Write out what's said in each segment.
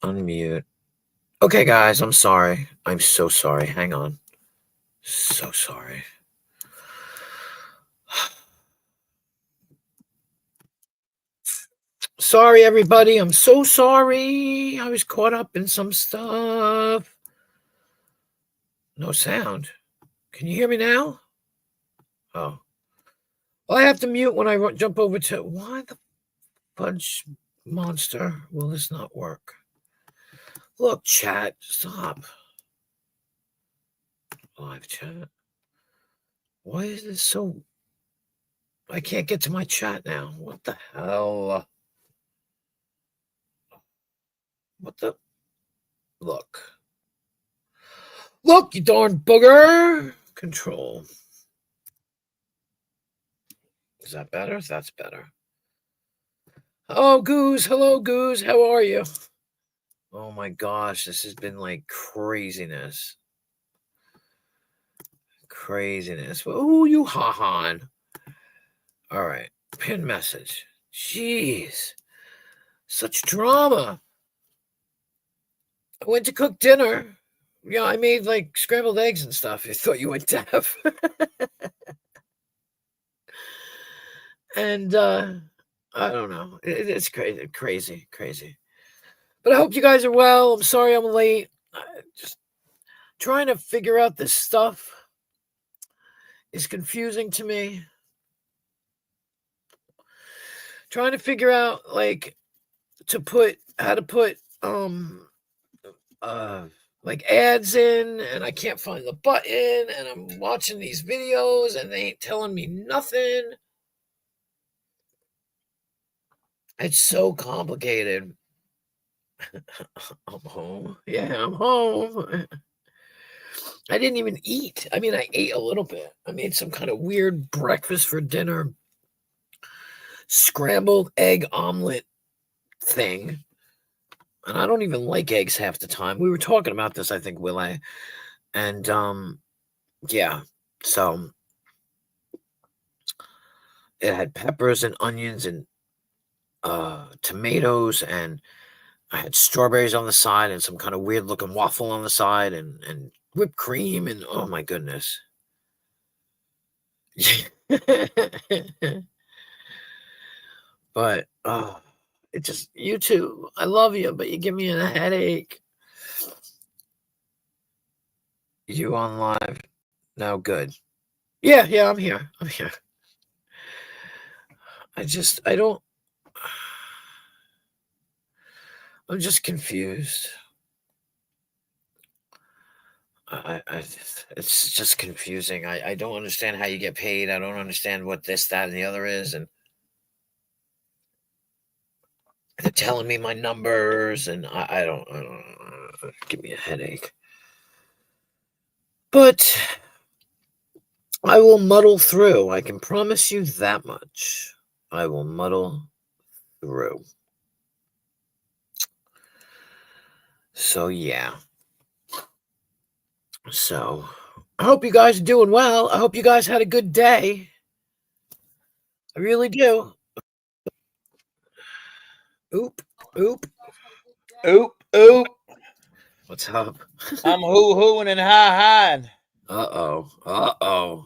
Unmute. Okay, guys, I'm sorry. I'm so sorry. Hang on. So sorry. Sorry, everybody. I'm so sorry. I was caught up in some stuff. No sound. Can you hear me now? Oh. Well, I have to mute when I jump over to. Why the fudge monster will this not work? Look, chat. Stop. Live chat. Why is this so. I can't get to my chat now. What the hell? What the? Look. Look, you darn booger. Control. Is that better? That's better. Oh, Goose. Hello, Goose. How are you? Oh my gosh, this has been like craziness. Craziness. Oh, you ha-han. All right. Pin message. Jeez. Such drama. I went to cook dinner. Yeah, I made like scrambled eggs and stuff. I thought you went deaf. And I don't know. It's crazy. But I hope you guys are well. I'm sorry I'm late. Just trying to figure out this stuff is confusing to me. Trying to figure out like how to put like ads in, and I can't find the button, and I'm watching these videos and they ain't telling me nothing. It's so complicated. I'm home. Yeah, I'm home. I didn't even eat. I mean, I ate a little bit. I made some kind of weird breakfast for dinner, scrambled egg omelet thing. And I don't even like eggs half the time. We were talking about this, I think, Will I? And yeah. So it had peppers and onions and tomatoes, and I had strawberries on the side and some kind of weird looking waffle on the side, and whipped cream, and oh my goodness. But it just, you too. I love you, but you give me a headache. You on live now? Good. Yeah, I'm here. I don't. I'm just confused. It's just confusing. I don't understand how you get paid. I don't understand what this, that, and the other is, and they're telling me my numbers, and I don't. Give me a headache. But I will muddle through. I can promise you that much. I will muddle through. So yeah. So I hope you guys are doing well. I hope you guys had a good day. I really do. Oop. What's up? I'm hoo-hooing and ha-haing. Uh-oh.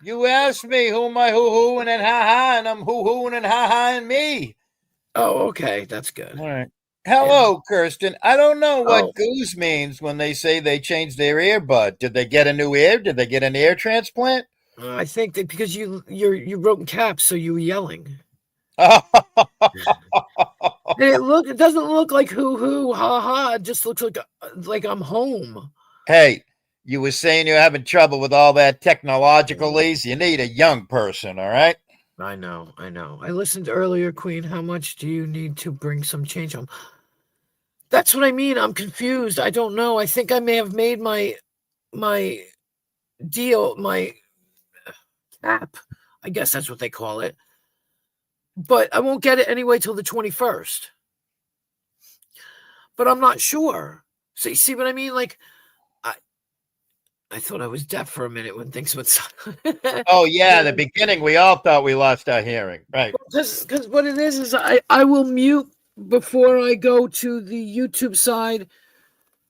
You asked me who am I hoo-hooing and ha-haing. I'm hoo-hooing and ha-haing me. Oh, okay. That's good. All right. Hello, Yeah. Kirsten. I don't know what goose means when they say they changed their earbud. Did they get a new ear? Did they get an ear transplant? I think that because you wrote in caps, so you were yelling. It doesn't look like hoo ha ha. It just looks like I'm home. Hey, you were saying you're having trouble with all that technologically. You need a young person, all right? I know. I listened earlier, Queen. How much do you need to bring some change home? That's what I mean. I'm confused. I don't know. I think I may have made my deal, my app. I guess that's what they call it. But I won't get it anyway till the 21st. But I'm not sure. So you see what I mean? Like, I thought I was deaf for a minute when things went silent. Oh, yeah. In the beginning, we all thought we lost our hearing. Right. Because what it is I will mute before I go to the YouTube side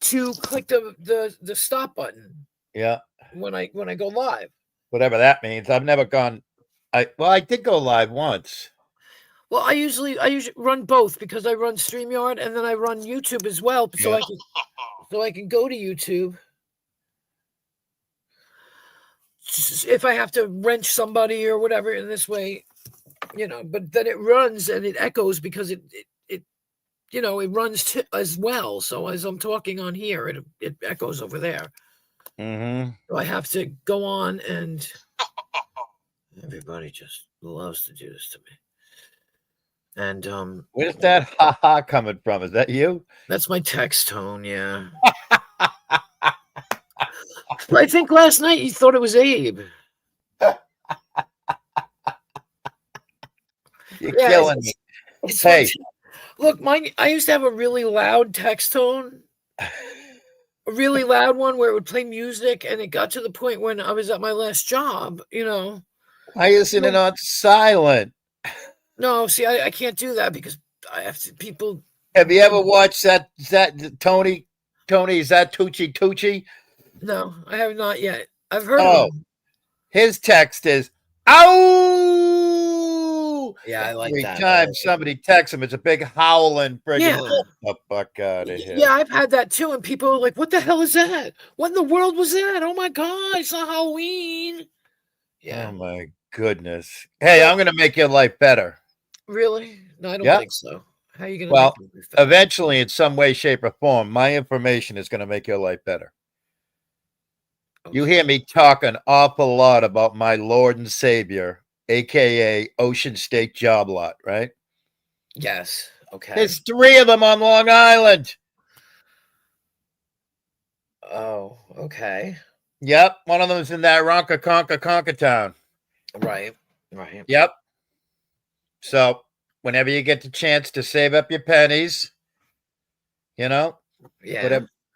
to click the stop button Yeah. when I go live. Whatever that means. I've never gone. I did go live once. Well, I usually run both because I run StreamYard and then I run YouTube as well, so Yeah. I can go to YouTube if I have to wrench somebody or whatever in this way, But then it runs and it echoes because it runs as well. So as I'm talking on here, it echoes over there. Mm-hmm. So I have to go on, and everybody just loves to do this to me. And Where's that ha ha coming from? Is that you? that's my text tone, yeah. I think last night you thought it was Abe. You're killing me. Hey, look, I used to have a really loud text tone, a really loud one where it would play music, and it got to the point when I was at my last job. Why isn't it on silent? No, see, I can't do that because I have to. People. Have you ever watched that Tony? Is that Tucci? No, I have not yet. I've heard of him. His text is "ow." Yeah, I like Every that. Every time somebody texts him, it's a big howling friggin' Yeah. Get the fuck out of here. Yeah, I've had that too, and people are like, "What the hell is that? What in the world was that? Oh my god, it's not Halloween." Yeah. Oh my goodness. Hey, I'm gonna make your life better. Really? No, I don't think so. How are you gonna? Well, eventually, in some way, shape, or form, my information is gonna make your life better. Okay. You hear me talk an awful lot about my Lord and Savior, aka Ocean State Job Lot, right? Yes. Okay. There's 3 of them on Long Island. Oh, okay. Yep, one of them is in that Ronka town. Right. Yep. So, whenever you get the chance to save up your pennies, yeah,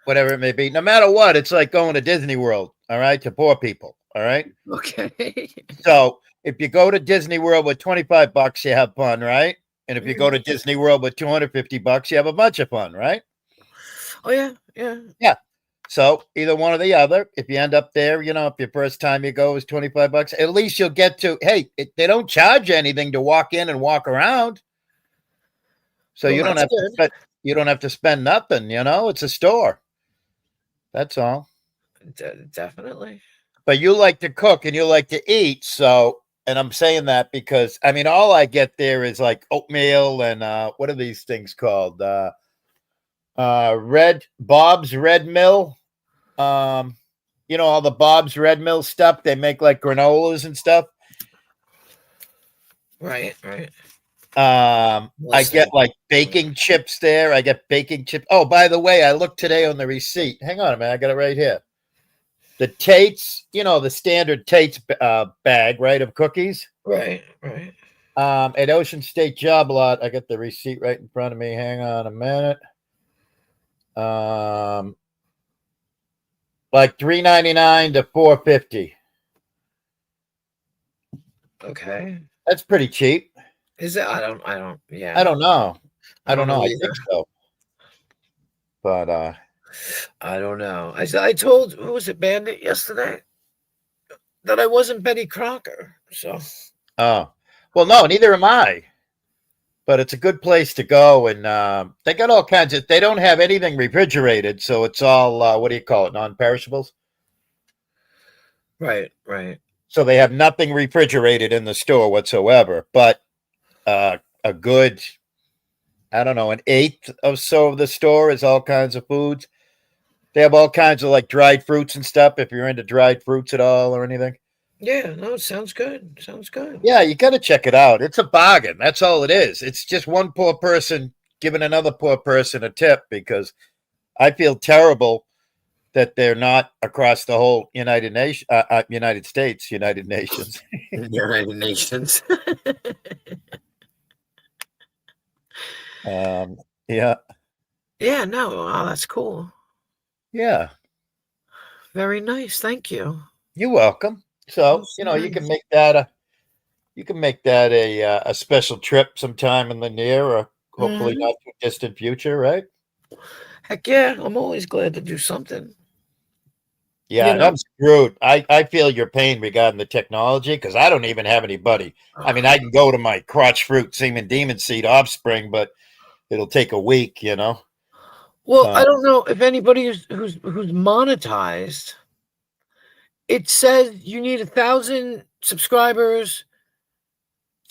whatever it may be, no matter what, it's like going to Disney World, all right, to poor people, all right? Okay. So, if you go to Disney World with $25, you have fun, right? And if you go to Disney World with $250, you have a bunch of fun, right? Oh, yeah. Yeah. So either one or the other. If you end up there, if your first time you go is $25, at least you'll get to. Hey, they don't charge anything to walk in and walk around, so you don't have to spend. You don't have to spend nothing. It's a store. That's all. Definitely. But you like to cook and you like to eat, so. And I'm saying that because all I get there is like oatmeal and what are these things called? Bob's Red Mill. All the Bob's Red Mill stuff. They make like granolas and stuff. Right. I get like baking chips there. I get baking chips. Oh, by the way, I looked today on the receipt. Hang on a minute. I got it right here. The Tate's, the standard Tate's bag, right, of cookies. Right. At Ocean State Job Lot, I got the receipt right in front of me. Hang on a minute. Like $3.99 to $4.50. Okay. That's pretty cheap. Is it? I don't. Yeah. I don't know. I don't know. I think so. But I don't know. I told, who was it, Bandit, yesterday, that I wasn't Betty Crocker. So. Oh, well, no, neither am I. But it's a good place to go, and they got all kinds of. They don't have anything refrigerated, so it's all what do you call it? Non-perishables. Right. So they have nothing refrigerated in the store whatsoever. But a good, I don't know, an eighth or so of the store is all kinds of foods. They have all kinds of like dried fruits and stuff. If you're into dried fruits at all or anything. Yeah, no, it sounds good. Yeah, you got to check it out. It's a bargain. That's all it is. It's just one poor person giving another poor person a tip because I feel terrible that they're not across the whole United States. United Nations. Yeah. Yeah, no, oh, that's cool. Yeah. Very nice. Thank you. You're welcome. So, you can make that a special trip sometime in the near or hopefully Mhm. not too distant future, right? Heck yeah, I'm always glad to do something. Yeah, You and know. I'm screwed. I feel your pain regarding the technology because I don't even have anybody. I mean, I can go to my crotch fruit semen demon seed offspring, but it'll take a week, you know. Well, Uh, I don't know if anybody who's monetized. It says you need 1,000 subscribers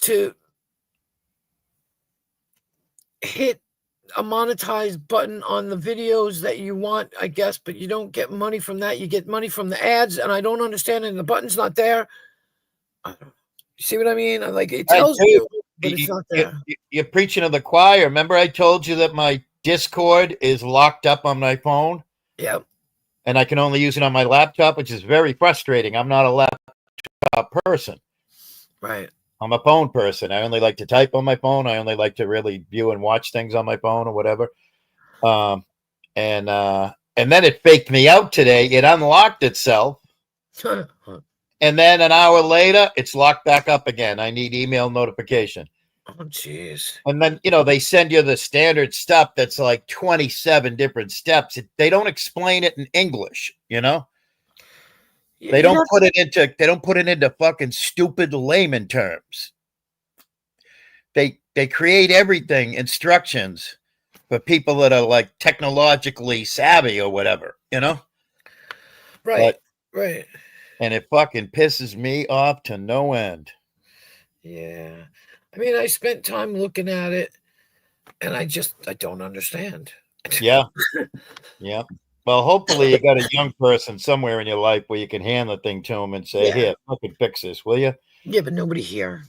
to hit a monetized button on the videos that you want, I guess, but you don't get money from that. You get money from the ads, and I don't understand. And the button's not there. You see what I mean? Like it I tells do. you, but it's not You, there. you're preaching to the choir. Remember, I told you that my Discord is locked up on my phone, Yeah, and I can only use it on my laptop, which is very frustrating. I'm not a laptop person. right. I'm a phone person. I only like to type on my phone. I only like to really view and watch things on my phone or whatever. Um, and then it faked me out today. It unlocked itself, Oh, and then an hour later, it's locked back up again. I need email notification. jeez. And then, they send you the standard stuff that's like 27 different steps. They don't explain it in English, They You don't have put it into fucking stupid layman terms. They create everything instructions for people that are like technologically savvy or whatever, right, But right. and it fucking pisses me off to no end. Yeah. I mean, I spent time looking at it, and I don't understand. Yeah. Yeah. Well, hopefully you got a young person somewhere in your life where you can hand the thing to them and say, Yeah. "Here, fucking fix this, will you?" Yeah, but nobody here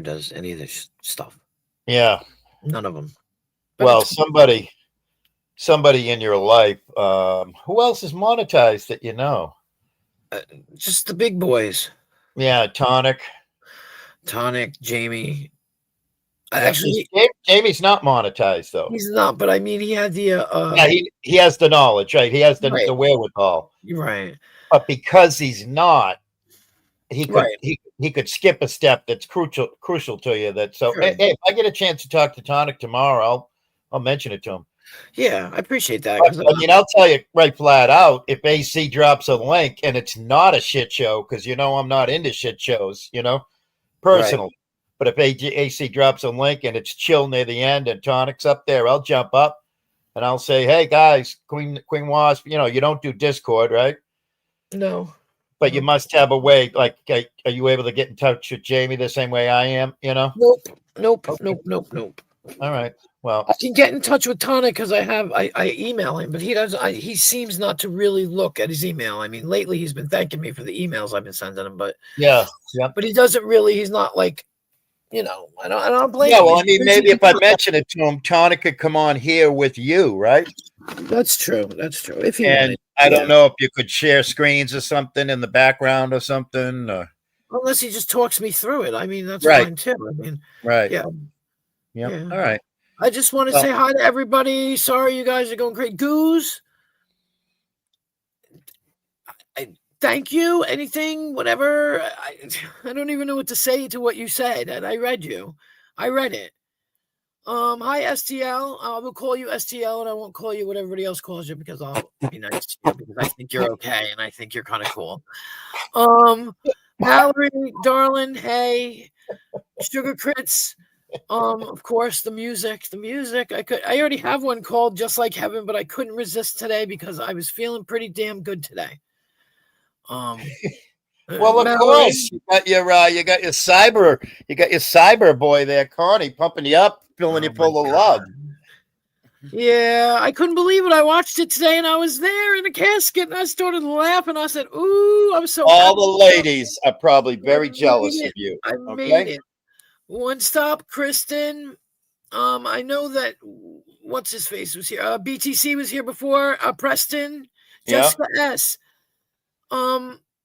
does any of this stuff. Yeah. None of them. But Well, it's somebody in your life. Who else is monetized that you know? just the big boys. Yeah, Tonic. Tonic, Jamie. Yeah, is Actually, Jamie's not monetized though. he's not, but I mean, he had the Yeah, he has the knowledge, right? He has right, the wherewithal. right, But because he's not, he could right. he could skip a step that's crucial to you. That so Sure. hey, if I get a chance to talk to Tonic tomorrow, I'll mention it to him. Yeah, I appreciate that But, because I mean, I'll tell you right flat out, if AC drops a link and it's not a shit show, because I'm not into shit shows, right. personally. But if AC drops a link and it's chill near the end and Tonic's up there, I'll jump up and I'll say, "Hey guys, Queen Wasp, you don't do Discord, right? No, But you nope, must have a way. Like, are you able to get in touch with Jamie the same way I am? nope, nope, Okay, nope, nope, nope. all right. Well, I can get in touch with Tonic because I email him, but he doesn't. He seems not to really look at his email. I mean, lately he's been thanking me for the emails I've been sending him, yeah, yeah. but he doesn't really. He's not like, I don't blame Yeah, him. well, He's I mean, busy. maybe if I mention it to him, Tonic could come on here with you, right? That's true. That's true. If he And wanted, I don't yeah. know if you could share screens or something in the background or something. Unless he just talks me through it. I mean, that's Right, fine too. I mean, right. yeah, Yep. yeah. All right. I just want to Well, say hi to everybody. Sorry, you guys are going great. Goose, thank you. Anything, whatever. I don't even know what to say to what you said, and I read you. I read it. Hi STL. I will call you STL, and I won't call you what everybody else calls you because I'll be nice to you because I think you're okay and I think you're kind of cool. Mallory, darling, hey, Sugar Crits. Of course, the music. I already have one called Just Like Heaven, but I couldn't resist today because I was feeling pretty damn good today. well, of Mallory, course, you got your cyber boy there, Connie, pumping you up, filling you oh my full of love. God. Yeah, I couldn't believe it. I watched it today and I was there in the casket and I started laughing. I said, "Ooh, I'm so All happy." the ladies are probably very I made jealous of it. you. I made Okay. it. One stop, Kristen. I know that what's his face was here. BTC was here before. Preston, Yeah. Jessica S.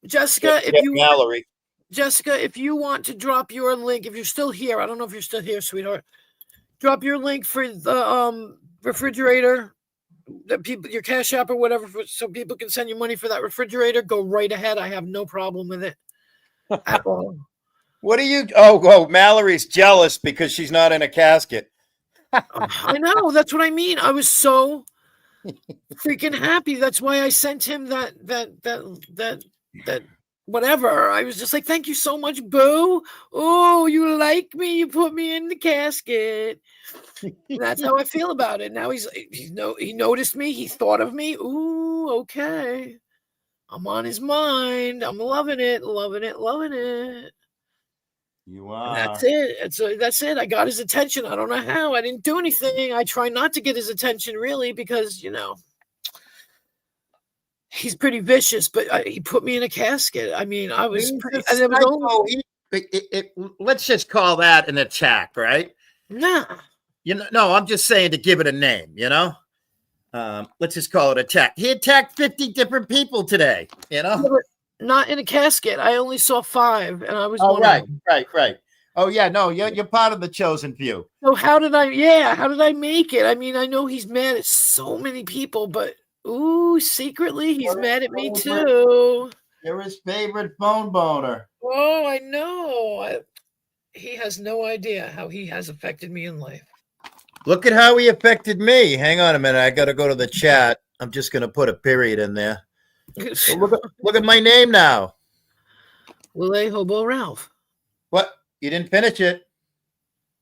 Jessica, Mallory. if you want to drop your link, if you're still here, I don't know if you're still here, sweetheart. Drop your link for the refrigerator, that people, your Cash App or whatever, so people can send you money for that refrigerator. Go right ahead. I have no problem with it at all. What are you? Oh, Mallory's jealous because she's not in a casket. I know. That's what I mean. I was so freaking happy. That's why I sent him that whatever. I was just like, thank you so much, Boo. Oh, you like me? You put me in the casket. That's how I feel about it. Now he noticed me. He thought of me. Ooh, okay. I'm on his mind. I'm loving it, loving it, loving it. You And that's are. it. That's it. I got his attention. I don't know how. I didn't do anything. I try not to get his attention really because he's pretty vicious. But he put me in a casket. I mean, I was He's pretty. a And it was only psycho. Let's just call that an attack, right? nah. No, I'm just saying to give it a name, let's just call it attack. He attacked 50 different people today, Not in a casket. I only saw 5, and I was Oh, one right, of them. right. Oh, yeah, no, you're part of the chosen few. So how did I? Yeah, how did I make it? I mean, I know he's mad at so many people, but ooh, secretly he's mad at me too. You're his favorite phone boner. Oh, I know. He has no idea how he has affected me in life. Look at how he affected me. Hang on a minute. I got to go to the chat. I'm just going to put a period in there. So look at my name now. Willie Hobo Ralph. What? You didn't finish it?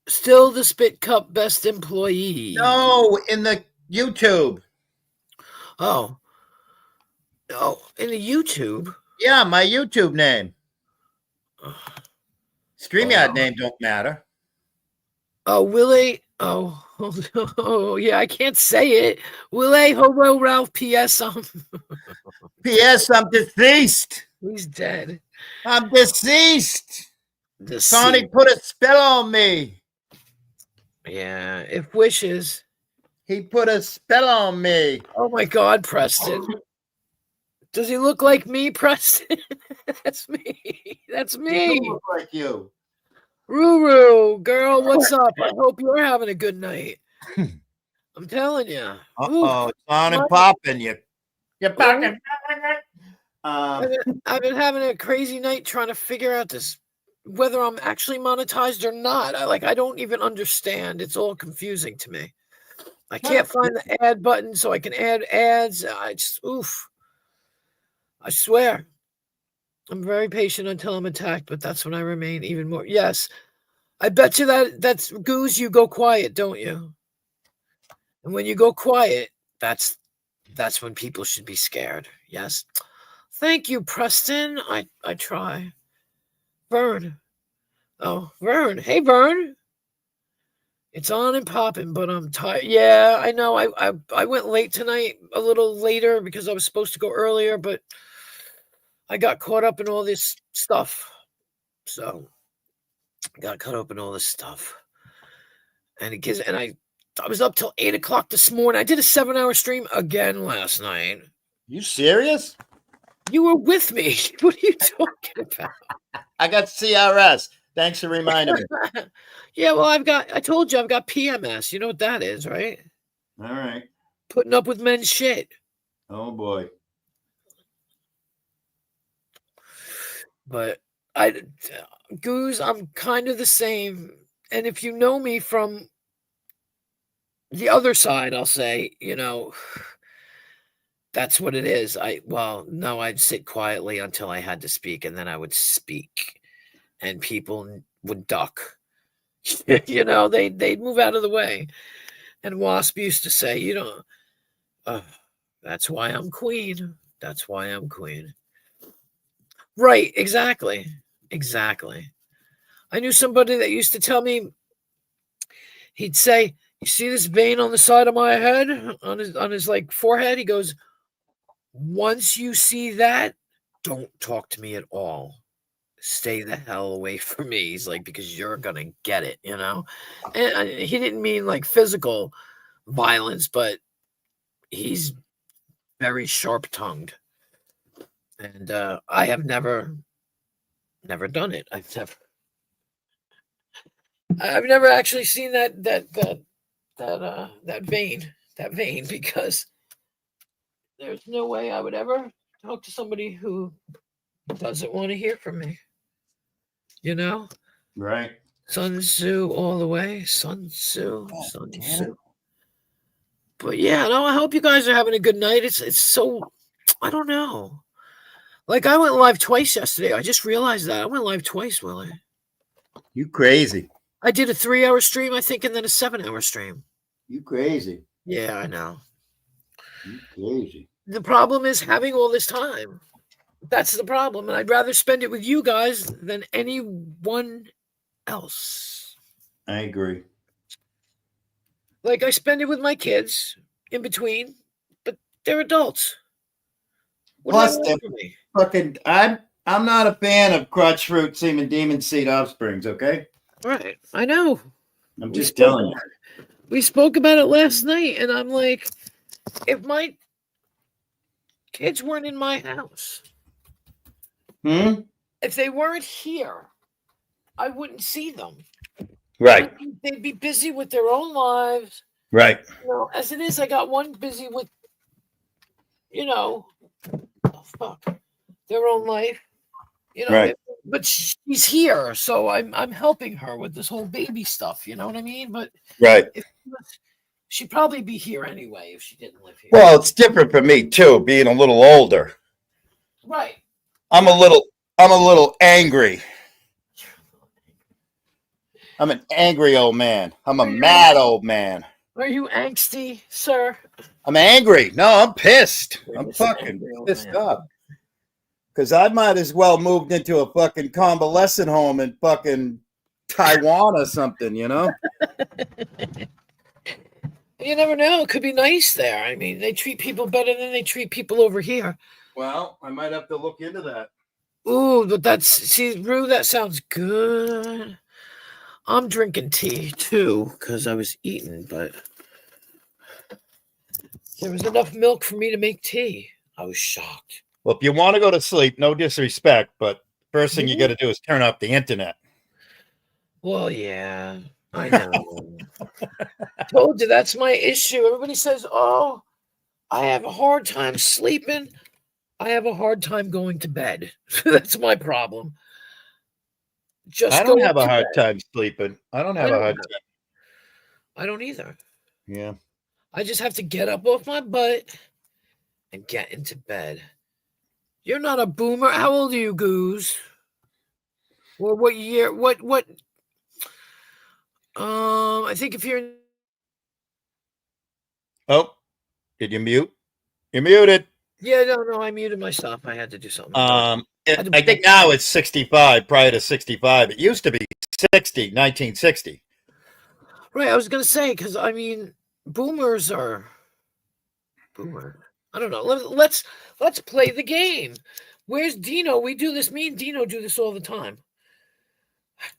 Still the Spit Cup best employee. No, in the YouTube. Oh, in the YouTube? Yeah, my YouTube name. StreamYard name don't matter. Oh, Willie. Oh, yeah, I can't say it. Willie Hobo Ralph. P.S. P.S. I'm deceased. He's dead. I'm deceased. The Sonic put a spell on me. Yeah, if wishes. He put a spell on me. Oh my God, Preston. Does he look like me, Preston? That's me. That's me. He look like you. Ruru, girl, what's up? I hope you're having a good night. I'm telling you. Uh-oh, it's on and popping. You're back. I've been having a crazy night trying to figure out whether I'm actually monetized or not. I don't even understand. It's all confusing to me. I can't find the add button so I can add ads. I swear. I'm very patient until I'm attacked, but that's when I remain even more. Yes. I bet you that's Goose, you go quiet, don't you? And when you go quiet, that's when people should be scared. Yes. Thank you, Preston. I try. Vern. Oh, Vern. Hey, Vern. It's on and popping, but I'm tired. Yeah, I know. I went late tonight, a little later because I was supposed to go earlier, but I got caught up in all this stuff. So I got caught up in all this stuff. And I was up till 8:00 this morning. I did a 7-hour stream again last night. You serious? You were with me. What are you talking about? I got CRS. Thanks for reminding me. Yeah, well, I told you I've got PMS. You know what that is, right? All right. Putting up with men's shit. Oh, boy. But Goose, I'm kind of the same. And if you know me from the other side, I'll say, that's what it is. I'd sit quietly until I had to speak, and then I would speak, and people would duck. They'd move out of the way. And Wasp used to say, that's why I'm queen. That's why I'm queen. Right, exactly. I knew somebody that used to tell me, he'd say, you see this vein on the side of my head, on his forehead? He goes, once you see that, don't talk to me at all. Stay the hell away from me. He's like, because you're going to get it, And he didn't mean physical violence, but he's very sharp-tongued. And I have never done it. I've never actually seen that vein, because there's no way I would ever talk to somebody who doesn't want to hear from me. Right. Sun Tzu all the way. Sun Tzu. God Sun damn Tzu. it. But yeah, no, I hope you guys are having a good night. It's so, I don't know. Like I went live twice yesterday. I just realized that I went live twice, Willie. You crazy. I did a 3-hour stream, I think, and then a 7-hour stream. You crazy. Yeah, I know. You crazy. The problem is having all this time. That's the problem, and I'd rather spend it with you guys than anyone else. I agree. Like I spend it with my kids in between, but they're adults. What do they Plus, want from me? fucking, I'm not a fan of crotch fruit semen demon seed offsprings. Okay, Right, I know. I'm We just spoke telling you. about it. We spoke about it last night, and I'm like, if my kids weren't in my house, if they weren't here, I wouldn't see them. Right, They'd be busy with their own lives. right. You know, as it is, I got one busy with, oh fuck, their own life. Right. But she's here, so I'm helping her with this whole baby stuff. You know what I mean? But Right. she'd probably be here anyway if she didn't live here. Well, it's different for me too, being a little older. Right. I'm a little angry. I'm an angry old man. I'm a mad old man. Are you angsty, sir? I'm angry. No, I'm pissed. You're I'm just an fucking angry old pissed man. off. Because I might as well moved into a fucking convalescent home in fucking Taiwan or something, you know? You never know. It could be nice there. I mean, they treat people better than they treat people over here. Well, I might have to look into that. Ooh, but Rue, that sounds good. I'm drinking tea too because I was eating, but there was enough milk for me to make tea. I was shocked. Well, if you want to go to sleep, no disrespect, but first thing you got to do is turn off the internet. Well, yeah, I know. Told you that's my issue. Everybody says, "Oh, I have a hard time sleeping. I have a hard time going to bed." That's my problem. I don't have a hard time sleeping. I don't have a hard time. I don't either. Yeah. I just have to get up off my butt and get into bed. You're not a boomer. How old are you, Goose? Or what year? What? I think if you're. Oh, did you mute? You're muted. Yeah, no, I muted myself. I had to do something. I think now it's 65. Prior to 65, it used to be 60. 1960. Right, I was gonna say because I mean, boomers are. Boomer. I don't know. Let's play the game. Where's Dino? We do this. Me and Dino do this all the time.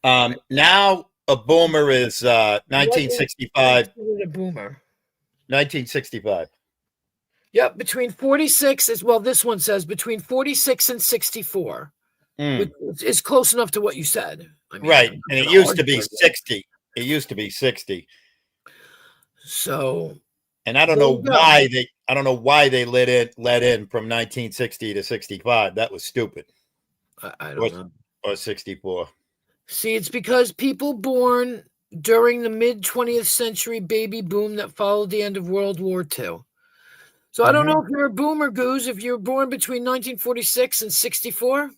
Now a boomer is 1965. A boomer. 1965. Yep, between 46 as well. This one says between 46 and 64. Which is close enough to what you said. I mean, right, and it used to be 60. It used to be 60. So, and I don't know why they let in from 1960 to 65. That was stupid. I don't know. Or 64. See, it's because people born during the mid 20th century baby boom that followed the end of World War II. So I don't know if you're a boomer, Goose. If you were born between 1946 and 64,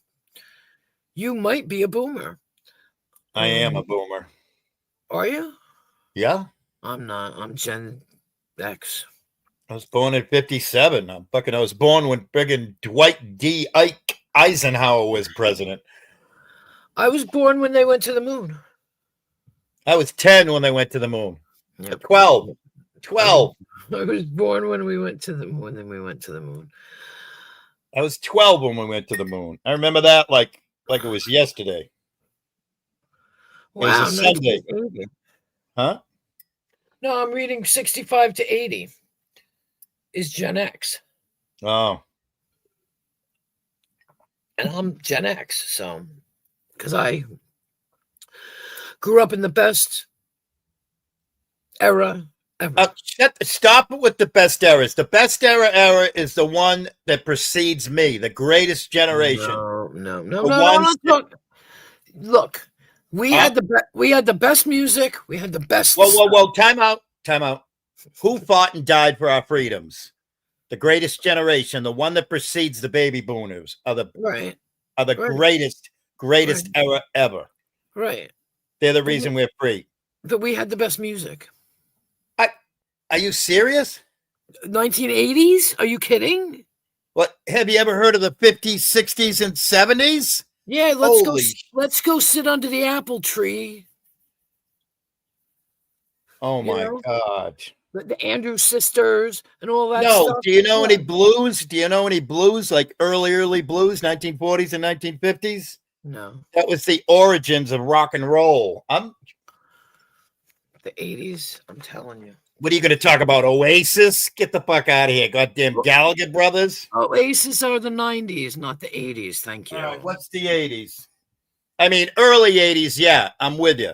you might be a boomer. I am a boomer. Are you? Yeah. I'm not. I'm Gen X. I was born in 57. I was born when friggin' Dwight D. Eisenhower was president. I was born when they went to the moon. I was 10 when they went to the moon. Yep. 12. I was born when we went to the moon. Then we went to the moon. I was 12 when we went to the moon. I remember that like it was yesterday. Wow, it was a Sunday. Huh? No, I'm reading 65 to 80 is Gen X. Oh. And I'm Gen X, so because I grew up in the best era ever. Stop it with the best eras. The best era is the one that precedes me, the greatest generation. No. Look, We Huh? had we had the best music. We had the best. Whoa. Time out. Who fought and died for our freedoms? The greatest generation, the one that precedes the baby boomers, are the Right, right, greatest right, era ever. right. They're the But reason we're free. we had the best music. I, are you serious? 1980s? Are you kidding? What have you ever heard of the 50s, 60s, and 70s? Yeah, Holy let's go sit under the apple tree. oh You my know, God. the Andrews sisters and all that No, stuff. do you know Yeah. any blues? Do you know any blues like early blues, 1940s and 1950s? No, That was the origins of rock and roll. the 80s. I'm telling you. What are you going to talk about? Oasis? Get the fuck out of here. Goddamn Gallagher brothers. Oasis are the 90s, not the 80s. Thank you. All right, what's the 80s? I mean, early 80s, yeah, I'm with you.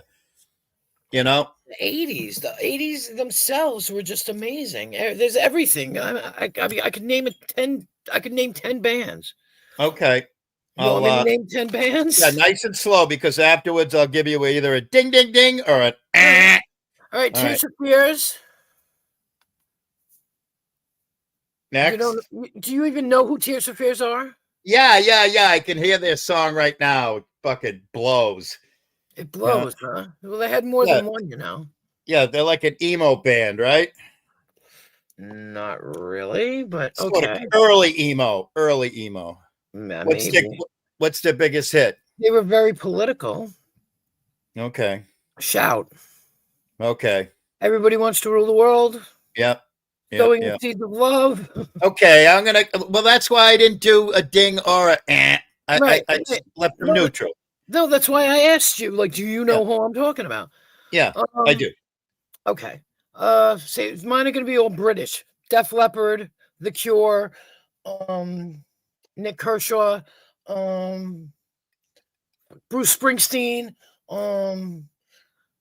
You know? The 80s themselves were just amazing. There's everything. I could name 10 bands. Okay. You want me to name 10 bands? Yeah, nice and slow because afterwards I'll give you either a ding, ding, ding or an ah. All right, All Tears for Fears. Next. Do you even know who Tears for Fears are? Yeah. I can hear their song right now. It fucking blows. It blows, huh? Well, they had more than one, you know. Yeah, they're like an emo band, right? Not really, but Sort okay. of early emo. Maybe. What's their biggest hit? They were very political. Okay. Shout. Okay. Everybody wants to rule the world. Yep. Sowing the seeds of love. Okay, well, that's why I didn't do a ding or a I left them neutral. No, that's why I asked you. Like, do you know who I'm talking about? Yeah, I do. Okay. Say mine are gonna be all British. Def Leppard, The Cure, Nick Kershaw, Bruce Springsteen,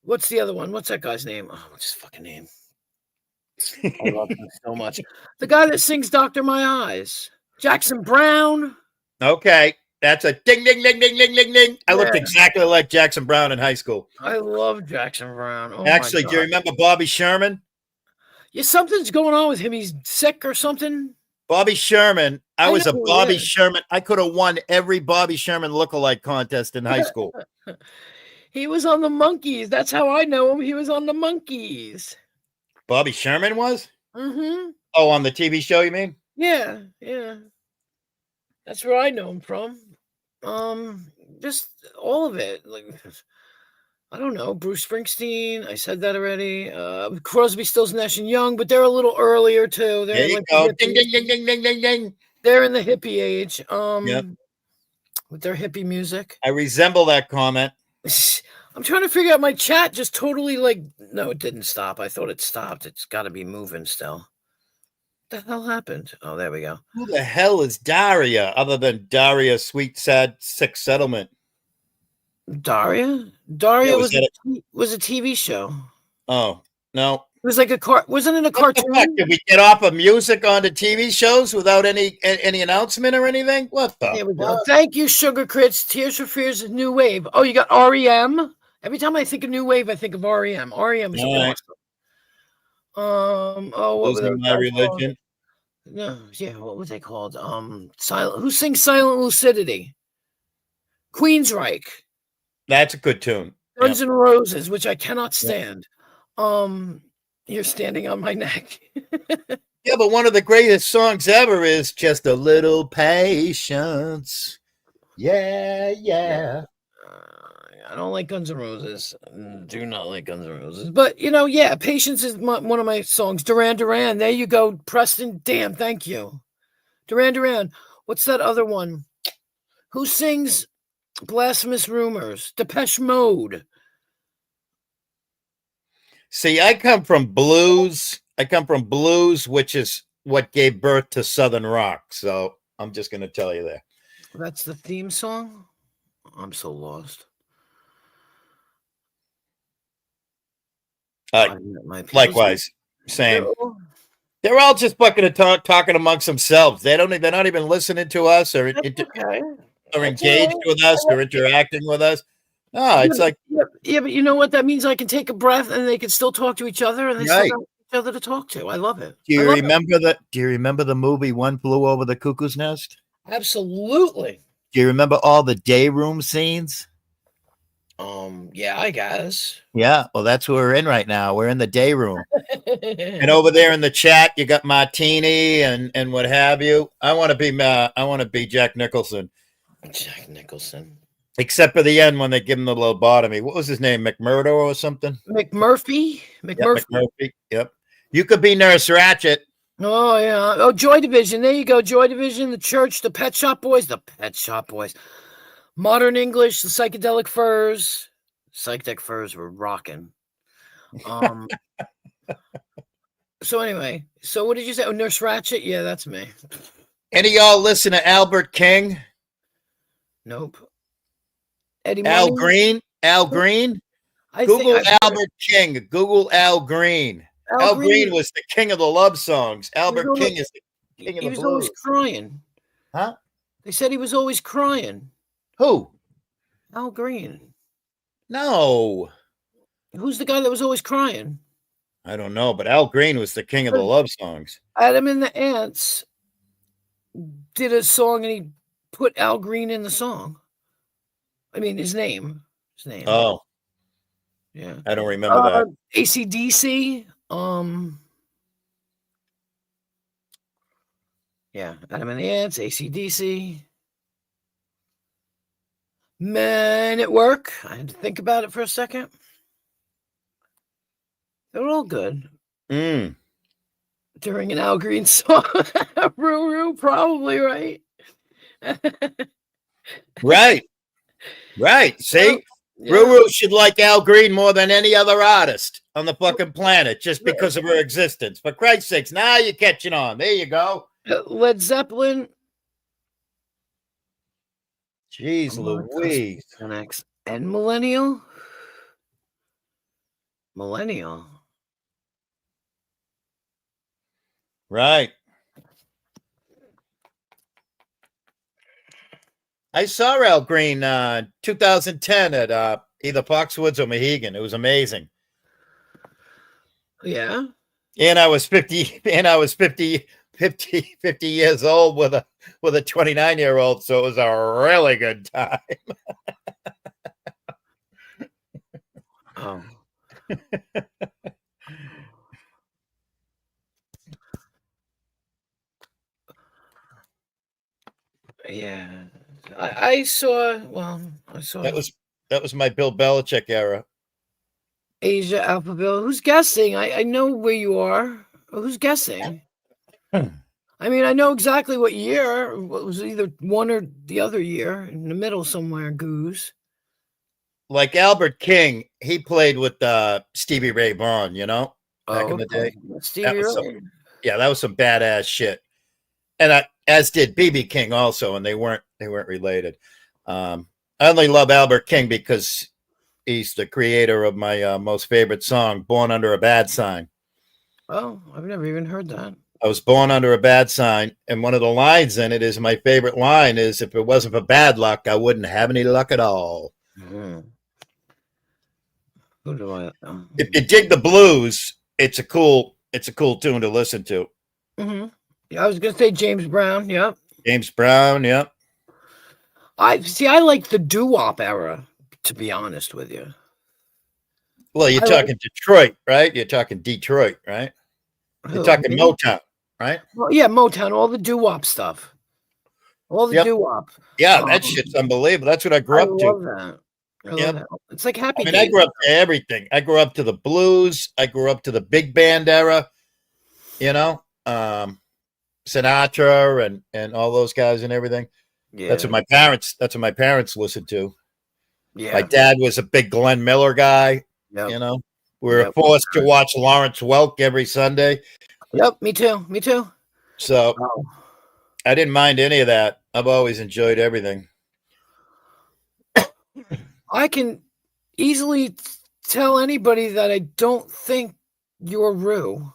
what's the other one? What's that guy's name? Oh, what's his fucking name? I love him so much. The guy that sings Doctor My Eyes. Jackson Brown. Okay. That's a ding, ding, ding, ding, ding, ding, ding. I looked exactly like Jackson Brown in high school. I love Jackson Brown. Oh actually, do you remember Bobby Sherman? Yeah, something's going on with him. He's sick or something. Bobby Sherman. I was a Bobby Sherman. I could have won every Bobby Sherman lookalike contest in high school. He was on the Monkees. That's how I know him. He was on the Monkees. Bobby Sherman was? Mm-hmm. Oh, on the TV show, you mean? Yeah. That's where I know him from. Just all of it. Like, I don't know. Bruce Springsteen. I said that already. Crosby, Stills, Nash and Young, but they're a little earlier too. They're there you go. Ding, ding, ding, ding, ding, ding, ding. They're in the hippie age. With their hippie music. I resemble that comment. I'm trying to figure out my chat. Just totally no, it didn't stop. I thought it stopped. It's got to be moving still. What the hell happened? Oh, there we go. Who the hell is Daria other than Daria Sweet Sad Sick Settlement? Daria was a TV show. Oh, no. It was like wasn't it a cartoon? Did we get off of music onto TV shows without any announcement or anything? What the? There we go. Thank you, Sugar Crits. Tears for Fears is New Wave. Oh, you got REM. Every time I think of New Wave, I think of REM. REM is awesome. What was My Religion? No, yeah, what was they called? Silent. Who sings Silent Lucidity? Queensryche. That's a good tune. Guns N' Roses, which I cannot stand. You're standing on my neck. Yeah, but one of the greatest songs ever is Just a Little Patience. Yeah. I don't like Guns N' Roses. Do not like Guns N' Roses. But, Patience is one of my songs. Duran Duran. There you go. Preston, damn, thank you. Duran Duran. What's that other one? Who sings Blasphemous Rumors? Depeche Mode. See, I come from blues, which is what gave birth to Southern rock. So I'm just going to tell you that. That's the theme song? I'm so lost. Likewise, same. They're all just fucking talking amongst themselves. They're not even listening to us or engaged with us or interacting with us. Oh, it's like Yeah, but you know what? That means I can take a breath and they can still talk to each other and they still right. got each other to talk to. I love it. Do I you love it. remember the movie One Flew Over the Cuckoo's Nest? Absolutely. Do you remember all the day room scenes? Yeah, I guess. Yeah, well, that's what we're in right now. We're in the day room. And over there in the chat, you got Martini and what have you. I want to be Jack Nicholson, Jack Nicholson. except for the end when they give him the lobotomy. What was his name? McMurdo or something? McMurphy. Yep, McMurphy. McMurphy. Yep. You could be Nurse Ratchet. Oh yeah. Oh, Joy Division. There you go. Joy Division, the Church, the Pet Shop Boys, the Pet Shop Boys. Modern English, the Psychedelic Furs. Psychedelic Furs were rocking. So anyway, so what did you say? Oh, Nurse Ratchet? Yeah, that's me. Any of y'all listen to Albert King? Nope. Eddie Al Money? Green? Al Green? I Google think I've Albert King. Google Al Green. Al Al Green was the king of the love songs. Albert always- King is the king of he the was always blues. crying. Huh? They said he was always crying. Who? Al Green. No. Who's the guy that was always crying? I don't know, but Al Green was the king of the love songs. Adam and the Ants did a song and he put Al Green in the song. I mean, his name. Oh, Yeah. I don't remember that. AC/DC. Yeah, Adam and the Ants, AC/DC. Men at Work. I had to think about it for a second. They were all good Mm. during an Al Green song. Ruru, probably, right? Right. Right. See? Yeah. Ruru should like Al Green more than any other artist on the fucking planet just because of her existence. For Christ's sakes, now you're catching on. There you go. Led Zeppelin. Jeez Louise. Gen X and Millennial. Right. I saw Al Green 2010 at either Foxwoods or Mohegan. It was amazing. Yeah. And I was 50 years old with a 29-year-old, so it was a really good time. Oh. Yeah. I saw That was my Bill Belichick era. Asia Alphaville. Who's guessing? I know where you are. Who's guessing? I mean, I know exactly what year. It was either one or the other year in the middle somewhere, Goose. Like Albert King, he played with Stevie Ray Vaughan, you know, back in the day. Stevie Ray. Yeah, that was some badass shit. And as did BB King also, and they weren't related. I only love Albert King because he's the creator of my most favorite song, "Born Under a Bad Sign." Oh, I've never even heard that. I was born under a bad sign, and one of the lines in it is my favorite line is, "If it wasn't for bad luck, I wouldn't have any luck at all." Mm-hmm. Who do I? If you dig the blues, it's a cool tune to listen to. Mm-hmm. Yeah, I was gonna say James Brown. Yep. James Brown. Yep. I like the doo-wop era, to be honest with you. Well, you're talking Detroit, right? You're talking Detroit, right? You're talking Motown, right? Well, yeah, Motown, all the doo-wop stuff. All the doo-wop. Yeah, that shit's unbelievable. That's what I grew up to. I love that. It's like Happy Days. I grew up to everything. I grew up to the blues. I grew up to the big band era, you know, Sinatra and all those guys and everything. Yeah. That's what my parents listened to. Yeah. My dad was a big Glenn Miller guy. Yep. You know, we were forced to watch Lawrence Welk every Sunday. Yep, me too. So I didn't mind any of that. I've always enjoyed everything. I can easily tell anybody that I don't think you're Rue.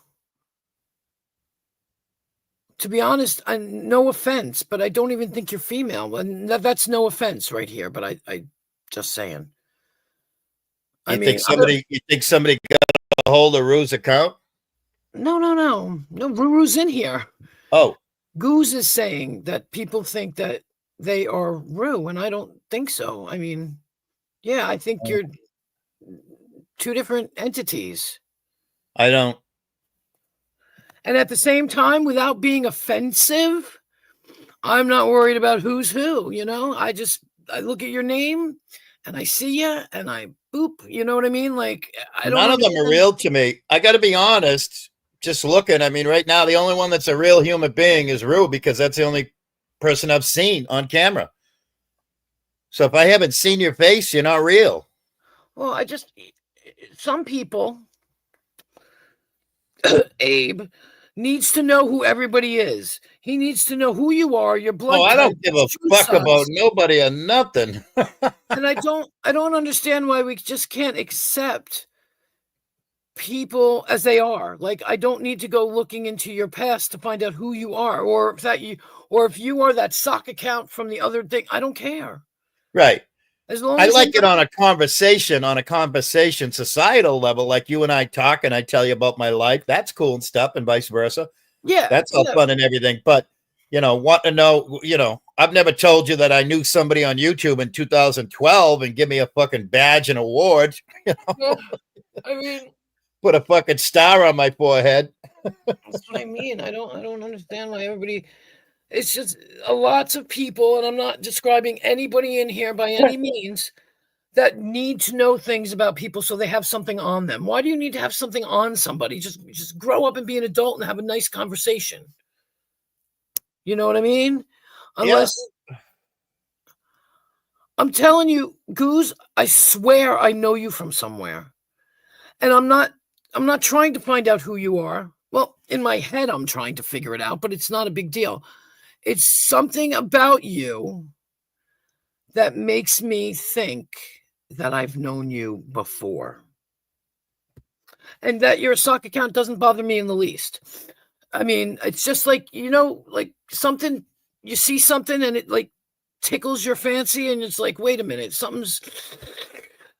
To be honest, no offense, but I don't even think you're female. And that's no offense right here, but I just saying. I mean, I'm You think somebody got a hold of Rue's account? no, Ruru's in here. Oh, Goose is saying that people think that they are Rue, and I don't think so. I mean, yeah, I think you're two different entities. I don't. And at the same time, without being offensive, I'm not worried about who's who, you know? I look at your name and I see you and I boop, you know what I mean? Like I don't None of them are understand. real to me. I got to be honest. Just looking, I mean, right now, the only one that's a real human being is Rue because that's the only person I've seen on camera. So if I haven't seen your face, you're not real. Well, some people, Abe, needs to know who everybody is. He needs to know who you are, your blood Oh, I type, don't give a shoe fuck about size. nobody or nothing. And I don't understand why we just can't accept people as they are. Like I don't need to go looking into your past to find out who you are, or if you are that sock account from the other thing. I don't care. Right. As long I as like it on a conversation, societal level, like you and I talk, and I tell you about my life. That's cool and stuff, and vice versa. yeah, That's all yeah. fun and everything. But want to know, I've never told you that I knew somebody on YouTube in 2012 and give me a fucking badge and award. Yeah, I mean, Put a fucking star on my forehead. that's what I mean. I don't understand why everybody. It's just lots of people, and I'm not describing anybody in here by any means, that need to know things about people so they have something on them. Why do you need to have something on somebody? Just grow up and be an adult and have a nice conversation. You know what I mean? Yeah. Unless I'm telling you, Goose, I swear I know you from somewhere. And I'm not trying to find out who you are. Well, in my head I'm trying to figure it out, but it's not a big deal. It's something about you that makes me think that I've known you before. And that your sock account doesn't bother me in the least. I mean, it's just like, like something, you see something and it like tickles your fancy and it's like, wait a minute, something's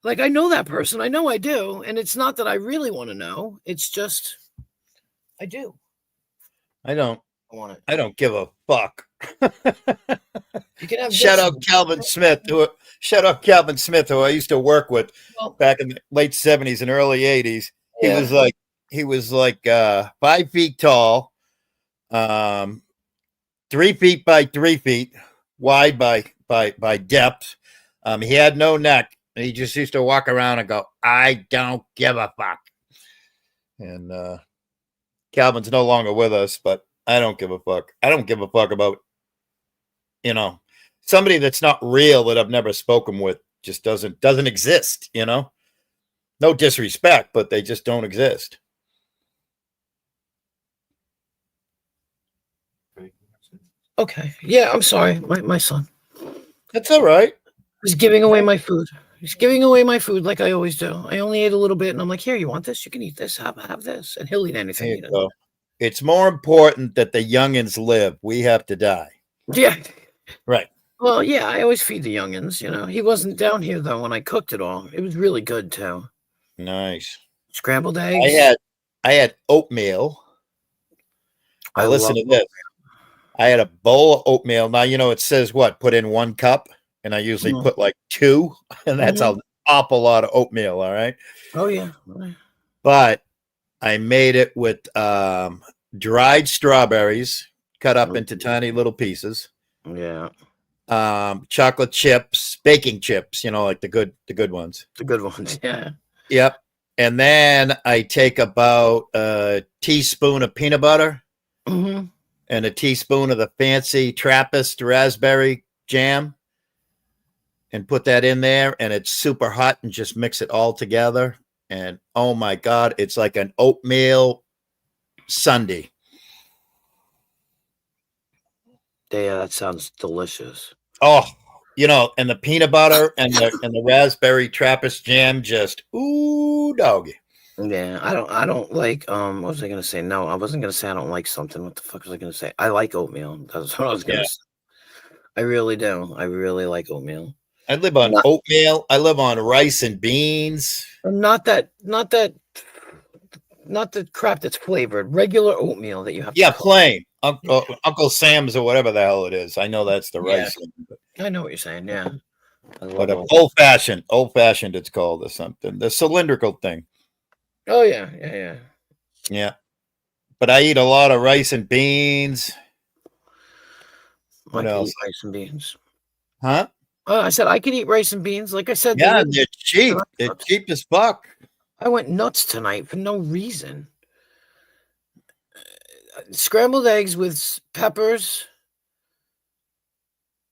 like, I know that person. I know I do. And it's not that I really want to know. It's just, I do. I don't want it. I don't give a fuck. You can have Shout this. out Calvin Smith, who I used to work with back in the late 70s and early 80s. Yeah. He was like 5 feet tall, 3 feet by 3 feet wide by depth. He had no neck. And he just used to walk around and go, I don't give a fuck. And Calvin's no longer with us, but I don't give a fuck. I don't give a fuck about, somebody that's not real that I've never spoken with. Just doesn't exist, No disrespect, but they just don't exist. Okay. Yeah, I'm sorry. My son. That's all right. He's giving away my food. He's giving away my food like I always do. I only ate a little bit, and I'm like, here, you want this? You can eat this. Have this. And he'll eat anything. There you go. It's more important that the youngins live. We have to die. Yeah. Right. Well, yeah, I always feed the youngins, He wasn't down here, though, when I cooked it all. It was really good, too. Nice. Scrambled eggs. I had oatmeal. I listen to this. I had a bowl of oatmeal. Now, it says what? Put in 1 cup. And I usually put like 2. And that's an awful lot of oatmeal. All right. Oh, yeah. But I made it with dried strawberries cut up into tiny little pieces. Yeah. Chocolate chips, baking chips, like the good ones. The good ones, yeah. Yep. And then I take about a teaspoon of peanut butter and a teaspoon of the fancy Trappist raspberry jam and put that in there, and it's super hot, and just mix it all together. And oh my God, it's like an oatmeal sundae. Yeah, that sounds delicious. Oh, and the peanut butter and the raspberry Trappist jam, just ooh doggy. Yeah, I don't like what was I gonna say? No, I wasn't gonna say I don't like something. What the fuck was I gonna say? I like oatmeal. That's what I was gonna say. I really do. I really like oatmeal. I live on Not, oatmeal. I live on rice and beans. not the crap that's flavored. Regular oatmeal that you have to Yeah, cook. plain. Uncle Sam's or whatever the hell it is. I know that's the Yeah. rice. I know what you're saying. Yeah. I love But oatmeal. old fashioned, it's called or something. The cylindrical thing. Oh yeah, yeah, yeah. Yeah. But I eat a lot of rice and beans. I What could else? eat rice and beans. Huh? I said I could eat rice and beans. Like I said, Yeah, and they're cheap. They're cheap as fuck. I went nuts tonight for no reason. Scrambled eggs with peppers,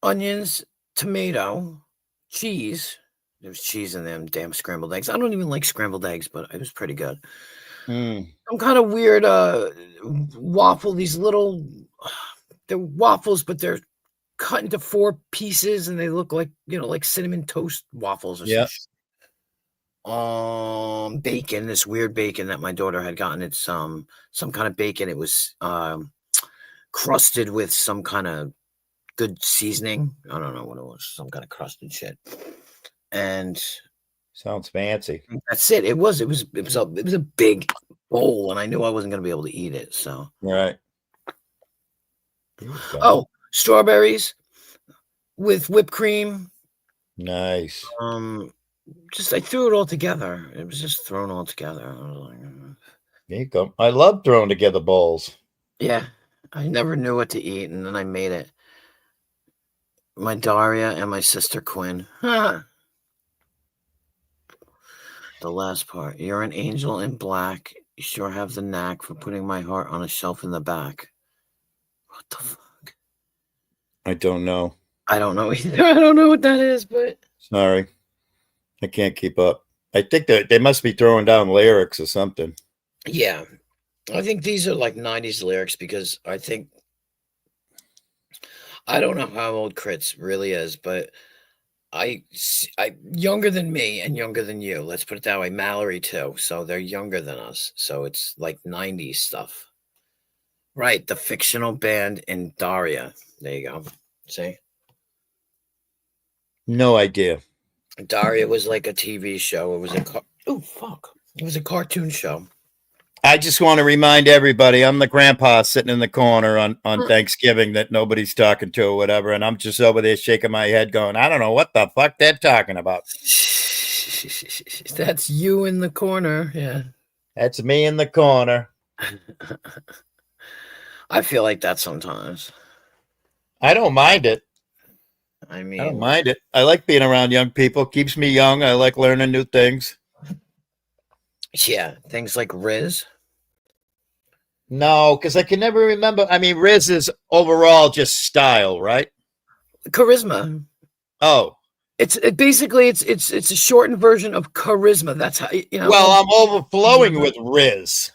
onions, tomato, cheese. There was cheese in them damn scrambled eggs. I don't even like scrambled eggs, but it was pretty good. Mm. Some kind of weird waffle. These little, they're waffles, but they're cut into 4 pieces, and they look like like cinnamon toast waffles or Yeah. bacon. This weird bacon that my daughter had gotten. It's some kind of bacon. It was crusted with some kind of good seasoning. I don't know what it was. Some kind of crusted shit. And Sounds fancy. that's it. It was a big bowl, and I knew I wasn't going to be able to eat it. So Right. oh, strawberries with whipped cream. Nice. Just I threw it all together. It was just thrown all together. I was like, There you go. I love throwing together bowls. yeah, I never knew what to eat, and then I made it. My Daria and my sister Quinn. The last part. You're an angel in black. You sure have the knack for putting my heart on a shelf in the back. What the fuck? I don't know. I don't know either. I don't know what that is, but Sorry. I can't keep up. I think that they must be throwing down lyrics or something. yeah. I think these are like 90s lyrics because I don't know how old Crits really is, but I younger than me and younger than you. Let's put it that way. Mallory too. So they're younger than us. So it's like 90s stuff. Right. The fictional band in Daria. There you go. See? No idea. Daria was like a TV show. It was It was a cartoon show. I just want to remind everybody I'm the grandpa sitting in the corner on Thanksgiving that nobody's talking to or whatever. And I'm just over there shaking my head going, I don't know what the fuck they're talking about. That's you in the corner. Yeah. That's me in the corner. I feel like that sometimes. I don't mind it. I mean, I don't mind it. I like being around young people. Keeps me young. I like learning new things. yeah, things like Riz. No, because I can never remember. I mean, Riz is overall just style, right? Charisma. Oh, It's a shortened version of charisma. That's how well, I'm overflowing with Riz.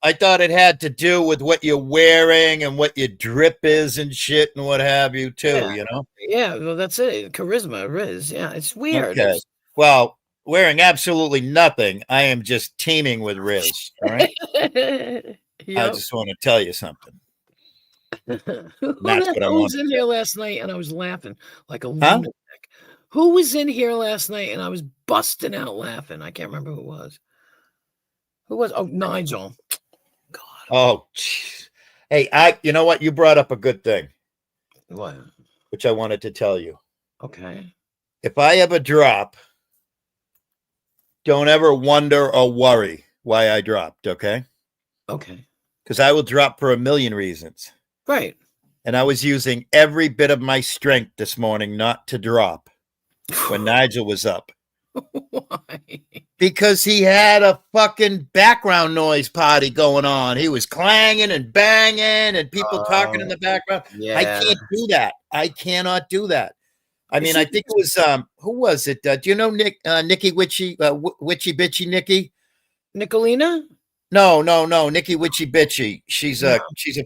I thought it had to do with what you're wearing and what your drip is and shit and what have you too. Yeah. You know? Yeah, well, that's it. Charisma, Riz. Yeah, it's weird. Okay. Well, wearing absolutely nothing, I am just teeming with Riz. All right. I just want to tell you something. Who That's what I want. was in here last night and I was laughing like a lunatic? Who was in here last night and I was busting out laughing? I can't remember who it was. Who was? Oh, Nigel. God. Oh, geez. Hey, you know what? You brought up a good thing. What? Which I wanted to tell you. Okay. If I ever drop, don't ever wonder or worry why I dropped, okay? Okay. Because I will drop for a million reasons. Right. And I was using every bit of my strength this morning not to drop when Nigel was up. Why? Because he had a fucking background noise party going on. He was clanging and banging and people talking in the background. Yeah. I can't do that. I cannot do that. I mean, I think it was who was it? Do you know Nikki Witchy Witchy Bitchy Nikki? Nicolina? No, Nikki Witchy Bitchy. She's a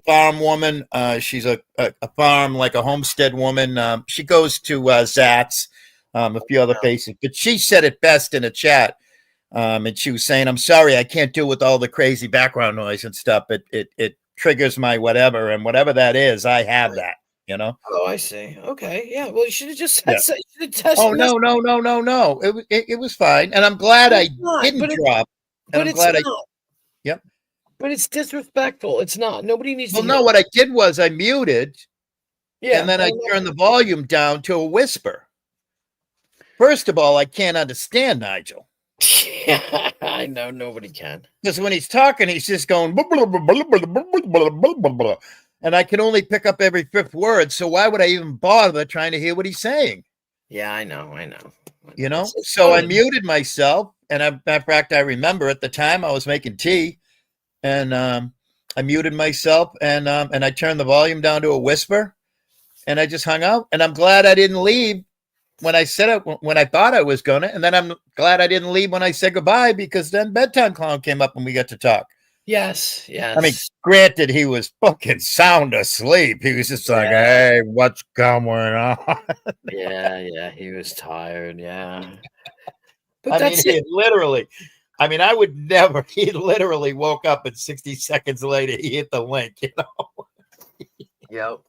farm woman. She's a farm, like a homestead woman. She goes to Zatz, a few other places, but she said it best in a chat. And she was saying, "I'm sorry, I can't deal with all the crazy background noise and stuff. It triggers my whatever, and whatever that is, I have that." you know? Oh, I see. Okay. Yeah. Well, you should have just said Yeah. so. You should have tested. Oh, no. It was fine. And I'm glad I It's not, didn't drop. And but I'm it's glad not. yep. But it's disrespectful. It's not. Nobody needs to Well, hear no, it. what I did was I muted and Yeah. then I turned the volume down to a whisper. First of all, I can't understand Nigel. Yeah, I know nobody can. Because when he's talking, he's just going, blah, blah, blah, blah, blah, blah, blah, blah, blah, blah. And I can only pick up every fifth word. So why would I even bother trying to hear what he's saying? Yeah, I know. You know? It's So I funny. muted myself. And matter of fact, I remember at the time I was making tea and I muted myself and I turned the volume down to a whisper and I just hung out. And I'm glad I didn't leave when I said it, when I thought I was going to. And then I'm glad I didn't leave when I said goodbye because then Bedtime Clown came up and we got to talk. Yes. I mean, granted, he was fucking sound asleep. He was just like, hey, what's going on? yeah. He was tired. Yeah. But I mean, that's he it. literally, I mean, I would never, he literally woke up and 60 seconds later, he hit the link, you know? Yep.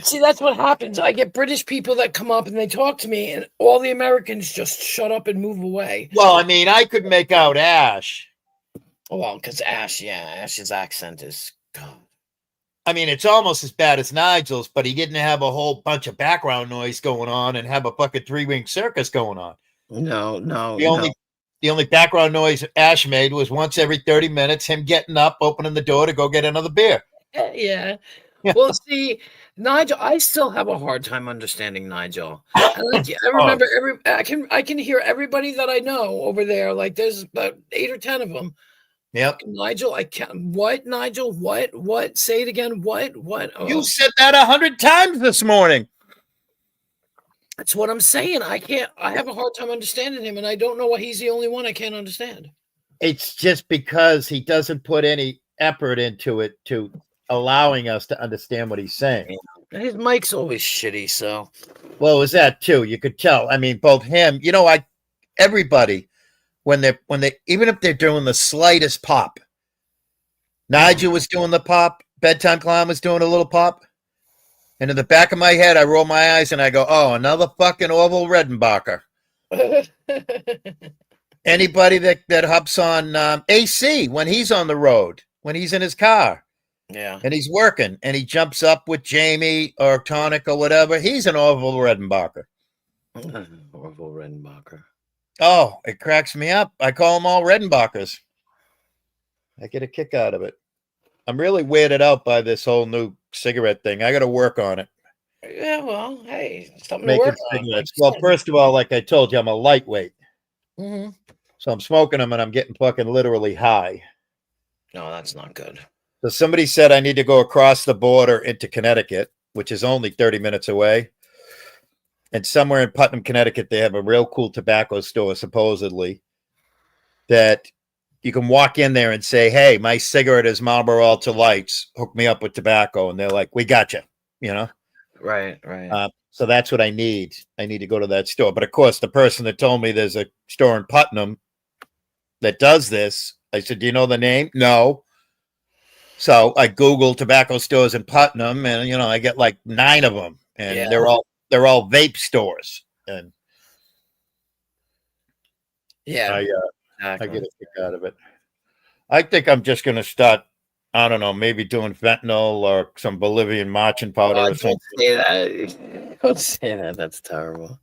See, that's what happens. I get British people that come up and they talk to me, and all the Americans just shut up and move away. Well, I mean, I could make out Ash. Well, because Ash's accent is God. I mean, it's almost as bad as Nigel's, but he didn't have a whole bunch of background noise going on and have a fucking three-wing circus going on. No. The only background noise Ash made was once every 30 minutes, him getting up, opening the door to go get another beer. Yeah. Well, see, Nigel, I still have a hard time understanding Nigel. And like, I remember I can hear everybody that I know over there. Like, there's about 8 or 10 of them. Yep. Nigel, I can't. What, Nigel? What? Say it again. What? Oh. You said that 100 times this morning. That's what I'm saying. I have a hard time understanding him, and I don't know why he's the only one I can't understand. It's just because he doesn't put any effort into it to allowing us to understand what he's saying. His mic's always shitty, so. Well, it was that too. You could tell. I mean, both him, you know, everybody, when they even if they're doing the slightest pop, Nigel was doing the pop, Bedtime Clown was doing a little pop. And in the back of my head, I roll my eyes and I go, oh, another fucking Orville Redenbacher. Anybody that hops on AC when he's on the road, when he's in his car. Yeah. And he's working and he jumps up with Jamie or Tonic or whatever. He's an Orville Redenbacher. Orville Redenbacher. Oh, it cracks me up. I call them all Redenbachers. I get a kick out of it. I'm really weirded out by this whole new cigarette thing. I got to work on it. Yeah, well, hey, something Making to work cigarettes. on. Well, first of all, like I told you, I'm a lightweight. Mm-hmm. So I'm smoking them and I'm getting fucking literally high. No, that's not good. So somebody said I need to go across the border into Connecticut, which is only 30 minutes away. And somewhere in Putnam, Connecticut, they have a real cool tobacco store, supposedly, that you can walk in there and say, hey, my cigarette is Marlboro Ultra Lights. Hook me up with tobacco. And they're like, we got you, you know? Right. So that's what I need. I need to go to that store. But of course, the person that told me there's a store in Putnam that does this, I said, do you know the name? No. So I Googled tobacco stores in Putnam and, you know, I get like 9 of them and they're all vape stores. And I get a kick out of it. I think I'm just going to start, I don't know, maybe doing fentanyl or some Bolivian marching powder or something. Don't say that. Don't say that. That's terrible.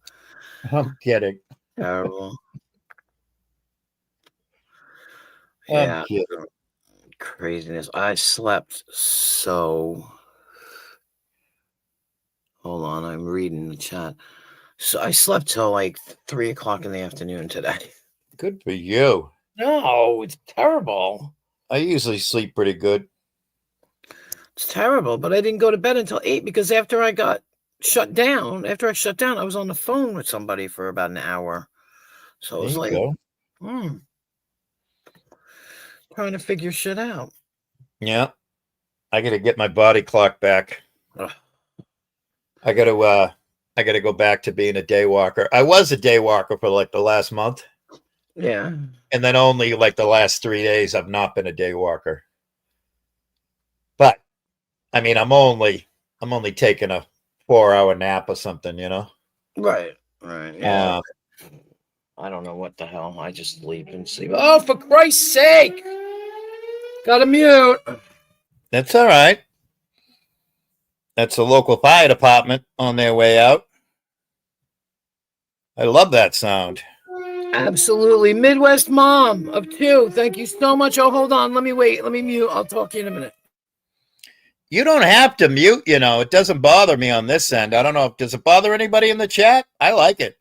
I'm kidding. Terrible. I'm kidding. Craziness. I slept so. Hold on, I'm reading the chat. So I slept till like 3 o'clock in the afternoon today. Good for you. No, it's terrible. I usually sleep pretty good. It's terrible, but I didn't go to bed until 8 because after I shut down, I was on the phone with somebody for about an hour. So it was like, trying to figure shit out. Yeah. I got to get my body clock back. Ugh. I got to go back to being a day walker. I was a day walker for like the last month. Yeah. And then only like the last 3 days I've not been a day walker. But I mean, I'm only taking a 4-hour nap or something, you know. Right. Yeah. Um, I don't know what the hell. I just sleep and sleep. Oh, for Christ's sake! Gotta mute. that's all right. That's the local fire department on their way out. I love that sound. Absolutely. Midwest mom of 2. Thank you so much. Oh, hold on. Let me wait. Let me mute. I'll talk to you in a minute. You don't have to mute, you know. It doesn't bother me on this end. I don't know. Does it bother anybody in the chat? I like it.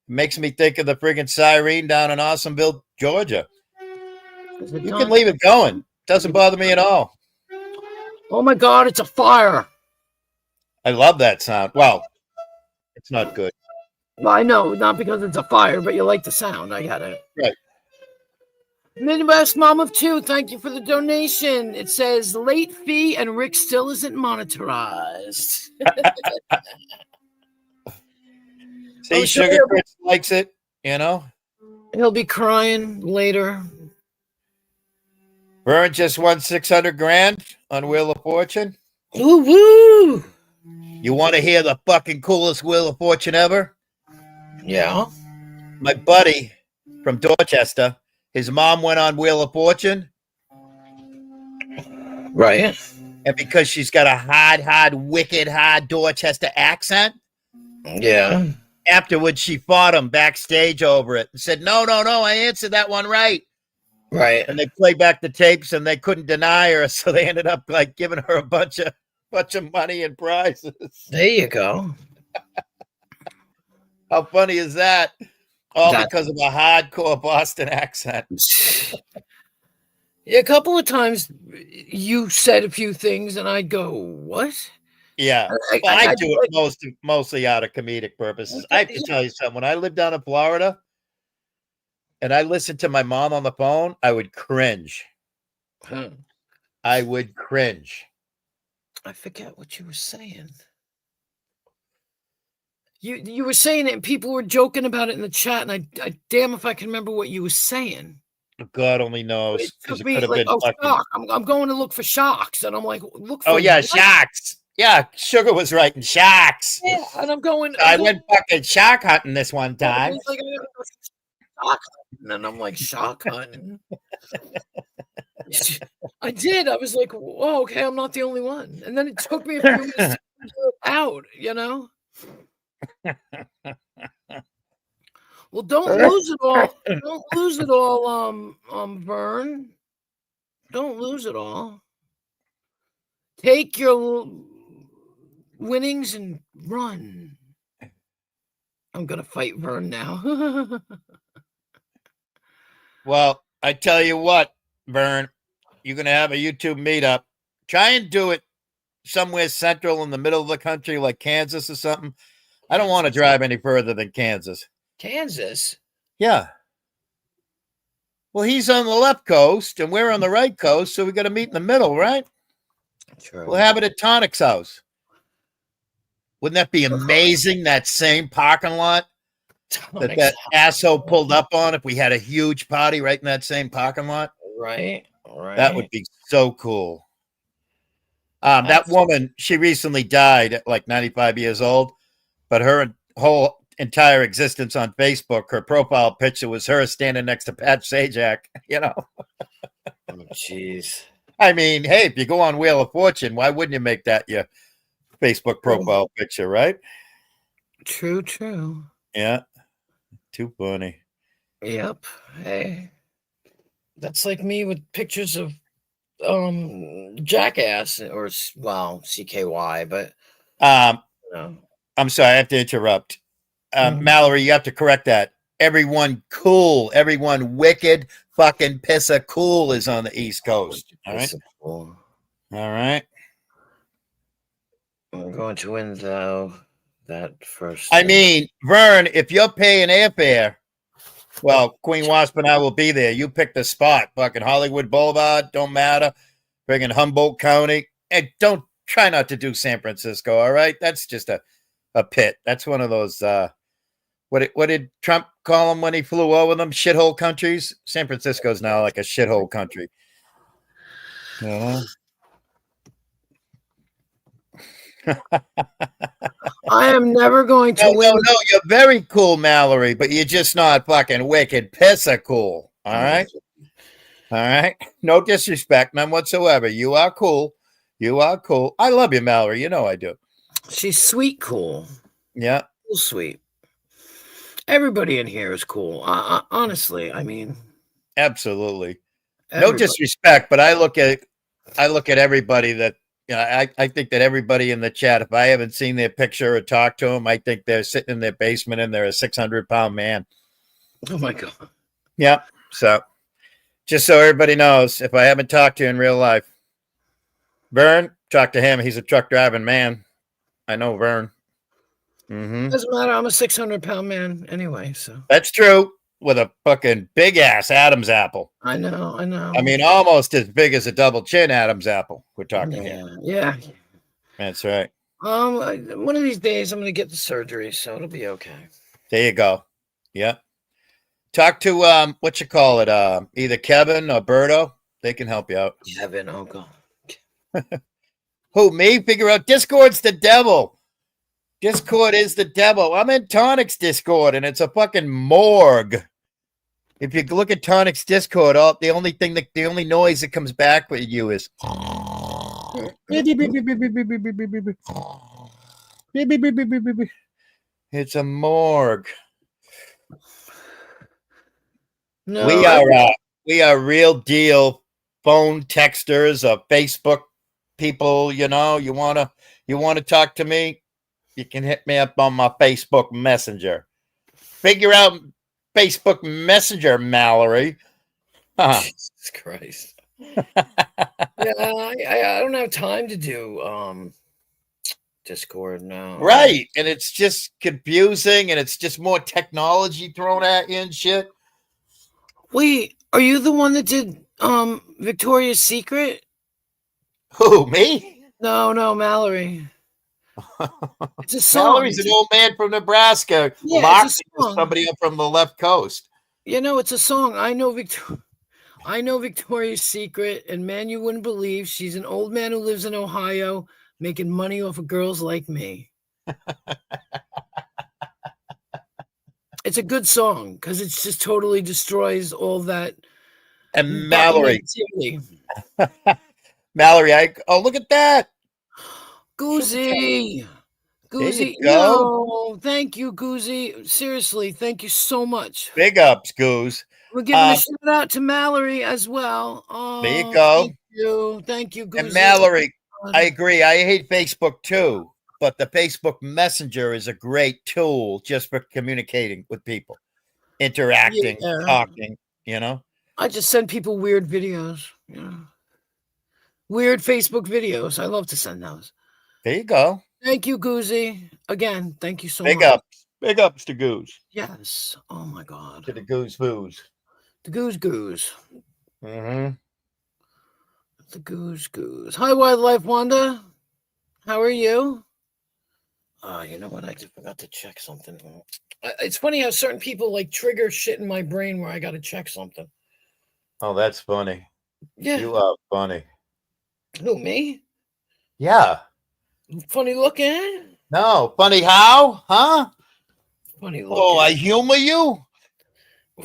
It makes me think of the friggin' siren down in Awesomeville, Georgia. You can leave it going. Doesn't bother me at all. Oh my God, it's a fire. I love that sound. Well, it's not good. Well, I know, not because it's a fire, but you like the sound. I got it. Right. Midwest mom of 2, thank you for the donation. It says late fee and Rick still isn't monetized. See, Sugar Chris likes it, you know. He'll be crying later. Vern just won 600 grand on Wheel of Fortune. Woo woo! You want to hear the fucking coolest Wheel of Fortune ever? Yeah. My buddy from Dorchester, his mom went on Wheel of Fortune. Right. And because she's got a hard, wicked, hard Dorchester accent, Yeah. afterwards she fought him backstage over it and said, no, I answered that one right. Right. And they played back the tapes and they couldn't deny her, so they ended up like giving her a bunch of money and prizes. There you go. How funny is that? All because of a hardcore Boston accent. Yeah, a couple of times you said a few things and I'd go, what? Yeah. I do it mostly out of comedic purposes. I have to tell you something. When I lived down in Florida and I listened to my mom on the phone, I would cringe. I would cringe. I forget what you were saying. You were saying it and people were joking about it in the chat, and I damn if I can remember what you were saying. God only knows. It Because took it me could have like, been fucking... shock. I'm going to look for shocks, and I'm like, look for Oh, yeah, what? sharks. Yeah, Sugar was writing sharks. Yeah, and I'm going. I went fucking shark hunting this one time. Like, shock hunting, and I'm like, shock hunting. I did. I was like, oh, okay, I'm not the only one. And then it took me a few minutes to figure it out, you know? Well, don't lose it all. Don't lose it all, Vern. Don't lose it all. Take your winnings and run. I'm gonna fight Vern now. Well, I tell you what, Vern, you're gonna have a YouTube meetup. Try and do it somewhere central in the middle of the country, like Kansas or something. I don't want to drive any further than Kansas. Kansas? Yeah. Well, he's on the left coast and we're on the right coast, so we got to meet in the middle, right? True. We'll have it at Tonic's house. Wouldn't that be amazing? That same parking lot that asshole pulled up on, if we had a huge party right in that same parking lot. Right. That would be so cool. That woman, she recently died at like 95 years old, but her whole entire existence on Facebook, her profile picture was her standing next to Pat Sajak, you know. Oh, jeez. I mean, hey, if you go on Wheel of Fortune, why wouldn't you make that your Facebook profile picture, right? True. Yeah. Too funny. Yep. Hey. That's like me with pictures of Jackass or CKY, but no. I'm sorry, I have to interrupt. Mallory, you have to correct that. Everyone cool, everyone wicked, fucking pissa cool is on the East Coast. All right. Cool. All right. I'm going to win though that first. I mean, Vern, if you're paying airfare, well, Queen Wasp and I will be there. You pick the spot. Fucking Hollywood Boulevard, don't matter. Friggin' Humboldt County. And don't try not to do San Francisco, all right? That's just a pit. That's one of those what did Trump call them when he flew over them? Shithole countries. San Francisco's now like a shithole country. I am never going to No, win. you're very cool, Mallory, but you're just not fucking wicked pisser cool. All right? All right? No disrespect, none whatsoever. You are cool. You are cool. I love you, Mallory. You know I do. She's sweet, cool. Yeah, Cool, sweet. Everybody in here is cool. Honestly, I mean, absolutely. No everybody. disrespect, but I look at everybody that I think that everybody in the chat, if I haven't seen their picture or talked to them, I think they're sitting in their basement and they're a 600-pound man. Oh my God. Yeah. So just so everybody knows, if I haven't talked to you in real life, Vern, talk to him. He's a truck driving man. I know Vern. Doesn't matter. I'm a 600-pound man anyway, so. That's true. With a fucking big ass Adam's apple. I know. I mean, almost as big as a double chin Adam's apple. We're talking here. Yeah. That's right. One of these days I'm going to get the surgery, so it'll be okay. There you go. Yeah. Talk to what you call it? Either Kevin or Berto. They can help you out. Kevin, oh God. Who, me? Figure out Discord's the devil. Discord is the devil. I'm in Tonic's Discord and it's a fucking morgue. If you look at Tonic's Discord, the only noise that comes back with you is it's a morgue. No, we are real deal phone texters or Facebook people. You know, you wanna talk to me, you can hit me up on my Facebook Messenger. Figure out Facebook Messenger, Mallory. Jesus Christ. Yeah, I don't have time to do Discord now. Right. And it's just confusing and it's just more technology thrown at you and shit. Wait, are you the one that did Victoria's Secret? Who, me? No, Mallory. It's a song. Mallory's an old man from Nebraska. Yeah, it's a song. Somebody up from the left coast. You know, it's a song. I know Victoria's Secret, and man, you wouldn't believe she's an old man who lives in Ohio making money off of girls like me. It's a good song because it just totally destroys all that. And Mallory, Mallory, look at that. Goozy. Goozy, no, thank you, Goozy. Seriously, thank you so much. Big ups, Goose. We're giving a shout out to Mallory as well. Oh, there you go. Thank you, Goozy. And Mallory, I agree. I hate Facebook too, but the Facebook Messenger is a great tool just for communicating with people, interacting, talking, you know? I just send people weird videos. Yeah. Weird Facebook videos. I love to send those. There you go. Thank you, Goozy. Again, thank you so much. Big ups to Goose. Yes. Oh my God. To the Goose Foos. The Goose. Mm-hmm. The Goose. Hi, Wildlife Wanda. How are you? You know what? I just forgot to check something. It's funny how certain people like trigger shit in my brain where I got to check something. Oh, that's funny. Yeah. You are funny. Who, me? Yeah. Funny looking? No. Funny how? Huh? Funny looking. Oh, I humor you?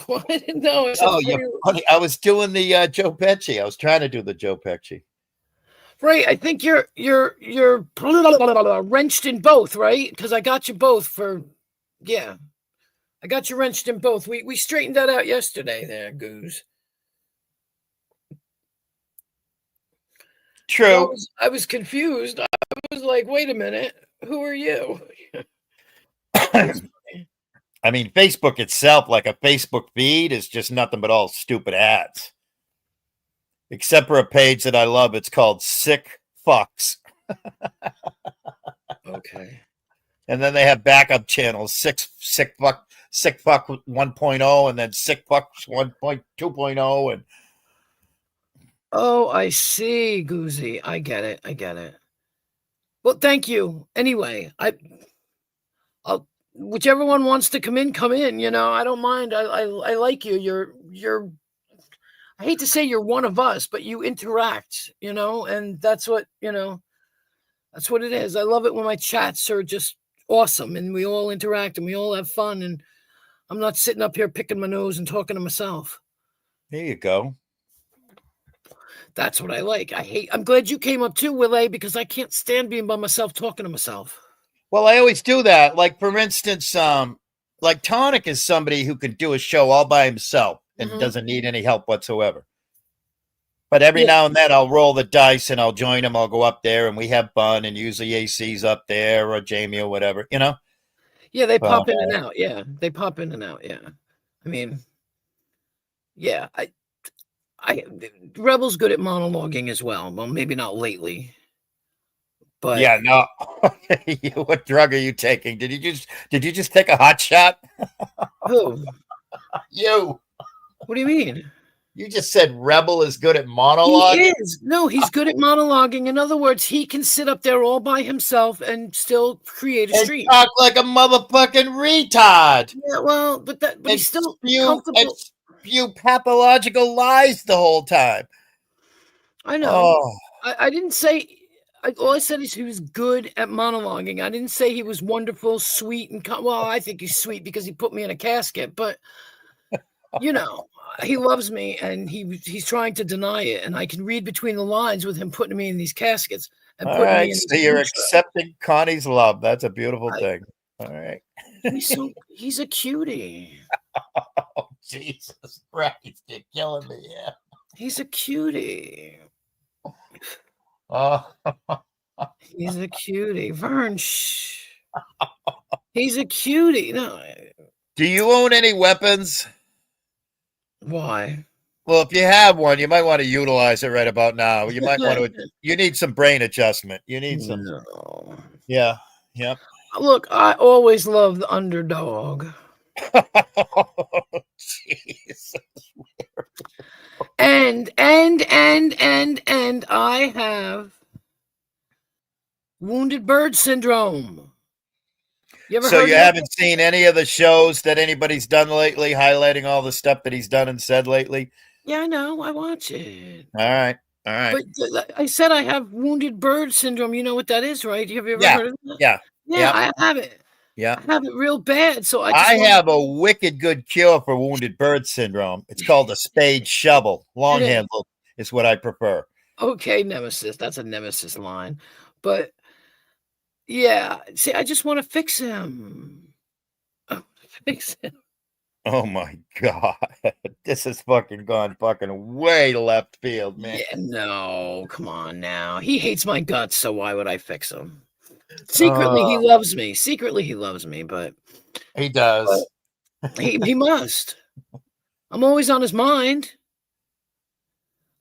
What? No. You're funny. I was doing the Joe Pesci. I was trying to do the Joe Pesci. Right. I think you're wrenched in both, right? Because I got you both for, yeah. I got you wrenched in both. We straightened that out yesterday there, Goose. True. I was confused. I was like, wait a minute. Who are you? I mean, Facebook itself, like a Facebook feed, is just nothing but all stupid ads. Except for a page that I love. It's called Sick Fucks. Okay. And then they have backup channels, Sick Fuck 1.0, and then Sick Fucks 1.2.0, and oh, I see, Goozy. I get it. Well, thank you. Anyway, I'll whichever one wants to come in, you know, I don't mind. I like you. You're I hate to say you're one of us, but you interact, you know, and that's what, you know, that's what it is. I love it when my chats are just awesome, and we all interact and we all have fun, and I'm not sitting up here picking my nose and talking to myself. There you go. That's what I like. I'm glad you came up too, Willie, because I can't stand being by myself talking to myself. Well, I always do that. Like, for instance, like Tonic is somebody who can do a show all by himself and doesn't need any help whatsoever. But every now and then I'll roll the dice and I'll join him. I'll go up there and we have fun, and usually AC's up there or Jamie or whatever, you know? Yeah, they pop in and out. Yeah, they pop in and out. Yeah. I mean, yeah, Rebel's good at monologuing as well. Well, maybe not lately. But yeah, no. What drug are you taking? Did you just take a hot shot? Who? You. What do you mean? You just said Rebel is good at monologuing? He is. No, he's good at monologuing. In other words, he can sit up there all by himself and still create a stream. Talk like a motherfucking retard. Yeah, well, but he's still comfortable. And spew pathological lies the whole time. I know. Oh. I didn't say. All I said is he was good at monologuing. I didn't say he was wonderful, sweet, and well, I think he's sweet because he put me in a casket. But you know, he loves me, and he's trying to deny it. And I can read between the lines with him putting me in these caskets. And all right, so you're accepting Connie's love. That's a beautiful thing. All right. He's a cutie. Oh, Jesus Christ, you're killing me. Yeah. He's a cutie. Oh. He's a cutie. Vern, shh. He's a cutie. No. Do you own any weapons? Why? Well, if you have one, you might want to utilize it right about now. You might want to. You need some brain adjustment. You need some. No. Yeah. Yep. Look, I always love the underdog. Jesus. And I have wounded bird syndrome. So you haven't seen any of the shows that anybody's done lately, highlighting all the stuff that he's done and said lately? Yeah, I know. I watch it. All right. But I said I have wounded bird syndrome. You know what that is, right? Have you ever heard of that? Yeah. Yeah, I have it. Yeah. I have it real bad. So I have a wicked good cure for wounded bird syndrome. It's called a spade shovel. Long handle is what I prefer. Okay, Nemesis. That's a Nemesis line. But yeah, see, I just want to fix him. Fix him. Oh my God. This has fucking gone fucking way left field, man. Yeah, no, come on now. He hates my guts, so why would I fix him? Secretly, he loves me. Secretly, he loves me, but he does. He must. I'm always on his mind.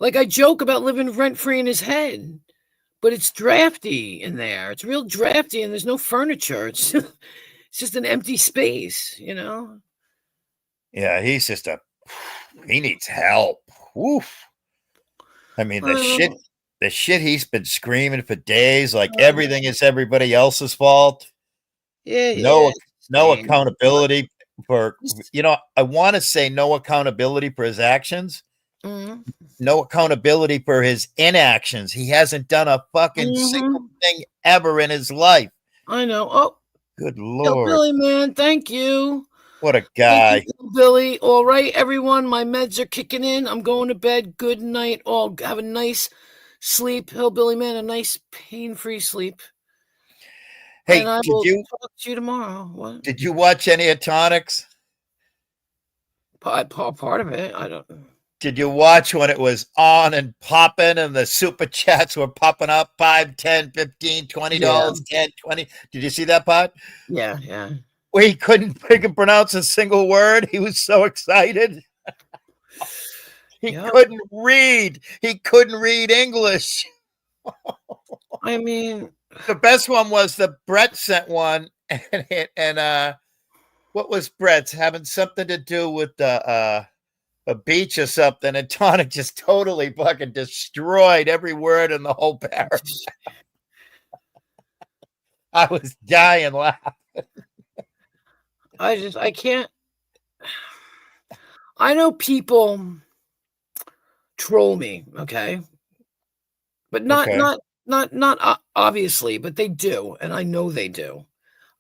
Like I joke about living rent-free in his head, but it's drafty in there. It's real drafty, and there's no furniture. It's just an empty space, you know? Yeah, he's just he needs help. Woof. I mean, the shit he's been screaming for days, like everything is everybody else's fault. Yeah. No accountability for, I want to say no accountability for his actions. Mm-hmm. No accountability for his inactions. He hasn't done a fucking single thing ever in his life. I know. Oh, good Lord. Billy, man. Thank you. What a guy. Billy. All right, everyone. My meds are kicking in. I'm going to bed. Good night. All have a nice sleep. Hillbilly man, a nice pain-free sleep. Hey, and I will talk to you tomorrow. What? Did you watch any of Tonics? Part of it. I don't know. Did you watch when it was on and popping and the super chats were popping up $5, $10, $15, $20, 10, 20? Did you see that part? Yeah. Where he couldn't freaking pronounce a single word. He was so excited. He couldn't read. He couldn't read English. I mean, the best one was the Brett sent one, and what was Brett's having something to do with a beach or something, and Tonic just totally fucking destroyed every word in the whole paragraph. I was dying laughing. I can't. I know people troll me, okay? But not obviously, but they do, and I know they do.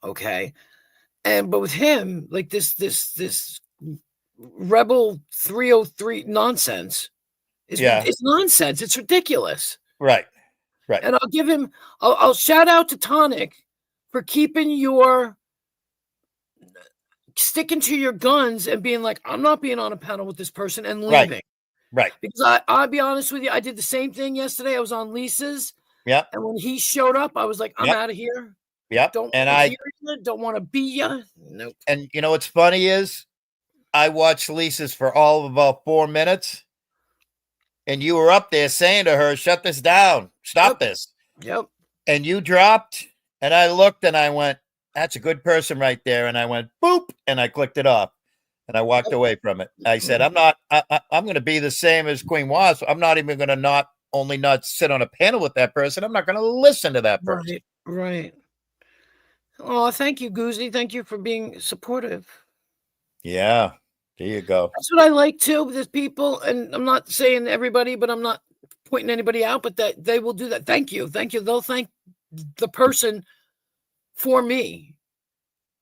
Okay. But with him, like this Rebel 303 nonsense Yeah. it's nonsense. It's ridiculous. Right. Right. And I'll give him, I'll shout out to Tonic for keeping sticking to your guns and being like, I'm not being on a panel with this person and Right. leaving. Right. Because I'll be honest with you, I did the same thing yesterday. I was on Lisa's. Yeah. And when he showed up, I was like, I'm out of here. Yep. Don't And want to hear you. Don't want to be you. Nope. and you know what's funny is I watched Lisa's for all of about 4 minutes. And you were up there saying to her, shut this down. Stop this. Yep. And you dropped. And I looked and I went, that's a good person right there. And I went, boop. And I clicked it off. And I walked away from it. I said, I'm going to be the same as Queen Wasp. I'm not even going to not sit on a panel with that person. I'm not going to listen to that person. Right. Oh, thank you, Goozy. Thank you for being supportive. Yeah. There you go. That's what I like too. There's people, and I'm not saying everybody, but I'm not pointing anybody out, but that they will do that. Thank you. They'll thank the person for me.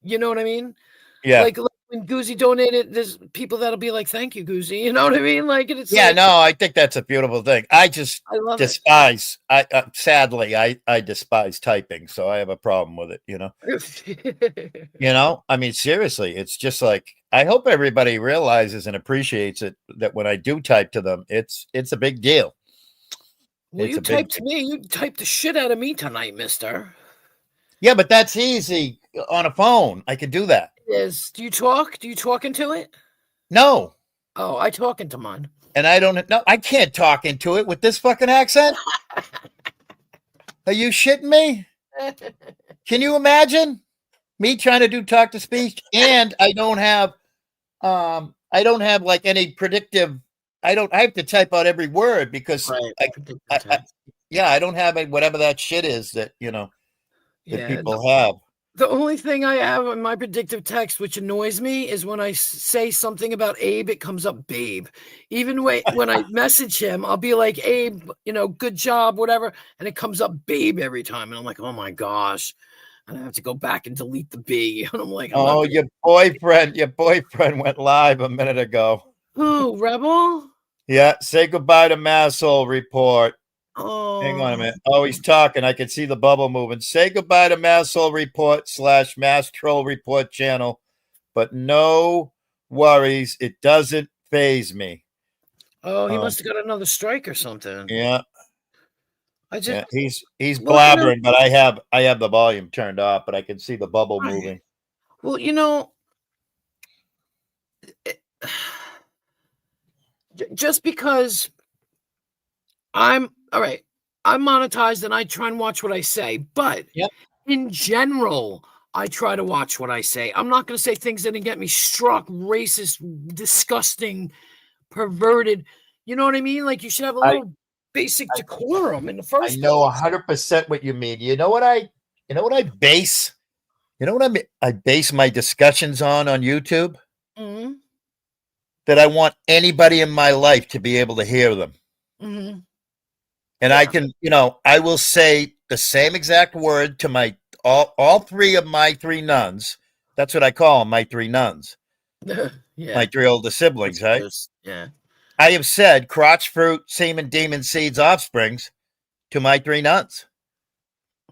You know what I mean? Yeah. Like when Goozy donated, there's people that'll be like, "Thank you, Goozy." You know what I mean? Like it's no, I think that's a beautiful thing. I love despise. Sadly, I despise typing, so I have a problem with it. I mean, seriously, it's just like I hope everybody realizes and appreciates it that when I do type to them, it's a big deal. Well, you typed to me. You typed the shit out of me tonight, mister. Yeah, but that's easy on a phone. I can do that. Do you talk? Do you talk into it? No. Oh, I talk into mine. And I can't talk into it with this fucking accent. Are you shitting me? Can you imagine me trying to do talk to speech? And I don't have like any predictive. I have to type out every word because I don't have whatever that shit is that, that people have. The only thing I have in my predictive text, which annoys me, is when I say something about Abe, it comes up Babe. Even when I message him, I'll be like, Abe, good job, whatever. And it comes up Babe every time. And I'm like, oh my gosh. And I have to go back and delete the B. And I'm like, your boyfriend went live a minute ago. Who, Rebel? Yeah. Say goodbye to Massole Report. Oh, hang on a minute. Oh, he's talking. I can see the bubble moving. Say goodbye to Massole Report / Mass Troll Report channel, but no worries. It doesn't phase me. Oh, he must have got another strike or something. Yeah. He's blabbering, but I have the volume turned off, but I can see the bubble moving. Well, just because I'm monetized and I try and watch what I say, but in general, I try to watch what I say. I'm not going to say things that can get me struck, racist, disgusting, perverted. You know what I mean? Like you should have a little basic decorum in the first place. I know 100% what you mean. You know what I base? You know what I base my discussions on YouTube? Mm-hmm. That I want anybody in my life to be able to hear them. Mm-hmm. And I can, I will say the same exact word to my all three of my three nuns. That's what I call them, my three nuns. My three older siblings, right? Yeah. I have said crotch fruit, semen, demon seeds, offsprings to my three nuns.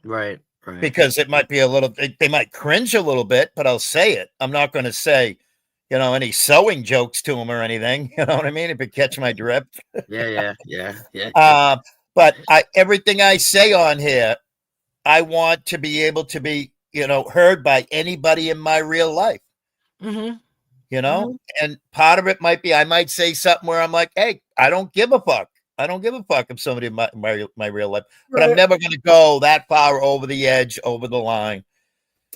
Right. Because it might be they might cringe a little bit, but I'll say it. I'm not going to say, any sewing jokes to them or anything. You know what I mean? If you catch my drift. Yeah. But everything I say on here, I want to be able to be, heard by anybody in my real life. Mm-hmm. And part of it might be I might say something where I'm like, hey, I don't give a fuck. I don't give a fuck if somebody in my real life, but I'm never going to go that far over the edge, over the line.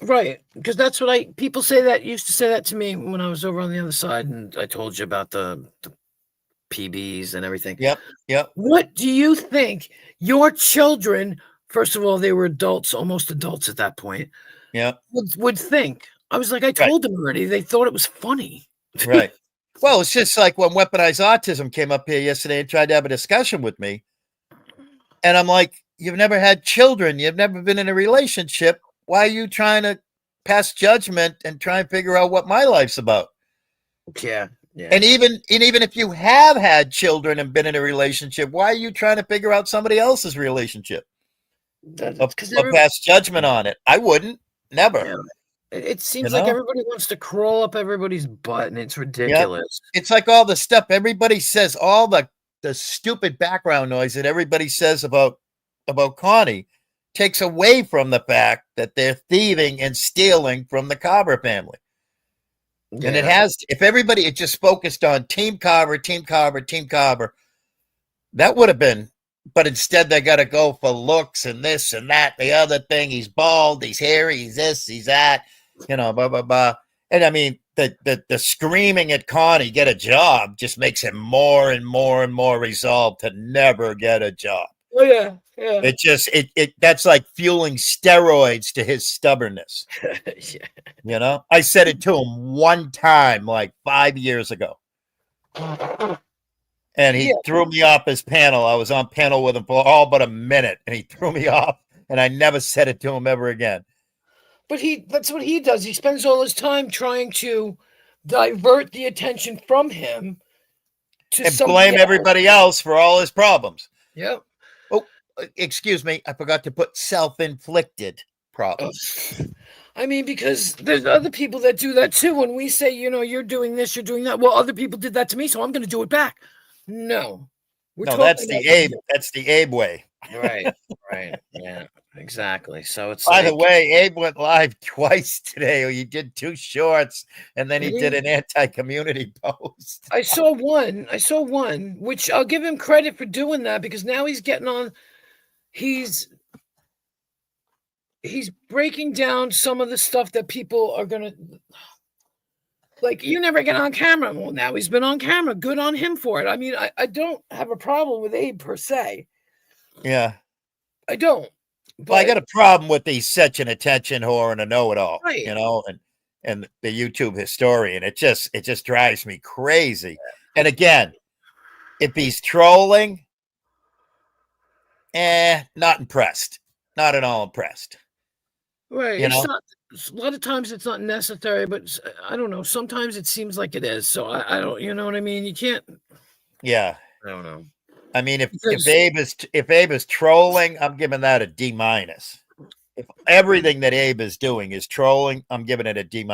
Right. Because that's what people used to say that to me when I was over on the other side. And I told you about the PBs and everything. Yep. What do you think your children, first of all, they were adults, almost adults at that point, would think? I was like, I told them already. They thought it was funny. Right. Well, it's just like when Weaponized Autism came up here yesterday and tried to have a discussion with me. And I'm like, you've never had children. You've never been in a relationship. Why are you trying to pass judgment and try and figure out what my life's about. Yeah. Yeah. And even if you have had children and been in a relationship, why are you trying to figure out somebody else's relationship? Or pass judgment on it? I wouldn't. Never. Yeah. It seems like everybody wants to crawl up everybody's butt, and it's ridiculous. Yep. It's like all the stuff everybody says, all the stupid background noise that everybody says about Connie takes away from the fact that they're thieving and stealing from the Carver family. Yeah. And it has, if everybody had just focused on Team Carver, that would have been, but instead they got to go for looks and this and that, the other thing. He's bald, he's hairy, he's this, he's that, blah, blah, blah. And I mean, the screaming at Connie, get a job, just makes him more and more and more resolved to never get a job. Oh, yeah. Yeah. It just, that's like fueling steroids to his stubbornness. Yeah. I said it to him one time, like 5 years ago. And he threw me off his panel. I was on panel with him for all but a minute, and he threw me off, and I never said it to him ever again. But that's what he does. He spends all his time trying to divert the attention from him and blame everybody else for all his problems. Yep. Oh, excuse me. I forgot to put self-inflicted problems. I mean, because there's other people that do that too. When we say, you're doing this, you're doing that. Well, other people did that to me, so I'm going to do it back. No. That's the Abe way. Right. Yeah, exactly. So it's by the way, Abe went live twice today. Or he did 2 shorts, and then he did an anti-community post. I saw one, which I'll give him credit for doing that, because now he's getting on. He's breaking down some of the stuff that people are gonna like. You never get on camera. Well, now he's been on camera. Good on him for it. I mean, I don't have a problem with Abe per se. Yeah, I don't. But I got a problem with the such an attention whore and a know-it-all, right. And the YouTube historian. It just drives me crazy. And again, if he's trolling, not impressed. Not at all impressed. Right. It's not, a lot of times it's not necessary, but I don't know. Sometimes it seems like it is. So I don't, you know what I mean? You can't. Yeah. I don't know. I mean, if Abe is trolling, I'm giving that a D-. If everything that Abe is doing is trolling, I'm giving it a D-.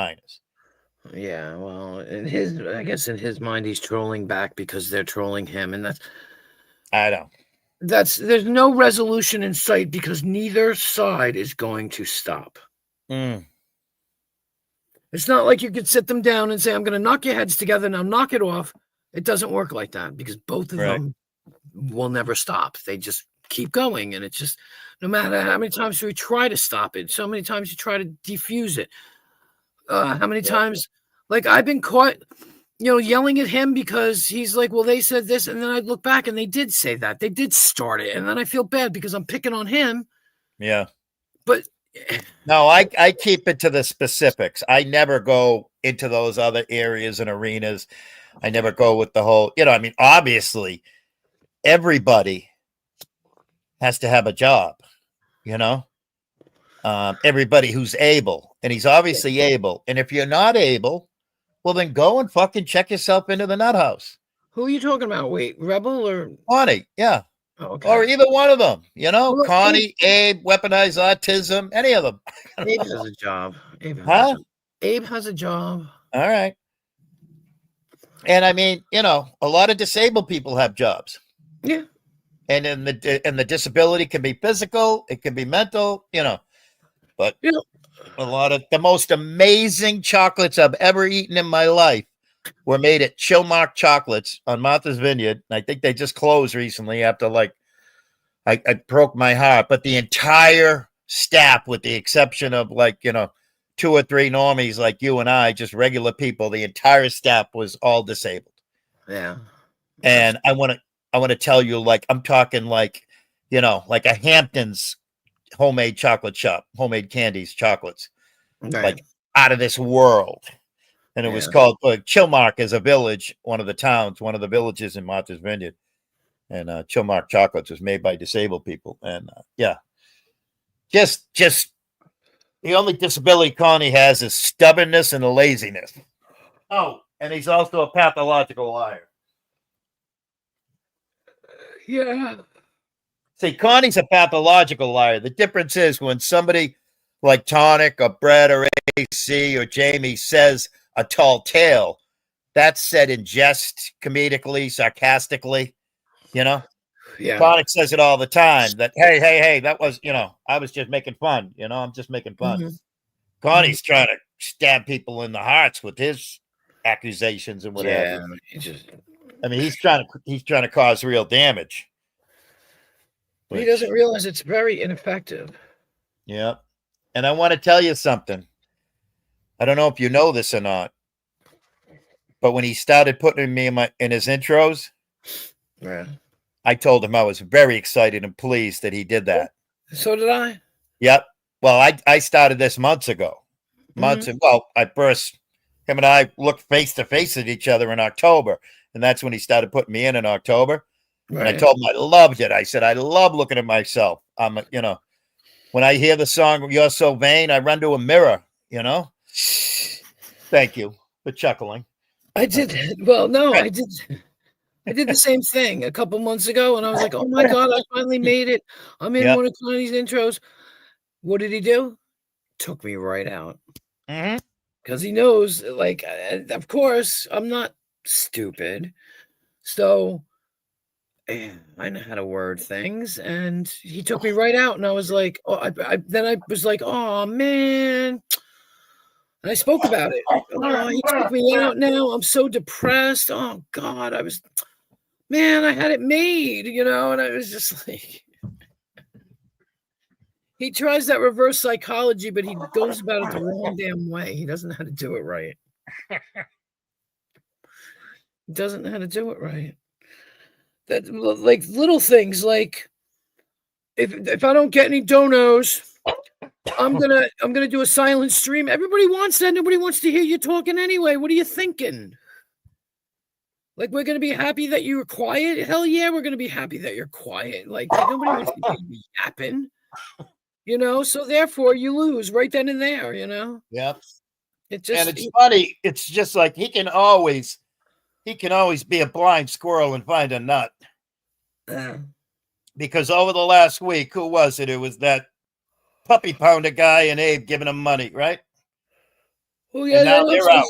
Yeah, well, I guess in his mind, he's trolling back because they're trolling him, and there's no resolution in sight because neither side is going to stop. It's not like you could sit them down and say, I'm going to knock your heads together, now knock it off. It doesn't work like that because both of them will never stop. They just keep going, and it's just, no matter how many times we try to stop it, so many times you try to defuse it. How many times, like, I've been caught, yelling at him because he's like, well, they said this, and then I look back and they did say that. They did start it, and then I feel bad because I'm picking on him. Yeah. But no, I keep it to the specifics. I never go into those other areas and arenas. I never go with the whole, I mean, obviously, everybody has to have a job, everybody who's able, and he's obviously able. And if you're not able, well, then go and fucking check yourself into the nut house. Who are you talking about? Wait, Rebel or Connie? Yeah. Oh, okay. Or either one of them, Connie, Abe, weaponized autism, any of them. Abe has a job. Abe has a job. All right. And I mean, a lot of disabled people have jobs. Yeah. And the disability can be physical, it can be mental, but a lot of the most amazing chocolates I've ever eaten in my life were made at Chilmark Chocolates on Martha's Vineyard. And I think they just closed recently after I broke my heart. But the entire staff, with the exception of 2 or 3 normies like you and I, just regular people, the entire staff was all disabled. Yeah. And I want to tell you, I'm talking like a Hamptons homemade chocolate shop, homemade candies, chocolates, out of this world. And it was called Chilmark is a village, one of the villages in Martha's Vineyard. And Chilmark Chocolates was made by disabled people. And just The only disability Connie has is stubbornness and laziness. Oh, and he's also a pathological liar. Yeah. See, Connie's a pathological liar. The difference is when somebody like Tonic or Brett or AC or Jamie says a tall tale, that's said in jest, comedically, sarcastically, you know? Yeah. Tonic says it all the time that, hey, that was, I was just making fun. I'm just making fun. Mhm. Connie's trying to stab people in the hearts with his accusations and what have Yeah. you. He just I mean, he's trying to cause real damage. he doesn't realize it's very ineffective. Yeah. And I want to tell you something. I don't know if you know this or not, but when he started putting me in his intros, Yeah. I told him I was very excited and pleased that he did that. So did I. Yep. Well, I started this months ago. Months and him and I looked face to face at each other in October, and that's when he started putting me in October. Right. And I told him I loved it. I said I love looking at myself. When I hear the song "You're So Vain," I run to a mirror. Thank you for chuckling. I did. Well, no, I did. I did the same thing a couple months ago, and I was like, "Oh my god, I finally made it! I'm in one of Connie's intros." What did he do? Took me right out. Because he knows, like, of course, I'm not stupid, so I know how to word things, and he took me right out, and I was like, "Oh!" Then I was like, "Oh man." And I spoke about it. Oh, he took me out now. I'm so depressed. Oh God, I had it made, and I was just like, he tries that reverse psychology, but he goes about it the wrong damn way. He doesn't know how to do it right. He doesn't know how to do it right. That like little things like if I don't get any donos, I'm gonna do a silent stream. Everybody wants that. Nobody wants to hear you talking anyway. What are you thinking? Like, we're gonna be happy that you were quiet? Hell yeah, we're gonna be happy that you're quiet. Like, nobody wants to hear you yapping. So therefore you lose right then and there, Yep. It just and it's funny. It's just like he can always be a blind squirrel and find a nut. Because over the last week, who was it? It was that puppy pounder guy and Abe giving him money, right? Oh yeah, and now they're out.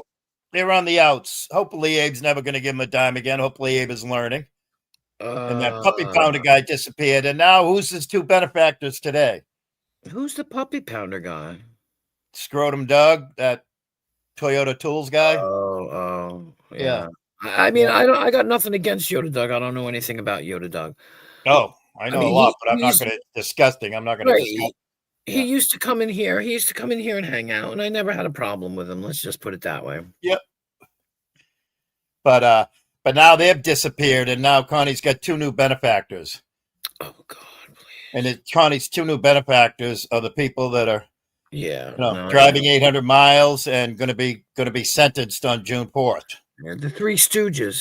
They're on the outs. Hopefully Abe's never going to give him a dime again. Hopefully Abe is learning. And that puppy pounder guy disappeared. And now who's his two benefactors today? Who's the puppy pounder guy? Scrotum Doug, that Toyota Tools guy. Oh, yeah. I mean, I got nothing against Yoda Doug. I don't know anything about Yoda Doug. Oh, I know a lot, but I'm not going to disgusting. I'm not going to discuss. He used to come in here. He used to come in here and hang out, and I never had a problem with him. Let's just put it that way. Yep. But now they've disappeared, and now Connie's got two new benefactors. Oh God, please. And Connie's two new benefactors are the people that are driving 800 miles and going to be sentenced on June 4th. Yeah, the Three Stooges,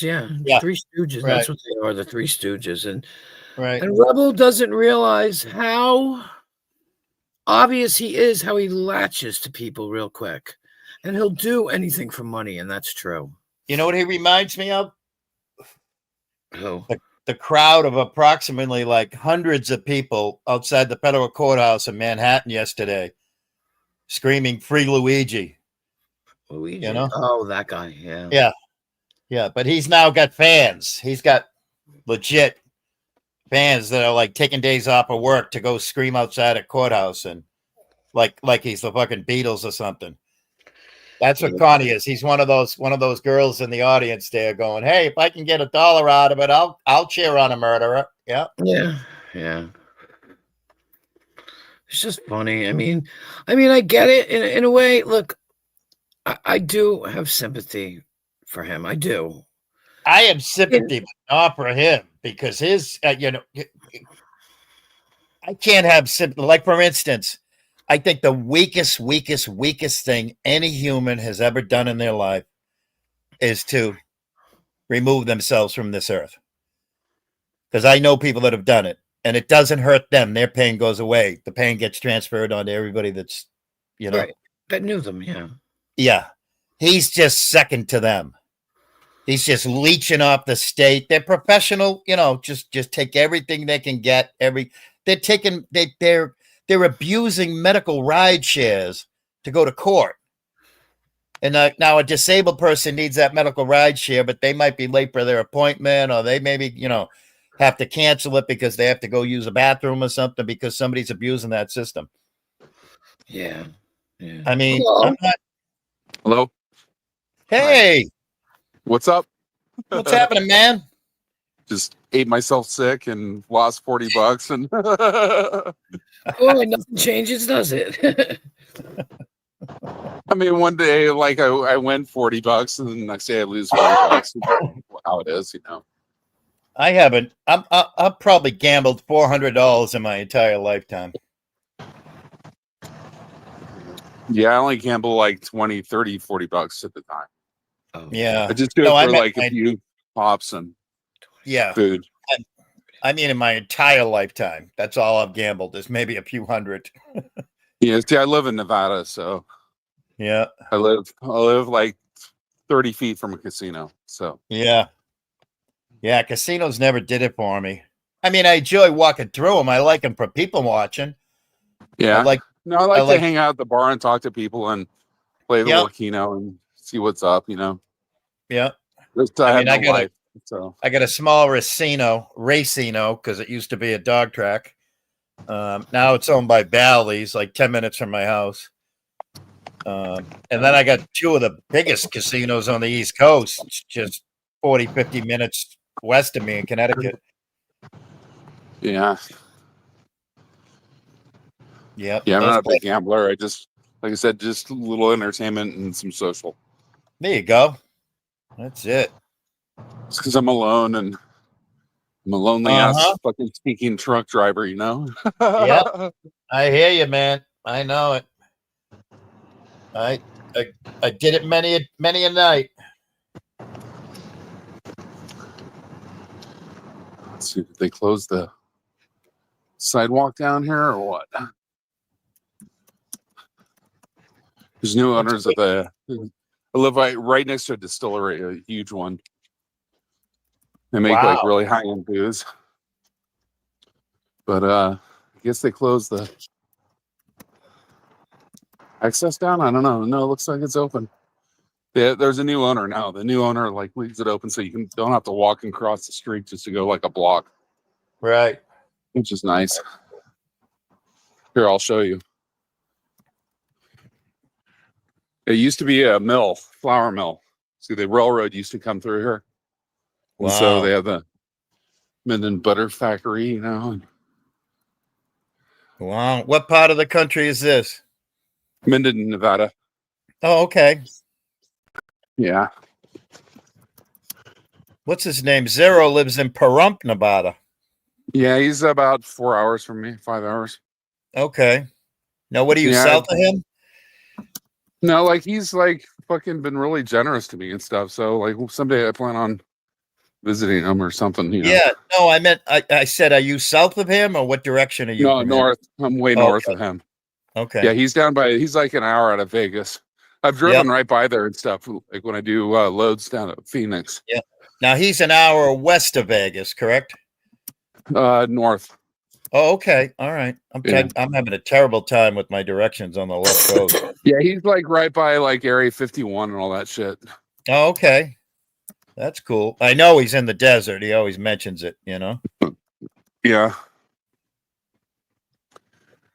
Three Stooges. That's what they are, the Three Stooges, and Rebel doesn't realize how obvious he is, how he latches to people real quick, and he'll do anything for money, and that's true. You know what he reminds me of? Who? The crowd of approximately like hundreds of people outside the federal courthouse in Manhattan yesterday, screaming "Free Luigi." Luigi, oh, that guy, yeah. But he's now got fans. He's got legit fans that are like taking days off of work to go scream outside a courthouse and like he's the fucking Beatles or something. That's what Connie is. He's one of those girls in the audience there going, "Hey, if I can get $1 out of it, I'll cheer on a murderer." Yeah. It's just funny. I mean, I get it in a way. Look, I do have sympathy for him. I do. I have sympathy, but not for him because his, I can't have sympathy. Like, for instance, I think the weakest thing any human has ever done in their life is to remove themselves from this earth. Because I know people that have done it, and it doesn't hurt them. Their pain goes away. The pain gets transferred onto everybody that's, you know. Right. That knew them, yeah. Yeah. He's just second to them. He's just leeching off the state. They're professional, you know, just take everything they can get. They're abusing medical ride shares to go to court. And now a disabled person needs that medical ride share, but they might be late for their appointment, or they maybe, you know, have to cancel it because they have to go use a bathroom or something because somebody's abusing that system. Yeah. Yeah. I mean, Hello? I'm not. Hello. Hey, What's up? what's happening, man? Just ate myself sick and lost $40 and Boy, nothing changes, does it? I mean one day like I win $40 and the next day I lose $40. How it is, you know. I haven't. I've probably gambled $400 in my entire lifetime. Yeah, I only gamble like 20, 30, $40 at the time. Oh, Yeah. I just do it No, I for meant like a few pops and Yeah. food. I mean, in my entire lifetime, that's all I've gambled is maybe a few hundred. Yeah, see, I live in Nevada, so Yeah. I live like 30 feet from a casino. So Yeah. Yeah. Casinos never did it for me. I mean, I enjoy walking through them. I like them for people watching. yeah. I like, I like like- to hang out at the bar and talk to people and play the Yep. little Keno and see what's up, you know. yeah. Just, I I mean, have I no gotta- life, so I got a small racino, because it used to be a dog track. Now it's owned by Bally's, like 10 minutes from my house. And then I got two of the biggest casinos on the East Coast, just 40, 50 minutes west of me in Connecticut. yeah. Yep. Yeah, I'm those not a places- big gambler. I just, like I said, just a little entertainment and some social. There you go. That's it. It's because I'm alone and I'm a lonely ass Uh-huh. fucking speaking truck driver, you know? Yep. I hear you, man. I know it. I did it many a night. Let's see, did they close the sidewalk down here or what? There's new owners of the. I live right next to a distillery, a huge one. They make like Wow. really high end booze. But I guess they closed the access down. I don't know. No, it looks like it's open. Yeah, there's a new owner now. The new owner like leaves it open so you don't have to walk and cross the street just to go like a block, Right. which is nice. Here, I'll show you. It used to be a mill, flour mill. See, the railroad used to come through here. And so Wow. they have the Minden butter factory, you know. Wow. What part of the country is this? Minden, Nevada. Oh, okay. Yeah. What's his name? Zero lives in Pahrump, Nevada. Yeah, he's about 4 hours from me, 5 hours. Okay. Now, what are you Yeah. south of him? No, like he's like fucking been really generous to me and stuff. So like someday I plan on visiting him or something, you know. Yeah. No, I meant I said, are you south of him, or what direction are you? No, from him? north. I'm way Oh, north okay. of him. Okay. Yeah, he's like an hour out of Vegas. I've driven right by there and stuff, like when I do loads down at Phoenix. Now he's an hour west of Vegas, correct? North. Oh, okay. All right. Yeah. I'm having a terrible time with my directions on the left coast. Yeah, he's like right by like Area 51 and all that shit. Oh, okay. That's cool. I know he's in the desert. He always mentions it, you know? Yeah.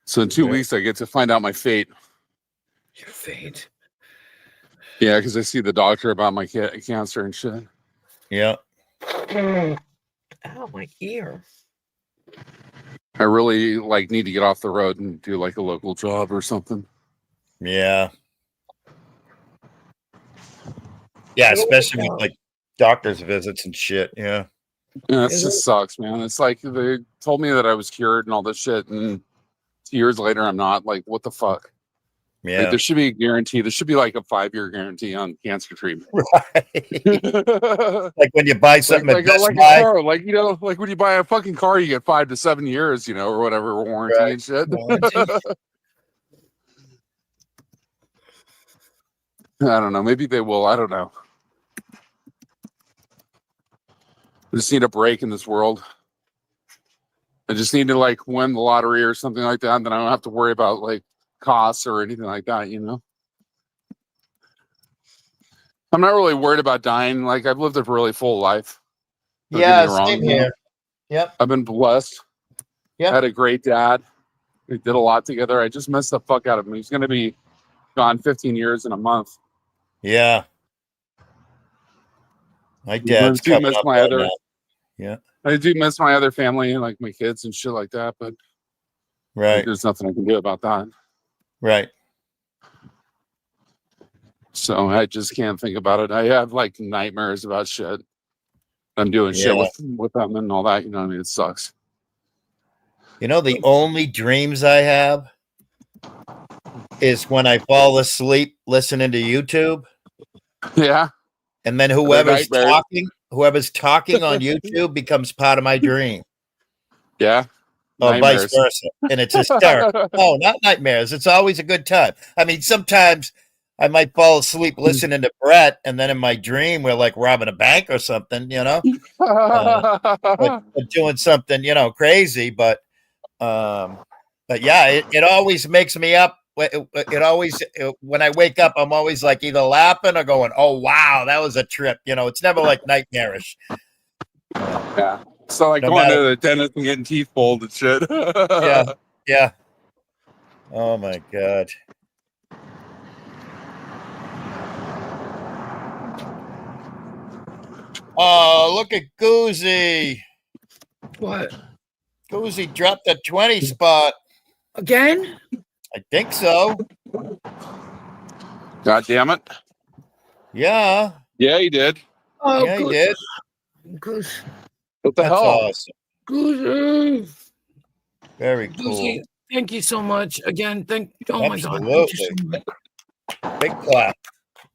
So in 2 Okay. weeks I get to find out my fate. Your fate. Yeah, because I see the doctor about my cancer and shit. Yeah. Ow, my ear. I really like need to get off the road and do like a local job or something. Yeah. Yeah, especially with like doctor's visits and shit. Yeah. Yeah, it Is just sucks, man. It's like they told me that I was cured and all this shit, and 2 years later I'm not. Like, what the fuck? Like, Yeah. there should be a guarantee. There should be like a 5-year guarantee on cancer treatment. Right. Like when you buy something like at Best a Buy. car, like you know, like when you buy a fucking car, you get 5 to 7 years, you know, or whatever warranty Right. and shit. Warranty. I don't know. Maybe they will. I don't know. I just need a break in this world. I just need to like win the lottery or something like that. And then I don't have to worry about like costs or anything like that, you know? I'm not really worried about dying. Like I've lived a really full life. Don't get Yeah, me wrong, same you know? here. Yep. I've been blessed. Yep. I had a great dad. We did a lot together. I just missed the fuck out of him. He's going to be gone 15 years in a month. Yeah. My I dad's do coming miss up my on other. that. Yeah. I do miss my other family and like my kids and shit like that. But like, Right. there's nothing I can do about that. Right. So I just can't think about it. I have like nightmares about shit. I'm doing shit Yeah. with them and all that. You know what I mean? It sucks. You know, the only dreams I have is when I fall asleep listening to YouTube, Yeah. and then nightmares. whoever's talking on YouTube becomes part of my dream, Yeah. or vice Nightmares. versa. And it's hysterical. No, not nightmares. It's always a good time. I mean, sometimes I might fall asleep listening to Brett, and then in my dream, we're like robbing a bank or something, you know, or doing something, you know, crazy. But yeah, it always makes me up. It always, when I wake up, I'm always like either laughing or going, "Oh wow, that was a trip." You know, it's never like nightmarish. Yeah. So like No going matter- to the dentist and getting teeth pulled and shit. Yeah, yeah. Oh my god. Oh, look at Goozy. What? Goozy dropped the 20 spot. Again? I think so. God damn it. Yeah. Yeah, he did. Oh, Yeah, he did. Goose. What the That's hell? awesome. Goose. Very cool. Goosey, thank you so much. Again, oh my God. Thank you so Absolutely. much. Big clap.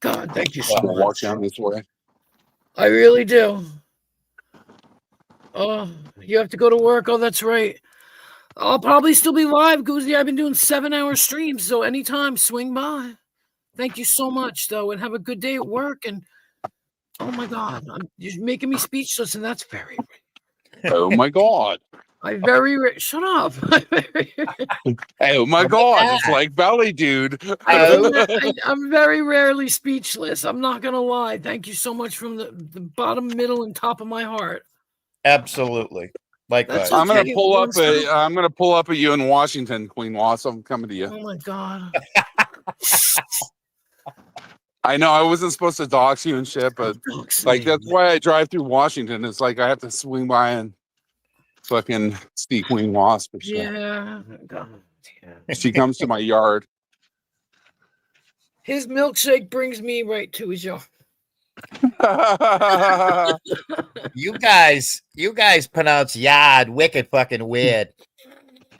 God, thank you so I'm gonna walk much. down this way. I really do. Oh, you have to go to work. Oh, that's right. I'll probably still be live, Goozy. I've been doing 7-hour streams, so anytime, swing by. Thank you so much, though, and have a good day at work. And oh my God, you're making me speechless, and that's very. Oh my God. Shut up. Oh my God. It's like Valley Dude. I'm very rarely speechless. I'm not gonna lie. Thank you so much from the bottom, middle, and top of my heart. Absolutely. Likewise. That's I'm gonna okay. pull up at you in Washington, Queen Wass. I'm coming to you. Oh my God. I know I wasn't supposed to dox you and shit, but like that's why I drive through Washington. It's like I have to swing by and fucking see Queen Wasp. Yeah. God. Yeah. She comes to my yard. His milkshake brings me right to his yard. You guys pronounce yard wicked fucking weird.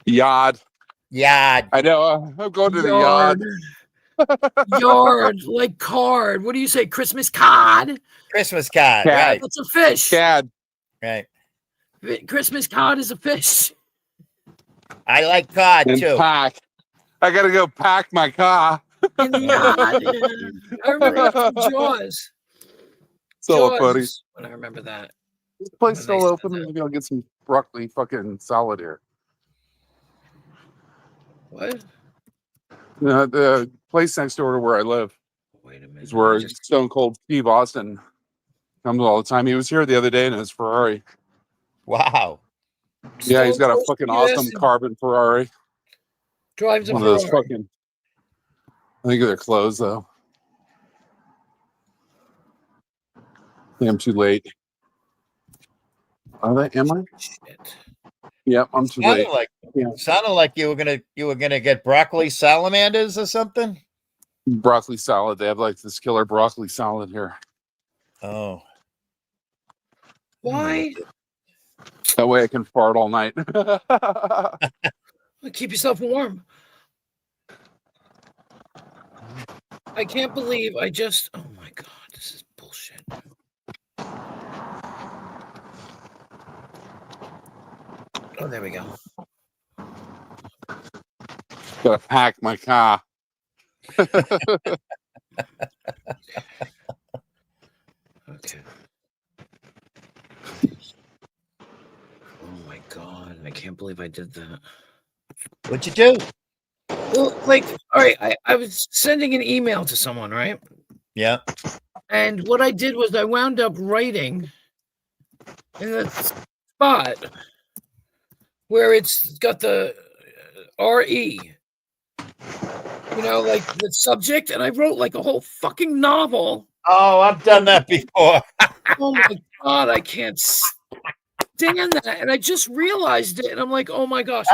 Yard. Yard. I know. I'm going to the yard. Yard, like card. What do you say? Christmas cod? Christmas card. Cat. Right. That's a fish. Cad. Right. Christmas cod is a fish. I like cod And too. pack. I gotta go pack my car. In the yard. Yeah. I remember that from Jaws. So funny. When I remember that. This place When still they said open. that. Maybe I'll get some broccoli fucking salad here. What? The place next door to where I live Wait a minute. is where Stone Cold Steve Austin comes all the time. He was here the other day in his Ferrari. Wow. Yeah, he's got a fucking awesome carbon Ferrari. Drives a One of those Ferrari. fucking. I think they're closed though. I think I'm too late. Are they? Am I? Shit. Yep, I'm too late. Sounded like you were gonna get broccoli salamanders or something. Broccoli salad. They have like this killer broccoli salad here. Oh. Why? That way I can fart all night. Keep yourself warm. I can't believe I just. Oh my God, this is bullshit. Oh, there we go. Gotta pack my car. Okay. Oh my God. I can't believe I did that. What'd you do? Well, like, all right, I was sending an email to someone, right? Yeah. And what I did was I wound up writing in the spot where it's got the RE, like the subject, and I wrote like a whole fucking novel. Oh, I've done that before. Oh my God, I can't stand that. And I just realized it, and I'm like, oh my gosh.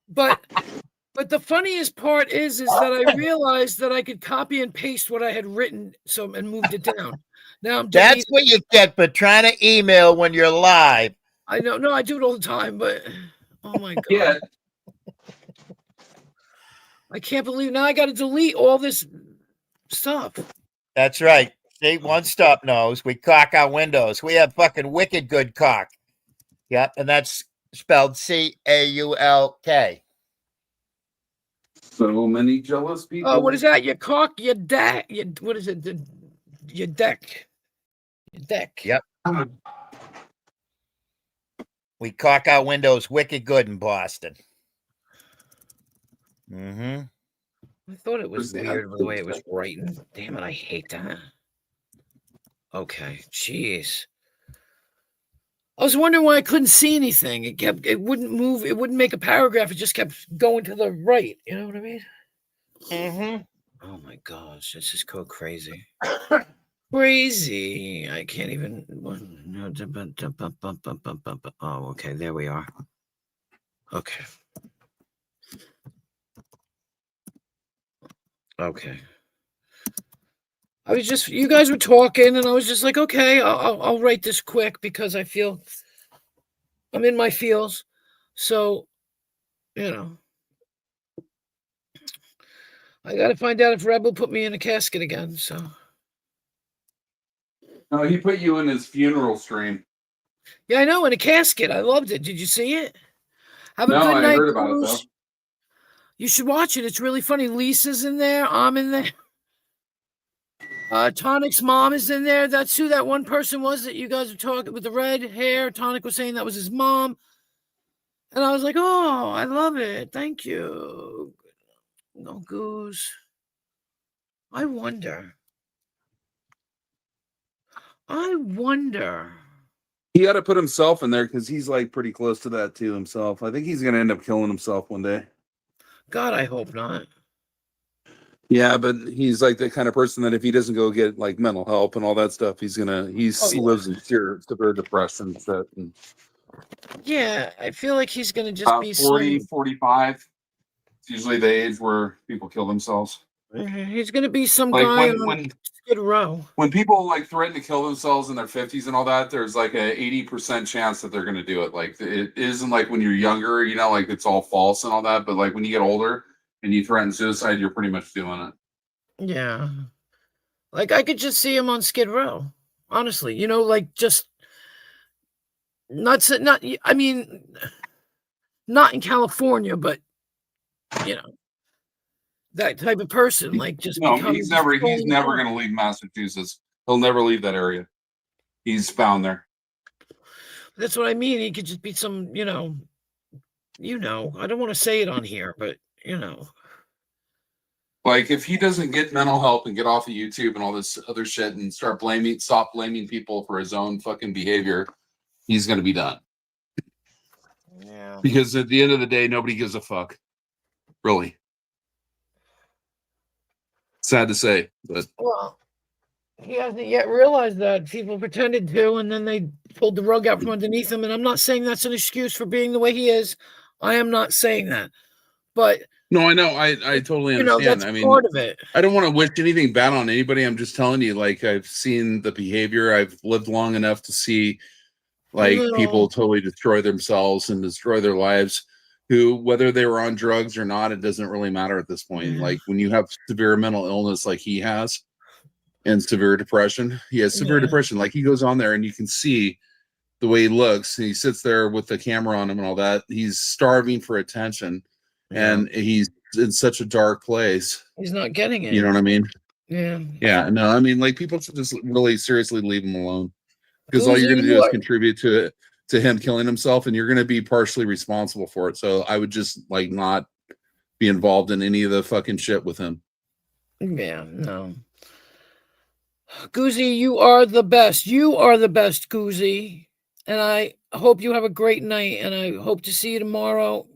But the funniest part is that I realized that I could copy and paste what I had written and moved it down. Now I'm That's what you get for trying to email when you're live. I know, no, I do it all the time, but oh my God. Yeah. I can't believe now I got to delete all this stuff. That's right. See, One Stop knows we cock our windows. We have fucking wicked good cock. Yep, and that's spelled CAULK. So many jealous people. Oh, what is that? Your cock, your deck. What is it? Your deck. Your deck. Yep. We cock our windows wicked good in Boston. Mm-hmm. I thought it was weird the way it was writing. Damn it, I hate that. Okay, jeez. I was wondering why I couldn't see anything. It wouldn't move. It wouldn't make a paragraph. It just kept going to the right. You know what I mean? Mm-hmm. Oh my gosh, this is so crazy. Crazy. I can't even. Oh, okay. There we are. Okay. Okay. I was just, you guys were talking, and I was just like, okay, I'll write this quick because I feel I'm in my feels. So, I got to find out if Reb will put me in a casket again. So. No, he put you in his funeral stream. Yeah, I know, in a casket. I loved it. Did you see it? Have a No, good I night. heard about it, though. You should watch it. It's really funny. Lisa's in there. I'm in there. Tonic's mom is in there. That's who that one person was that you guys were talking with the red hair. Tonic was saying that was his mom. And I was like, oh, I love it. Thank you. No goose. I wonder. He got to put himself in there because he's like pretty close to that too himself. I think he's going to end up killing himself one day. God, I hope not. Yeah, but he's like the kind of person that if he doesn't go get like mental help and all that stuff, he lives in severe depression and shit. And yeah, I feel like he's going to just be 40, 45. It's usually the age where people kill themselves. He's going to be some like guy when Skid Row. When people like threaten to kill themselves in their 50s and all that, there's like a 80% chance that they're going to do it. Like it isn't like when you're younger, like it's all false and all that. But like when you get older and you threaten suicide, you're pretty much doing it. Yeah. Like I could just see him on Skid Row. Honestly, like just not I mean not in California, but that type of person, like just he's never going to leave Massachusetts. He'll never leave that area. He's found there. That's what I mean. He could just be some, I don't want to say it on here, but like if he doesn't get mental help and get off of YouTube and all this other shit and stop blaming people for his own fucking behavior, he's going to be done. Yeah. Because at the end of the day, nobody gives a fuck. Really. Sad to say, but well, he hasn't yet realized that. People pretended to, and then they pulled the rug out from underneath him. And I'm not saying that's an excuse for being the way he is. I am not saying that, but no, I know. I totally understand. That's part of it. I don't want to wish anything bad on anybody. I'm just telling you, like I've seen the behavior. I've lived long enough to see, like people totally destroy themselves and destroy their lives. Who, whether they were on drugs or not, it doesn't really matter at this point. Yeah. Like when you have severe mental illness like he has and severe depression, he has severe depression. Like he goes on there and you can see the way he looks. He sits there with the camera on him and all that. He's starving for attention and he's in such a dark place. He's not getting it. You know what I mean? Yeah. Yeah, no, I mean, like people should just really seriously leave him alone because all you're Goozy, going to you do is are- contribute to him killing himself, and you're going to be partially responsible for it. So I would just like not be involved in any of the fucking shit with him. Yeah, no. Goozy, you are the best. You are the best, Goozy. And I hope you have a great night. And I hope to see you tomorrow.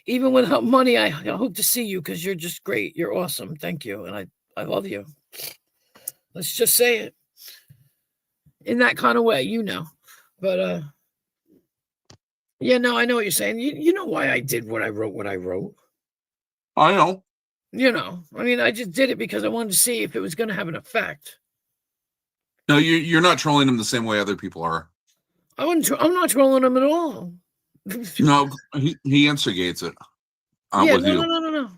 Even without money, I hope to see you because you're just great. You're awesome. Thank you. And I love you. Let's just say it in that kind of way, you know. But yeah, no, I know what you're saying. You know why I did what I wrote. I know. You know, I mean, I just did it because I wanted to see if it was going to have an effect. No, you're not trolling him the same way other people are. I'm not trolling him at all. No, he instigates it. Yeah, With no, you. no.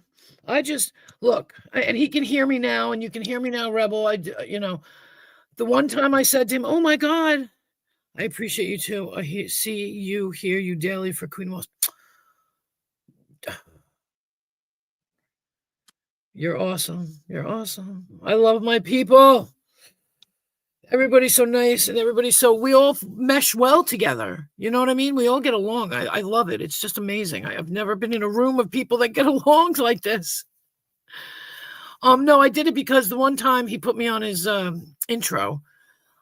I just look, and he can hear me now, and you can hear me now, Rebel. You know, the one time I said to him, "Oh my God, I appreciate you too. I see you, hear you daily for Queen Moss. You're awesome. You're awesome. I love my people. Everybody's so nice, and we all mesh well together. You know what I mean? We all get along. I love it. It's just amazing. I've never been in a room of people that get along like this. No, I did it because the one time he put me on his intro,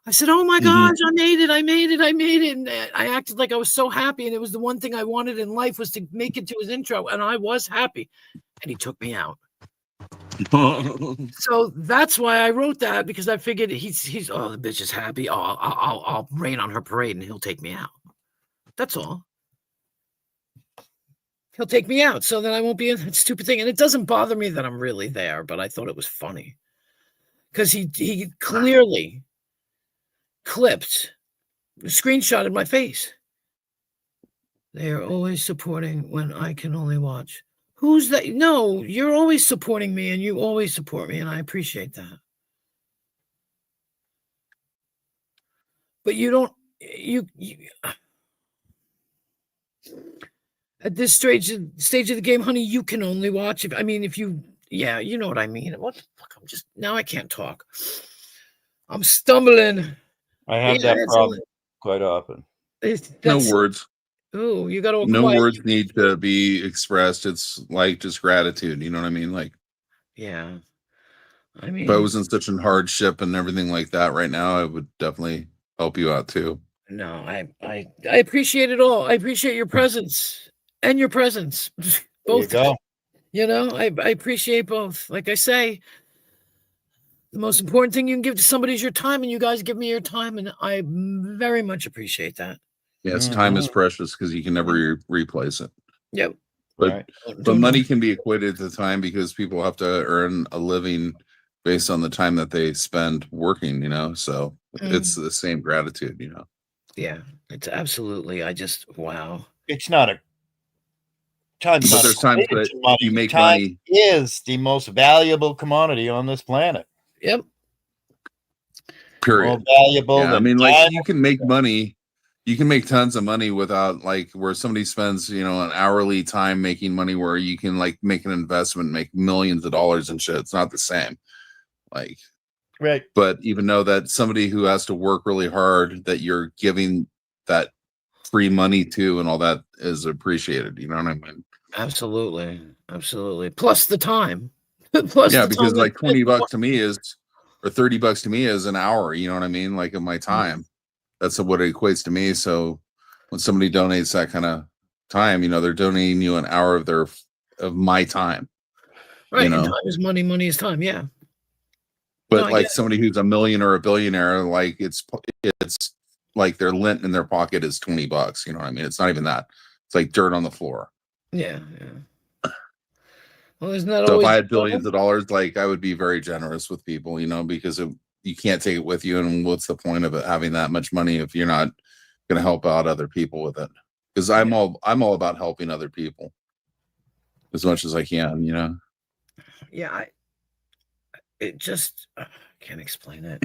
I said, "Oh my gosh, I made it. And I acted like I was so happy. And it was the one thing I wanted in life was to make it to his intro. And I was happy. And he took me out. So that's why I wrote that, because I figured he's oh, the bitch is happy. Oh, I'll rain on her parade and he'll take me out. That's all. He'll take me out. So then I won't be in that stupid thing. And it doesn't bother me that I'm really there, but I thought it was funny. Because he clearly screenshotted my face. They are always supporting when I can only watch. Who's that? No, you're always supporting me, and you always support me, and I appreciate that. But you don't, you at this stage of the game, honey, you can only watch. Yeah, you know what I mean. What the fuck? Now I can't talk. I'm stumbling. I have that problem quite often. No words. Oh, you got to. No words need to be expressed. It's like just gratitude. You know what I mean? Like, yeah. I mean, if I was in such a hardship and everything like that right now, I would definitely help you out too. No, I appreciate it all. I appreciate your presence and your presence. Both. There you go. You know, I appreciate both. Like I say, the most important thing you can give to somebody is your time, and you guys give me your time, and I very much appreciate that. Yes, time is precious because you can never replace it. Yep. But money can be equated to time because people have to earn a living based on the time that they spend working, you know? So it's the same gratitude, you know? Yeah, it's absolutely. Wow. It's not a time. But there's times that you make time money. Is the most valuable commodity on this planet. Yep. Period. More valuable. Yeah, I mean, like you can make money. You can make tons of money without like where somebody spends, you know, an hourly time making money where you can like make an investment, make millions of dollars and shit. It's not the same. Like, right. But even though that somebody who has to work really hard that you're giving that free money to and all that is appreciated. You know what I mean? Absolutely. Absolutely. Plus the time. Yeah, because like $20 to me is, or $30 to me is an hour. You know what I mean? Like of my time. That's what it equates to me. So when somebody donates that kind of time, you know, they're donating you an hour of my time. Right. You know? And time is money. Money is time. Yeah. But like somebody who's a millionaire or a billionaire, like it's like their lint in their pocket is $20. You know what I mean? It's not even that. It's like dirt on the floor. Yeah. Yeah. Well, isn't that so if I had billions of dollars, like I would be very generous with people, you know, because you can't take it with you. And what's the point of it having that much money if you're not going to help out other people with it? Because I'm all about helping other people as much as I can, you know? Yeah. I can't explain it.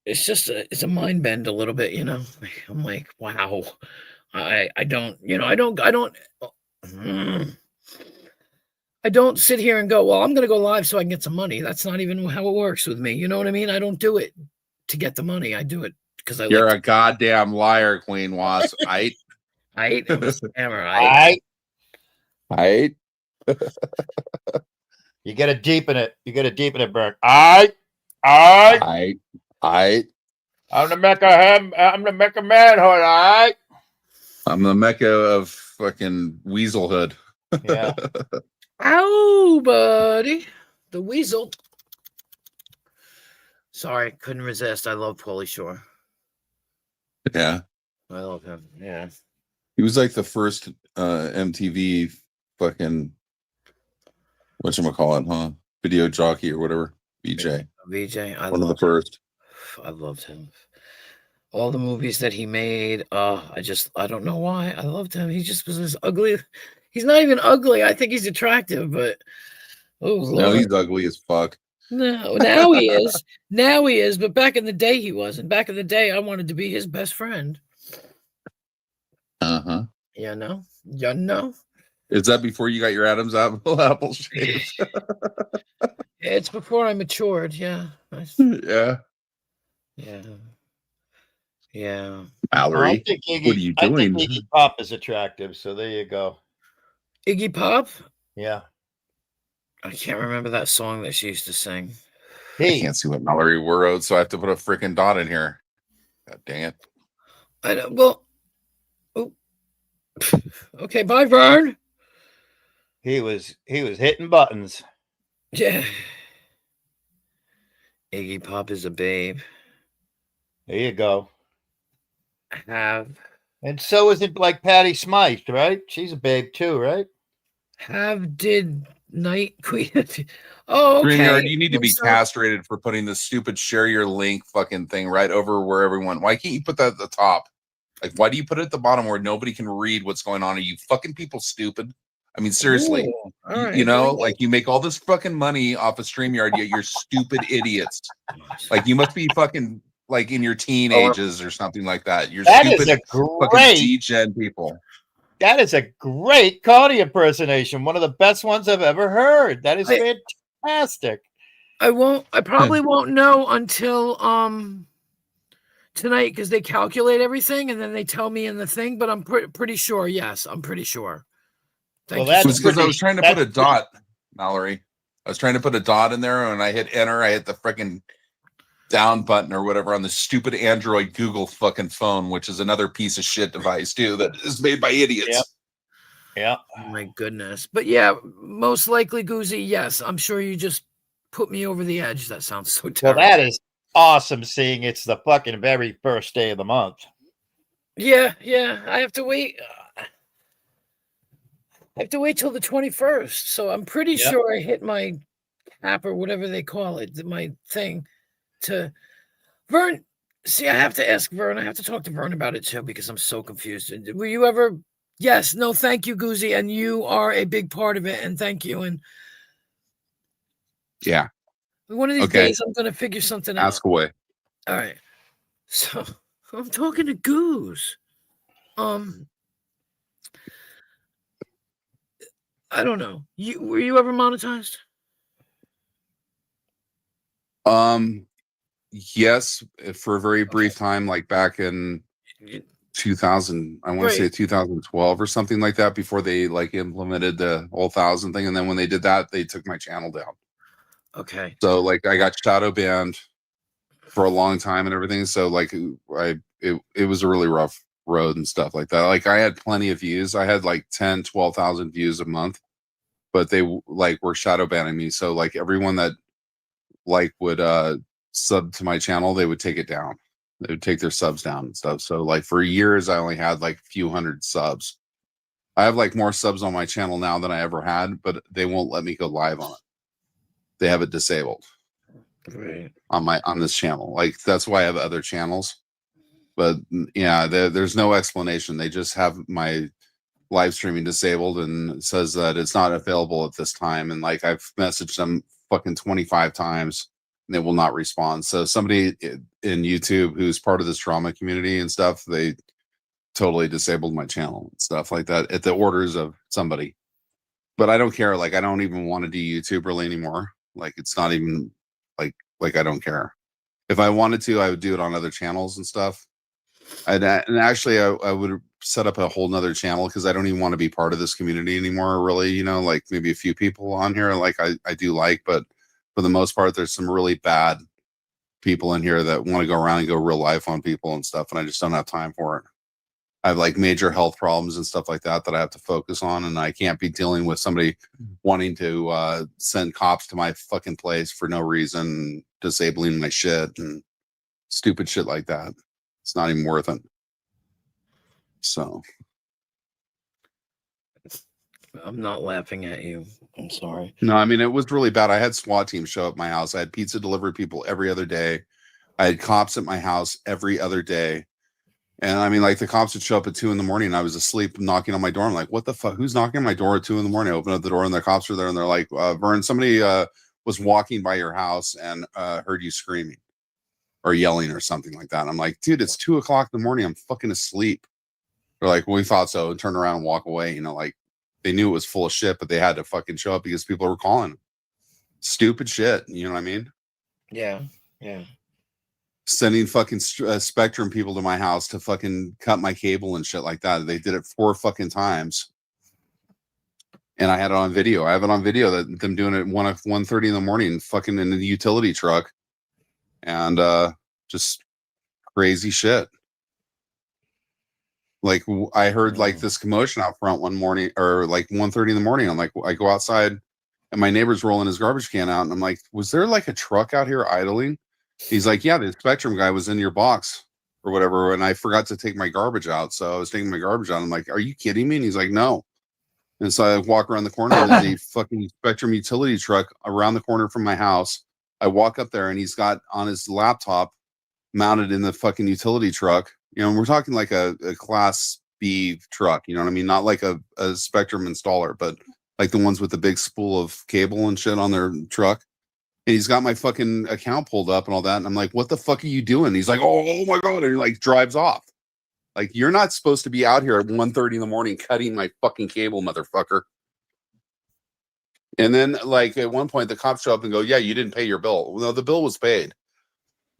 It's just it's a mind bend a little bit, you know. I'm like, wow. I don't, you know, I don't I don't sit here and go, well, I'm going to go live so I can get some money. That's not even how it works with me. You know what I mean? I don't do it to get the money. I do it because I You're like a goddamn liar, Queen Wasp. I I'm a scammer. I. I You got to deepen it. You got to deepen it, Bert. I I'm the Mecca manhood. I'm the Mecca of fucking Weasel Hood. Yeah. Ow, buddy. The weasel. Sorry, couldn't resist. I love Pauly Shore. Yeah. I love him. Yeah. He was like the first MTV fucking whatchamacallit, huh? Video jockey or whatever. VJ. VJ. One of the first. I loved him. All the movies that he made. I don't know why. I loved him. He just was this ugly. He's not even ugly. I think he's attractive, but oh No, Lord. he's ugly as fuck. No, now he is. Now he is, but back in the day he wasn't. Back in the day, I wanted to be his best friend. Uh-huh. You know? You know? Is that before you got your Adam's apple shaved? It's before I matured, yeah. Yeah. Yeah. Yeah. Mallory, what are you doing? I think Iggy Pop is attractive, so there you go. Iggy Pop? Yeah. I can't remember that song that she used to sing. I Hey, can't see what Mallory wrote, so I have to put a freaking dot in here. God dang it. I know. Well, oh. Okay, bye, Vern. he was hitting buttons. Yeah. Iggy Pop is a babe. There you go. And so isn't like Patty Smythe, right? She's a babe too, right? Did Night Queen. Oh, okay. StreamYard, you need to be So- castrated for putting the stupid share your link fucking thing right over where everyone. Why can't you put that at the top? Like, why do you put it at the bottom where nobody can read what's going on? Are you fucking people stupid? I mean, seriously, Ooh, all right, you know, very like you make all this fucking money off of StreamYard, yet you're stupid idiots. Like you must be fucking like in your teenagers or something like that. You're That is stupid a fucking great. D-gen people. That is a great Cardi impersonation. One of the best ones I've ever heard. That is fantastic. I probably won't know until tonight because they calculate everything and then they tell me in the thing, but I'm pretty sure. Yes, I'm pretty sure. Well, Thank you. that's It was because I pretty- was trying to that's put a dot, Mallory. I was trying to put a dot in there, and I hit enter. I hit the freaking down button or whatever on the stupid Android Google fucking phone, which is another piece of shit device too that is made by idiots. Yep. Yeah. Oh my goodness. But yeah, most likely, Goozy, yes. I'm sure you just put me over the edge. That sounds so Well, terrible. that is awesome seeing it's the fucking very first day of the month. Yeah. I have to wait. I have to wait till the 21st. So I'm pretty Yep. sure I hit my cap or whatever they call it, my thing to Vern. See, I have to ask Vern. I have to talk to Vern about it too because I'm so confused. Were you ever? Yes. No, thank you, Goozy. And you are a big part of it. And thank you. And Yeah. one of these Okay. days, I'm going to figure something out. Ask away. All right. So I'm talking to Goose. I don't know. Were you ever monetized? Yes, for a very brief time, like back in 2000, I want to say Right. 2012 or something like that, before they like implemented the whole 1,000 thing. And then when they did that, they took my channel down. Okay. So like I got shadow banned for a long time and everything. So like it was a really rough road and stuff like that. Like I had plenty of views. I had like 10,000-12,000 views a month, but they like were shadow banning me. So like everyone that like would sub to my channel, they would take it down. They would take their subs down and stuff. So like for years I only had like a few hundred subs. I have like more subs on my channel now than I ever had, but they won't let me go live on it. They have it disabled Right. on this channel. Like that's why I have other channels. But yeah, there's no explanation. They just have my live streaming disabled and it says that it's not available at this time. And like I've messaged them fucking 25 times and they will not respond. So somebody in YouTube who's part of this drama community and stuff, they totally disabled my channel and stuff like that at the orders of somebody. but I don't care. Like, I don't even want to do YouTube really anymore. Like, it's not even like I don't care. If I wanted to, I would do it on other channels and stuff. And actually, I would set up a whole nother channel because I don't even want to be part of this community anymore. Really, like maybe a few people on here, like I do like, but for the most part, there's some really bad people in here that want to go around and go real life on people and stuff, and I just don't have time for it. I have like major health problems and stuff like that I have to focus on, and I can't be dealing with somebody wanting to send cops to my fucking place for no reason, disabling my shit and stupid shit like that. It's not even worth it. So I'm not laughing at you. I'm sorry. no, I mean, it was really bad. I had SWAT teams show up at my house. I had pizza delivery people every other day. I had cops at my house every other day. And I mean, like, the cops would show up at 2 a.m. and I was asleep knocking on my door. I'm like, what the fuck? Who's knocking on my door at 2 a.m? I open up the door and the cops are there and they're like, Vern, somebody was walking by your house and heard you screaming or yelling or something like that. And I'm like, dude, it's 2 o'clock in the morning. I'm fucking asleep. They're like, well, we thought so, and turn around and walk away. Like, they knew it was full of shit, but they had to fucking show up because people were calling. Stupid shit. You know what I mean? Yeah. Yeah. Sending fucking Spectrum people to my house to fucking cut my cable and shit like that. They did it 4 fucking times. And I had it on video. I have it on video that them doing it at 1:30 in the morning, fucking in the utility truck. And just crazy shit. Like, I heard like this commotion out front one morning, or like 1:30 in the morning. I'm like, I go outside and my neighbor's rolling his garbage can out. And I'm like, was there like a truck out here idling? He's like, yeah, the Spectrum guy was in your box or whatever. And I forgot to take my garbage out. So I was taking my garbage out. I'm like, are you kidding me? And he's like, no. And so I walk around the corner and there's a fucking Spectrum utility truck around the corner from my house. I walk up there and he's got on his laptop mounted in the fucking utility truck. We're talking like a class B truck, you know what I mean? Not like a Spectrum installer, but like the ones with the big spool of cable and shit on their truck. And he's got my fucking account pulled up and all that. And I'm like, what the fuck are you doing? He's like, oh my God. And he like drives off. Like, you're not supposed to be out here at 1:30 in the morning cutting my fucking cable, motherfucker. And then, like, at one point, the cops show up and go, yeah, you didn't pay your bill. Well, no, the bill was paid.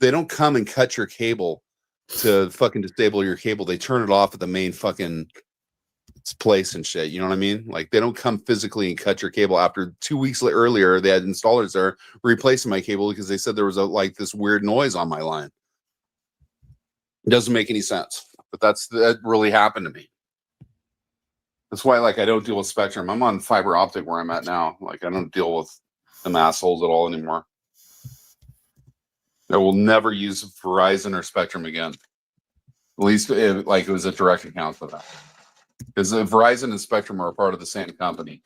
They don't come and cut your cable to fucking disable your cable. They turn it off at the main fucking place and shit. You know what I mean? Like, they don't come physically and cut your cable. After 2 weeks earlier, they had installers there replacing my cable because they said there was this weird noise on my line. It doesn't make any sense, but that really happened to me. That's why, like, I don't deal with Spectrum. I'm on fiber optic where I'm at now. Like, I don't deal with them assholes at all anymore. I will never use Verizon or Spectrum again. At least it was a direct account for that. Because Verizon and Spectrum are a part of the same company.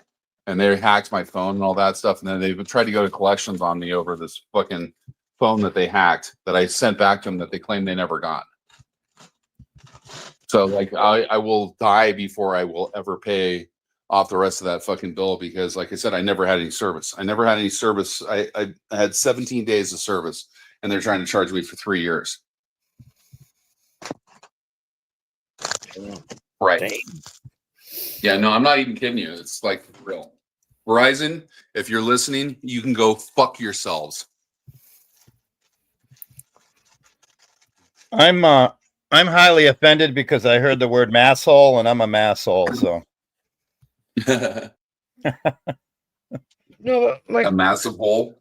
And they hacked my phone and all that stuff. And then they tried to go to collections on me over this fucking phone that they hacked that I sent back to them that they claimed they never got. So, like, I will die before I will ever pay off the rest of that fucking bill because, like I said, I never had any service. I had 17 days of service, and they're trying to charge me for 3 years. Right. Dang. Yeah, no, I'm not even kidding you. It's like real. Verizon, if you're listening, you can go fuck yourselves. I'm highly offended because I heard the word masshole and I'm a masshole. So No, like A massive hole.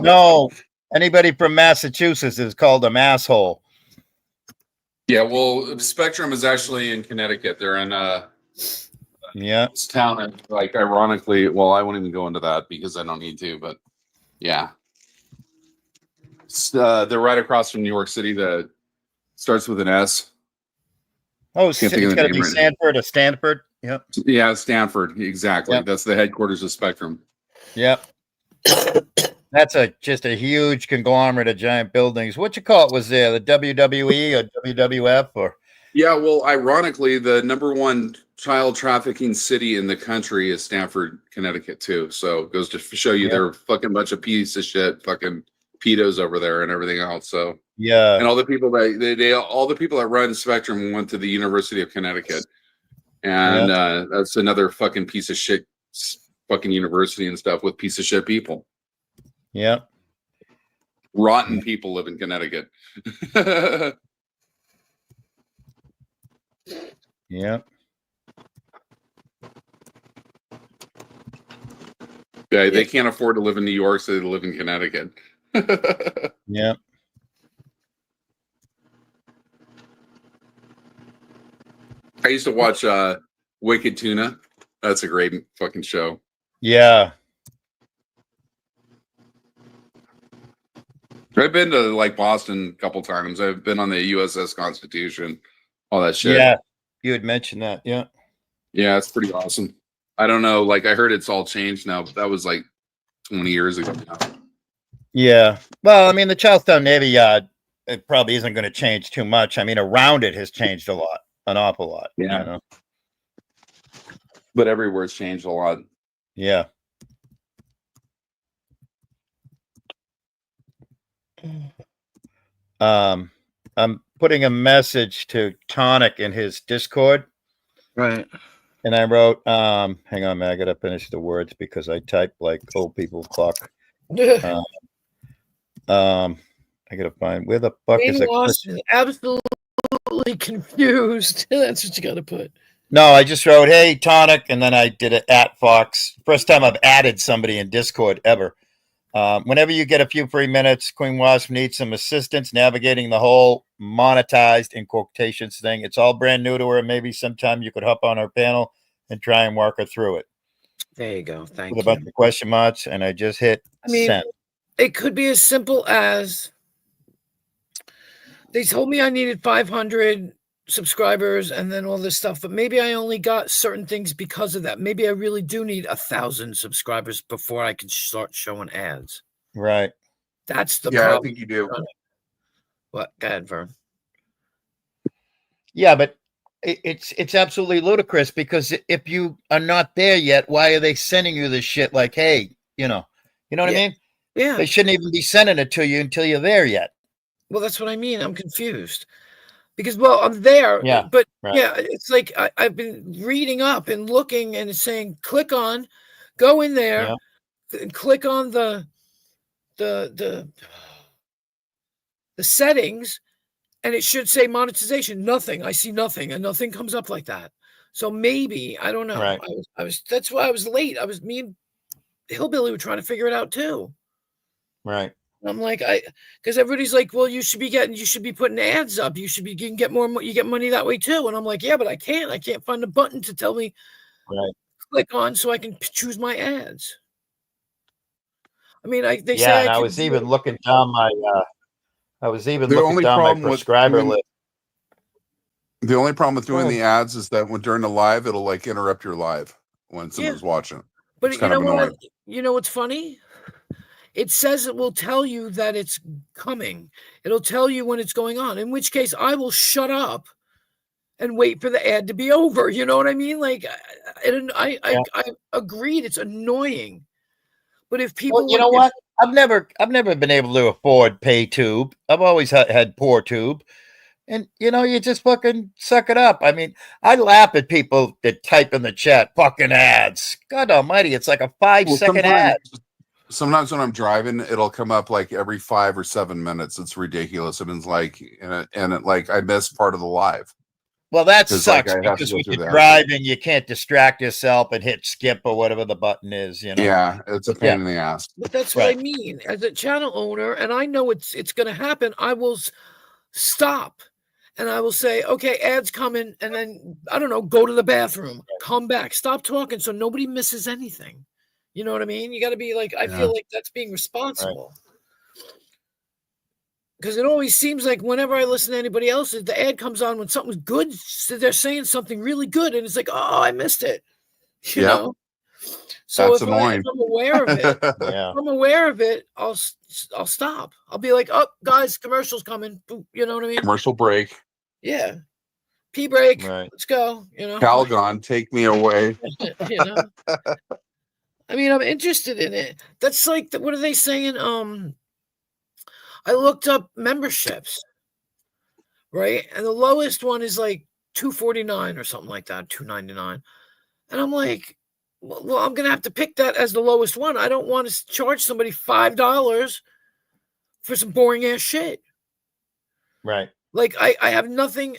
no, anybody from Massachusetts is called a masshole. Yeah, well, Spectrum is actually in Connecticut. They're in Yeah. this town, and like, ironically, well, I won't even go into that because I don't need to, but yeah. They're right across from New York City. That starts with an S. Oh, Can't think of it's the got to name be right now. Stanford or Stanford. Yep. Yeah, Stanford. Exactly. Yep. That's the headquarters of Spectrum. Yep. That's just a huge conglomerate of giant buildings. What you call it was there? The WWE or WWF or? Yeah, well, ironically, the number one child trafficking city in the country is Stamford, Connecticut, too. So it goes to show you they're a fucking bunch of piece of shit, fucking pedos over there and everything else. So Yeah. and all the people that all the people that run Spectrum went to the University of Connecticut, and that's another fucking piece of shit fucking university and stuff with piece of shit people. Yeah. Rotten people live in Connecticut. Yeah. Yeah, they can't afford to live in New York, so they live in Connecticut. Yeah. I used to watch Wicked Tuna. That's a great fucking show. Yeah. I've been to like Boston a couple times. I've been on the USS Constitution, all that shit. Yeah. You had mentioned that. Yeah. Yeah, it's pretty awesome. I don't know. Like, I heard it's all changed now, but that was like 20 years ago now. Yeah. Well, I mean, the Charlestown Navy Yard, it probably isn't going to change too much. I mean, around it has changed a lot, an awful lot. Yeah. You know? But everywhere's changed a lot. Yeah. I'm putting a message to Tonic in his Discord. Right. And I wrote, hang on, man, I gotta finish the words because I type like old people clock. I gotta find where the fuck is it? Absolutely confused. That's what you gotta put. No, I just wrote, hey, Tonic, and then I did it at Fox. First time I've added somebody in Discord ever. Whenever you get a few free minutes, Queen Wasp needs some assistance navigating the whole monetized in quotations thing. It's all brand new to her. Maybe sometime you could hop on her panel and try and work her through it. There you go. Thank With you. a bunch of question marks, and I just hit send. It could be as simple as they told me I needed 500 subscribers and then all this stuff, but maybe I only got certain things because of that. Maybe I really do need 1,000 subscribers before I can start showing ads. Right. That's the Yeah, problem. I think you do. What? Go ahead, Vern. Yeah, but it's absolutely ludicrous because if you are not there yet, why are they sending you this shit? Like, hey, you know what I mean? Yeah. They shouldn't even be sending it to you until you're there yet. Well, that's what I mean. I'm confused because, well, I'm there, Yeah, but right. yeah, it's like I've been reading up and looking and it's saying, click on, go in there, and click on the settings, and it should say monetization. Nothing. I see nothing, and nothing comes up like that. So maybe I don't know. Right. I was. That's why I was late. Me and Hillbilly were trying to figure it out too. Right. I'm like, because everybody's like, well, you should be putting ads up. You can get more. You get money that way too. And I'm like, yeah, but I can't find a button to tell me click on so I can choose my ads. I mean, they say I was even looking down my. I was even looking down my prescriber list. The only problem with doing the ads is that when during the live, it'll like interrupt your live when someone's watching. But it's kind of annoying. You know what's funny? It says it will tell you that it's coming. It'll tell you when it's going on, in which case I will shut up and wait for the ad to be over. You know what I mean? Like, I agreed. It's annoying. But if people, well, you know what? I've never been able to afford PayTube. I've always had PoorTube. And, you just fucking suck it up. I mean, I laugh at people that type in the chat, fucking ads. God almighty, it's like a 5-second ad. Sometimes when I'm driving, it'll come up like every 5 or 7 minutes. It's ridiculous. And it's like, I miss part of the live. Well, that sucks because when you're driving, you can't distract yourself and hit skip or whatever the button is, Yeah, it's a pain in the ass. But that's what I mean. As a channel owner, and I know it's going to happen, I will stop. And I will say, okay, ads coming, and then, I don't know, go to the bathroom, come back, stop talking so nobody misses anything. You know what I mean? You got to be like, I feel like that's being responsible. Because it always seems like whenever I listen to anybody else, the ad comes on when something's good, so they're saying something really good, and it's like, oh, I missed it. You know? So that's annoying. If I'm aware of it, I'll stop. I'll be like, oh, guys, commercial's coming. You know what I mean? Commercial break. Yeah. Pee break. Let's go. Calgon, take me away. I mean, I'm interested in it. That's like, what are they saying? I looked up memberships, right? And the lowest one is like $249 or something like that, $299. And I'm like, Well, I'm gonna have to pick that as the lowest one. I don't want to charge somebody $5 for some boring ass shit. Right. Like I have nothing.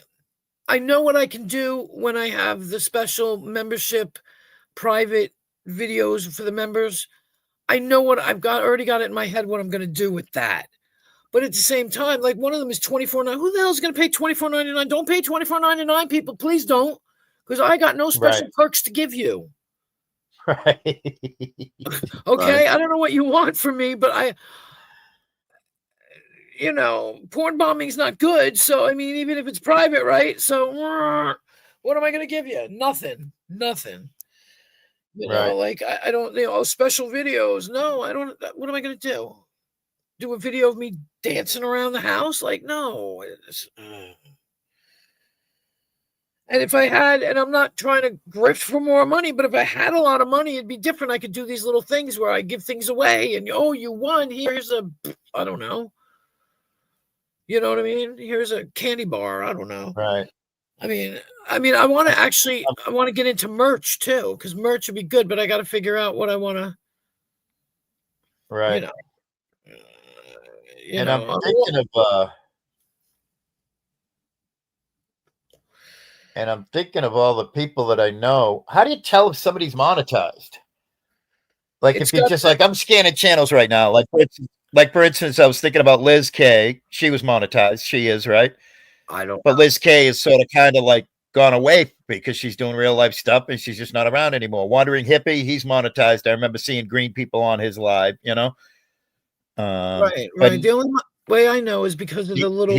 I know what I can do when I have the special membership private videos for the members. I know what I've got already got it in my head what I'm gonna do with that. But at the same time, like one of them is $24.99. Who the hell is gonna pay $24.99? Don't pay $24.99, people. Please don't, because I got no special perks to give you. Right. Okay, I don't know what you want from me, but porn bombing's not good. So I mean, even if it's private, right? So what am I going to give you? Nothing. Like I don't. Special videos. No, I don't. What am I going to do? Do a video of me dancing around the house? Like no. And if I had, and I'm not trying to grift for more money, but if I had a lot of money, it'd be different. I could do these little things where I give things away and, you won. Here's I don't know. You know what I mean? Here's a candy bar. I don't know. Right. I mean, I want to get into merch too, because merch would be good, but I got to figure out what I want to. Right. I'm thinking of, and I'm thinking of all the people that I know. How do you tell if somebody's monetized? Like if you're just like, I'm scanning channels right now. Like for instance, I was thinking about Liz K. She was monetized. She is, right? I don't. But Liz K is sort of kind of like gone away because she's doing real life stuff and she's just not around anymore. Wandering Hippie, he's monetized. I remember seeing green people on his live, Right. The only way I know is because of the little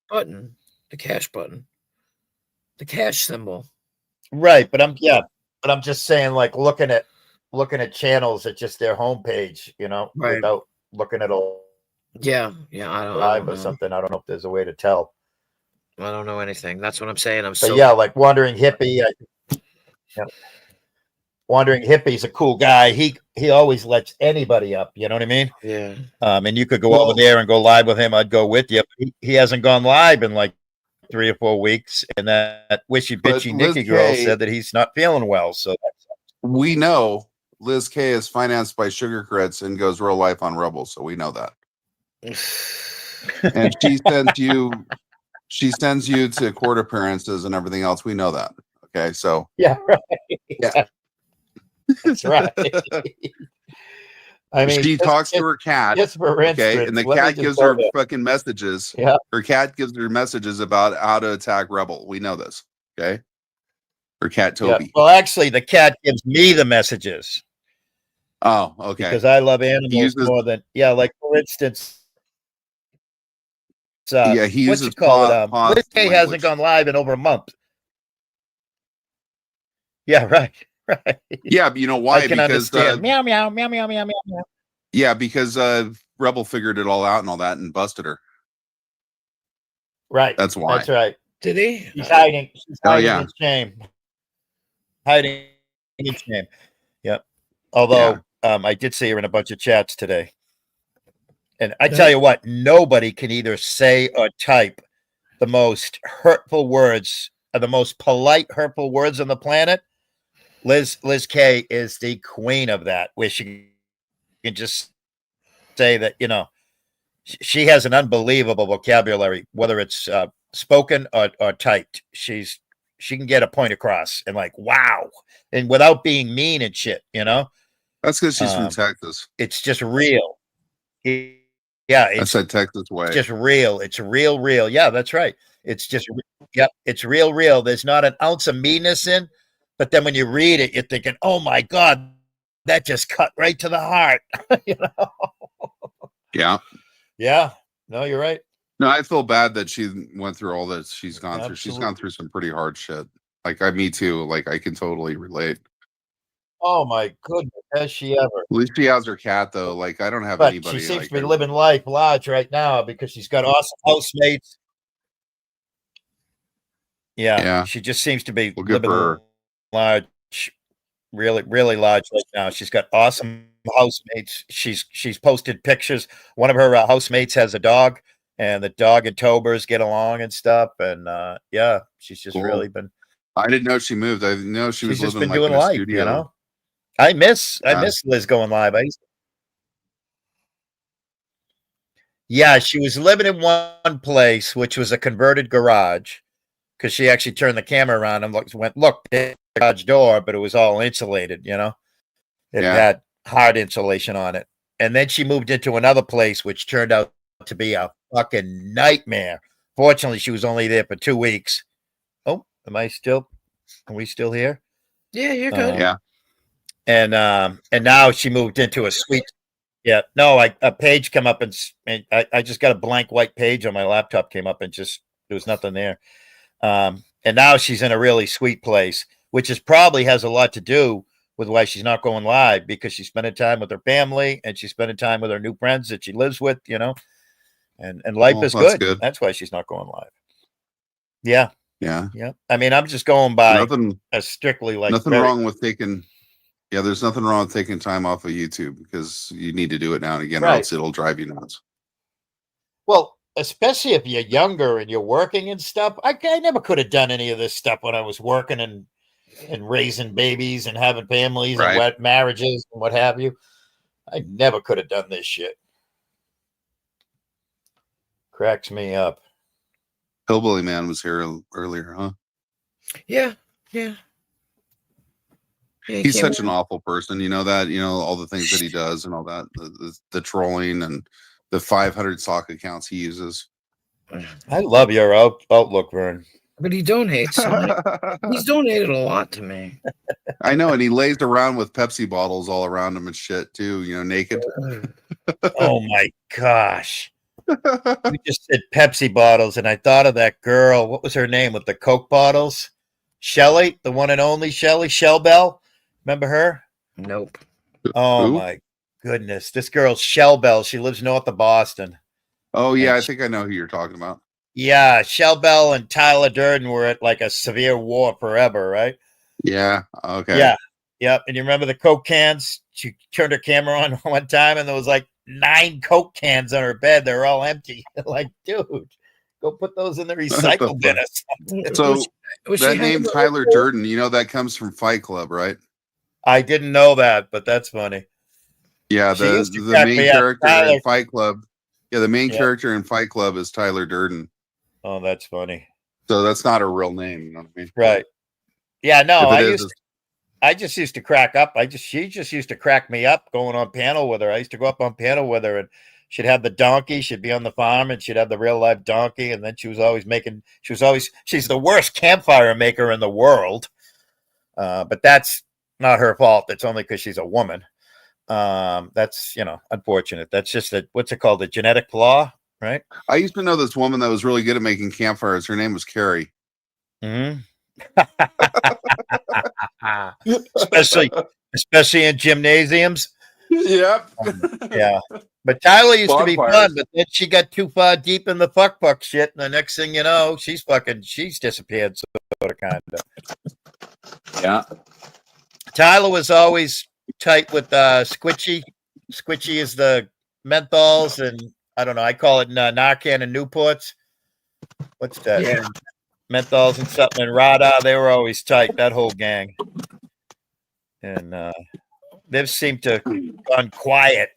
button, the cash button. The cash symbol. Right, but I'm just saying, like looking at channels at just their homepage, right. Without looking at a I don't live know. or something. I don't know if there's a way to tell. I don't know anything. That's what I'm saying. Like Wandering Hippie. Wandering Hippie's a cool guy. He always lets anybody up. You know what I mean? Yeah. And you could go over there and go live with him. I'd go with you. He hasn't gone live in like 3 or 4 weeks, and that wishy bitchy Nikki girl said that he's not feeling well. So we know Liz K is financed by Sugar Crits and goes real life on Rebel, so we know that. And she sends you to court appearances and everything else. We know that. Okay, so yeah, right. Yeah, that's right. I mean, she talks to her cat, okay, and the cat gives her fucking messages. Yeah, her cat gives her messages about how to attack Rebel. We know this, okay? Her cat Toby. Yeah. Well, actually, the cat gives me the messages. Oh, okay. Because I love animals more than like for instance. He uses Liz K hasn't gone live in over a month. Yeah, right. Right. Yeah, but you know why? I can understand. Meow, meow, meow, meow, meow, meow, meow. Yeah, because Rebel figured it all out and all that and busted her. Right. That's why. That's right. Did he? She's hiding. She's hiding in shame. Hiding in shame. Yep. Although I did see her in a bunch of chats today. And I tell you what, nobody can either say or type the most hurtful words or the most polite, hurtful words on the planet. Liz K is the queen of that, where she can just say that, she has an unbelievable vocabulary, whether it's spoken or typed. She can get a point across and like, wow. And without being mean and shit, That's because she's from Texas. It's just real. I said Texas way. It's just real. It's real. Yeah, that's right. It's just, it's real. There's not an ounce of meanness in. But then when you read it, you're thinking, oh, my God, that just cut right to the heart. Yeah. Yeah. No, you're right. No, I feel bad that she went through all that she's gone through. She's gone through some pretty hard shit. Like, me too. Like, I can totally relate. Oh, my goodness. Has she ever? At least she has her cat, though. Like, I don't have anybody. She seems to be living life large right now because she's got awesome housemates. Yeah. She just seems to be living large, really, really large right now. She's got awesome housemates. She's posted pictures. One of her housemates has a dog, and the dog and Tobers get along and stuff. And she's just really been. I didn't know she moved. I didn't know she was just living been doing in a life, studio. I miss Liz going live. Yeah, she was living in one place, which was a converted garage, because she actually turned the camera around and went, look, the garage door, but it was all insulated, you know? It had hard insulation on it. And then she moved into another place, which turned out to be a fucking nightmare. Fortunately, she was only there for 2 weeks. Oh, are we still here? Yeah, you're good. Yeah. And now she moved into a suite. Yeah, no, a page come up and I just got a blank white page on my laptop came up and just there was nothing there. And now she's in a really sweet place, which is probably has a lot to do with why she's not going live, because she's spending time with her family and she's spending time with her new friends that she lives with, you know, and life is good. That's why she's not going live. Yeah. Yeah. Yeah. I mean, I'm just going by nothing strictly like nothing wrong with taking. Yeah, there's nothing wrong with taking time off of YouTube, because you need to do it now and again, or else it'll drive you nuts. Well, especially if you're younger and you're working and stuff. I never could have done any of this stuff when I was working and raising babies and having families and marriages and what have you. I never could have done this shit. Cracks me up. Hillbilly Man was here earlier, huh? Yeah, yeah. He's such an awful person, you know that, all the things that he does and all that, the trolling and the 500 sock accounts he uses. I love your outlook, Vern. But he donates. He's donated a lot to me. I know, and he lays around with Pepsi bottles all around him and shit too, naked. Oh my gosh. You just said Pepsi bottles, and I thought of that girl. What was her name with the Coke bottles? Shelly, the one and only Shelly Shellbell. Remember her? Nope. Oh my goodness. This girl's Shellbell. She lives north of Boston. Oh yeah, I think I know who you're talking about. Yeah, Shellbell and Tyler Durden were at like a severe war forever, right? Yeah. Okay. Yeah. Yep. And you remember the Coke cans? She turned her camera on one time and there was like 9 Coke cans on her bed. They were all empty. Like, dude, go put those in the recycle bin or something. So that name Tyler Durden, that comes from Fight Club, right? I didn't know that, but that's funny. Yeah, the main character in Fight Club. Yeah, the main character in Fight Club is Tyler Durden. Oh, that's funny. So that's not a real name, you know what I mean? Right. Yeah, no, I just used to crack up. She just used to crack me up going on panel with her. I used to go up on panel with her and she'd have the donkey, she'd be on the farm and she'd have the real life donkey. And then she's the worst campfire maker in the world. But that's not her fault. It's only because she's a woman. That's, unfortunate. That's just what's it called? A genetic flaw, right? I used to know this woman that was really good at making campfires. Her name was Carrie. Mm-hmm. especially in gymnasiums. Yep. Yeah. But Tyler used to be fun, but then she got too far deep in the fuck shit, and the next thing you know, she's disappeared, sort of, kind of. Yeah. Tyler was always tight with Squitchy. Squitchy is the menthols, and I don't know, I call it Narcan and Newports. What's that? Yeah. Menthols and something, and Rada, they were always tight, that whole gang. And they've seemed to have gone quiet,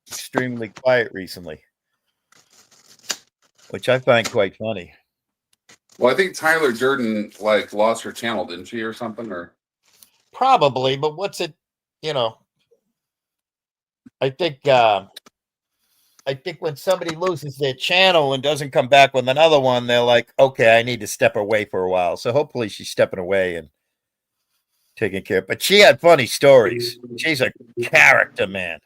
extremely quiet recently, which I find quite funny. Well, I think Tyler Durden lost her channel, didn't she, or something? Or probably, but what's it? I think when somebody loses their channel and doesn't come back with another one, they're like, okay, I need to step away for a while. So hopefully she's stepping away and taking care. But she had funny stories. She's a character, man.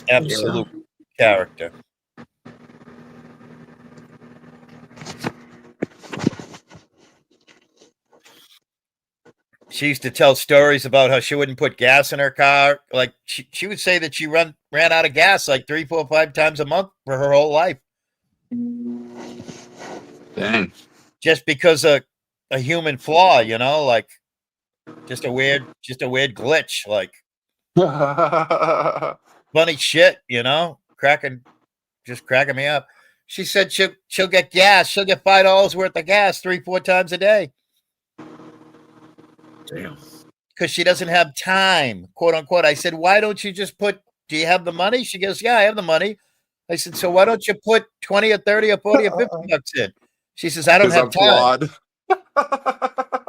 Absolute character. She used to tell stories about how she wouldn't put gas in her car. Like she would say that she ran out of gas like 3, 4, 5 times a month for her whole life. Dang. Just because of a human flaw, like just a weird glitch, like funny shit, cracking me up. She said she'll get gas. She'll get $5 worth of gas 3, 4 times a day. Damn. because she doesn't have time, quote unquote. I said, why don't you just put, do you have the money? She goes, yeah, I have the money. I said, so why don't you put 20 or 30 or 40 or 50 bucks in? She says, I don't Because have I'm time. flawed.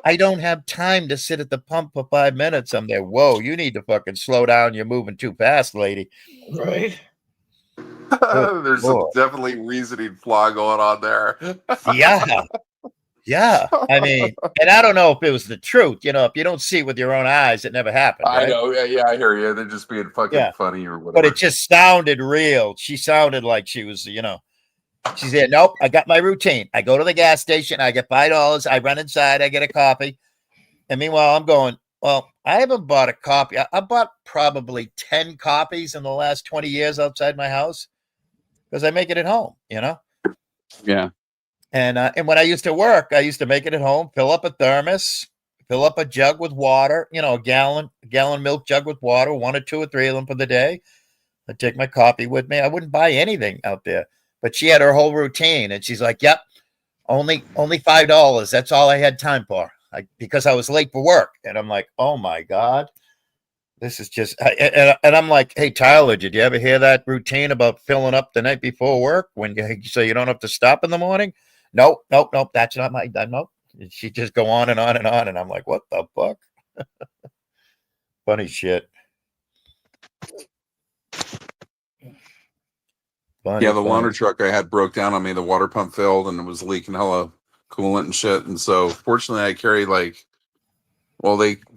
I don't have time to sit at the pump for 5 minutes. I'm there. Whoa, you need to fucking slow down. You're moving too fast, lady. Right. There's some Lord. definitely reasoning flaw going on there. Yeah. Yeah. I mean, and I don't know if it was the truth. You know, if you don't see it with your own eyes, it never happened. I Right? know. Yeah, I hear you. They're just being fucking Yeah. funny or whatever. But it just sounded real. She sounded like she was, you know, she said, nope, I got my routine. I go to the gas station, I get $5, I run inside, I get a coffee. And meanwhile, I'm going, well, I haven't bought a coffee. I bought probably 10 coffees in the last 20 years outside my house because I make it at home, you know? Yeah. And when I used to work, I used to make it at home, fill up a thermos, fill up a jug with water, you know, a gallon milk jug with water, 1 or 2 or 3 of them for the day. I'd take my coffee with me. I wouldn't buy anything out there. But she had her whole routine, and she's like, yep, only $5. That's all I had time for. Because I was late for work. And I'm like, oh my God. This is just, and I'm like, hey, Tyler, did you ever hear that routine about filling up the night before work so you don't have to stop in the morning? Nope. That's not my, nope. She just go on and on and on. And I'm like, what the fuck? Funny shit. Funny, Yeah, the funny. launder truck I had broke down on me. The water pump failed and it was leaking hella coolant and shit. And so fortunately I carry they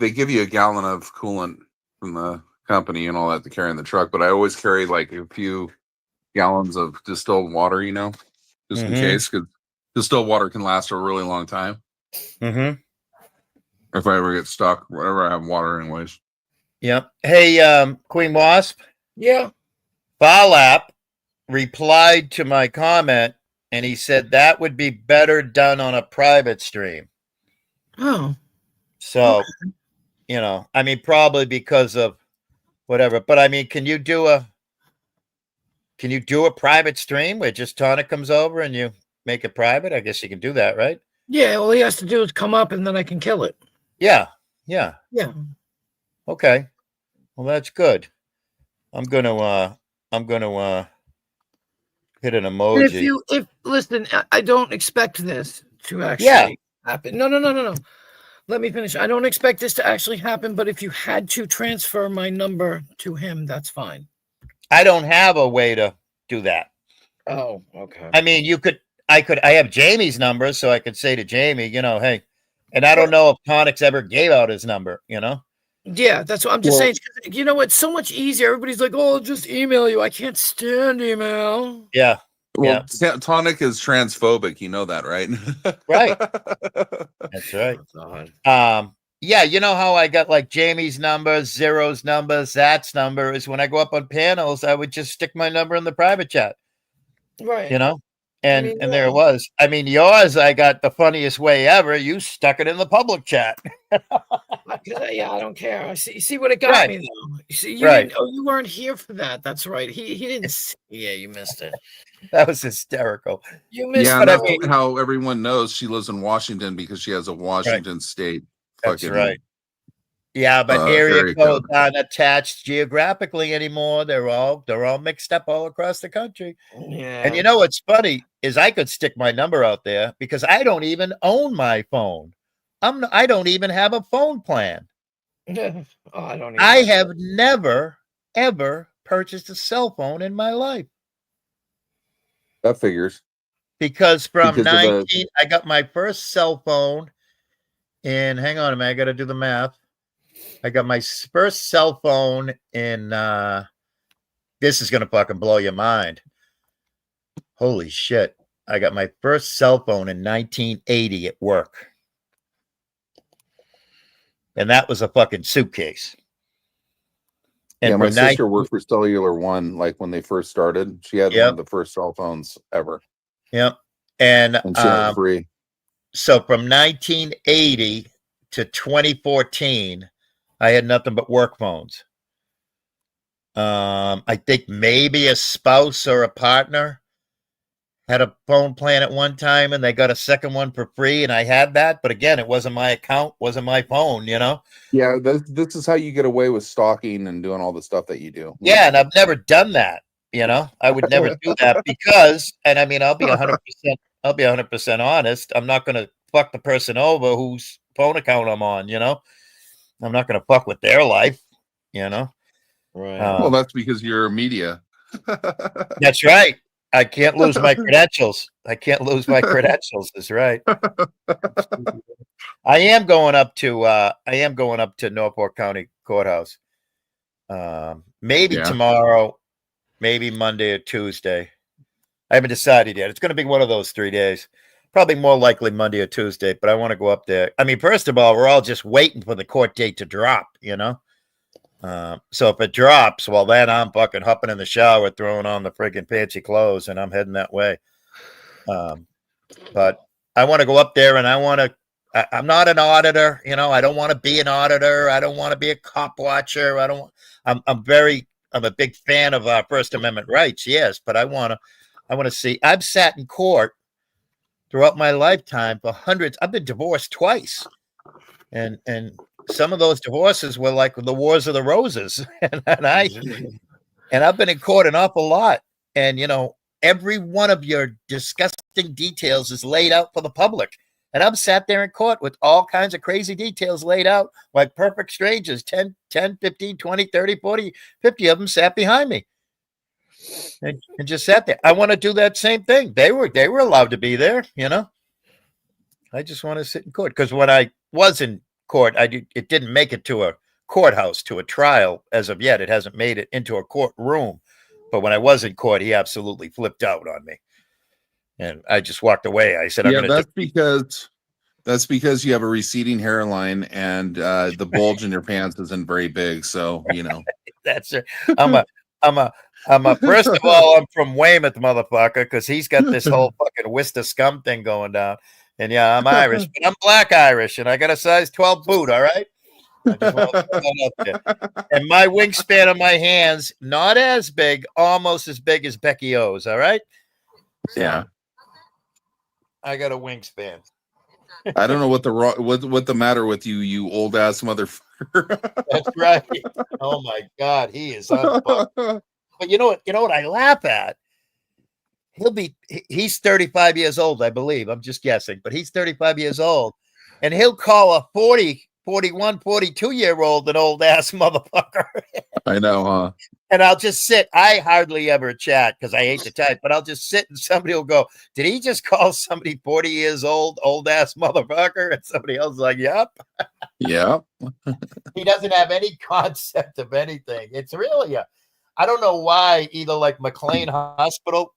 give you a gallon of coolant from the company and all that to carry in the truck, but I always carry like a few gallons of distilled water, you know, just in case, because distilled water can last a really long time. Mm-hmm. If I ever get stuck, wherever I have water anyways. Yep. Hey, Queen Wasp. Yeah. Balap replied to my comment, and he said that would be better done on a private stream. Oh. So, you know, I mean, probably because of whatever. But I mean, can you do a private stream where just Tonic comes over and you make it private? I guess you can do that, right? Yeah. All he has to do is come up, and then I can kill it. Yeah. Yeah. Okay. Well, that's good. I'm gonna hit an emoji. If listen, I don't expect this to actually happen. No. Let me finish. I don't expect this to actually happen, but if you had to transfer my number to him, that's fine. I don't have a way to do that. Oh, okay. I mean, I have Jamie's number, so I could say to Jamie, you know, hey, and I don't know if Tonix ever gave out his number, you know? Yeah, that's what I'm just saying. You know, it's so much easier. Everybody's like, oh, I'll just email you. I can't stand email. Yeah. Well, Tonic is transphobic. You know that, right? Right. That's right. Yeah, you know how I got like Jamie's number, Zero's number, Zat's number is when I go up on panels, I would just stick my number in the private chat. Right. You know? And I mean, there it was. I mean, yours, I got the funniest way ever. You stuck it in the public chat. Yeah, I don't care. I see what it got me though. You see, you weren't here for that. That's right. He didn't see. Yeah, you missed it. That was hysterical. You missed yeah, it. that's how everyone knows she lives in Washington because she has a Washington State. That's right. Yeah, but area codes aren't attached geographically anymore. They're all mixed up all across the country. Yeah. And you know what's funny is I could stick my number out there because I don't even own my phone. I don't even have a phone plan. I have never ever purchased a cell phone in my life. That figures. Because from 19, I got my first cell phone in, hang on a minute, I got to do the math. I got my first cell phone in, this is going to fucking blow your mind. Holy shit. I got my first cell phone in 1980 at work. And that was a fucking suitcase. And yeah, my sister worked for Cellular One, like when they first started. She had one of the first cell phones ever. Yep. And she had free. So from 1980 to 2014, I had nothing but work phones. I think maybe a spouse or a partner had a phone plan at one time and they got a second one for free, and I had that, but again, it wasn't my account, wasn't my phone, you know. Yeah, this is how you get away with stalking and doing all the stuff that you do. Yeah, and I've never done that, you know. I would never do that because, and I mean, I'll be 100% honest, I'm not going to fuck the person over whose phone account I'm on, you know. I'm not going to fuck with their life, you know. Right. Well, that's because you're media. That's right. I can't lose my credentials. I can't lose my credentials. That's right. I am going up to Norfolk County Courthouse. Maybe Yeah. tomorrow, maybe Monday or Tuesday. I haven't decided yet. It's going to be one of those 3 days. Probably more likely Monday or Tuesday, but I want to go up there. I mean, first of all, we're all just waiting for the court date to drop, you know? So if it drops, well, then I'm fucking hopping in the shower, throwing on the friggin' fancy clothes, and I'm heading that way. But I want to go up there, and I'm not an auditor, you know. I don't want to be an auditor. I don't want to be a cop watcher. I'm a big fan of our First Amendment rights, yes, but I want to see. I've sat in court throughout my lifetime for hundreds. I've been divorced twice, and some of those divorces were like the Wars of the Roses, and I've been in court an awful lot, and you know, every one of your disgusting details is laid out for the public. And I've sat there in court with all kinds of crazy details laid out like perfect strangers. 10, 15, 20, 30, 40, 50 of them sat behind me and just sat there. I want to do that same thing. They were allowed to be there, you know. I just want to sit in court because when I was in court, it didn't make it to a courthouse, to a trial as of yet. It hasn't made it into a courtroom. But when I was in court, he absolutely flipped out on me. And I just walked away. I said, that's because you have a receding hairline and the bulge in your pants isn't very big. So, you know, that's it. I'm a first of all, I'm from Weymouth, motherfucker, because he's got this whole fucking Worcester scum thing going down. And yeah, I'm Irish, but I'm black Irish, and I got a size 12 boot. All right. I just want to put that up there. And my wingspan of my hands, not as big, almost as big as Becky O's. All right. Yeah. I got a wingspan. I don't know what the matter with you, you old ass motherfucker. That's right. Oh my God, he is unfucked. But you know what I laugh at? He's 35 years old, I believe. I'm just guessing, but he's 35 years old, and he'll call a 40, 41, 42-year-old an old ass motherfucker. I know, huh? And I'll just sit. I hardly ever chat because I hate to type, but I'll just sit and somebody will go, "Did he just call somebody 40 years old ass motherfucker?" And somebody else is like, "Yep." Yeah. He doesn't have any concept of anything. It's really I don't know why, either like McLean Hospital,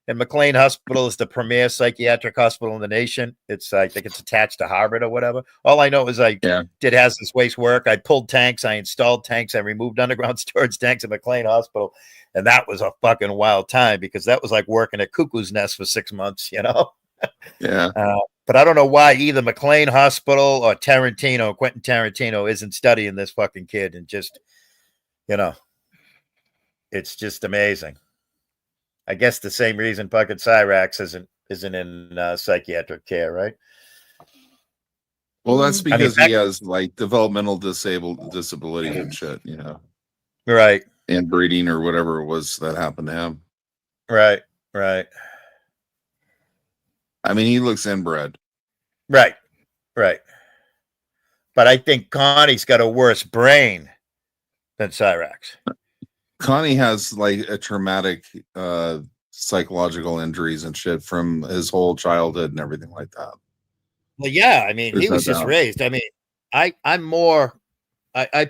and McLean Hospital is the premier psychiatric hospital in the nation. It's, I think it's attached to Harvard or whatever. All I know is I did hazardous waste work. I pulled tanks. I installed tanks. I removed underground storage tanks at McLean Hospital. And that was a fucking wild time because that was like working at Cuckoo's Nest for 6 months, you know? Yeah. But I don't know why either McLean Hospital or Quentin Tarantino isn't studying this fucking kid, and just, you know, it's just amazing. I guess the same reason fucking Cyrax isn't in psychiatric care, right? Well, that's because he has like developmental disability and shit, you know. Right. And breeding or whatever it was that happened to him. Right. I mean, he looks inbred. Right. But I think Connie's got a worse brain than Cyrax. Connie has like a traumatic psychological injuries and shit from his whole childhood and everything like that. Well, yeah, I mean, he was just raised. I mean, I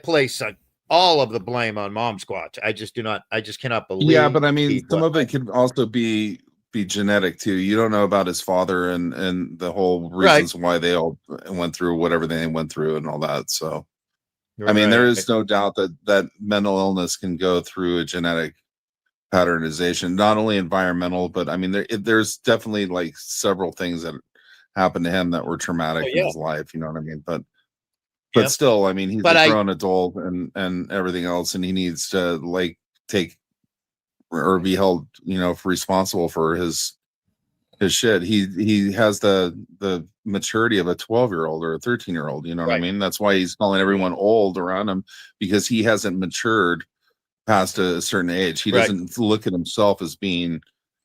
place all of the blame on Mom Squatch. I just cannot believe. Yeah, but I mean, some of it could also be genetic too. You don't know about his father and the whole reasons why they all went through whatever they went through and all that. So I mean, there is no doubt that mental illness can go through a genetic patternization, not only environmental, but I mean, there's definitely like several things that happened to him that were traumatic in his life. You know what I mean? But still, I mean, he's a grown adult and everything else, and he needs to like take or be held, you know, responsible for his his shit. He has the maturity of a 12-year-old or a 13-year-old. You know what I Right. mean? That's why he's calling everyone old around him, because he hasn't matured past a certain age. He Right. doesn't look at himself as being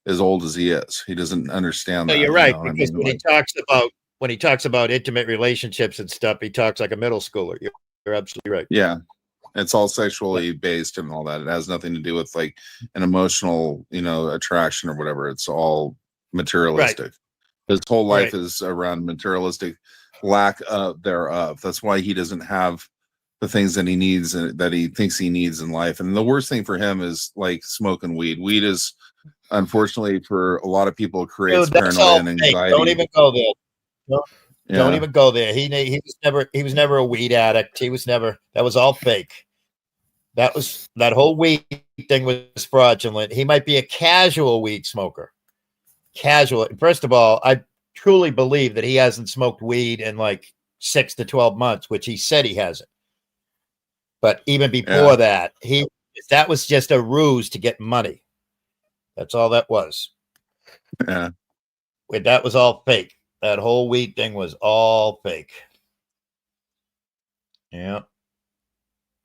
as old as he is. He doesn't understand No, that. you're right. You know what I Because mean? when he talks about intimate relationships and stuff, he talks like a middle schooler. You're absolutely right. Yeah. It's all sexually based and all that. It has nothing to do with like an emotional, attraction or whatever. It's all materialistic. His whole life is around materialistic lack thereof. That's why he doesn't have the things that he needs and that he thinks he needs in life. And the worst thing for him is like smoking weed. Weed is, unfortunately, for a lot of people, creates Dude, that's paranoia all and fake. anxiety. Don't even go there. Don't Yeah. even go there. He was never a weed addict. That was all fake. That whole weed thing was fraudulent. He might be a casual weed smoker. Casual. First of all, I truly believe that he hasn't smoked weed in like 6 to 12 months, which he said he hasn't. But even before that was just a ruse to get money. That's all that was. Yeah. That was all fake. That whole weed thing was all fake. Yeah.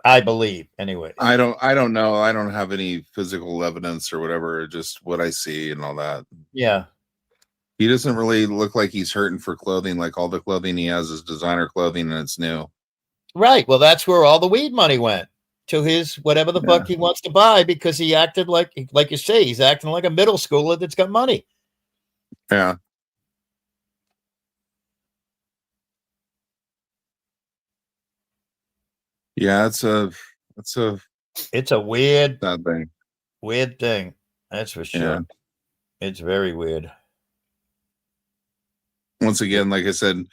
I believe, anyway. I don't know. I don't have any physical evidence or whatever, just what I see and all that. Yeah. He doesn't really look like he's hurting for clothing. Like all the clothing he has is designer clothing and it's new. Right. Well, that's where all the weed money went, to his whatever the fuck he wants to buy, because he acted like you say, he's acting like a middle schooler that's got money. Yeah. Yeah, it's a weird thing. Weird thing. That's for sure. Yeah. It's very weird. Once again, like I said,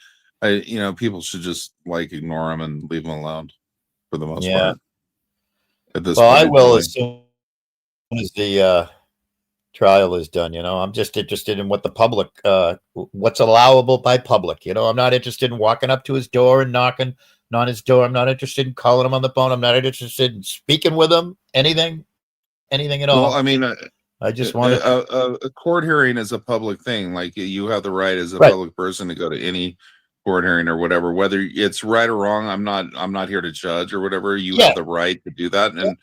people should just like ignore him and leave him alone for the most part. At this point, I will as soon as the trial is done. I'm just interested in what the public, what's allowable by public. I'm not interested in walking up to his door and knocking on his door. I'm not interested in calling him on the phone. I'm not interested in speaking with him. Anything at all. Well, I mean, I just want a court hearing is a public thing. Like you have the right as a public person to go to any court hearing or whatever, whether it's right or wrong. I'm not here to judge or whatever. You have the right to do that. And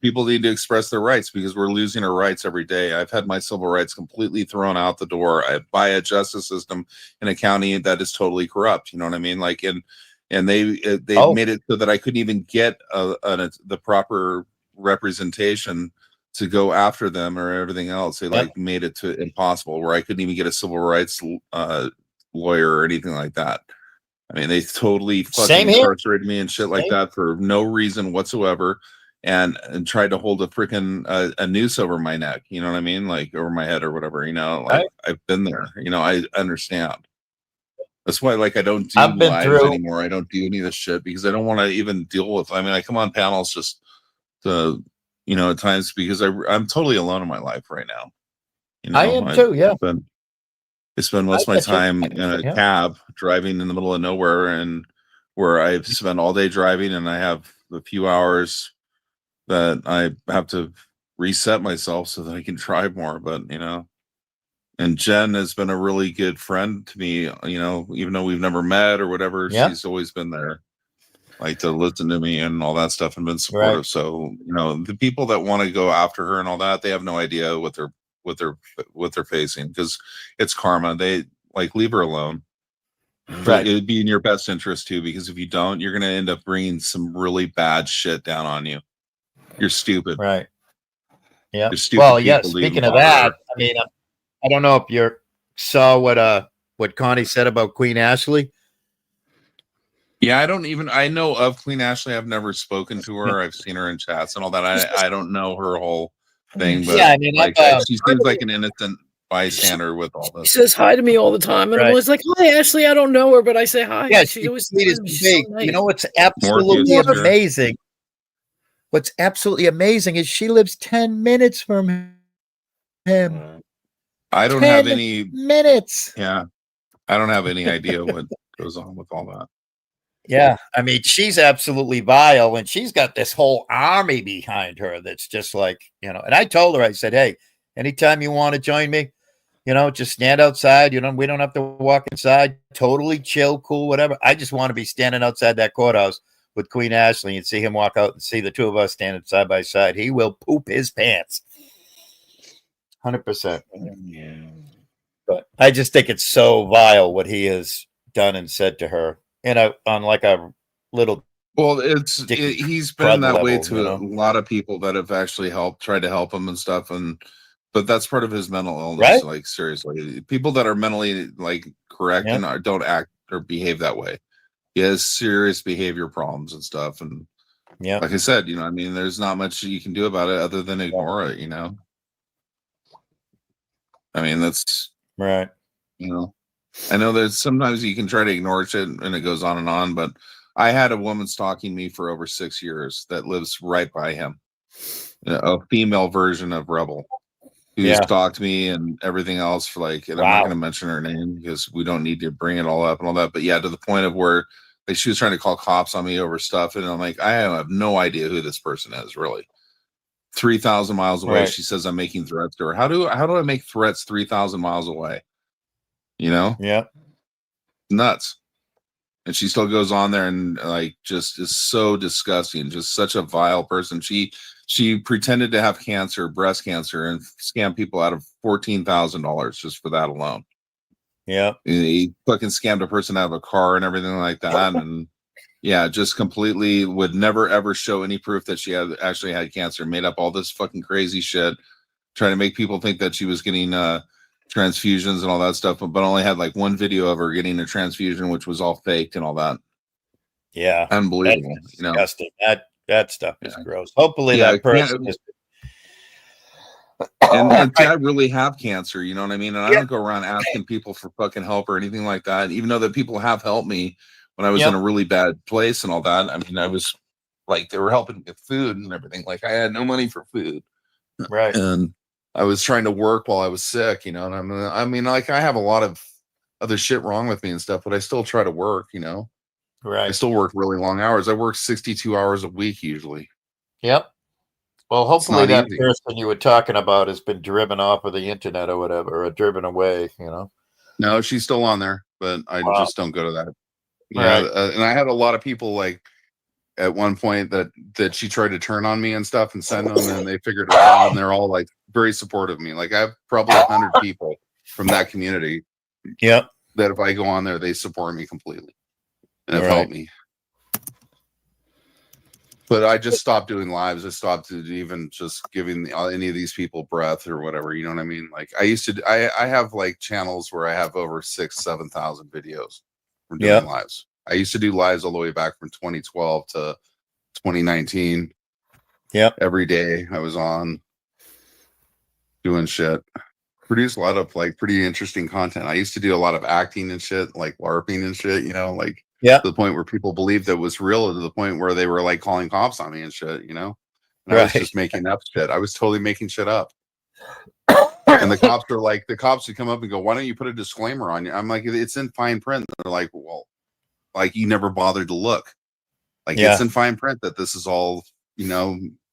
people need to express their rights, because we're losing our rights every day. I've had my civil rights completely thrown out the door by a justice system in a county that is totally corrupt. You know what I mean? Like, and they made it so that I couldn't even get the proper representation to go after them or everything else. They made it to impossible, where I couldn't even get a civil rights lawyer or anything like that. I mean, they totally fucking incarcerated me and shit like that for no reason whatsoever, and tried to hold a freaking a noose over my neck. You know what I mean? Like over my head or whatever. I've been there. I understand. That's why, I don't do lives anymore. I don't do any of this shit because I don't want to even deal with. I mean, I come on panels just to, at times, because I'm totally alone in my life right now. I am too. Yeah. I spend most of my time in a cab driving in the middle of nowhere, and where I spend all day driving, and I have a few hours that I have to reset myself so that I can drive more. But, and Jen has been a really good friend to me, even though we've never met or whatever, she's always been there, to listen to me and all that stuff, and been supportive. Right. So, the people that want to go after her and all that, they have no idea what they're facing, because it's karma. They leave her alone. Right. It would be in your best interest too, because if you don't, you're going to end up bringing some really bad shit down on you. You're stupid. Right. Yeah. Well, speaking of that, I mean, I don't know if you saw what Connie said about Queen Ashley. Yeah, I know of Queen Ashley. I've never spoken to her. I've seen her in chats and all that. I don't know her whole thing, but I mean, she seems like an innocent bystander with all this. She says hi to me all the time, and I'm always like, "Hi, Ashley. I don't know her, but I say hi." Yeah, she's always sweet as big. So nice. What's absolutely amazing? What's absolutely amazing is she lives 10 minutes from him. I don't have any minutes. Yeah, I don't have any idea what goes on with all that. Yeah, I mean, she's absolutely vile, and she's got this whole army behind her that's just and I told her, I said, hey, anytime you want to join me, just stand outside. We don't have to walk inside. Totally chill, cool, whatever. I just want to be standing outside that courthouse with Queen Ashley and see him walk out and see the two of us standing side by side. He will poop his pants. 100%. But I just think it's so vile what he has done and said to her, on like a little. Well, he's been that way to level, a lot of people that have actually tried to help him and stuff, but that's part of his mental illness. Right? Like, seriously, people that are mentally like correct and don't act or behave that way. He has serious behavior problems and stuff, and like I said, there's not much you can do about it other than ignore it. That's right. I know there's sometimes you can try to ignore shit and it goes on and on, but I had a woman stalking me for over 6 years that lives right by him, a female version of Rebel, who stalked me and everything else for and I'm not going to mention her name because we don't need to bring it all up and all that. But yeah, to the point of where she was trying to call cops on me over stuff. And I'm like, I have no idea who this person is, really. 3,000 miles away. Right. She says I'm making threats to her. How do I make threats 3,000 miles away? Yeah. Nuts. And she still goes on there and just is so disgusting. Just such a vile person. She pretended to have cancer, breast cancer, and scammed people out of $14,000 just for that alone. Yeah. He fucking scammed a person out of a car and everything like that. And yeah, just completely would never ever show any proof that she actually had cancer. Made up all this fucking crazy shit, trying to make people think that she was getting transfusions and all that stuff, but only had one video of her getting a transfusion, which was all faked and all that. Yeah. Unbelievable. Disgusting. That stuff is gross. Hopefully that person is. And I really have cancer, you know what I mean? And I don't go around asking people for fucking help or anything like that. Even though that people have helped me when I was in a really bad place and all that. I was they were helping with food and everything. I had no money for food. Right. And I was trying to work while I was sick, and I have a lot of other shit wrong with me and stuff, but I still try to work, Right. I still work really long hours. I work 62 hours a week usually. Yep. Well, hopefully that person you were talking about has been driven off of the internet or whatever, or driven away, No, she's still on there, but I just don't go to that. Right. And I had a lot of people at one point that she tried to turn on me and stuff and send them, and they figured it out, and they're all very supportive of me. I have probably 100 people from that community. Yep. That if I go on there, they support me completely and have helped me. But I just stopped doing lives. I stopped even just giving any of these people breath or whatever. You know what I mean? I used to. I have channels where I have over 6,000-7,000 videos from doing lives. I used to do lives all the way back from 2012 to 2019. Yep. Every day I was on doing shit. Produced a lot of pretty interesting content. I used to do a lot of acting and shit, LARPing and shit, to the point where people believed that it was real, to the point where they were calling cops on me and shit, And I was just making up shit. I was totally making shit up. And the cops are the cops would come up and go, "Why don't you put a disclaimer on you?" I'm like, "It's in fine print." They're like, "Well, you never bothered to look. It's in fine print that this is all,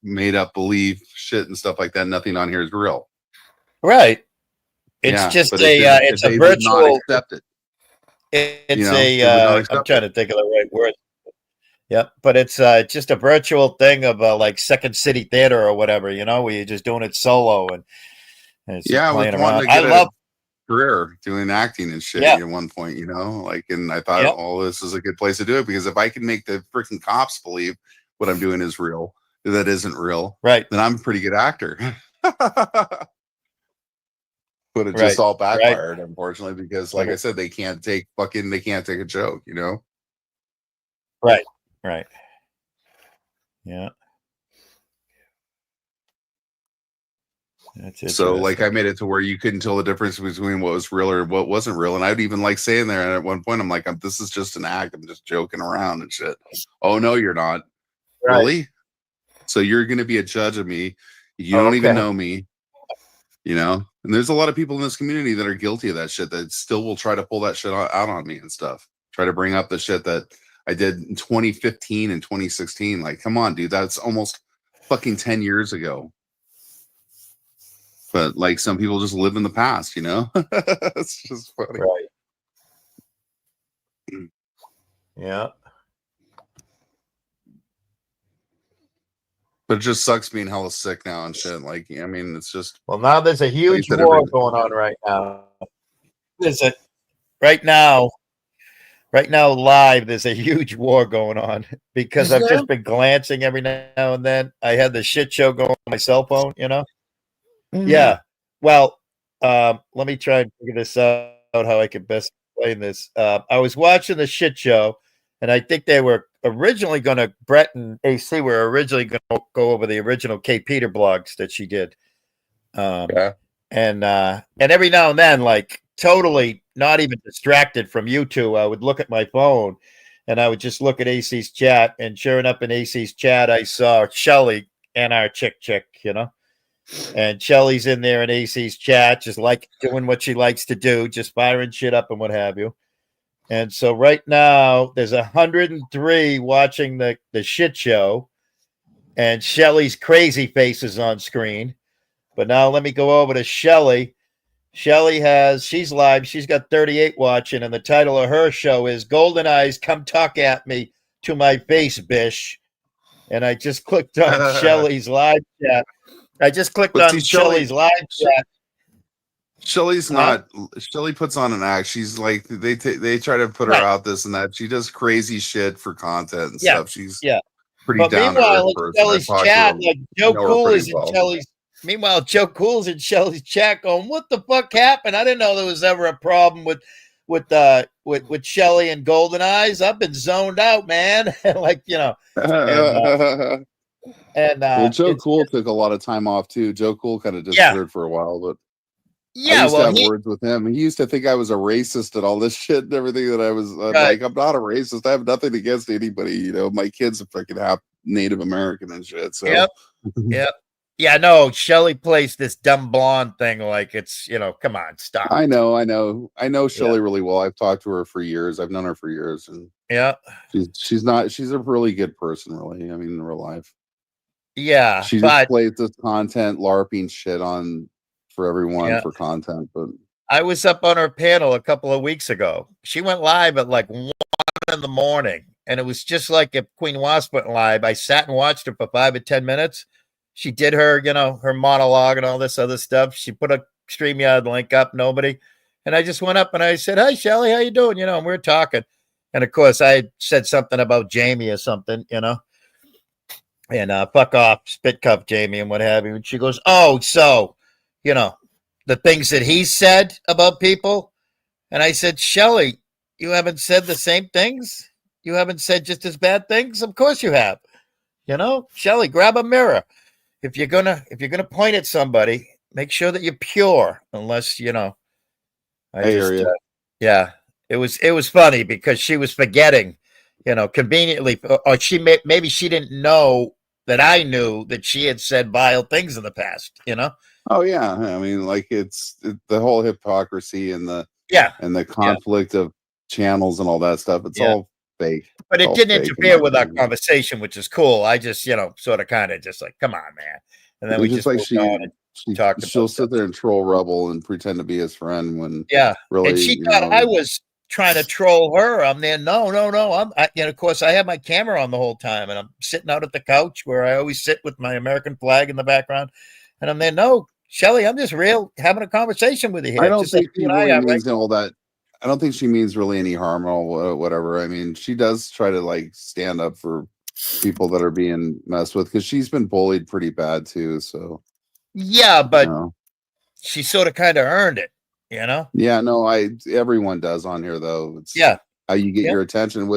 made up believe shit and stuff like that. Nothing on here is real." Right. It's just it's a virtual. Accept it. I'm trying to think of the right word. Yep, but it's just a virtual thing of Second City Theater or whatever, where you're just doing it solo and it's playing around. I love career doing acting and shit at one point, and I thought, this is a good place to do it, because if I can make the freaking cops believe what I'm doing is real, that isn't real, right, then I'm a pretty good actor. But it just all backfired, unfortunately, because like I said, they can't take a joke, Right. Yeah. That's it. So I made it to where you couldn't tell the difference between what was real or what wasn't real. And I'd even saying there, and at one point I'm like, this is just an act. I'm just joking around and shit. Oh no, you're not. Right. Really? So you're going to be a judge of me. You don't even know me, and there's a lot of people in this community that are guilty of that shit, that still will try to pull that shit out on me and stuff. Try to bring up the shit that I did in 2015 and 2016. Come on, dude. That's almost fucking 10 years ago. But like some people just live in the past, you know. It's just funny. Right. Yeah. But it just sucks being hella sick now and shit. Like, I mean, it's just Well, now there's a huge said, war every- going on right now. There's a right now live. There's a huge war going on because Is I've there? just been glancing every now and then. I had the shit show going on my cell phone. You know. Mhm. Yeah. Well, let me try and figure this out how I can best explain this. I was watching the shit show, and I think they were originally going to, Brett and AC were originally going to go over the original Kate Peter blogs that she did. yeah. And every now and then, like totally not even distracted from you two, I would look at my phone and I would just look at AC's chat. And sure enough, in AC's chat, I saw Shelly and our chick, you know. And Shelly's in there in AC's chat, just like doing what she likes to do, just firing shit up and what have you. And so right now there's 103 watching the shit show, and Shelly's crazy face is on screen. But now let me go over to Shelly. She's live. She's got 38 watching, and the title of her show is Golden Eyes Come Talk at Me to My Face, Bish. And I just clicked on Shelly's live chat. I just clicked on Shelly's live chat. Shelly's not. Shelly puts on an act. She's like they try to put her out this and that. She does crazy shit for content and stuff. She's pretty But down to meanwhile, earth in person. Shelly's chat, like Joe know her Cool pretty is in well. Shelly's. Meanwhile, Joe Cool's in Shelly's chat going, "What the fuck happened? I didn't know there was ever a problem with Shelly and Golden Eyes. I've been zoned out, man." Like, you know. And well, Joe Cool took a lot of time off too. Joe Cool kind of disappeared for a while, but I used to have words with him. He used to think I was a racist and all this shit and everything that I was like, I'm not a racist. I have nothing against anybody. You know, my kids are freaking half Native American and shit. So yeah, no, Shelly plays this dumb blonde thing like it's, you know, come on, stop. I know Shelly really well. I've talked to her for years. I've known her for years, and she's a really good person, really. I mean, in real life. Yeah. She just plays this content LARPing shit on for everyone for content. But I was up on her panel a couple of weeks ago. She went live at like 1 a.m, and it was just like if Queen Wasp went live. I sat and watched her for 5 or 10 minutes. She did her, you know, her monologue and all this other stuff. She put a StreamYard link up, nobody. And I just went up and I said, "Hi, Shelly, how you doing?" You know, and we were talking. And of course, I said something about Jamie or something, you know. And fuck off, spit cup Jamie and what have you. And she goes, "Oh, so, you know, the things that he said about people." And I said, "Shelly, you haven't said the same things? You haven't said just as bad things? Of course you have. You know, Shelly, grab a mirror. If you're gonna point at somebody, make sure that you're pure. Unless, you know." I hear you. It was funny because she was forgetting, you know, conveniently, or maybe she didn't know that I knew that she had said vile things in the past, you know? Oh yeah. I mean, like it's the whole hypocrisy and the conflict of channels and all that stuff. It's all fake. But it didn't interfere with our conversation, which is cool. I just, you know, sort of kind of just like, come on, man. And then we just like she'll sit there and troll Rebel and pretend to be his friend when really, and she thought I was trying to troll her. I'm there. No. Of course, I have my camera on the whole time, and I'm sitting out at the couch where I always sit with my American flag in the background. And I'm there. No, Shelly, I'm just having a conversation with you here. I don't think she really means all that. I don't think she means really any harm or whatever. I mean, she does try to like stand up for people that are being messed with because she's been bullied pretty bad too. So but she sort of kind of earned it, you know. Yeah, no, everyone does on here though. It's how you get your attention.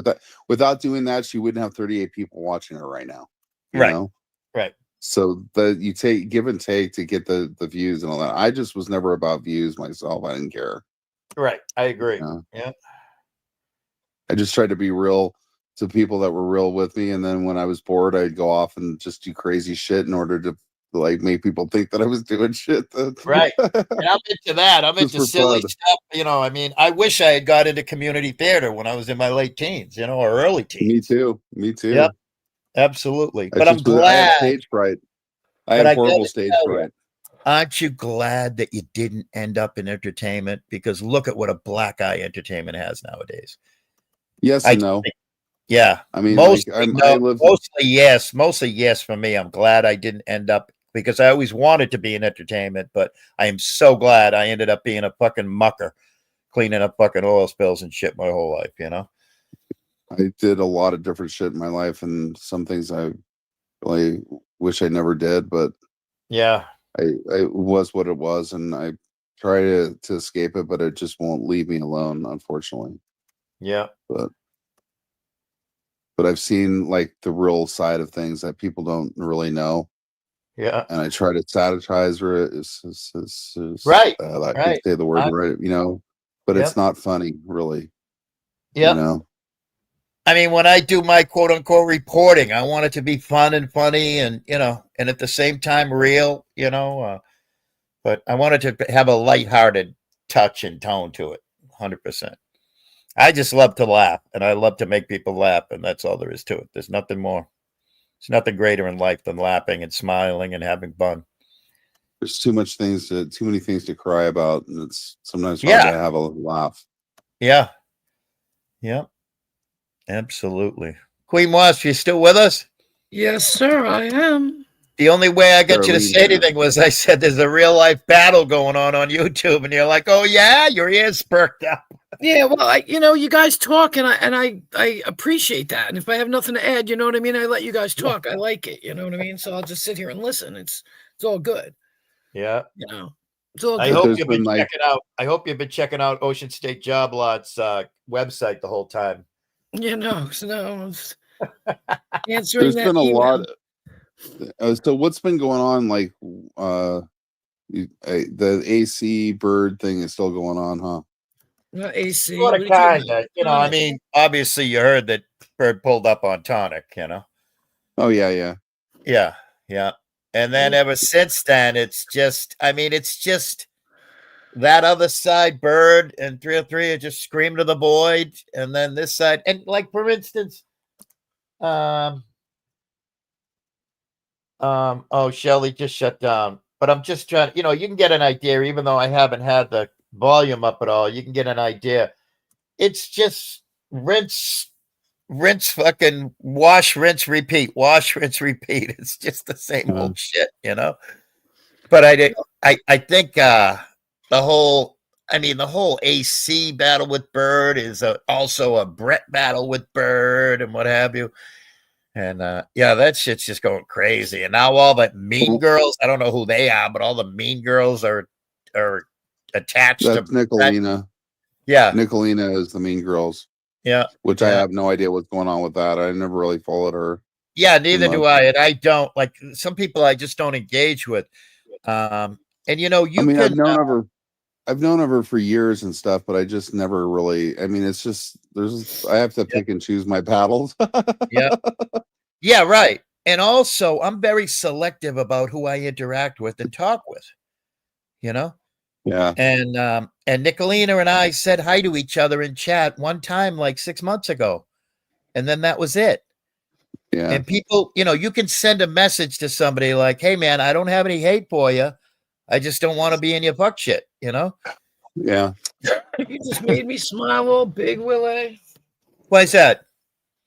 Without doing that, she wouldn't have 38 people watching her right now. You know? Right. So you take give and take to get the views and all that. I just was never about views myself. I didn't care. Right. I agree. You know? Yeah. I just tried to be real to people that were real with me, and then when I was bored, I'd go off and just do crazy shit in order to like make people think that I was doing shit. Right. And I'm into that. I'm into silly stuff. You know, I mean, I wish I had got into community theater when I was in my late teens, you know, or early teens. Me too. Yep. Absolutely. But I'm glad. I have stage fright. I have horrible stage fright. Aren't you glad that you didn't end up in entertainment? Because look at what a black eye entertainment has nowadays. Yes I and no. Yeah, I mean, like mostly I no, live. mostly yes for me. I'm glad I didn't end up because I always wanted to be in entertainment, but I am so glad I ended up being a fucking mucker, cleaning up fucking oil spills and shit my whole life, you know? I did a lot of different shit in my life, and some things I really wish I never did, but Yeah. I was what it was, and I try to escape it, but it just won't leave me alone, unfortunately. Yeah. But I've seen like the real side of things that people don't really know, Yeah. and I try to satirize it. Right. I can Right. say the word right, but Yep. it's not funny, really. Yeah. I mean, when I do my quote unquote reporting, I want it to be fun and funny and, and at the same time real, but I wanted to have a lighthearted touch and tone to it. 100%. I just love to laugh and I love to make people laugh. And that's all there is to it. There's nothing more. There's nothing greater in life than laughing and smiling and having fun. There's too many things to cry about, and it's sometimes hard to have a laugh. Yeah. Yeah. Absolutely. Queen Wasp, you still with us? Yes, sir, I am. The only way I got you to Charlene say here. anything was I said there's a real life battle going on YouTube, and you're like, "Oh yeah," your ears perked up. Yeah, well, you guys talk, and I appreciate that. And if I have nothing to add, you know what I mean, I let you guys talk. I like it, you know what I mean. So I'll just sit here and listen. It's all good, Yeah. It's all good. I hope There's you've been been, like- checking out. I hope you've been checking out Ocean State Job Lot's website the whole time. So answering There's that been a email. lot. So what's been going on? Like, the AC bird thing is still going on, huh? Not AC. What What a are you talking kind of, about? I mean, obviously you heard that Bird pulled up on Tonic, Oh yeah. Yeah, yeah. And then ever since then, it's just that other side, Bird and 303 are just scream to the void. And then this side, and like, for instance, oh, Shelly just shut down. But I'm just trying, you can get an idea, even though I haven't had the volume up at all. You can get an idea. It's just rinse, fucking wash, rinse, repeat, wash, rinse, repeat. It's just the same old shit, But I think the whole AC battle with Bird is also a Brett battle with Bird and what have you. And that shit's just going crazy. And now all the Mean Girls, I don't know who they are, but all the Mean Girls are attached to Nicolina. Yeah. Nicolina is the Mean Girls. Yeah. Which I have no idea what's going on with that. I never really followed her. Yeah, neither do I. And I don't like some people I just don't engage with. And I've known of her for years and stuff, but I just never really, it's just, I have to pick and choose my battles. Yeah. Yeah, right. And also I'm very selective about who I interact with and talk with, Yeah. And Nicolina and I said hi to each other in chat one time, like 6 months ago. And then that was it. Yeah. And people, you can send a message to somebody like, "Hey man, I don't have any hate for you. I just don't want to be in your fuck shit," Yeah. You just made me smile all big, Willie. Why is that?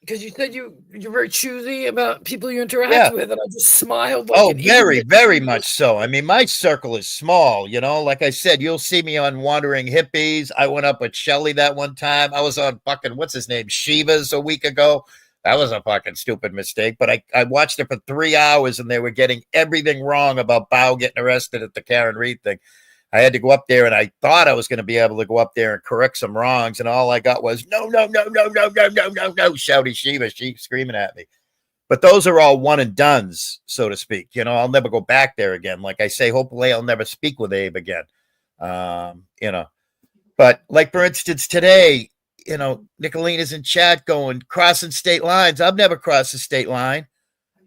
Because you said you're very choosy about people you interact with, and I just smiled. Like Oh, very, very much so. I mean, my circle is small, Like I said, you'll see me on Wandering Hippies. I went up with Shelly that one time. I was on fucking, what's his name, Shiva's a week ago. That was a fucking stupid mistake, but I watched it for 3 hours and they were getting everything wrong about Bao getting arrested at the Karen Reed thing. I had to go up there and I thought I was going to be able to go up there and correct some wrongs. And all I got was no, shouty Shiva, she screaming at me. But those are all one and dones, so to speak. I'll never go back there again. Like I say, hopefully I'll never speak with Abe again. But like, for instance, today, Nicolina's in chat going, crossing state lines. I've never crossed a state line.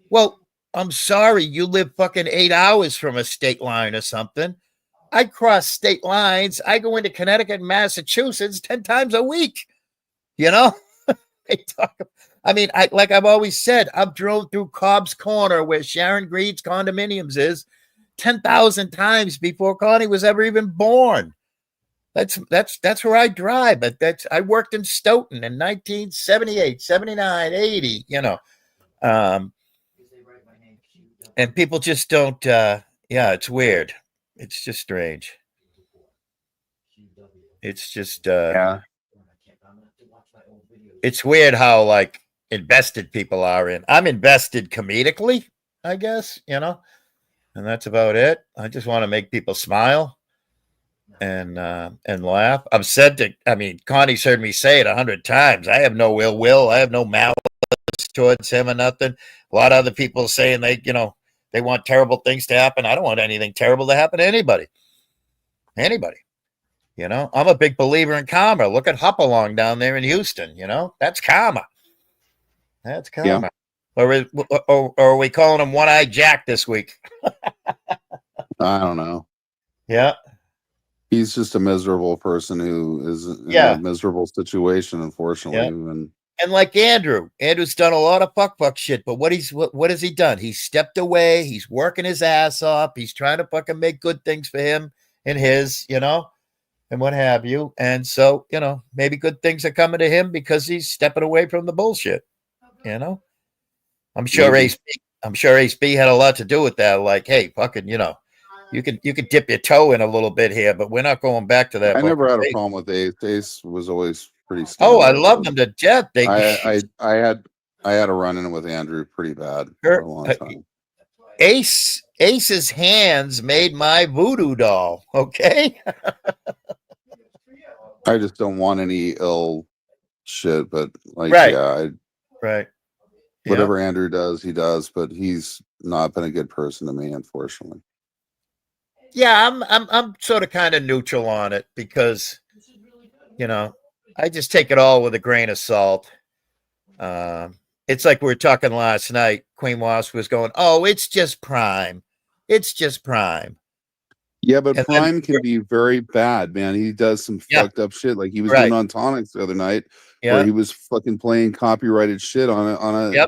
Well, I'm sorry. You live fucking 8 hours from a state line or something. I cross state lines. I go into Connecticut and Massachusetts 10 times a week. I've always said, I've drove through Cobb's Corner where Sharon Greed's condominiums is 10,000 times before Connie was ever even born. That's where I drive. But I worked in Stoughton in 1978, 79, 80, and people just don't, it's weird. It's just strange. It's just, it's weird how like invested people are in. I'm invested comedically, I guess, and that's about it. I just want to make people smile and laugh. Connie's heard me say it 100 times. I have no ill will. I have no malice towards him or nothing. A lot of other people saying they want terrible things to happen. I don't want anything terrible to happen to anybody. I'm a big believer in karma. Look at Hopalong down there in Houston. That's karma. That's karma. Yeah. Or are we calling him One-Eyed Jack this week? I don't know. Yeah. He's just a miserable person who is in a miserable situation, unfortunately. Yeah. And like Andrew's done a lot of fuck shit, but what has he done? He's stepped away. He's working his ass off. He's trying to fucking make good things for him and his, and what have you. And so, maybe good things are coming to him because he's stepping away from the bullshit. I'm sure HB had a lot to do with that. Like, hey, fucking, you can dip your toe in a little bit here, but we're not going back to that. I never had a problem with Ace. Ace was always pretty. Oh, I love them to death. I had a run in with Andrew pretty bad for a long time. Ace's hands made my voodoo doll. Okay. I just don't want any ill shit, but like, right. Whatever Andrew does, he does, but he's not been a good person to me, unfortunately. Yeah, I'm sort of kind of neutral on it because, I just take it all with a grain of salt. It's like we were talking last night. Queen Wasp was going, "Oh, it's just Prime. It's just Prime." Yeah, but and Prime can be very bad, man. He does some fucked up shit. Like he was doing on Tonics the other night, where he was fucking playing copyrighted shit on a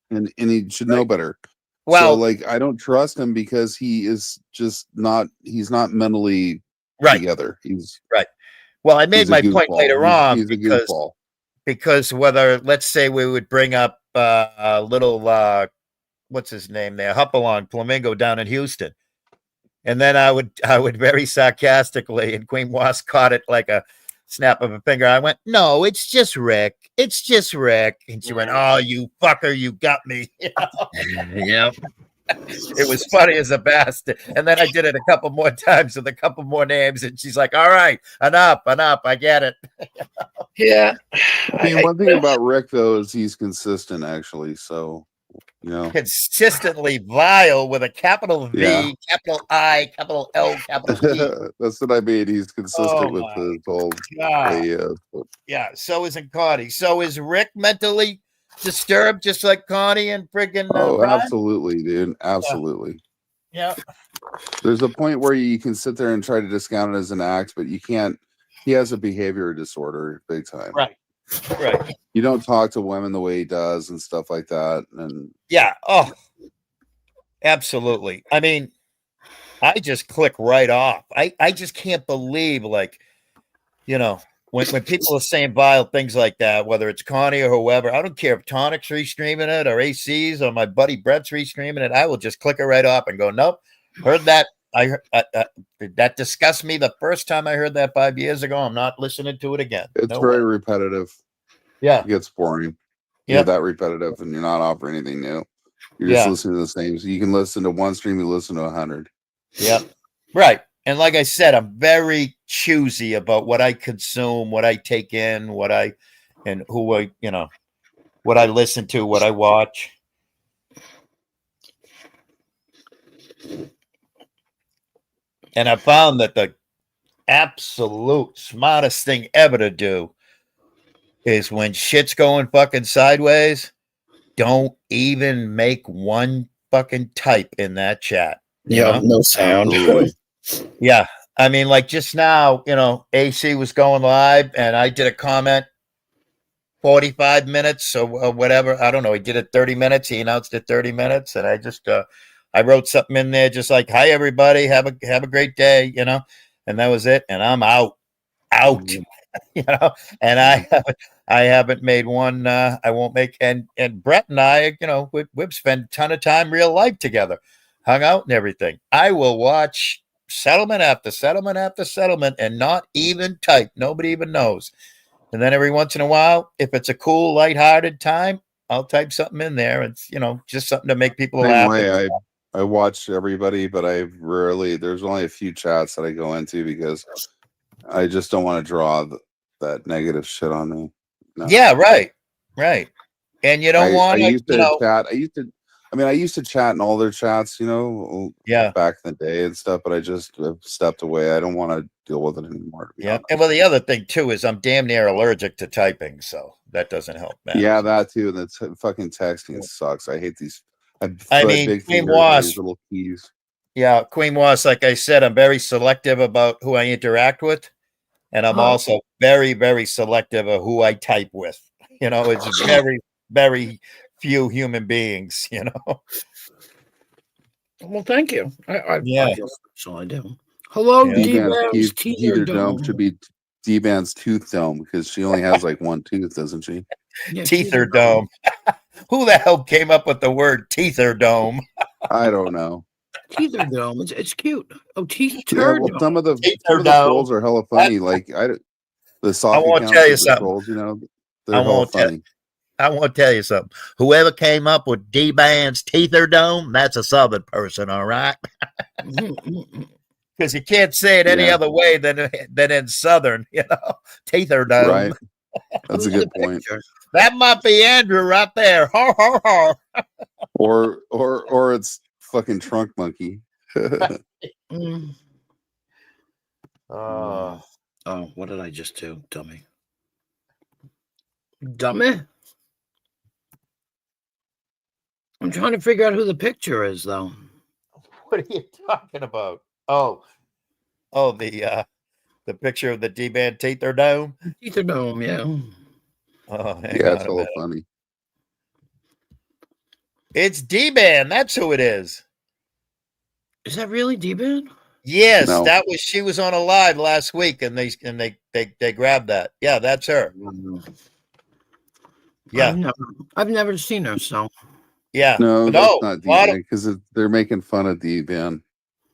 and he should know better. Well, so like I don't trust him because he is just not. He's not mentally together. He's right. Well, I made my point later on because whether let's say we would bring up a little what's his name there, Hopalong Flamingo down in Houston. And then I would very sarcastically, and Queen Wasp caught it like a snap of a finger. I went, "No, it's just Rick. It's just Rick." And she went, "Oh, you fucker, you got me." Yeah. It was funny as a bastard. And then I did it a couple more times with a couple more names. And she's like, "All right, enough. I get it." Yeah. One thing about Rick, though, is he's consistent, actually. So, consistently vile with a capital V, capital I, capital L, capital E. That's what I mean. He's consistent with the whole. Yeah. So isn't Connie. So is Rick mentally disturbed, just like Connie and friggin'? Absolutely, dude. Absolutely. Yeah. There's a point where you can sit there and try to discount it as an act, but you can't. He has a behavior disorder, big time. Right. You don't talk to women the way he does and stuff like that. And absolutely. I mean, I just click right off. I just can't believe, like, when people are saying vile things like that, whether it's Connie or whoever, I don't care if Tonic's restreaming it or AC's or my buddy Brett's restreaming it. I will just click it right off and go, "Nope, heard that. That disgusts me the first time I heard that 5 years ago. I'm not listening to it again." It's very repetitive. Yeah. It gets boring. You're that repetitive and you're not offering anything new. You're just listening to the same. So you can listen to one stream, you listen to 100. Yeah. Right. And like I said, I'm very choosy about what I consume, what I take in, what I listen to, what I watch. And I found that the absolute smartest thing ever to do is when shit's going fucking sideways, don't even make one fucking type in that chat. Yeah, no sound. Yeah. I mean, like just now, AC was going live and I did a comment 45 minutes or whatever. I don't know. He did it 30 minutes. He announced it 30 minutes. And I just I wrote something in there just like, "Hi everybody, have a great day," you know, and that was it. And I'm out, you know. And I haven't made one. I won't make. And Brett and I, you know, we've spent a ton of time real life together, hung out and everything. I will watch settlement after settlement after settlement and not even type. Nobody even knows. And then every once in a while, if it's a cool, lighthearted time, I'll type something in there. It's, you know, just something to make people laugh. Way, I watch everybody, but there's only a few chats that I go into because I just don't want to draw that negative shit on me. No. Yeah, right. And you don't want to chat. I used to chat in all their chats, you know, back in the day and stuff, but I just have stepped away. I don't want to deal with it anymore. Yeah. And well, the other thing too is I'm damn near allergic to typing, so that doesn't help, man. Yeah, that too. And the fucking texting sucks. I hate these. I mean, Queen Was, little keys. Yeah, Queen Was, like I said, I'm very selective about who I interact with. And I'm also very, very selective of who I type with. You know, it's very, very few human beings, you know. Well, thank you. Yeah. So I do. Hello, D-Band's Teether Dome should be D-Band's Tooth Dome because she only has like one tooth, doesn't she? Yeah, Teether Dome. Who the hell came up with the word Teether Dome? I don't know. Teether Dome. It's cute. Oh, Teether Dome. Some of the trolls are hella funny. Like the soft. I won't tell you something. Trolls, you know, they're hella funny. I want to tell you something. Whoever came up with D-Band's Teether Dome, that's a Southern person, all right? Because you can't say it any other way than in Southern, you know. Teether Dome. Right. That's a good point. That might be Andrew right there. Or it's fucking Trunk Monkey. Oh, what did I just do, dummy? Dummy? I'm trying to figure out who the picture is, though. What are you talking about? Oh, the picture of the D-Band Teether Dome. Teether Dome, yeah. Oh, yeah, it's a little funny. It's D-Band. That's who it is. Is that really D-Band? Yes, no. She was on a live last week, and they grabbed that. Yeah, that's her. Yeah, I've never seen her. So yeah, no, that's not D-Band because they're making fun of D-Band.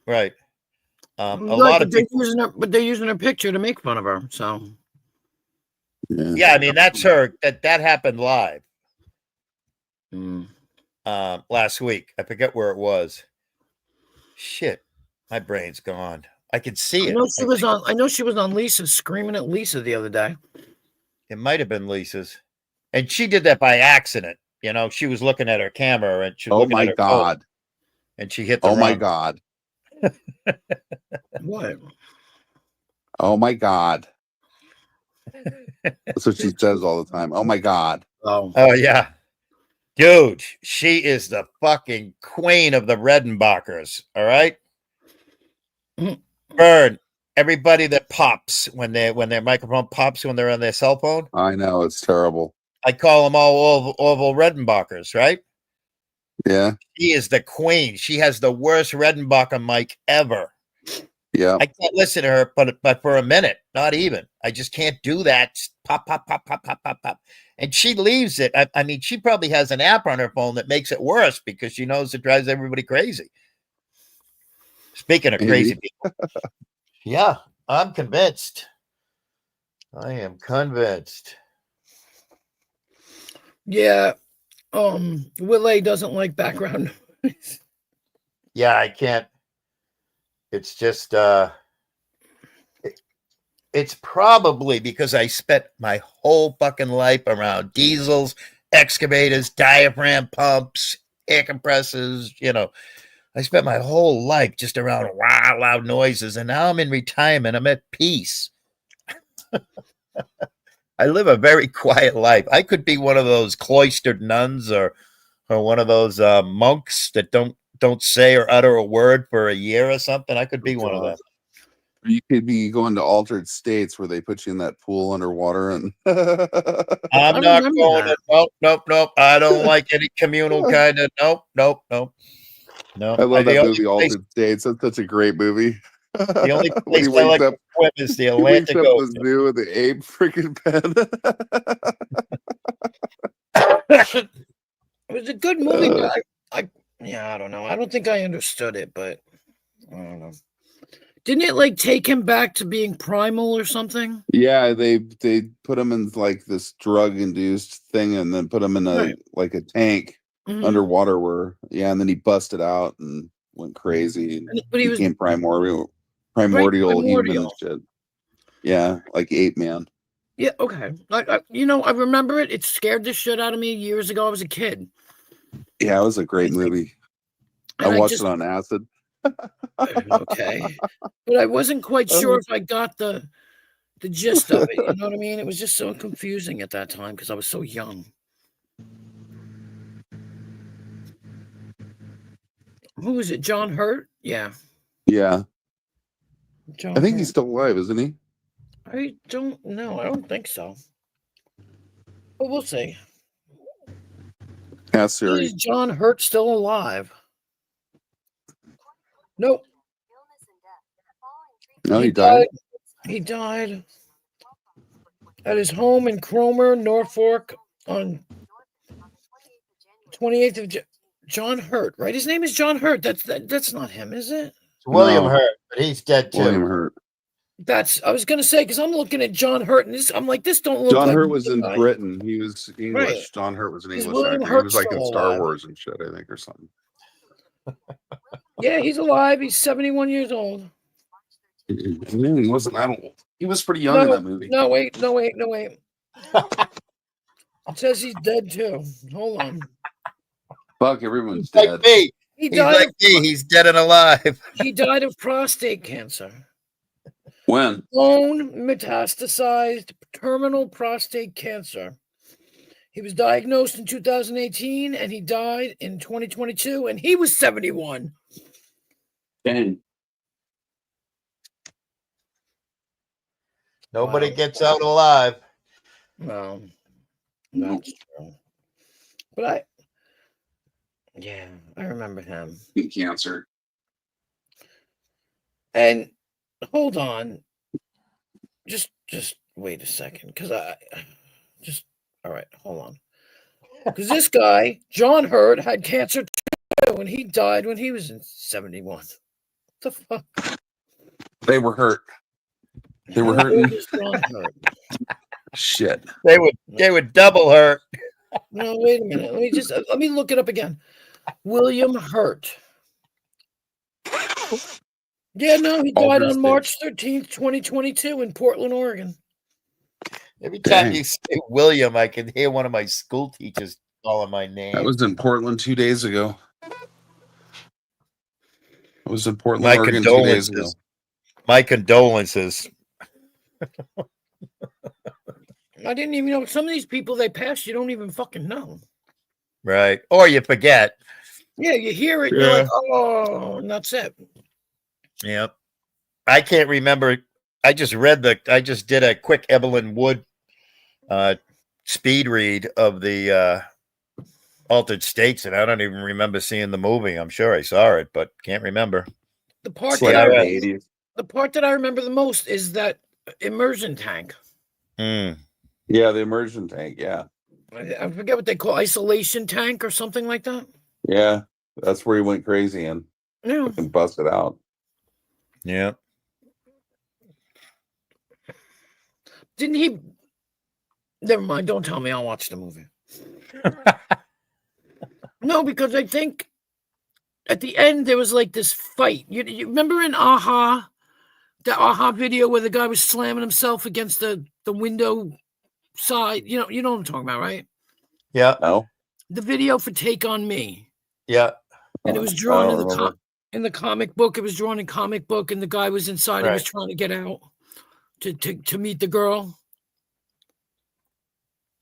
Right. A lot of people they're using her picture to make fun of her. So yeah, I mean that's her. That happened live. Last week. I forget where it was. Shit, my brain's gone. I could see it. I know she was on Lisa, screaming at Lisa the other day. It might have been Lisa's, and she did that by accident. You know, she was looking at her camera, and she was looking at her phone, and she hit the Oh my God. What? Oh my God. That's what she says all the time. Oh my God. Oh yeah. Dude, she is the fucking queen of the Redenbachers, all right? Burn everybody that pops when their microphone pops when they're on their cell phone. I know, it's terrible. I call them all oval Redenbachers, right? Yeah. She is the queen. She has the worst Redenbacher mic ever. Yeah. I can't listen to her, but for a minute, not even. I just can't do that. Pop, pop, pop, pop, pop, pop, pop. And she leaves it. I mean, she probably has an app on her phone that makes it worse because she knows it drives everybody crazy. Speaking of crazy people. Yeah, I'm convinced. I am convinced. Yeah. Willie doesn't like background noise. Yeah, I can't. It's just it's probably because I spent my whole fucking life around diesels, excavators, diaphragm pumps, air compressors, you know. I spent my whole life just around loud noises, and now I'm in retirement. I'm at peace. I live a very quiet life. I could be one of those cloistered nuns or one of those monks that don't say or utter a word for a year or something. I could be one of them. You could be going to altered states where they put you in that pool underwater and I'm not going to nope. I don't like any communal kind of nope. No, I love that the movie, Altered States. That's such a great movie. The only When he place I like wakes up, to swim is the he wakes Atlantic up in the Ocean. zoo with the ape freaking pen. It was a good movie, but I don't know. I don't think I understood it, but I don't know. Didn't it like take him back to being primal or something? Yeah, they put him in like this drug induced thing, and then put him in a like a tank underwater. And then he busted out and went crazy. And but he became primordial human and shit. Yeah, like Ape Man. Yeah, okay. I remember it. It scared the shit out of me years ago. I was a kid. Yeah, it was a great movie. I watched it on acid. Okay, but I wasn't quite sure if I got the gist of it. You know what I mean? It was just so confusing at that time because I was so young. Who is it? John Hurt? Yeah. Yeah. John I think Hurt. he's still alive, isn't he? I don't know. I don't think so. But we'll see. Ask Siri. Is John Hurt still alive? Nope. No, he died. He died at his home in Cromer, Norfolk, on 28th of John Hurt, right? His name is John Hurt. That's not him, is it? It's William Hurt, but he's dead too. William Hurt. I was gonna say because I'm looking at John Hurt and I'm like, this don't look. John like Hurt was in Britain. He was English. Right. John Hurt was an English William actor. Hurt's He was like in Star alive. Wars and shit, I think, or something. Yeah, he's alive. He's 71 years old. He wasn't that old. He was pretty young in that movie. No, wait. It says he's dead too. Hold on. Fuck, everyone's He's dead. like me. He's like me. He's dead and alive. He died of prostate cancer. When? Bone metastasized terminal prostate cancer. He was diagnosed in 2018 and he died in 2022 and he was 71. Dang. Nobody gets out alive. No, that's true. But I remember him. Cancer. And hold on. Just wait a second, because all right, hold on. Because this guy, John Hurt, had cancer too, and he died when he was in 71. What the fuck? They were hurt. They were hurting. Shit. They would double hurt. No, wait a minute. Let me look it up again. William Hurt. Yeah, no, he died on March 13th, 2022 in Portland, Oregon. Every time you say William, I can hear one of my school teachers calling my name. I was in Portland 2 days ago. I was in Portland, Oregon 2 days ago. My condolences. I didn't even know some of these people they passed. You don't even fucking know. Right. Or you forget. Yeah, you hear it. You're like, oh, and that's it. Yep. I can't remember. I just did a quick Evelyn Wood speed read of the Altered States, and I don't even remember seeing the movie. I'm sure I saw it, but can't remember. The part that I remember the most is that immersion tank. Mm. Yeah, the immersion tank. Yeah. I forget what they call isolation tank or something like that. Yeah, that's where he went crazy and busted out. Yeah. Didn't he? Never mind. Don't tell me. I'll watch the movie. No, because I think at the end there was like this fight. You remember in Aha, the Aha video where the guy was slamming himself against the window side? You know what I'm talking about, right? Yeah. No. The video for Take on Me. Yeah. And it was drawn in the comic book. It was drawn in comic book, and the guy was inside. Right. He was trying to get out to meet the girl.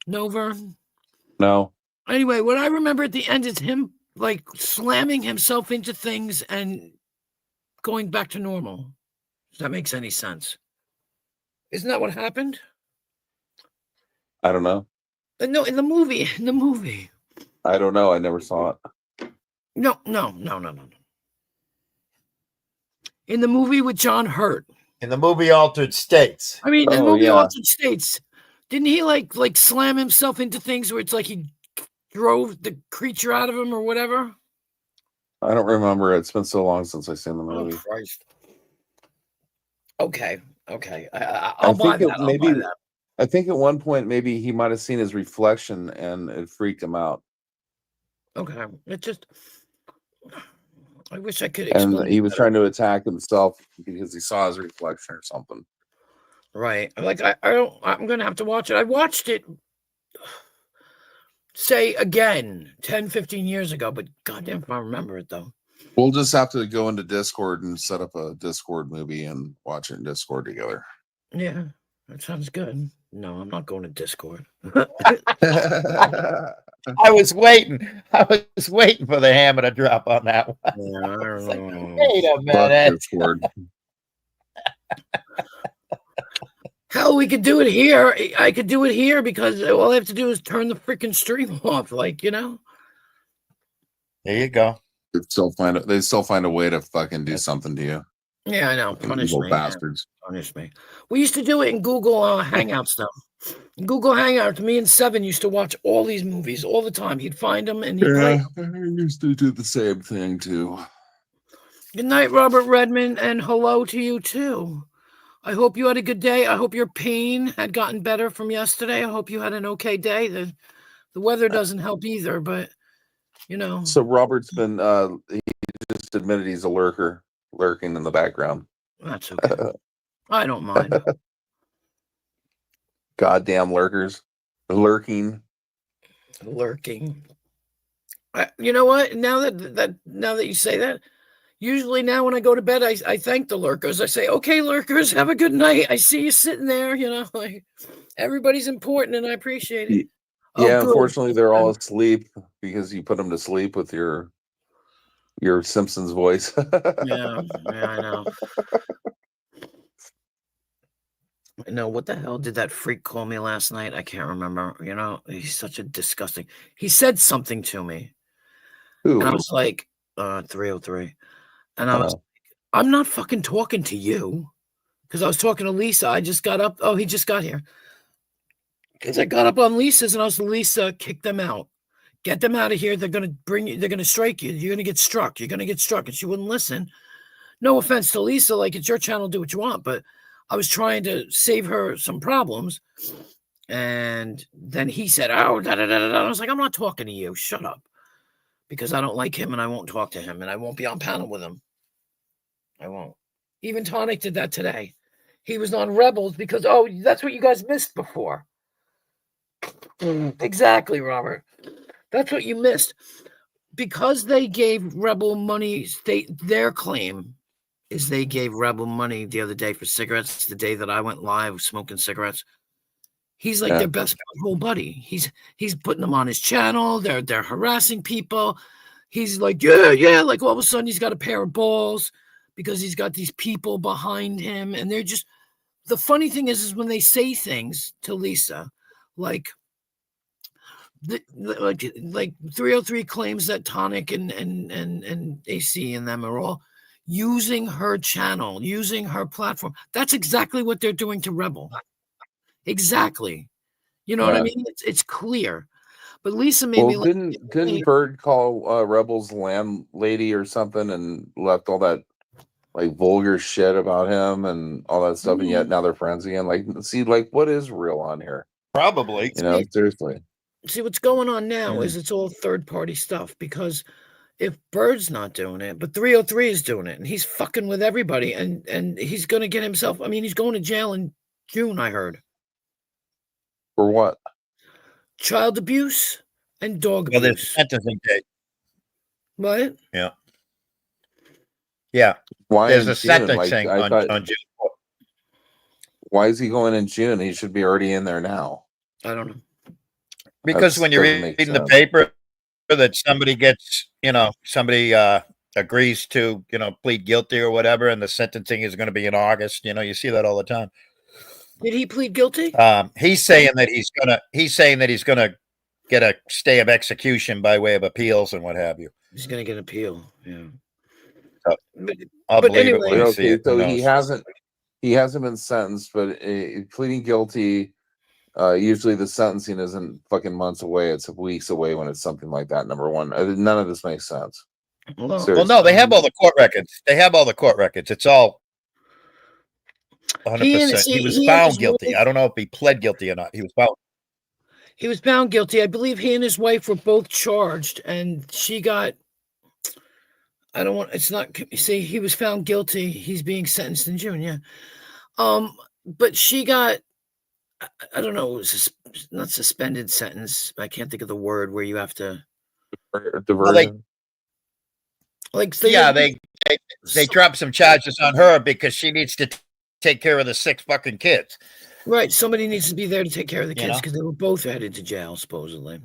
No, Vern? No. Anyway, what I remember at the end is him like slamming himself into things and going back to normal. If that makes any sense. Isn't that what happened? I don't know. No, in the movie. I don't know. I never saw it. No. In the movie with John Hurt. In the movie Altered States. I mean, in the movie Altered States, didn't he like slam himself into things where it's like he drove the creature out of him or whatever? I don't remember. It's been so long since I've seen the movie. Oh, Christ. Okay. I'll buy that. I think at one point maybe he might have seen his reflection and it freaked him out. Okay. It just, I wish I could explain. And he was trying to attack himself because he saw his reflection or something. Right. Like I'm gonna have to watch it. I watched it, say again, 10, 15 years ago, but goddamn if I remember it though. We'll just have to go into Discord and set up a Discord movie and watch it in Discord together. Yeah, that sounds good. No, I'm not going to Discord. I was waiting for the hammer to drop on that one. Yeah, I don't know. Wait a minute. Hell, we could do it here. I could do it here because all I have to do is turn the freaking stream off. Like, you know. There you go. They still find a way to fucking do something to you. Yeah, I know. Punish me. Bastards. Punish me. We used to do it in Google Hangouts stuff. In Google Hangouts, me and Seven used to watch all these movies all the time. He'd find them and he'd play. I used to do the same thing too. Good night, Robert Redmond, and hello to you too. I hope you had a good day. I hope your pain had gotten better from yesterday. I hope you had an okay day. The weather doesn't help either, but you know. So Robert's been he just admitted he's a lurking in the background. That's okay. I don't mind. Goddamn lurkers. Lurking. You know what? Now that you say that, usually now when I go to bed, I thank the lurkers. I say, okay, lurkers, have a good night. I see you sitting there, you know, like everybody's important and I appreciate it. Yeah, unfortunately they're all asleep because you put them to sleep with your Simpsons voice. yeah, I know. No, what the hell did that freak call me last night? I can't remember. You know, he's such a disgusting. He said something to me. Ooh. And I was like, 303. And I was like, I'm not fucking talking to you. Because I was talking to Lisa. I just got up. Oh, he just got here. Because I got up on Lisa's and I was like, Lisa, kick them out. Get them out of here. They're going to bring you. They're going to strike you. You're going to get struck. You're going to get struck. And she wouldn't listen. No offense to Lisa. Like, it's your channel. Do what you want. But I was trying to save her some problems. And then he said, oh, da-da-da-da-da. I was like, I'm not talking to you. Shut up. Because I don't like him and I won't talk to him. And I won't be on panel with him. I won't. Even Tonic did that today. He was on Rebels because, oh, that's what you guys missed before. Exactly, Robert. That's what you missed. Because they gave Rebel money, their claim is they gave Rebel money the other day for cigarettes, the day that I went live smoking cigarettes. He's like their best whole buddy. He's putting them on his channel. They're harassing people. He's like, yeah. Like all of a sudden he's got a pair of balls because he's got these people behind him. And they're just, the funny thing is when they say things to Lisa, like 303 claims that Tonic and AC and them are all using her channel, using her platform. That's exactly what they're doing to Rebel. Exactly. You know what I mean? It's clear. But Lisa made me like, didn't Bird call Rebel's landlady or something and left all that like vulgar shit about him and all that stuff, and yet now they're friends again? Like, see, like what is real on here? Probably. You know, seriously. See, what's going on now is it's all third-party stuff because if Bird's not doing it, but 303 is doing it, and he's fucking with everybody, and he's going to get himself, I mean, he's going to jail in June, I heard. For what? Child abuse and dog abuse. Well, there's sentencing date. What? Yeah. Yeah. Why there's a sentencing on June 4th. Why is he going in June? He should be already in there now. I don't know. Because when you're reading the paper that somebody gets, somebody agrees to, plead guilty or whatever, and the sentencing is going to be in August, you see that all the time. Did he plead guilty? He's saying that he's gonna get a stay of execution by way of appeals and what have you. He's gonna get an appeal. Yeah. So But, I'll but believe it anyway, when I see Okay, it. Who so knows? he hasn't been sentenced, but pleading guilty. Usually the sentencing isn't fucking months away; it's weeks away when it's something like that. Number one, none of this makes sense. Well, no, they have all the court records. They have all the court records. It's all 100%. He was found guilty. I don't know if he pled guilty or not. He was found. He was found guilty. I believe he and his wife were both charged, and she got. I don't want. It's not. See, he was found guilty. He's being sentenced in June. Yeah. But she got. I don't know. It was not suspended sentence. I can't think of the word where you have to. Diversion. Like they dropped some charges on her because she needs to take care of the 6 fucking kids. Right. Somebody needs to be there to take care of the kids because they were both headed to jail, supposedly.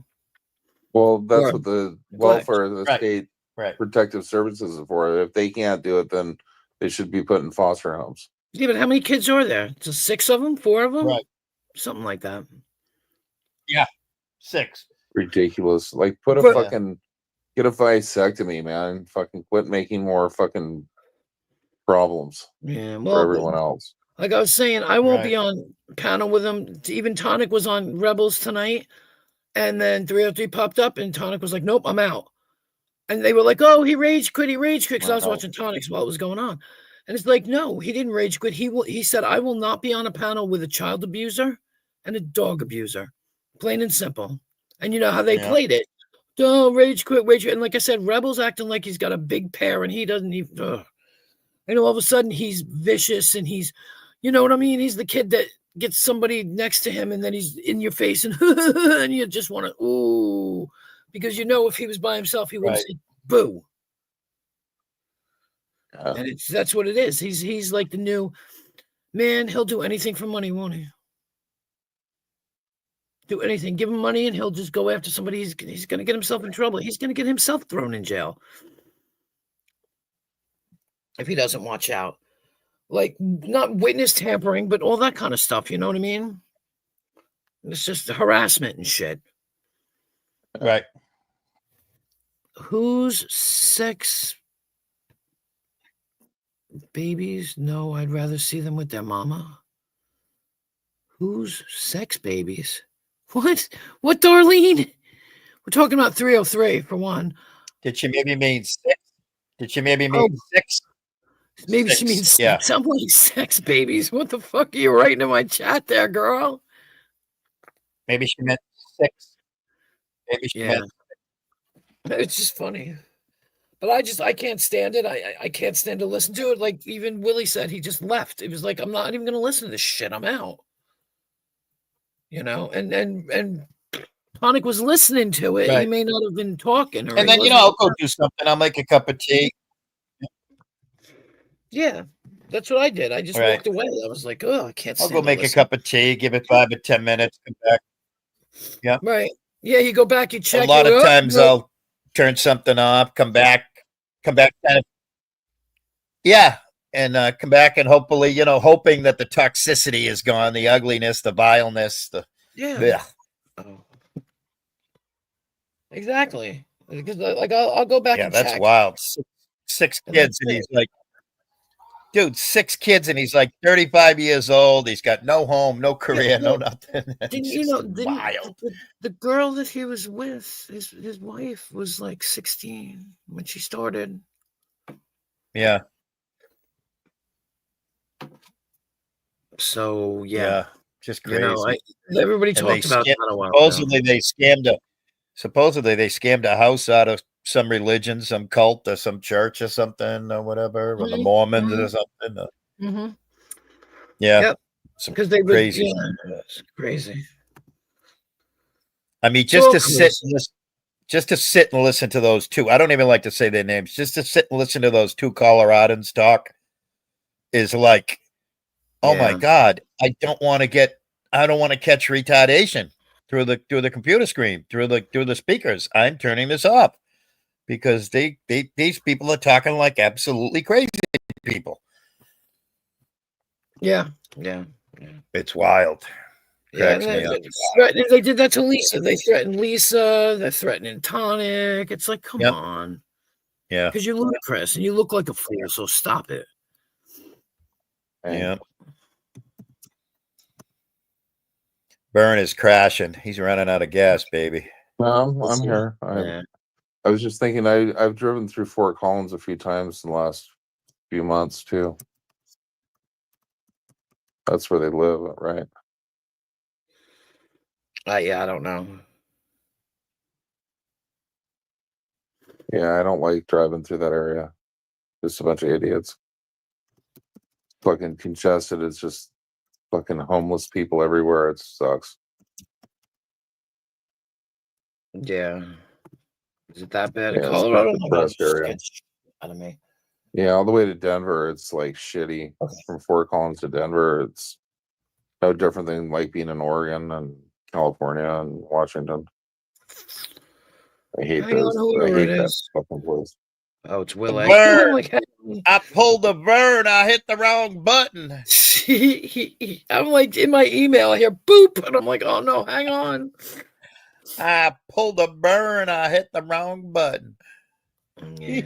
Well, that's what the welfare of the state protective services is for. If they can't do it, then they should be put in foster homes. Yeah, but how many kids are there? Just 6 of them? 4 of them? Right. Something like that. Yeah. 6. Ridiculous. Like put a fucking get a vasectomy, man. Fucking quit making more fucking problems. Yeah, for everyone else. Like I was saying, I won't be on panel with him. Even Tonic was on Rebels tonight, and then 303 popped up, and Tonic was like, "Nope, I'm out." And they were like, "Oh, he rage quit, because I was watching Tonics while it was going on." And it's like, no, he didn't rage quit. He said, "I will not be on a panel with a child abuser and a dog abuser, plain and simple." And you know how they played it. Oh, rage quit. And like I said, Rebels acting like he's got a big pair, and he doesn't even. And all of a sudden, he's vicious, and he's, you know what I mean? He's the kid that gets somebody next to him, and then he's in your face, and and you just want to, ooh, because you know if he was by himself, he wouldn't say boo. And that's what it is. He's like the new man. He'll do anything for money, won't he? Do anything. Give him money, and he'll just go after somebody. He's going to get himself in trouble. He's going to get himself thrown in jail if he doesn't watch out. Like, not witness tampering, but all that kind of stuff. You know what I mean? It's just harassment and shit. Right. Whose sex babies? No, I'd rather see them with their mama. Whose sex babies? What? What, Darlene? We're talking about 303 for one. Did she maybe mean 6? Did she maybe mean 6? Maybe 6. She means some like sex babies. What the fuck are you writing in my chat there, girl? Maybe she meant 6. Maybe she meant. It's just funny. But I can't stand it. I can't stand to listen to it. Like even Willie said, he just left. It was like, I'm not even going to listen to this shit. I'm out. You know, and Tonic was listening to it. Right. He may not have been talking. And then, I'll go do something. I'll make a cup of tea. Yeah, that's what I did. I just walked away. I was like, oh, I can't stand I'll go make a cup of tea, give it 5 or 10 minutes, come back. Yeah. Right. Yeah, you go back, you check. A lot of times I'll turn something off, come back kind of. Yeah. And come back and hopefully, hoping that the toxicity is gone, the ugliness, the vileness, Exactly. Because like I'll go back. Yeah, that's wild. 6 kids, and he's like, dude, 6 kids, and he's like 35 years old. He's got no home, no career, no nothing. Wild. The girl that he was with, his wife was like 16 when she started. Yeah. So just crazy. Everybody talked about that a while. Supposedly they scammed a house out of some religion, some cult, or some church, or something, or whatever, or the Mormons or something. Yeah, because they crazy. Crazy. I mean, just to sit and listen to those two. I don't even like to say their names. Just to sit and listen to those 2 Coloradans talk is like. Oh my God! I don't want to catch retardation through the computer screen, through the speakers. I'm turning this off because these people are talking like absolutely crazy people. Yeah. It's wild. They did that to Lisa. They threatened Lisa. They're threatening Tonic. It's like, come on. Yeah. Because you're ludicrous and you look like a fool, so stop it. Yeah. Burn is crashing. He's running out of gas, baby. I'm here. I was just thinking I've driven through Fort Collins a few times in the last few months too. That's where they live, right? Yeah, I don't know. Yeah, I don't like driving through that area. Just a bunch of idiots. Fucking congested. It's just fucking homeless people everywhere. It sucks. Yeah. Is it that bad in Yeah, Colorado? it's not the best area. Out of me. Yeah, all the way to Denver, it's like shitty. Okay. From Fort Collins to Denver, it's no different than like being in Oregon and California and Washington. I hate those. I hate that fucking place. Oh, it's Will. I pulled the burn. I hit the wrong button. I'm like in my email, I hear boop, and I'm like, oh no, hang on. I pulled the burn. I hit the wrong button. Yeah.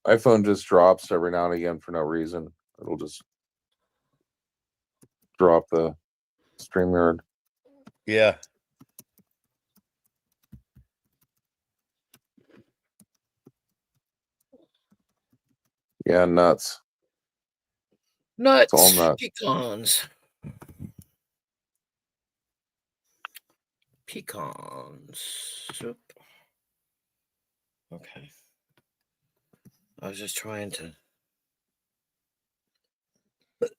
iPhone just drops every now and again for no reason. It'll just drop the StreamYard. Yeah. Yeah, nuts. Nuts. It's all nuts. Pecans. Soup. Okay. I was just trying to.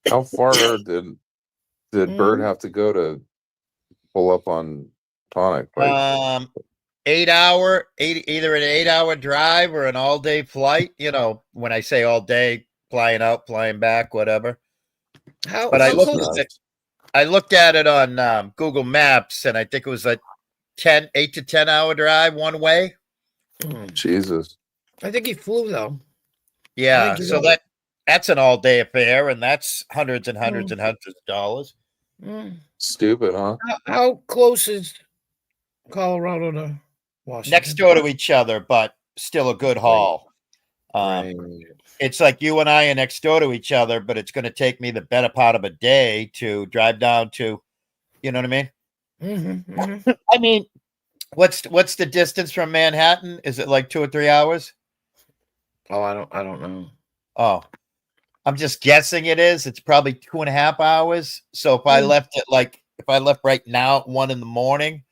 How far did Bird have to go to pull up on Tonic? Like, 8 hour, either an 8 hour drive or an all day flight. You know, when I say all day, flying out, flying back, whatever. But I looked at it on Google Maps, and I think it was like 8 to 10 hour drive one way. Jesus. I think he flew though. Yeah, so that's an all day affair, and that's hundreds and hundreds and hundreds of dollars. Stupid, huh? How close is Colorado to Washington? Next door to each other, but still a good haul. It's like you and I are next door to each other, but it's going to take me the better part of a day to drive down to, you know what I mean? I mean, what's the distance from Manhattan? Is it like 2 or 3 hours? Oh, I don't know. Oh, I'm just guessing it is. It's probably 2.5 hours. So if I left right now at 1 a.m,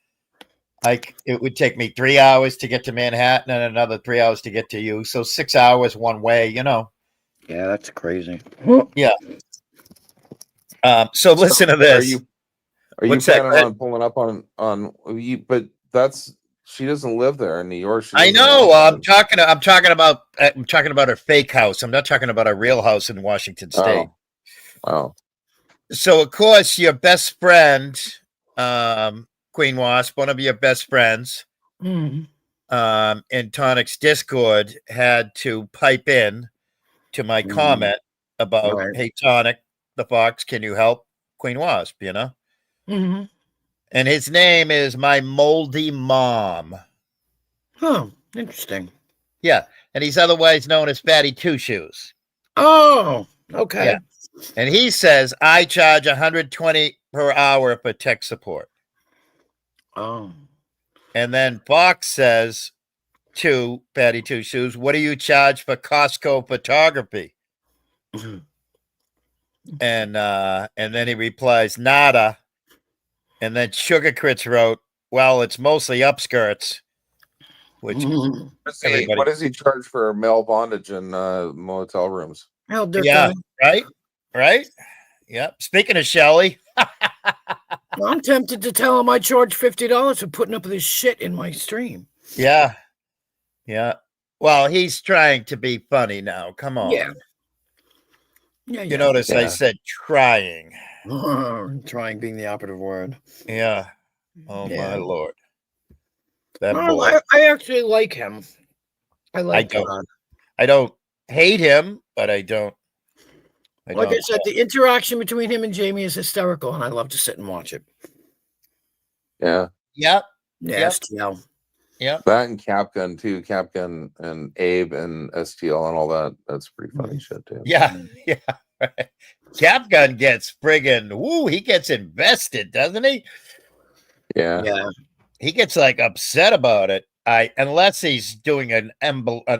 it would take me 3 hours to get to Manhattan and another 3 hours to get to you. So 6 hours one way, you know. Yeah, that's crazy. Yeah. So listen to this. Are you planning on pulling up on you? But she doesn't live there in New York. I know. I'm talking about her fake house. I'm not talking about her real house in Washington State. Oh. So of course your best friend, Queen Wasp, one of your best friends, in Tonic's Discord, had to pipe in to my comment about, hey Tonic, the Fox, can you help Queen Wasp? You know. And his name is My Moldy Mom. Oh, interesting. Yeah. And he's otherwise known as Fatty Two Shoes. Oh, okay. Yeah. And he says, I charge $120 per hour for tech support. Oh. And then Fox says to Fatty Two Shoes, what do you charge for Costco photography? And then he replies, nada. And then Sugar Crits wrote, well, it's mostly upskirts. Which what does he charge for male bondage in motel rooms? Yeah, right. Yeah. Speaking of Shelly, I'm tempted to tell him I charge $50 for putting up this shit in my stream. Yeah. Well, he's trying to be funny now. Come on. Yeah. You notice I said trying. Trying being the operative word. Yeah. Oh my Lord. I actually like him. I don't hate him, but I don't. Like I said, the interaction between him and Jamie is hysterical, and I love to sit and watch it. Yeah. Yep. Yes, TL. Yeah. That and Capgun too. Capgun and Abe and STL and all that. That's pretty funny shit too. Yeah. Yeah. Right. Capgun gets friggin' he gets invested, doesn't he? Yeah. Yeah. He gets like upset about it. Unless he's doing an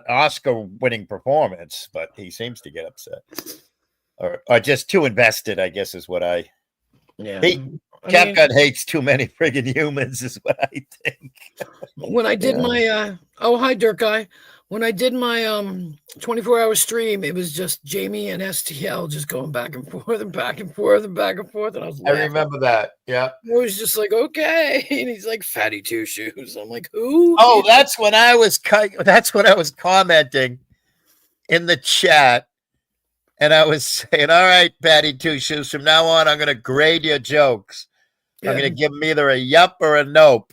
Oscar-winning performance, but he seems to get upset, or just too invested, I guess, is what I. Yeah. Capgun hates too many friggin' humans, is what I think. When I did my hi Dirt Guy. When I did my 24-hour stream, it was just Jamie and STL just going back and forth and back and forth and back and forth, and I was laughing. I remember that. Yeah. I was just like, okay, and he's like, Fatty Two Shoes. I'm like, who? Oh, that's when I was commenting in the chat, and I was saying, all right, Fatty Two Shoes, from now on, I'm going to grade your jokes. Yeah. I'm going to give them either a yup or a nope.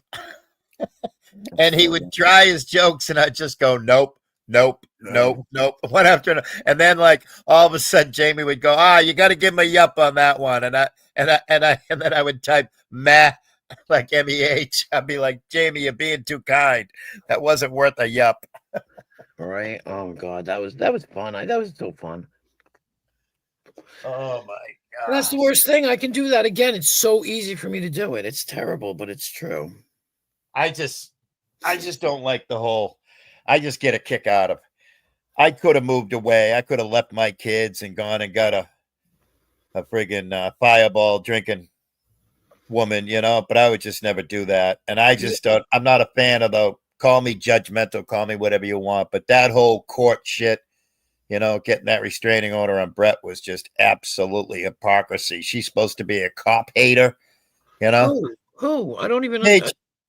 And he would try his jokes, and I'd just go, nope, nope, nope, nope, one after another. And then, like, all of a sudden, Jamie would go, you got to give him a yup on that one. And then I would type meh, like MEH. I'd be like, Jamie, you're being too kind. That wasn't worth a yup. Right? Oh God, that was fun. That was so fun. Oh my God. That's the worst thing. I can do that again. It's so easy for me to do it. It's terrible, but it's true. I just don't like the whole. I just get a kick out of. I could have moved away. I could have left my kids and gone and got a friggin' fireball drinking woman, but I would just never do that. And I just don't. I'm not a fan of the call me judgmental, call me whatever you want, but that whole court shit, getting that restraining order on Brett was just absolutely hypocrisy. She's supposed to be a cop hater, Who? I don't even know.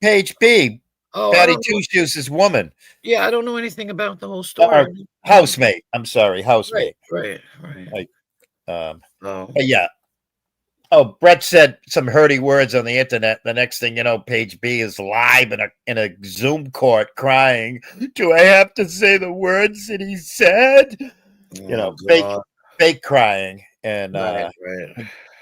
Page B. Oh, Fatty Two Shoes' woman. Yeah, I don't know anything about the whole story. Housemate. I'm sorry, housemate. Right. But yeah. Oh, Brett said some hurty words on the internet. The next thing you know, Page B is live in a Zoom court crying. Do I have to say the words that he said? Fake crying and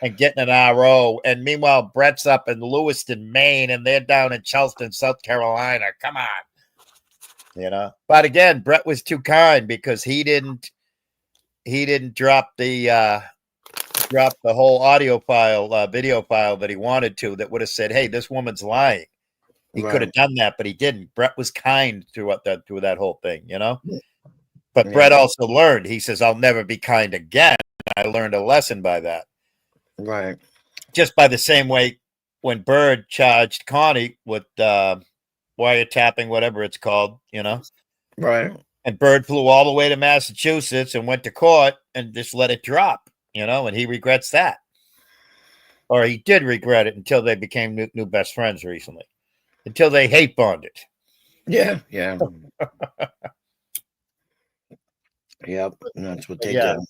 and getting an RO. And meanwhile, Brett's up in Lewiston, Maine, and they're down in Charleston, South Carolina. Come on. But again, Brett was too kind because he didn't drop the whole audio file, video file that he wanted to, that would have said, hey, this woman's lying. He could have done that, but he didn't. Brett was kind through that whole thing, But Brett also learned. He says, I'll never be kind again. I learned a lesson by that. Right. Just by the same way when Bird charged Connie with wiretapping, whatever it's called, Right. And Bird flew all the way to Massachusetts and went to court and just let it drop, and he regrets that. Or he did regret it until they became new best friends recently. Until they hate bonded. Yeah. Yep. And that's what they do.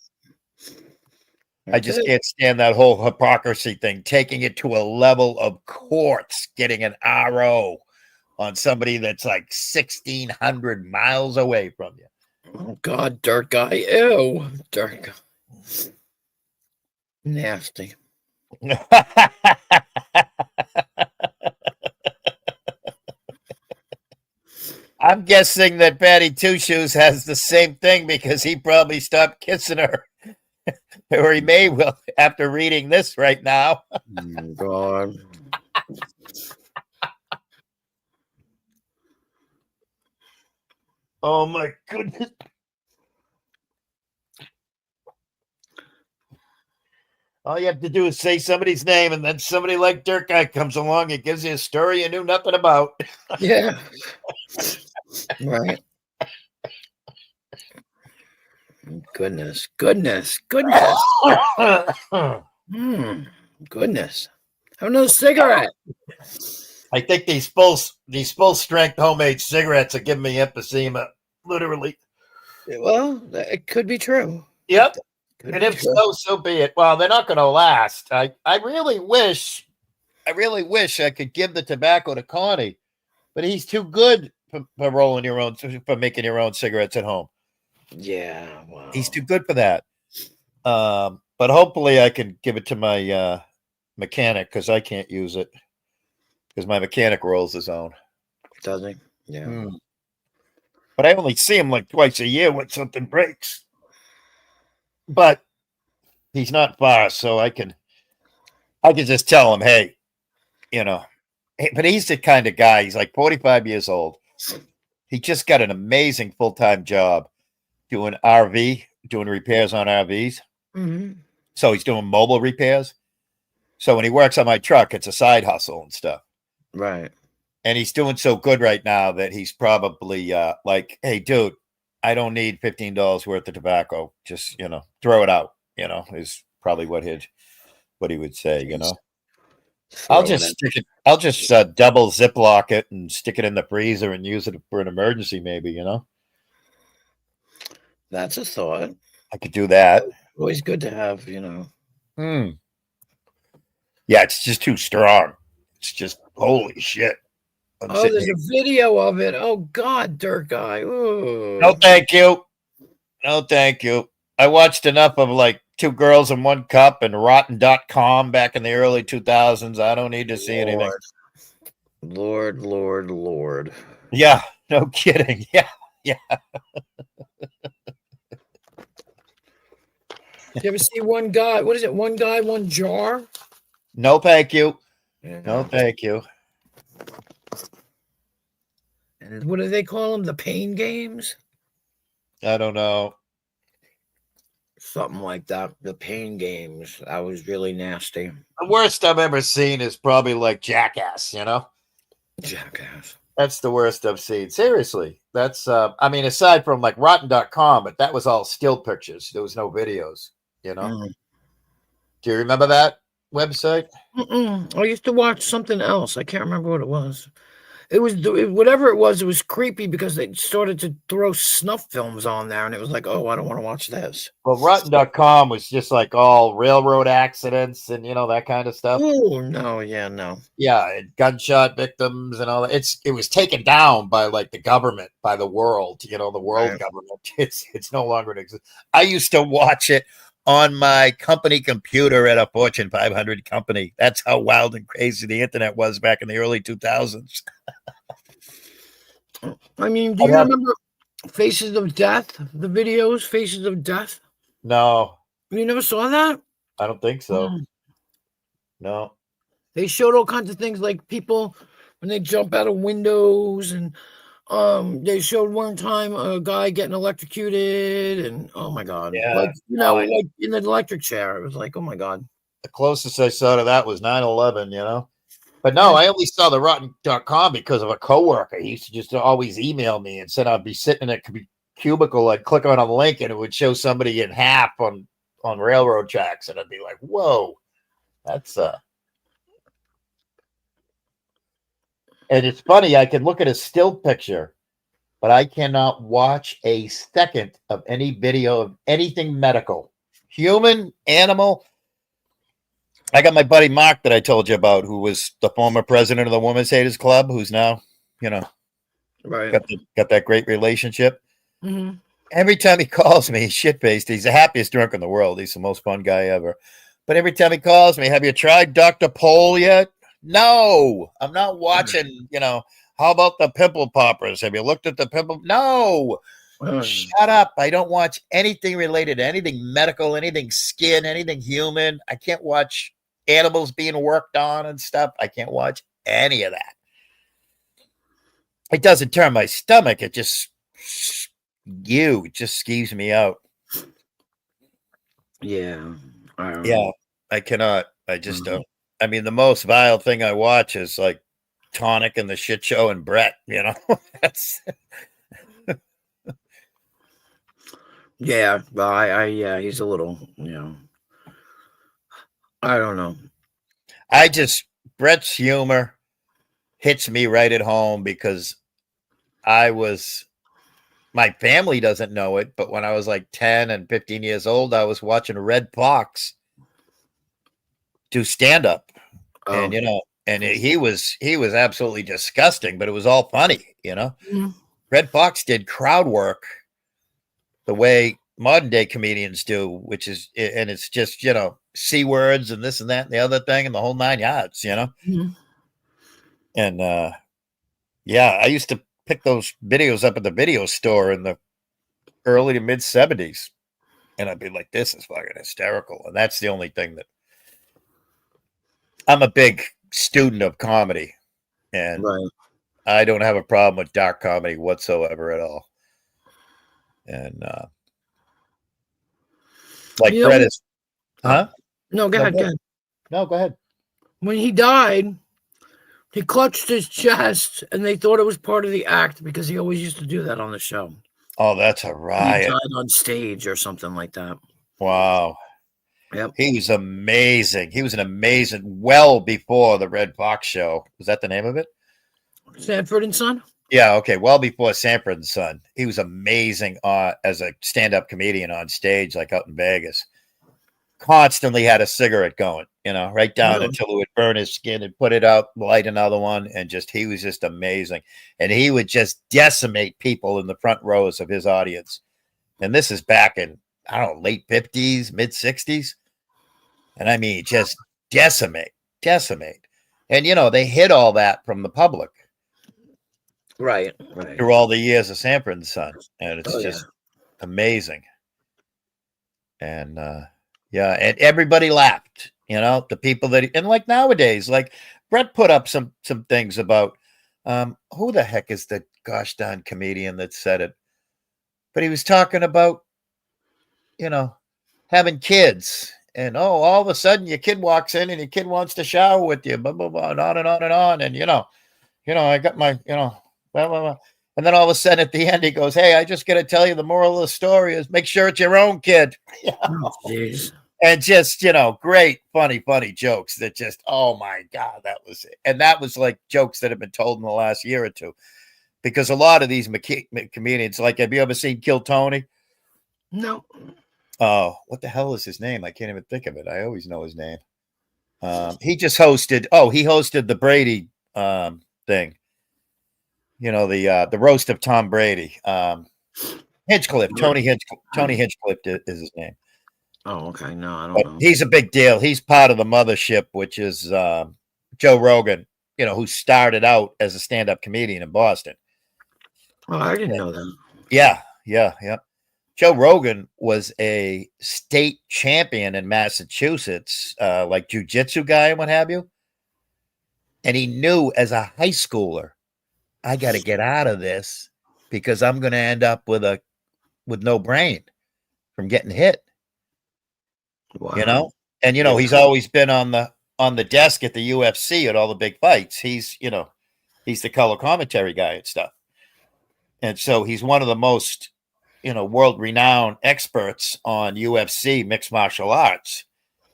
I just can't stand that whole hypocrisy thing, taking it to a level of courts, getting an RO on somebody that's like 1,600 miles away from you. Oh, God, Dirt Guy. Ew. Dirt Guy. Nasty. I'm guessing that Fatty Two Shoes has the same thing because he probably stopped kissing her. Or he may well after reading this right now. Oh, God. Oh my goodness. All you have to do is say somebody's name, and then somebody like Dirt Guy comes along and gives you a story you knew nothing about. Yeah. Right. Goodness. Goodness. Have another cigarette. I think these full strength homemade cigarettes are giving me emphysema, literally. Well, it could be true. Yep. And if so be it. Well, they're not going to last. I really wish I could give the tobacco to Connie, but he's too good for rolling for making your own cigarettes at home. Yeah, wow. He's too good for that. But hopefully I can give it to my mechanic because I can't use it because my mechanic rolls his own. Does he? Yeah. But I only see him like twice a year when something breaks. But he's not far, so I can just tell him, hey, but he's the kind of guy, he's like 45 years old. He just got an amazing full-time job doing repairs on RVs. Mm-hmm. So he's doing mobile repairs. So when he works on my truck, it's a side hustle and stuff. Right. And he's doing so good right now that he's probably like, hey, dude, I don't need $15 worth of tobacco. Just, throw it out, is probably what he would say, I'll just double Ziploc it and stick it in the freezer and use it for an emergency, maybe, That's a thought. I could do that. Always good to have, Yeah, it's just too strong. It's just, holy shit. There's a video of it. Oh, God, dirt guy. Ooh. No, thank you. No, thank you. I watched enough of like Two Girls in One Cup and Rotten.com back in the early 2000s. I don't need to see anything. Lord. Yeah, no kidding. Yeah. You ever see One Guy? What is it? One Guy, One Jar? No, thank you. Yeah. No, thank you. And what do they call them? The pain games? I don't know. Something like that. The pain games. That was really nasty. The worst I've ever seen is probably like Jackass, Jackass. That's the worst I've seen. Seriously. That's, aside from like Rotten.com, but that was all still pictures. There was no videos, Do you remember that website? I used to watch something else. I can't remember what it was. It was whatever it was creepy because they started to throw snuff films on there, and it was like, oh, I don't want to watch this. Well, Rotten.com was just like all railroad accidents and that kind of stuff. Oh no, no. Yeah, and gunshot victims and all that. It was taken down by like the government, by the world. The world Right. government. It's no longer in existence. I used to watch it on my company computer at a Fortune 500 company. That's how wild and crazy the internet was back in the early 2000s. I mean, do you remember Faces of Death? The videos, Faces of Death? No. You never saw that? I don't think so. No. They showed all kinds of things like people when they jump out of windows, and they showed one time a guy getting electrocuted, and oh my God. Yeah. Like, like in the electric chair. It was like, oh my God. The closest I saw to that was 9/11, But no, I only saw the Rotten.com because of a coworker. He used to just always email me and said I'd be sitting in a cubicle, I'd click on a link and it would show somebody in half on railroad tracks, and I'd be like, whoa, that's and it's funny, I can look at a still picture, but I cannot watch a second of any video of anything medical, human, animal. I got my buddy Mark that I told you about, who was the former president of the Women's Haters Club, who's now, right, got that great relationship. Mm-hmm. Every time he calls me, he's shit-faced. He's the happiest drunk in the world. He's the most fun guy ever. But every time he calls me, have you tried Dr. Pol yet? No, I'm not watching, how about the pimple poppers? Have you looked at the pimple? No. Shut up. I don't watch anything related to anything medical, anything skin, anything human. I can't watch animals being worked on and stuff. I can't watch any of that. It doesn't turn my stomach. It just skeeves me out. Yeah. I cannot. I just don't. I mean, the most vile thing I watch is like Tonic and the Shit Show and Brett, That's yeah, well, he's a little, I don't know. Brett's humor hits me right at home because my family doesn't know it, but when I was like 10 and 15 years old, I was watching Red Fox do stand up. Oh. And he was absolutely disgusting, but it was all funny, Mm-hmm. Red Fox did crowd work the way modern day comedians do, which is, and it's just, C words and this and that and the other thing and the whole 9 yards, Mm-hmm. And I used to pick those videos up at the video store in the early to mid 70s. And I'd be like, this is fucking hysterical. And that's the only thing that I'm a big student of comedy. And I don't have a problem with dark comedy whatsoever at all. And like Brett is, huh? No, go ahead. Go ahead. No, go ahead. When he died, he clutched his chest, and they thought it was part of the act because he always used to do that on the show. Oh, that's a riot. He died on stage or something like that. Wow. Yep. He was amazing. He was an amazing, well before the Red Fox show. Was that the name of it? Sanford and Son? Yeah, okay. Well before Sanford and Son. He was amazing as a stand-up comedian on stage, like out in Vegas. Constantly had a cigarette going, right down until it would burn his skin and put it out, light another one, and he was just amazing. And he would just decimate people in the front rows of his audience. And this is back in, I don't know, late 50s, mid 60s. And I mean, just decimate. And, they hid all that from the public. Right. Through all the years of Sanford and Son. And it's just amazing. And, yeah, and everybody laughed, the people that, and like nowadays, like Brett put up some things about, who the heck is the gosh darn comedian that said it? But he was talking about, having kids and, all of a sudden your kid walks in and your kid wants to shower with you, blah, blah, blah, and on and on and on. And, I got my, blah, blah, blah. And then all of a sudden at the end, he goes, hey, I just got to tell you the moral of the story is make sure it's your own kid. Jeez. And just, great, funny jokes that just, oh my God, that was it. And that was like jokes that have been told in the last year or two. Because a lot of these comedians, like, have you ever seen Kill Tony? No. Oh, what the hell is his name? I can't even think of it. I always know his name. He just hosted the Brady thing. The roast of Tom Brady. Hinchcliffe, Tony Hinchcliffe is his name. Oh, okay. No, I don't know. He's a big deal. He's part of the mothership, which is Joe Rogan, who started out as a stand-up comedian in Boston. Oh, I didn't know that. Yeah. Joe Rogan was a state champion in Massachusetts, like jiu-jitsu guy and what have you. And he knew as a high schooler, I got to get out of this because I'm going to end up with no brain from getting hit. Wow. And he's always been on the desk at the UFC at all the big fights. He's the color commentary guy and stuff. And so he's one of the most, world renowned experts on UFC mixed martial arts.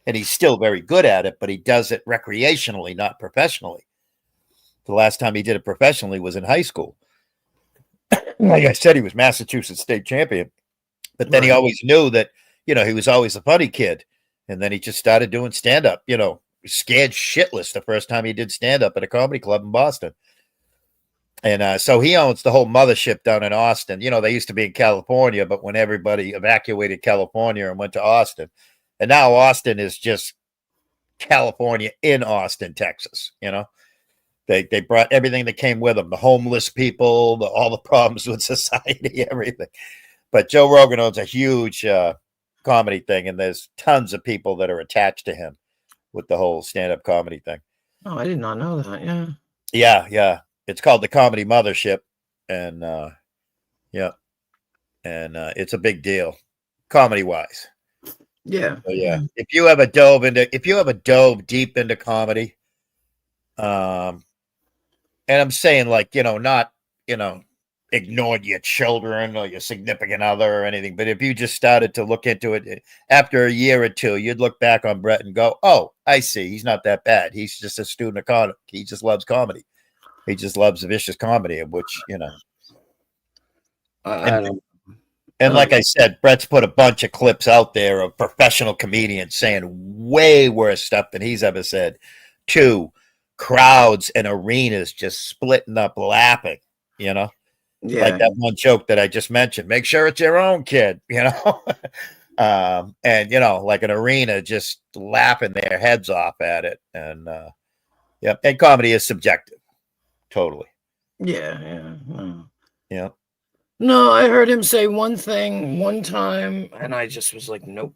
And he's still very good at it, but he does it recreationally, not professionally. The last time he did it professionally was in high school. Like I said, he was Massachusetts state champion, but then he always knew that, he was always a funny kid. And then he just started doing stand-up, scared shitless the first time he did stand-up at a comedy club in Boston. And so he owns the whole mothership down in Austin. They used to be in California, but when everybody evacuated California and went to Austin, and now Austin is just California in Austin, Texas, They brought everything that came with them, the homeless people, all the problems with society, everything. But Joe Rogan owns a huge comedy thing, and there's tons of people that are attached to him with the whole stand-up comedy thing. Oh, I did not know that. Yeah. It's called the Comedy Mothership, and it's a big deal, comedy-wise. Yeah. So, yeah. If you ever dove deep into comedy, and I'm saying, like, not, ignored your children or your significant other or anything, but if you just started to look into it after a year or two, you'd look back on Brett and go, oh, I see. He's not that bad. He's just a student of comedy. He just loves comedy. He just loves vicious comedy, of which, And like I said, Brett's put a bunch of clips out there of professional comedians saying way worse stuff than he's ever said, to crowds and arenas just splitting up laughing, like that one joke that I just mentioned, make sure it's your own kid, and, like an arena just laughing their heads off at it. And, and comedy is subjective. Totally. Yeah. Yeah. No, I heard him say one thing one time, and I just was like, nope.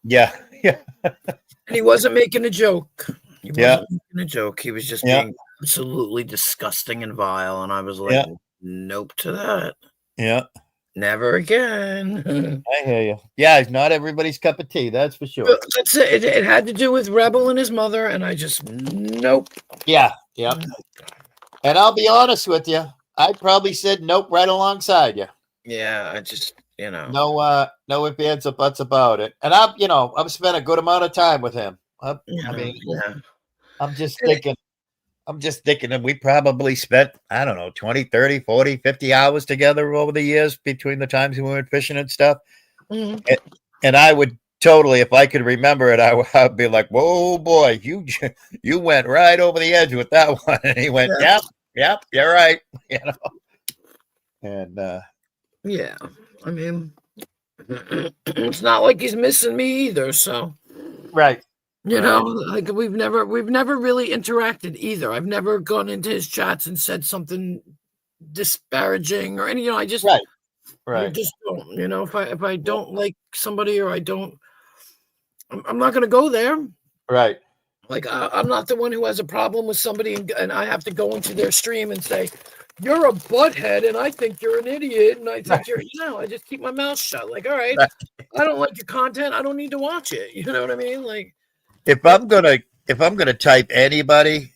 Yeah. Yeah. And he wasn't making a joke. He Yeah. wasn't making a joke. He was just Yeah. being absolutely disgusting and vile. And I was like, nope to that. Yeah. Never again. I hear you. Yeah, it's not everybody's cup of tea, that's for sure. But that's it. It had to do with Rebel and his mother, and I just nope. Yeah. Yeah. And I'll be honest with you, I probably said nope right alongside you. Yeah, I just, no ifs, ands, or buts about it. And I've spent a good amount of time with him. I mean, I'm just thinking that we probably spent, I don't know, 20, 30, 40, 50 hours together over the years between the times we went fishing and stuff. Mm-hmm. And I would totally, if I could remember it, I'd be like, whoa, boy, you went right over the edge with that one. And he went, yep, you're right. And yeah, I mean, it's not like he's missing me either. So, right. Like we've never really interacted either. I've never gone into his chats and said something disparaging or any. I just right. Just don't. If I don't like somebody or I'm not going to go there. Right. Like I'm not the one who has a problem with somebody and I have to go into their stream and say, you're a butthead and I think you're an idiot and I think you're, I just keep my mouth shut. Like, all right, I don't like your content. I don't need to watch it. You know what I mean? Like, if I'm gonna type anything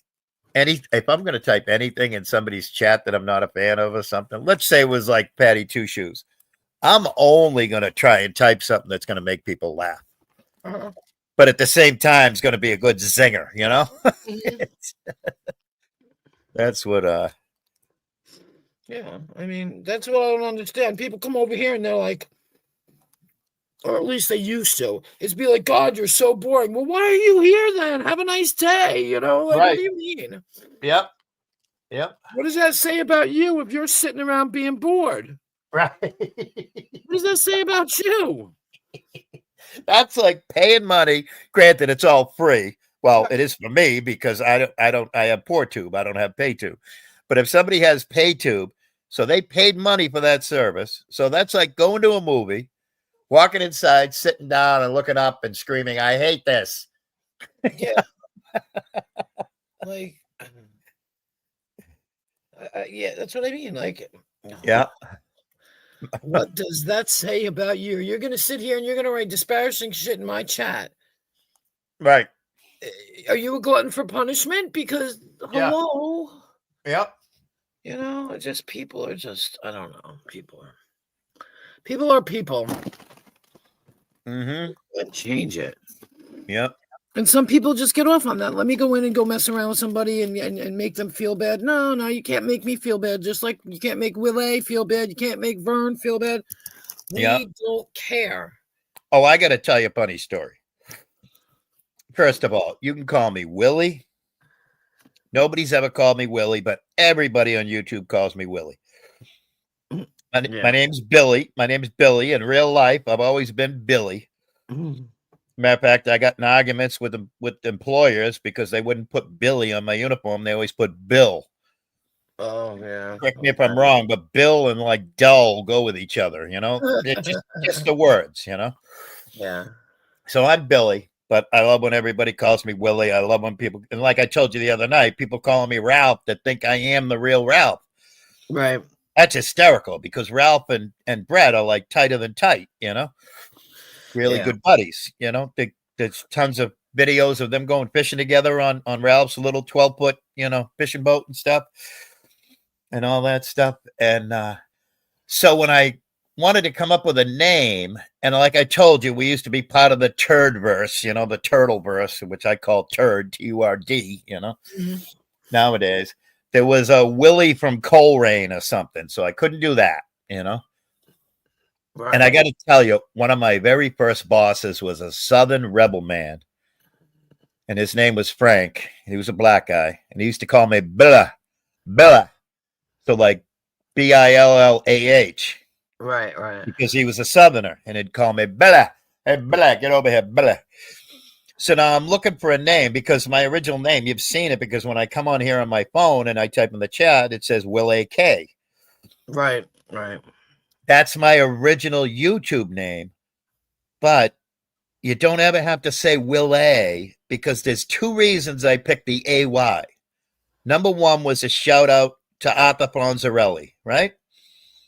in somebody's chat that I'm not a fan of or something, let's say it was like Patty Two Shoes, I'm only gonna try and type something that's gonna make people laugh. Uh-huh. But at the same time, it's going to be a good zinger, Mm-hmm. That's what. Yeah, I mean, that's what I don't understand. People come over here and they're like, or at least they used to. It's be like, God, you're so boring. Well, why are you here then? Have a nice day. What do you mean? Yep. What does that say about you if you're sitting around being bored? Right. What does that say about you? That's like paying money. Granted, it's all free. Well, it is for me because I have PoorTube. I don't have PayTube. But if somebody has PayTube, so they paid money for that service. So that's like going to a movie, walking inside, sitting down and looking up and screaming, I hate this. Yeah. Like, yeah, that's what I mean. Like, yeah. What does that say about you? You're going to sit here and you're going to write disparaging shit in my chat. Right. Are you a glutton for punishment? Because, hello. Yep. Just people are just, I don't know. People are people. Mm-hmm. And change it. Yep. And some people just get off on that. Let me go in and go mess around with somebody and make them feel bad. No, you can't make me feel bad. Just like you can't make Willie feel bad. You can't make Vern feel bad. We don't care. Oh, I got to tell you a funny story. First of all, you can call me Willie. Nobody's ever called me Willie, but everybody on YouTube calls me Willie. My name's Billy. My name's Billy. In real life, I've always been Billy. Mm-hmm. Matter of fact, I got in arguments with employers because they wouldn't put Billy on my uniform. They always put Bill. Oh, yeah. Correct me if I'm wrong, but Bill and like dull go with each other, It's just the words, Yeah. So I'm Billy, but I love when everybody calls me Willie. I love when people, and like I told you the other night, people calling me Ralph that think I am the real Ralph. Right. That's hysterical because Ralph and Brett are like tighter than tight, really good buddies, there's tons of videos of them going fishing together on Ralph's little 12-foot, fishing boat and stuff and all that stuff. And so when I wanted to come up with a name, and like I told you, we used to be part of the Turd verse, the Turtle verse, which I call Turd, T-U-R-D, Mm-hmm. Nowadays. There was a Willie from Coleraine or something, so I couldn't do that, Right. And I got to tell you, one of my very first bosses was a Southern rebel man, and his name was Frank. He was a black guy, and he used to call me Billa, so like Billah. Right. Because he was a Southerner, and he'd call me Billa. Hey, Billa, get over here, Billa. So now I'm looking for a name because my original name, you've seen it because when I come on here on my phone and I type in the chat, it says Will AK. Right. That's my original YouTube name. But you don't ever have to say Will A because there's two reasons I picked the AY. Number one was a shout out to Arthur Fonzarelli, right?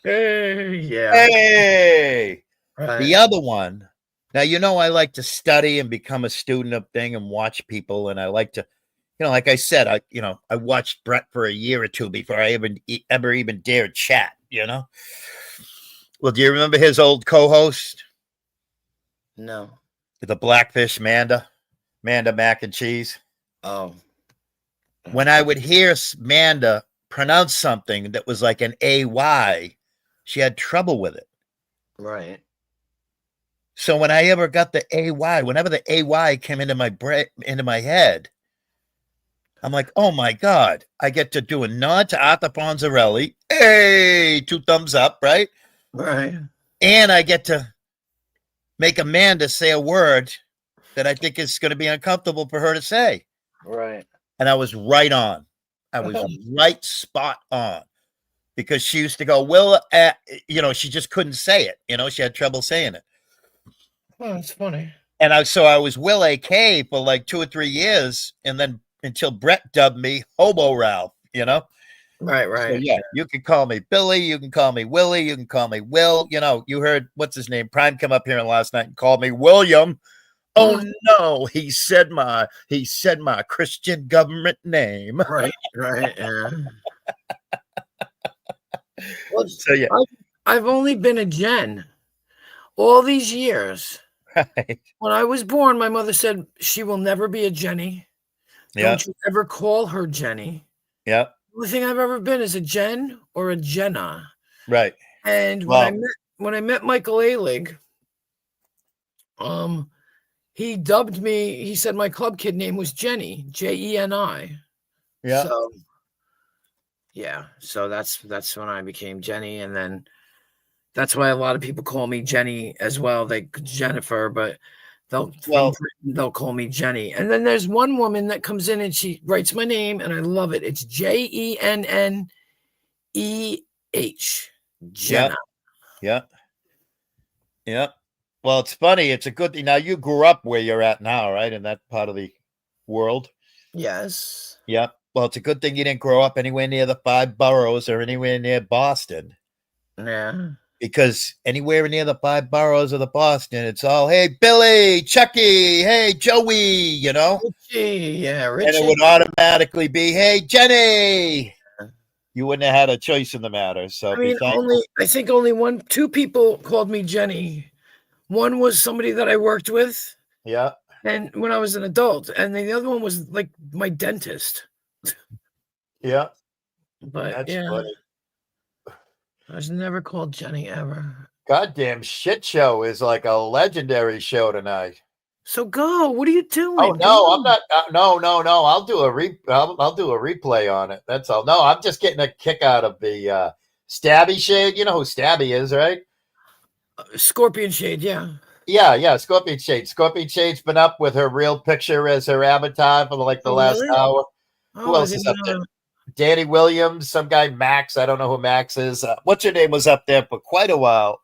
Hey, yeah. Hey! Right. The other one, now, I like to study and become a student of thing and watch people. And I like to, like I said, I watched Brett for a year or two before I ever even dared chat, Well, do you remember his old co-host? No. The Blackfish Manda Mac and Cheese. Oh. When I would hear Manda pronounce something that was like an AY, she had trouble with it. Right. So when I ever got the AY, whenever the AY came into my head, I'm like, oh my God, I get to do a nod to Arthur Fonzarelli. Hey, 2 thumbs up, right? Right. And I get to make Amanda say a word that I think is going to be uncomfortable for her to say. Right. And I was right on. I was right spot on. Because she used to go, Will, she just couldn't say it. She had trouble saying it. Oh, that's funny. And I was Will AK for like 2 or 3 years. And then until Brett dubbed me Hobo Ralph, Right. So, yeah, you can call me Billy. You can call me Willie. You can call me Will. You heard, what's his name? Prime come up here last night and called me William. Oh no, he said my Christian government name. Right. Yeah. Well, So yeah, I've only been a Jen all these years. Right. When I was born, my mother said she will never be a Jenny. Yeah. Don't you ever call her Jenny. Yeah. The only thing I've ever been is a Jen or a Jenna. Right. And when I met Michael Alig, he dubbed me. He said my club kid name was Jenny, Jeni. Yeah. So, yeah. So that's when I became Jenny, and then that's why a lot of people call me Jenny as well. They Jennifer, but they'll call me Jenny. And then there's one woman that comes in and she writes my name, and I love it. It's JENNEH. Jenna. Yeah. Well, it's funny. It's a good thing. Now, you grew up where you're at now, right? In that part of the world. Yes. Yeah. Well, it's a good thing you didn't grow up anywhere near the 5 boroughs or anywhere near Boston. Yeah. Because anywhere near the 5 boroughs of the Boston, it's all, hey, Billy, Chucky, hey, Joey, Richie, yeah, Richie. And it would automatically be, hey, Jenny. You wouldn't have had a choice in the matter. So I think only 2 people called me Jenny. One was somebody that I worked with. Yeah. And when I was an adult, and then the other one was like my dentist. Yeah. But that's yeah. funny. I was never called Jenny ever. Goddamn shit show is like a legendary show tonight. So go. What are you doing? Oh no, I'm not. No. I'll do a replay on it. That's all. No, I'm just getting a kick out of the Stabby Shade. You know who Stabby is, right? Scorpion Shade. Yeah. Yeah. Scorpion Shade. Scorpion Shade's been up with her real picture as her avatar for the last really? hour. Oh, who else is up there? Danny Williams, some guy Max. I don't know who Max is. What's her name was up there for quite a while.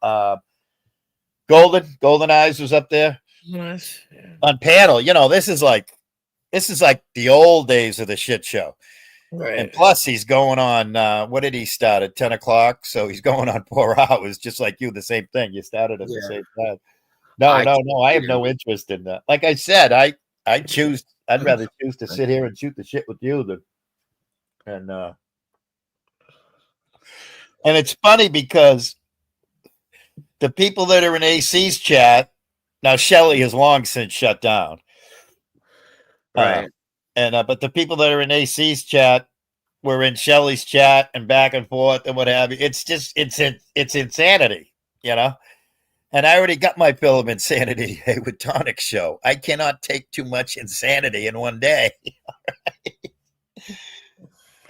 Golden Eyes was up there. Nice. Yeah. On panel. This is like the old days of the shit show. Right. And plus he's going on what did he start at 10 o'clock? So he's going on 4 hours, just like you, the same thing. You started at the same time. No. I have no interest in that. Like I said, I'd rather choose to sit here and shoot the shit with you than and it's funny because the people that are in AC's chat now, Shelly has long since shut down. Right. But the people that are in AC's chat were in Shelly's chat and back and forth and what have you. It's just, it's insanity, And I already got my fill of insanity with Tonic Show. I cannot take too much insanity in one day.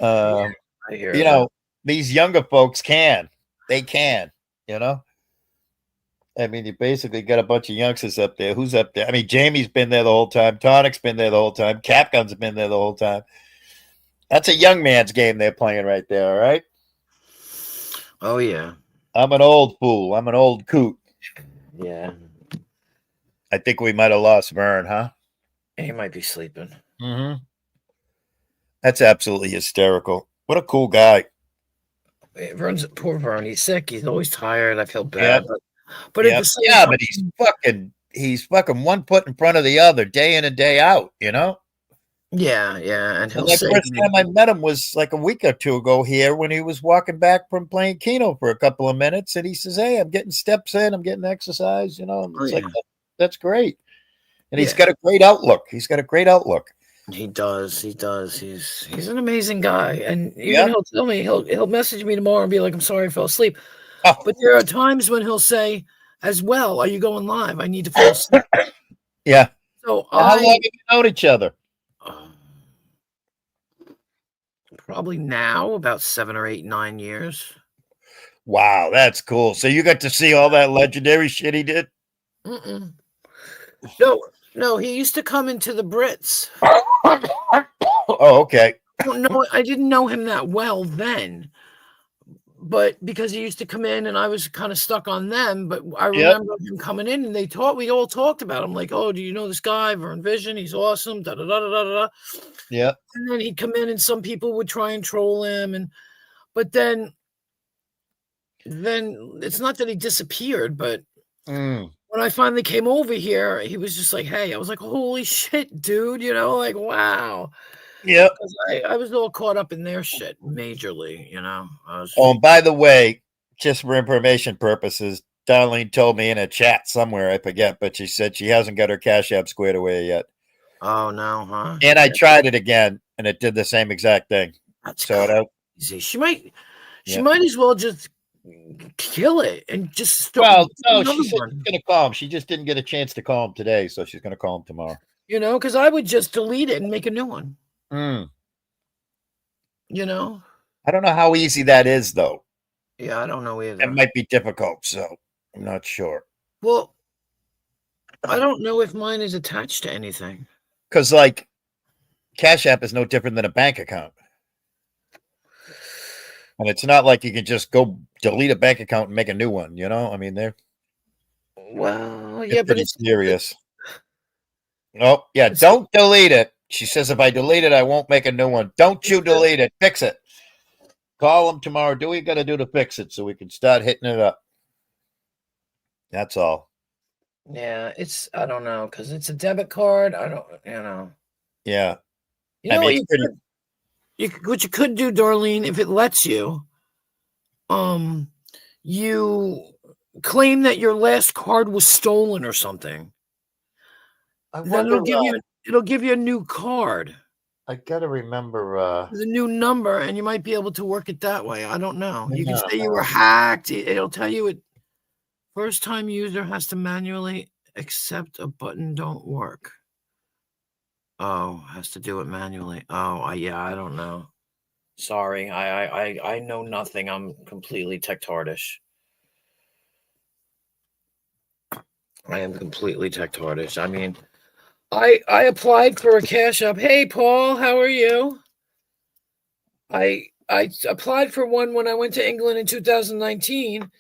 I hear these younger folks can. They can, I mean, you basically got a bunch of youngsters up there. Who's up there? I mean, Jamie's been there the whole time. Tonic's been there the whole time. Capgun's been there the whole time. That's a young man's game they're playing right there, all right? Oh, yeah. I'm an old fool. I'm an old coot. Yeah. I think we might have lost Vern, huh? He might be sleeping. Mm-hmm. That's absolutely hysterical. What a cool guy. Poor Vern. He's sick. He's always tired. I feel bad. Yep. But at the same time, but he's fucking one foot in front of the other day in and day out, you know? Yeah. And he'll first time I met him was like a week or two ago here when he was walking back from playing Keno for a couple of minutes, and he says, "Hey, I'm getting steps in, I'm getting exercise," you know. It's like that's great. And he's got a great outlook. He does. He's an amazing guy. And even he'll tell me, he'll message me tomorrow and be like, "I'm sorry I fell asleep." Oh. But there are times when he'll say, as well, "Are you going live? I need to fall asleep." Yeah. So how long have you known each other? Probably now about 7 or 8, 9 years. Wow, that's cool. So you got to see all that legendary shit he did? Mm-mm. No, he used to come into the Brits. Oh, okay. I didn't know him that well then, but because he used to come in and I was kind of stuck on them, but I remember him coming in and we all talked about him, like, "Oh, do you know this guy, Vern Vision? He's awesome, da da da da da." Yeah. And then he'd come in and some people would try and troll him, but then it's not that he disappeared, but when I finally came over here, he was just like, "Hey," I was like, "Holy shit, dude," you know, like, wow. Yeah. I was all caught up in their shit majorly, you know. And by the way, just for information purposes, Darlene told me in a chat somewhere, I forget, but she said she hasn't got her Cash App squared away yet. Oh, no, huh? And I tried it again, and it did the same exact thing. That's crazy. She might as well just kill it and just start. Well, no, she's going to call him. She just didn't get a chance to call him today, so she's going to call him tomorrow. You know, because I would just delete it and make a new one. You know? I don't know how easy that is, though. Yeah, I don't know either. It might be difficult, so I'm not sure. Well, I don't know if mine is attached to anything. Because, like, Cash App is no different than a bank account. And it's not like you can just go delete a bank account and make a new one, you know? I mean, well, yeah, but it's serious. Oh, yeah, don't delete it. She says, if I delete it, I won't make a new one. Don't you delete it. Fix it. Call them tomorrow. Do what you got to do to fix it so we can start hitting it up. That's all. Yeah, I don't know, because it's a debit card. I don't, Yeah. You know, what you could do, Darlene, if it lets you, you claim that your last card was stolen or something. Then it'll give you a new card. I gotta remember the new number, and you might be able to work it that way. I don't know. You can say you were hacked. It'll tell you it. First time user has to manually accept a button don't work. Oh, has to do it manually. Oh, yeah, I don't know. Sorry, I know nothing. I'm completely tech-tardish. I am completely tech-tardish. I mean, I applied for a Cash App. Hey, Paul, how are you? I applied for one when I went to England in 2019,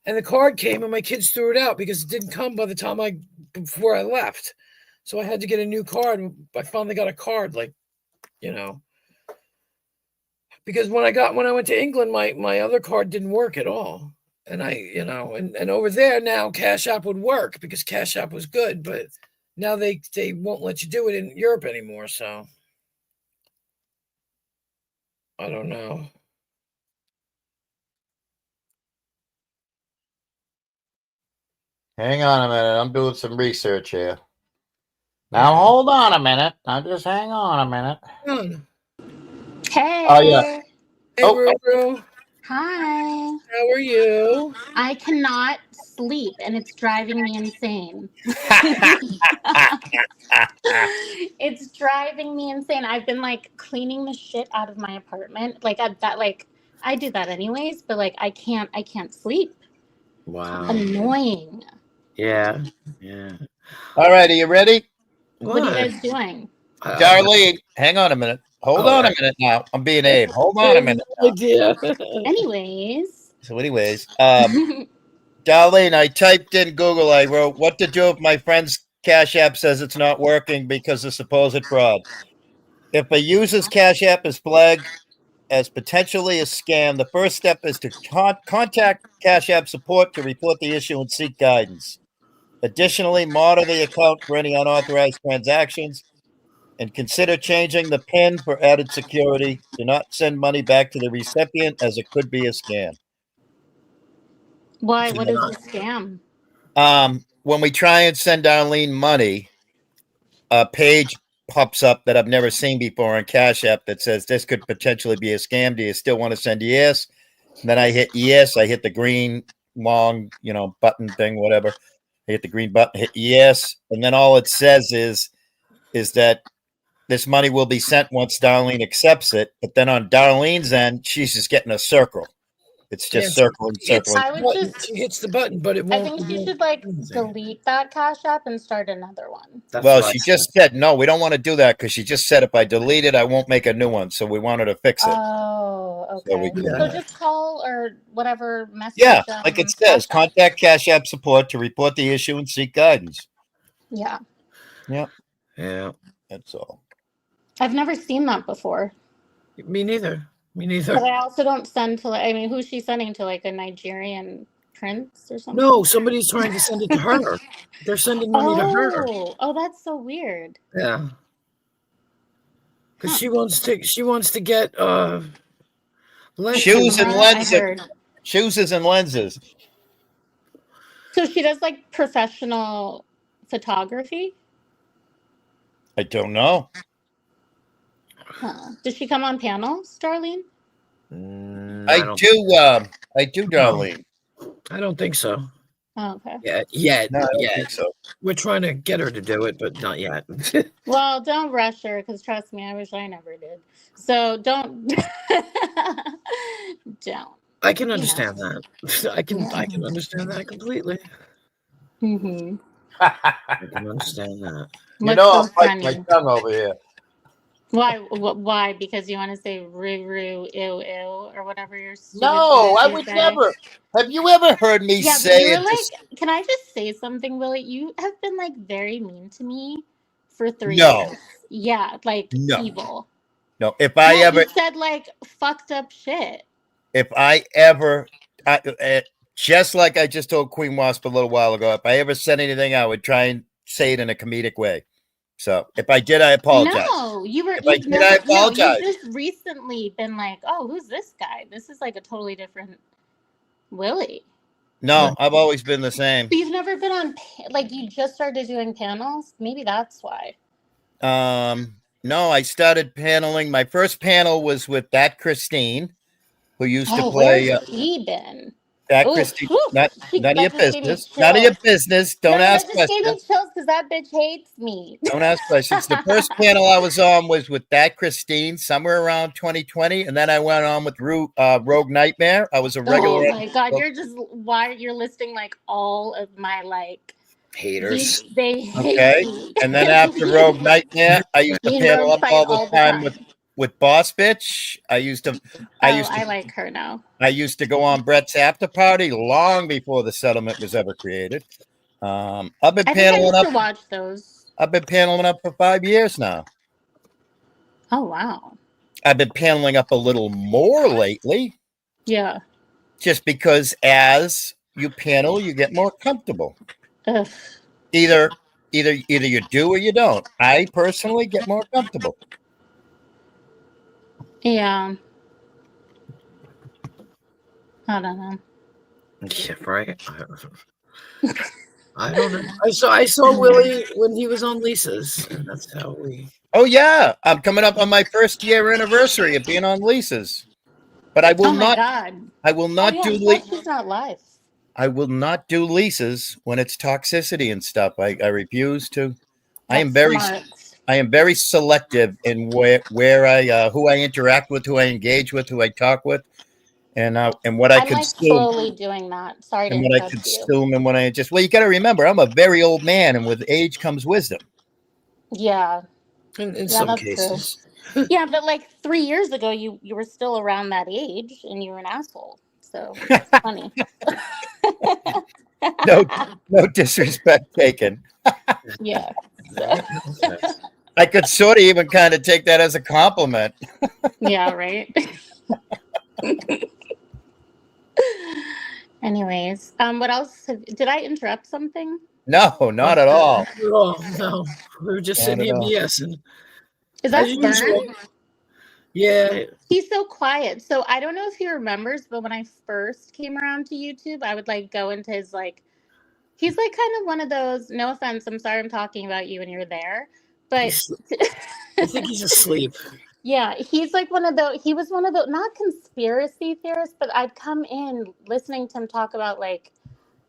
and the card came, and my kids threw it out because it didn't come by the time before I left. So I had to get a new card. I finally got a card, because when I went to England, my other card didn't work at all. And and over there now Cash App would work because Cash App was good, but now they won't let you do it in Europe anymore. So I don't know. Hang on a minute. I'm doing some research here. Now, hold on a minute. Now, just hang on a minute. Hey. Oh, yeah. Hey, Ruru. Hi. How are you? I cannot sleep, and it's driving me insane. It's driving me insane. I've been, cleaning the shit out of my apartment. I do that anyways, but, I can't sleep. Wow. It's annoying. Yeah. Yeah. All right, are you ready? What are you guys doing? Darlene, hang on a minute. Hold on a minute now. I'm being Abe. Hold on a minute. No idea. Anyways. So, anyways, Darlene, I typed in Google. I wrote, "What to do if my friend's Cash App says it's not working because of supposed fraud?" If a user's Cash App is flagged as potentially a scam, the first step is to contact Cash App support to report the issue and seek guidance. Additionally, monitor the account for any unauthorized transactions and consider changing the PIN for added security. Do not send money back to the recipient as it could be a scam. Why? What is the scam? When we try and send Darlene money, a page pops up that I've never seen before on Cash App that says this could potentially be a scam. Do you still want to send yes? And then I hit yes. I hit the green long, button thing, whatever. I hit the green button, hit yes, and then all it says is that this money will be sent once Darlene accepts it. But then on Darlene's end, she's just getting a circle. It's just circling. She hits the button, but it won't. I think she should delete that Cash App and start another one. She just said no. We don't want to do that because she just said if I delete it, I won't make a new one. So we want her to fix it. Oh, okay. So just call or whatever message. Yeah, like it says, contact Cash App support to report the issue and seek guidance. Yeah. Yeah. Yeah. That's all. I've never seen that before. Me neither. But I also don't send to who's she sending to, a Nigerian prince or something? No, somebody's trying to send it to her. They're sending money to her. Oh, that's so weird. Yeah. Because she wants to get shoes and lenses. Shoes and lenses. So she does professional photography? I don't know. Huh. Does she come on panels, Darlene? I do, Darlene. I don't think so. Oh, okay. Yeah, no, I don't think so. We're trying to get her to do it, but not yet. Well, don't rush her, because trust me, I wish I never did. So don't. Don't. I can understand that. I can understand that completely. Mm-hmm. I can understand that. I'm biting my tongue over here. Why? Why? Because you want to say roo, ew, or whatever you're. No, I would never. Have you ever heard me say it? Can I just say something, Willie? You have been very mean to me for 3 years. Yeah, evil. No, if I ever you said fucked up shit. If I ever, just like I just told Queen Wasp a little while ago, if I ever said anything, I would try and say it in a comedic way. So if I did, I apologize. No, you were. If I did, I apologize. You've just recently been oh, who's this guy? This is a totally different Willie. No, I've always been the same. But you've never been on you just started doing panels. Maybe that's why. No, I started paneling. My first panel was with That Christine, who used to play. Where's he been? That Christine, none of your business. None of your business. Don't ask questions. Just gave me chills because that bitch hates me. Don't ask questions. The first panel I was on was with That Christine, somewhere around 2020, and then I went on with Rogue Nightmare. I was a regular. Oh my god, you're listing all of my haters. They hate me. And then after Rogue Nightmare, I used to panel up all the time with Boss Bitch. I like her now. I used to go on Brett's after party long before the settlement was ever created. I've been paneling up. Watch those. I've been paneling up for 5 years now. Oh wow! I've been paneling up a little more lately. Yeah. Just because as you panel, you get more comfortable. Ugh. Either you do or you don't. I personally get more comfortable. Yeah. I don't know. Yeah, right. I don't know. I saw Willie when he was on Lisa's, and that's how we. Oh yeah, I'm coming up on my first year anniversary of being on Lisa's, but I will not. God. I will not do. She's not live. I will not do Lisa's when it's toxicity and stuff. I refuse to. I am very selective in where I who I interact with, who I engage with, who I talk with, And what I I'm like consume, slowly doing that. Sorry to and what I interrupt consume, and what I just, well, you got to remember, I'm a very old man, and with age comes wisdom. Yeah. In some cases. Yeah, but like 3 years ago, you were still around that age, and you were an asshole. So it's funny. No disrespect taken. Yeah. I could sort of even kind of take that as a compliment. Yeah, right. Anyways, what else? Did I interrupt something? No, not at all. No, we were just sitting here BSing. Is that Vern? Yeah. He's so quiet. So I don't know if he remembers, but when I first came around to YouTube, I would like go into his like, he's like kind of one of those, no offense, I'm sorry I'm talking about you when you're there, but I think he's asleep. Yeah, he's like he was one of the, not conspiracy theorists, but I'd come in listening to him talk about like,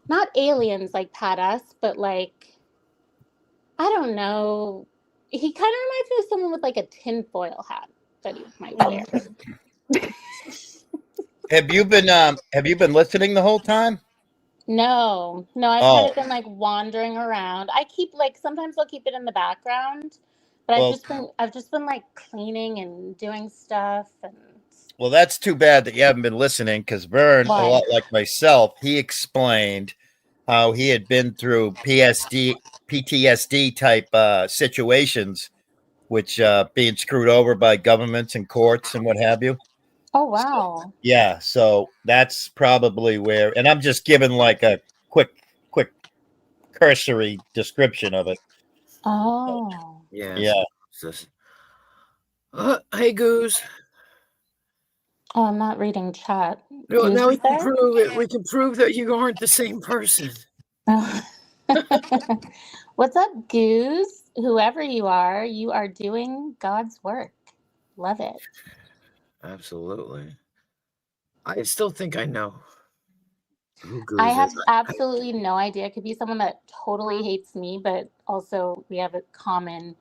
not aliens like Pat us, but like, I don't know. He kind of reminds me of someone with like a tinfoil hat that he might wear. Have you been listening the whole time? No, I've kind of been like wandering around. I keep like, sometimes I'll keep it in the background, but I've just been like cleaning and doing stuff. And well, that's too bad that you haven't been listening, because Vern, a lot like myself, he explained how he had been through PTSD type situations, which being screwed over by governments and courts and what have you. Oh, wow. So, yeah. So that's probably where, and I'm just giving like a quick cursory description of it. Oh. Yeah. Hey, Goose. Oh, I'm not reading chat. No, now we can prove it. We can prove that you aren't the same person. What's up, Goose? Whoever you are doing God's work. Love it. Absolutely. I still think I know who Goose I have is. absolutely no idea. It could be someone that totally hates me, but also we have a common.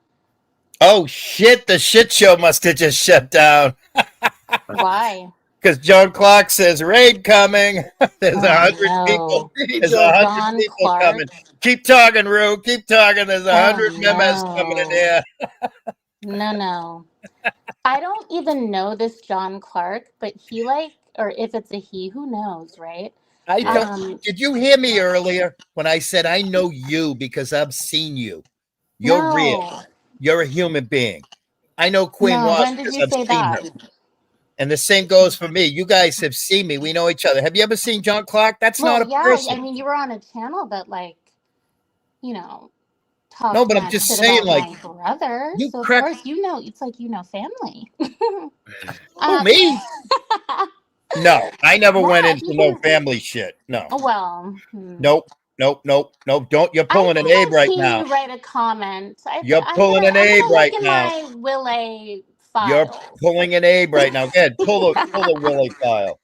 Oh shit! The shit show must have just shut down. Why? Because John Clark says raid coming. There's 100 people. There's 100 people coming. Keep talking, Rue. Keep talking. There's 100 members coming in here. No. I don't even know this John Clark, but he like, or if it's a he, who knows, right? Did you hear me earlier when I said I know you because I've seen you? You're real. You're a human being. I know Queen Wasp because I've seen her. And the same goes for me. You guys have seen me. We know each other. Have you ever seen John Clark? That's not a person. I mean, you were on a channel that, like, you know, talked. No, but I'm just saying, like, my brother. So of course, you know, it's like, you know, family. Me? No, I never went into no family shit. No. Oh, well. Nope. Don't. You're pulling an Abe right now. You write a comment. You're pulling an Abe right now. My Willie file. You're pulling an Abe right now. Go ahead, pull the Willie file.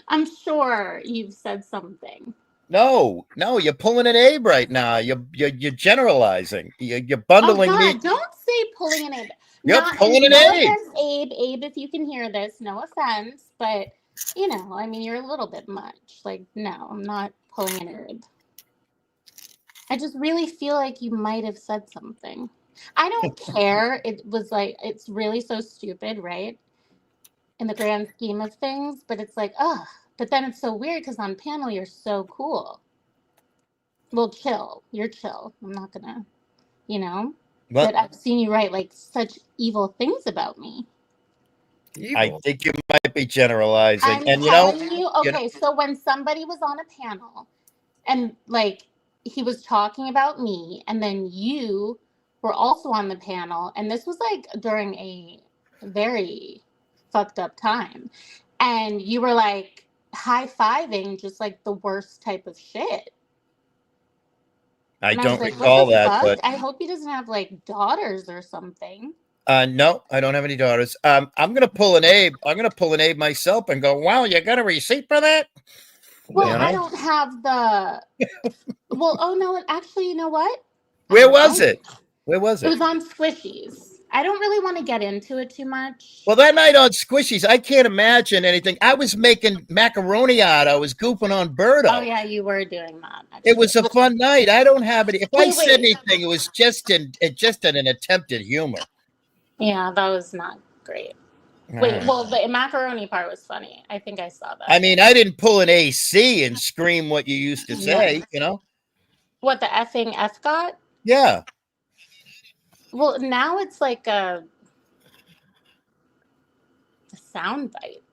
I'm sure you've said something. No, you're pulling an Abe right now. You're generalizing. You're bundling me. Don't say pulling an Abe. You're pulling an Abe. Abe, if you can hear this, no offense, but you know, I mean, you're a little bit much. Like, no, I'm not pulling an Abe. I just really feel like you might have said something. I don't care. It was like, it's really so stupid, right? In the grand scheme of things, but it's like, ugh. But then it's so weird because on panel, you're so cool. Well, chill. You're chill. I'm not gonna, you know? But I've seen you write like such evil things about me. Evil. I think you might be generalizing. So when somebody was on a panel and like he was talking about me, and then you were also on the panel, and this was like during a very fucked up time, and you were like high-fiving just like the worst type of shit. I don't recall that, but I hope he doesn't have like daughters or something. No, I don't have any daughters. I'm gonna pull an Abe. I'm gonna pull an Abe myself and go, wow, you got a receipt for that? Well, you know? I don't have the. Well, oh no, actually, you know what? Where was it? It was on Squishies. I don't really want to get into it too much. Well, that night on Squishies, I can't imagine anything. I was making macaroni art. I was goofing on Birdo. Oh yeah, you were doing that. Actually. It was a fun night. I don't have any. If I said anything, it was just in an attempt at humor. Yeah, that was not great. Wait, well, the macaroni part was funny. I think I saw that. I mean, I didn't pull an AC and scream what you used to say, you know? What, the effing F-got? Yeah. Well, now it's like a sound bite.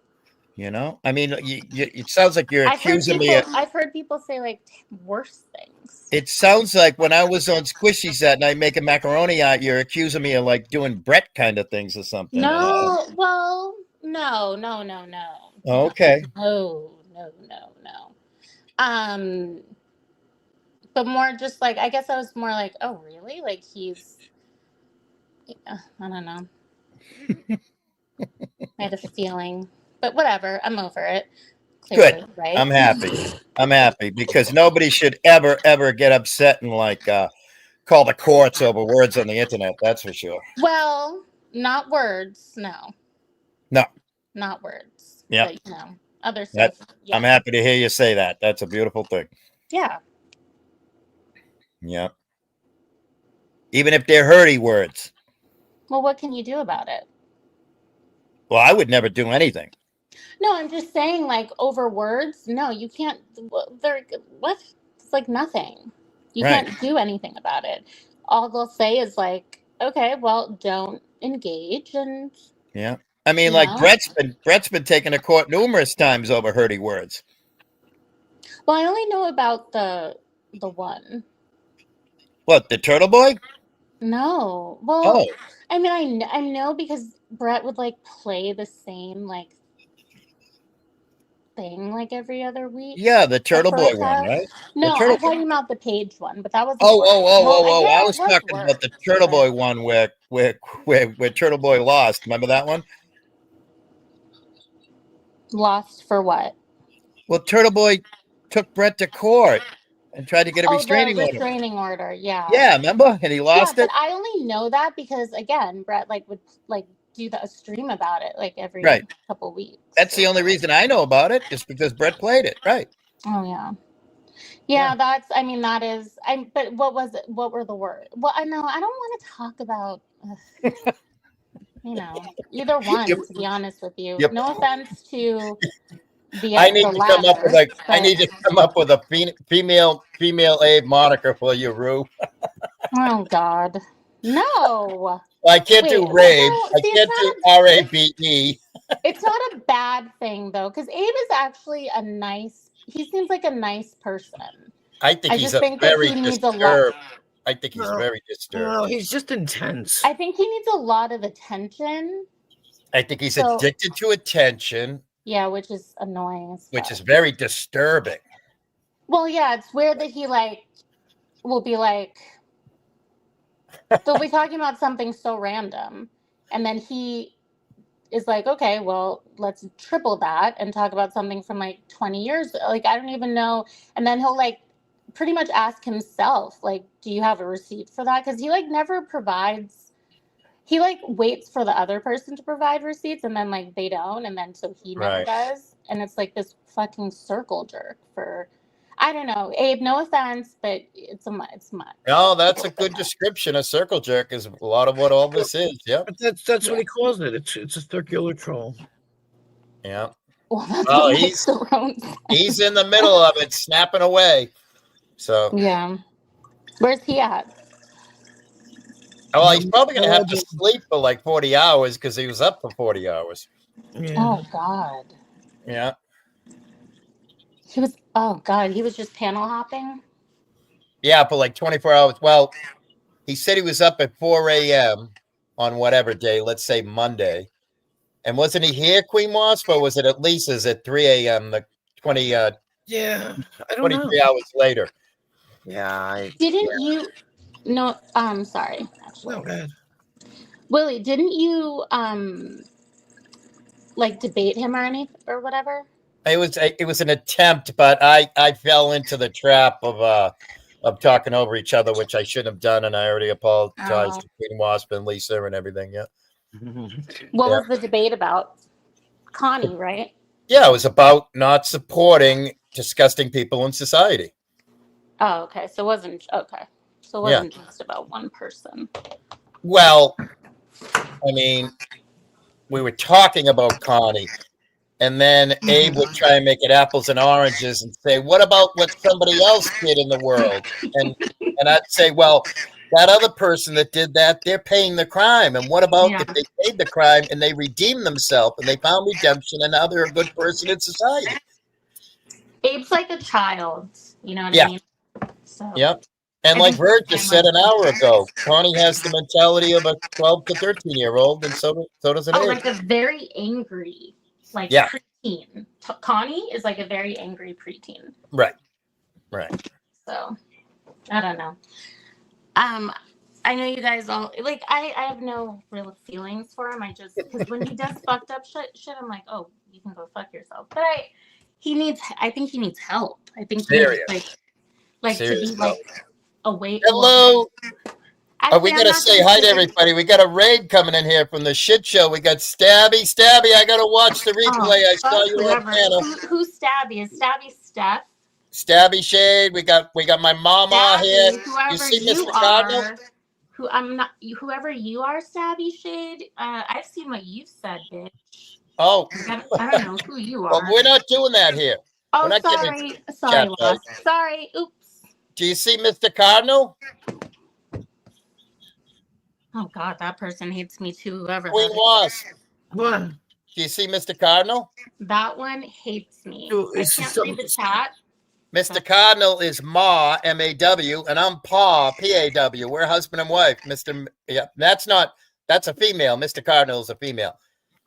You know? I mean, it sounds like you're accusing me. I've heard people say, like, worse things. It sounds like when I was on Squishies that night making macaroni art, you're accusing me of, like, doing Brett kind of things or something. No, well, no. Oh, okay. No. But more just like, I guess I was more like, oh, really? Like, I don't know. I had a feeling, but whatever. I'm over it. Clearly, good. Right? I'm happy because nobody should ever get upset and like call the courts over words on the internet. That's for sure. Well, not words. No. Not words. Yeah. But, other stuff. Yeah. I'm happy to hear you say that. That's a beautiful thing. Yeah. Yeah. Even if they're hurty words. Well, what can you do about it? Well, I would never do anything. No, I'm just saying, like, over words. No, you can't. They're what? It's like nothing. You can't do anything about it. All they'll say is like, okay, well, don't engage, and yeah. I mean, like Brett's been taken to court numerous times over hurty words. Well, I only know about the one. What, the Turtle Boy? No. Well, I mean, I know because Brett would like play the same like thing like every other week. Yeah, the Turtle Boy one, right? No, I'm talking about the Page one, but that was I was talking about the Turtle Boy one where Turtle Boy lost. Remember that one? Lost for what? Well, Turtle Boy took Brett to court and tried to get a restraining order. Yeah. Yeah, remember? And he lost it. But I only know that because again, Brett like would like do a stream about it like every couple weeks. That's the only reason I know about it, is because Brett played it, right? Oh yeah. Yeah, that is but what was it? What were the words? Well, I know I don't want to talk about either one, to be honest with you. Yep. No offense to I need to come up with a female Abe moniker for you, Rue. Oh God. No. I can't do Rabe. I can't do RABE. It's not a bad thing though, because Abe is actually he seems like a nice person. I think he's very disturbed. I think he's very disturbed. No, he's just intense. I think he needs a lot of attention. I think he's addicted to attention. Yeah, which is annoying. Which is very disturbing. Well, yeah, it's weird that he will be like, they'll be talking about something so random, and then he is like, okay, well, let's triple that and talk about something from like 20 years. Like, I don't even know. And then he'll like pretty much ask himself, like, do you have a receipt for that? Because he like never provides. He like waits for the other person to provide receipts, and then like they don't, and then so he never does, and it's like this fucking circle jerk for, I don't know, Abe. No offense, but it's much. No, that's a good description. A circle jerk is a lot of what all this is. Yeah, but that's what he calls it. It's a circular troll. Yeah. Well, he's in the middle of it, snapping away. So yeah, where's he at? Well, he's probably going to have to sleep for like 40 hours because he was up for 40 hours. Yeah. Oh, God. Yeah. He was just panel hopping? Yeah, for like 24 hours. Well, he said he was up at 4 a.m. on whatever day, let's say Monday. And wasn't he here, Queen Wasp, or was it at Lisa's at 3 a.m., the 20, I don't 23 hours later? Yeah. Didn't you... No, I'm sorry. Actually. No, go ahead. Willie, didn't you like debate him or anything or whatever? It was an attempt, but I fell into the trap of of talking over each other, which I shouldn't have done, and I already apologized Oh. to Queen Wasp and Lisa and everything. Yeah. What Yeah. was the debate about? Connie, right? Yeah, it was about not supporting disgusting people in society. Oh, okay. So it wasn't okay. So it wasn't just about one person. Well, I mean, we were talking about Connie, and then Abe would try and make it apples and oranges and say, "What about what somebody else did in the world?" And I'd say, "Well, that other person that did that, they're paying the crime. And what about if they paid the crime and they redeemed themselves and they found redemption and now they're a good person in society?" Abe's like a child, you know what Yeah. I mean? So Yep. And I like think Verd the just said an family- hour ago, Connie has the mentality of a 12 to 13-year-old, and so does an Oh, Abe. like a very angry, like Yeah. preteen. Connie is like a very angry preteen. Right. So I don't know. I know you guys all like. I have no real feelings for him. I just because when he does fucked up shit, I'm like, oh, you can go fuck yourself. But I think he needs help. I think he needs, like Serious to be like away. Hello. Actually, We got to say hi to everybody. We got a raid coming in here from the shit show. We got Stabby. I got to watch the replay. I saw you on panel. Who's Stabby? Is Stabby Steph? Stabby Shade. We got my mama Stabby, here. Whoever You see you Mr. Cardinal? are, whoever you are, Stabby Shade. I've seen what you've said, bitch. Oh, I don't know who you are. well, we're not doing that here. Oh, we're not sorry, chat, Lost. Sorry, oops. Do you see Mr. Cardinal? Oh God, that person hates me too. Whoever Queen that is. Wasp. What? Do you see Mr. Cardinal? That one hates me. Dude, I it's can't so- read the chat. Mr. Cardinal is Ma, M-A-W, and I'm Pa, P-A-W. We're husband and wife. That's a female. Mr. Cardinal is a female.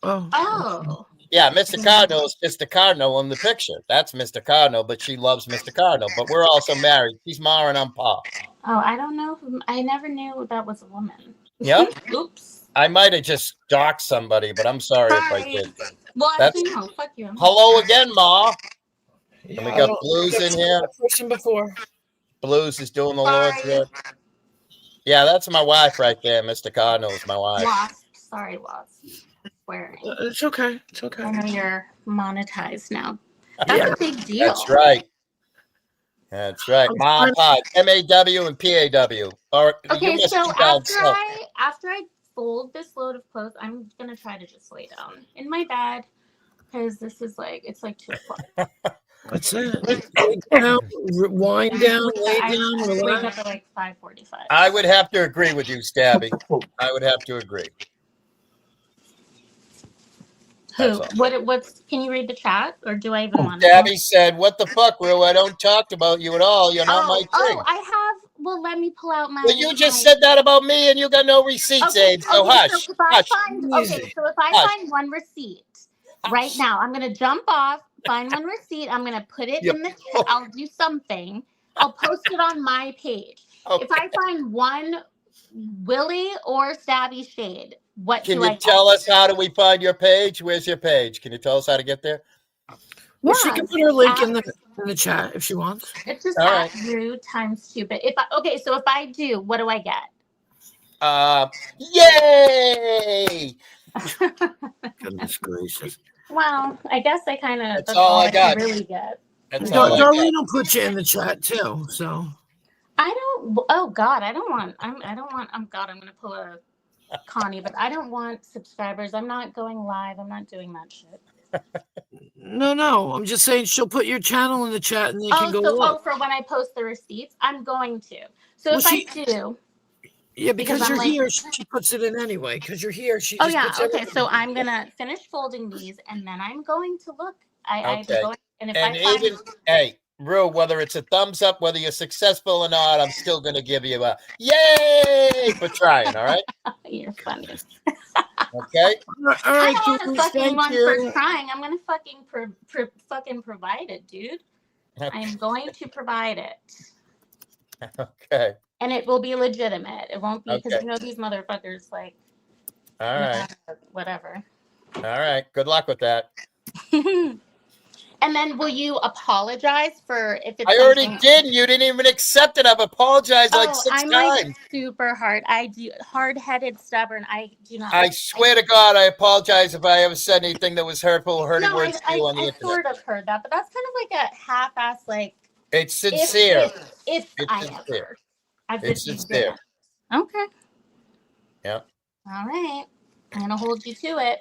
Oh. Yeah, Mr. Cardinal is Mr. Cardinal in the picture. That's Mr. Cardinal, but she loves Mr. Cardinal. But we're also married. She's Ma and I'm Pa. Oh, I don't know. I never knew that was a woman. Yep. Oops. I might have just doxed somebody, but I'm sorry if I did. Well, actually, no. Fuck you. Hello again, Ma. Yeah, And we got Blues in here. Person before. Blues is doing the Lord's work. Yeah, that's my wife right there. Mr. Cardinal is my wife. Wasp. Sorry, Wasp. Swearing. It's okay. It's okay. I know you're monetized now. That's a big deal. That's right. That's right. Ma, Pa, M-A-W and P-A-W. Or Okay, you must so be down after south. I fold this load of clothes, I'm gonna try to just lay down in my bed because this is like it's like 2 o'clock. That's it. Lay down, wind down, lay I down, wake relax. up at like 5:45. I would have to agree with you, Stabby. I would have to agree. Who? That's all. What's? Can you read the chat, or do I even want to? Stabby said, "What the fuck, Rue? I don't talk about you at all. You're not my thing." Oh, I have. Well, let me pull out my. Well, you just said that about me, and you got no receipts, Abe. So hush, So if I hush. find, Easy. so if I Hush. find one receipt right now, I'm gonna jump off, find one receipt. I'm gonna put it Yep. in the chat. I'll do something. I'll post it on my page. Okay. If I find one Willie or Stabby Shade, what Can do I you tell us how do we find your page? Where's your page? Can you tell us how to get there? Well, she can put her link in at- the chat if she wants. It's just All at Drew ×2. But so if I do, what do I get? Yay! Goodness gracious. Well, I guess I kind of. That's all I got. Really get. That's all I got. Darlene will put you in the chat too. So I don't. Oh God, I don't want. I don't want. God, I'm gonna pull a Connie, but I don't want subscribers. I'm not going live. I'm not doing that shit. no. I'm just saying she'll put your channel in the chat and they can go look. For when I post the receipts, I'm going to. So Well, if I do. Yeah, because because I'm you're like- here, she puts it in anyway. Because you're here, she. Oh just yeah. puts Okay. everything So in. I'm gonna finish folding these, and then I'm going to look. I'm Okay. going, and if And I find. even, hey, Rue, whether it's a thumbs up, whether you're successful or not, I'm still going to give you a yay for trying, all right? You're funny. Okay? All I right, don't want Jules, to fucking thank one you. for trying. I'm gonna fucking provide it, dude. I'm going to provide it. Okay. And it will be legitimate. It won't be because Okay. you know these motherfuckers like All right. whatever. All right. Good luck with that. And then will you apologize for if it's I already something- did. You didn't even accept it. I've apologized like 6 I'm times. like super hard. I do hard-headed, stubborn. I do not. I swear to God, I apologize if I ever said anything that was hurtful or hurting No, words to you on the I internet. sort of heard that, but that's kind of like a half-ass like. It's sincere. If It's I sincere. ever. As It's if you sincere. didn't. Okay. Yeah. All right. I'm gonna hold you to it.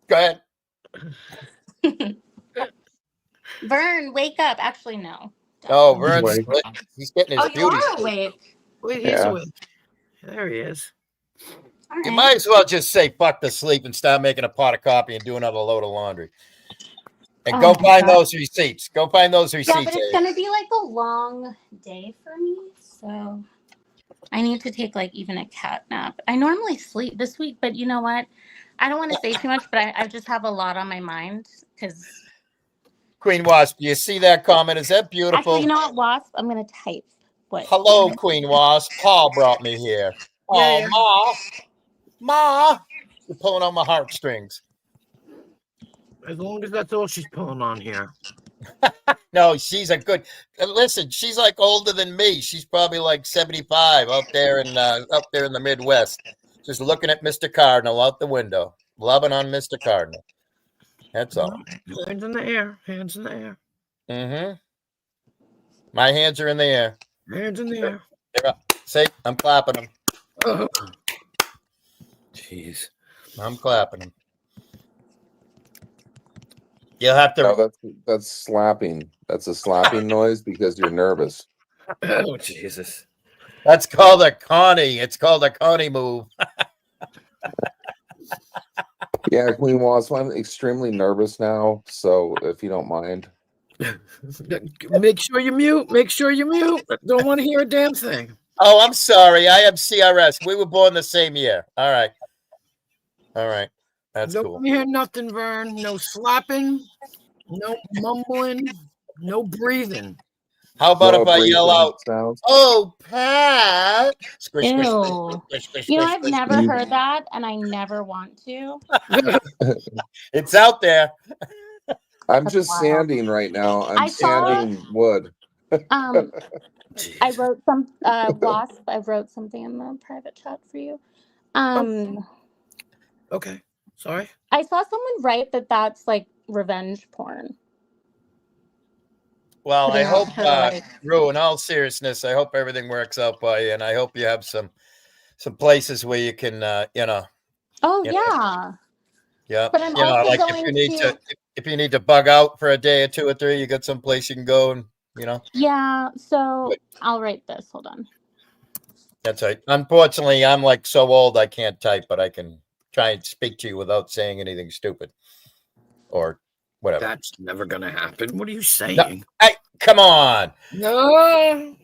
Go ahead. Vern, wake up. Actually, no. Oh, He's Vern's awake. he's getting his Oh, you beauty. are awake. Wait, he's Yeah. awake. There he is. All You right. might as well just say fuck the sleep and start making a pot of coffee and do another load of laundry. And Oh go my find God. those receipts. Go find those Yeah, receipts. but it's Abe. gonna be like a long day for me, so I need to take like even a cat nap. I normally sleep this week, but you know what? I don't want to say too much, but I just have a lot on my mind because Queen Wasp, do you see that comment? Is that beautiful? actually, you know what, Wasp? I'm gonna type what. Hello, Queen Wasp. Paul brought me here. Oh, Yeah. Ma, you're pulling on my heartstrings. As long as that's all she's pulling on here. No, she's a good. Listen, she's like older than me. She's probably like 75 up there in the Midwest, just looking at Mr. Cardinal out the window, loving on Mr. Cardinal. That's all. Hands in the air. Hands in the air. Mm-hmm. My hands are in the air. Hands in the air. They're up. See, I'm clapping them. Oh. Jeez. I'm clapping them. You'll have to. No, that's slapping. That's a slapping noise because you're nervous. Oh, Jesus. That's called a Connie. It's called a Connie move. Yeah, Queen Wasp, I'm extremely nervous now. So if you don't mind. Make sure you mute. Make sure you mute. Don't want to hear a damn thing. Oh, I'm sorry. I have CRS. We were born the same year. All right. All right. That's Don't cool. want to hear nothing, Vern. No slapping. No mumbling. No breathing. How about No if I yell breathing out, sounds. "Oh, Pat"? Squish, squish, Ew. squish, squish, You know, squish, I've squish. never heard that, and I never want to. It's out there. I'm That's just wild. sanding right now. I'm I saw- sanding wood. I wrote some Wasp. I wrote something in the private chat for you. Okay. Sorry. I saw someone write that that's like revenge porn. Well, I Putting hope, out her, like- Rue, in all seriousness, I hope everything works out by you, and I hope you have some places where you can, Oh You know, yeah. yeah, But I'm like also if going you need to- if you need to bug out for a day or two or three, you got some place you can go and Yeah. So Good. I'll write this. Hold on. That's right. Unfortunately, I'm like so old I can't type, but I can try and speak to you without saying anything stupid or whatever. That's never going to happen. What are you saying? Hey, come on. No.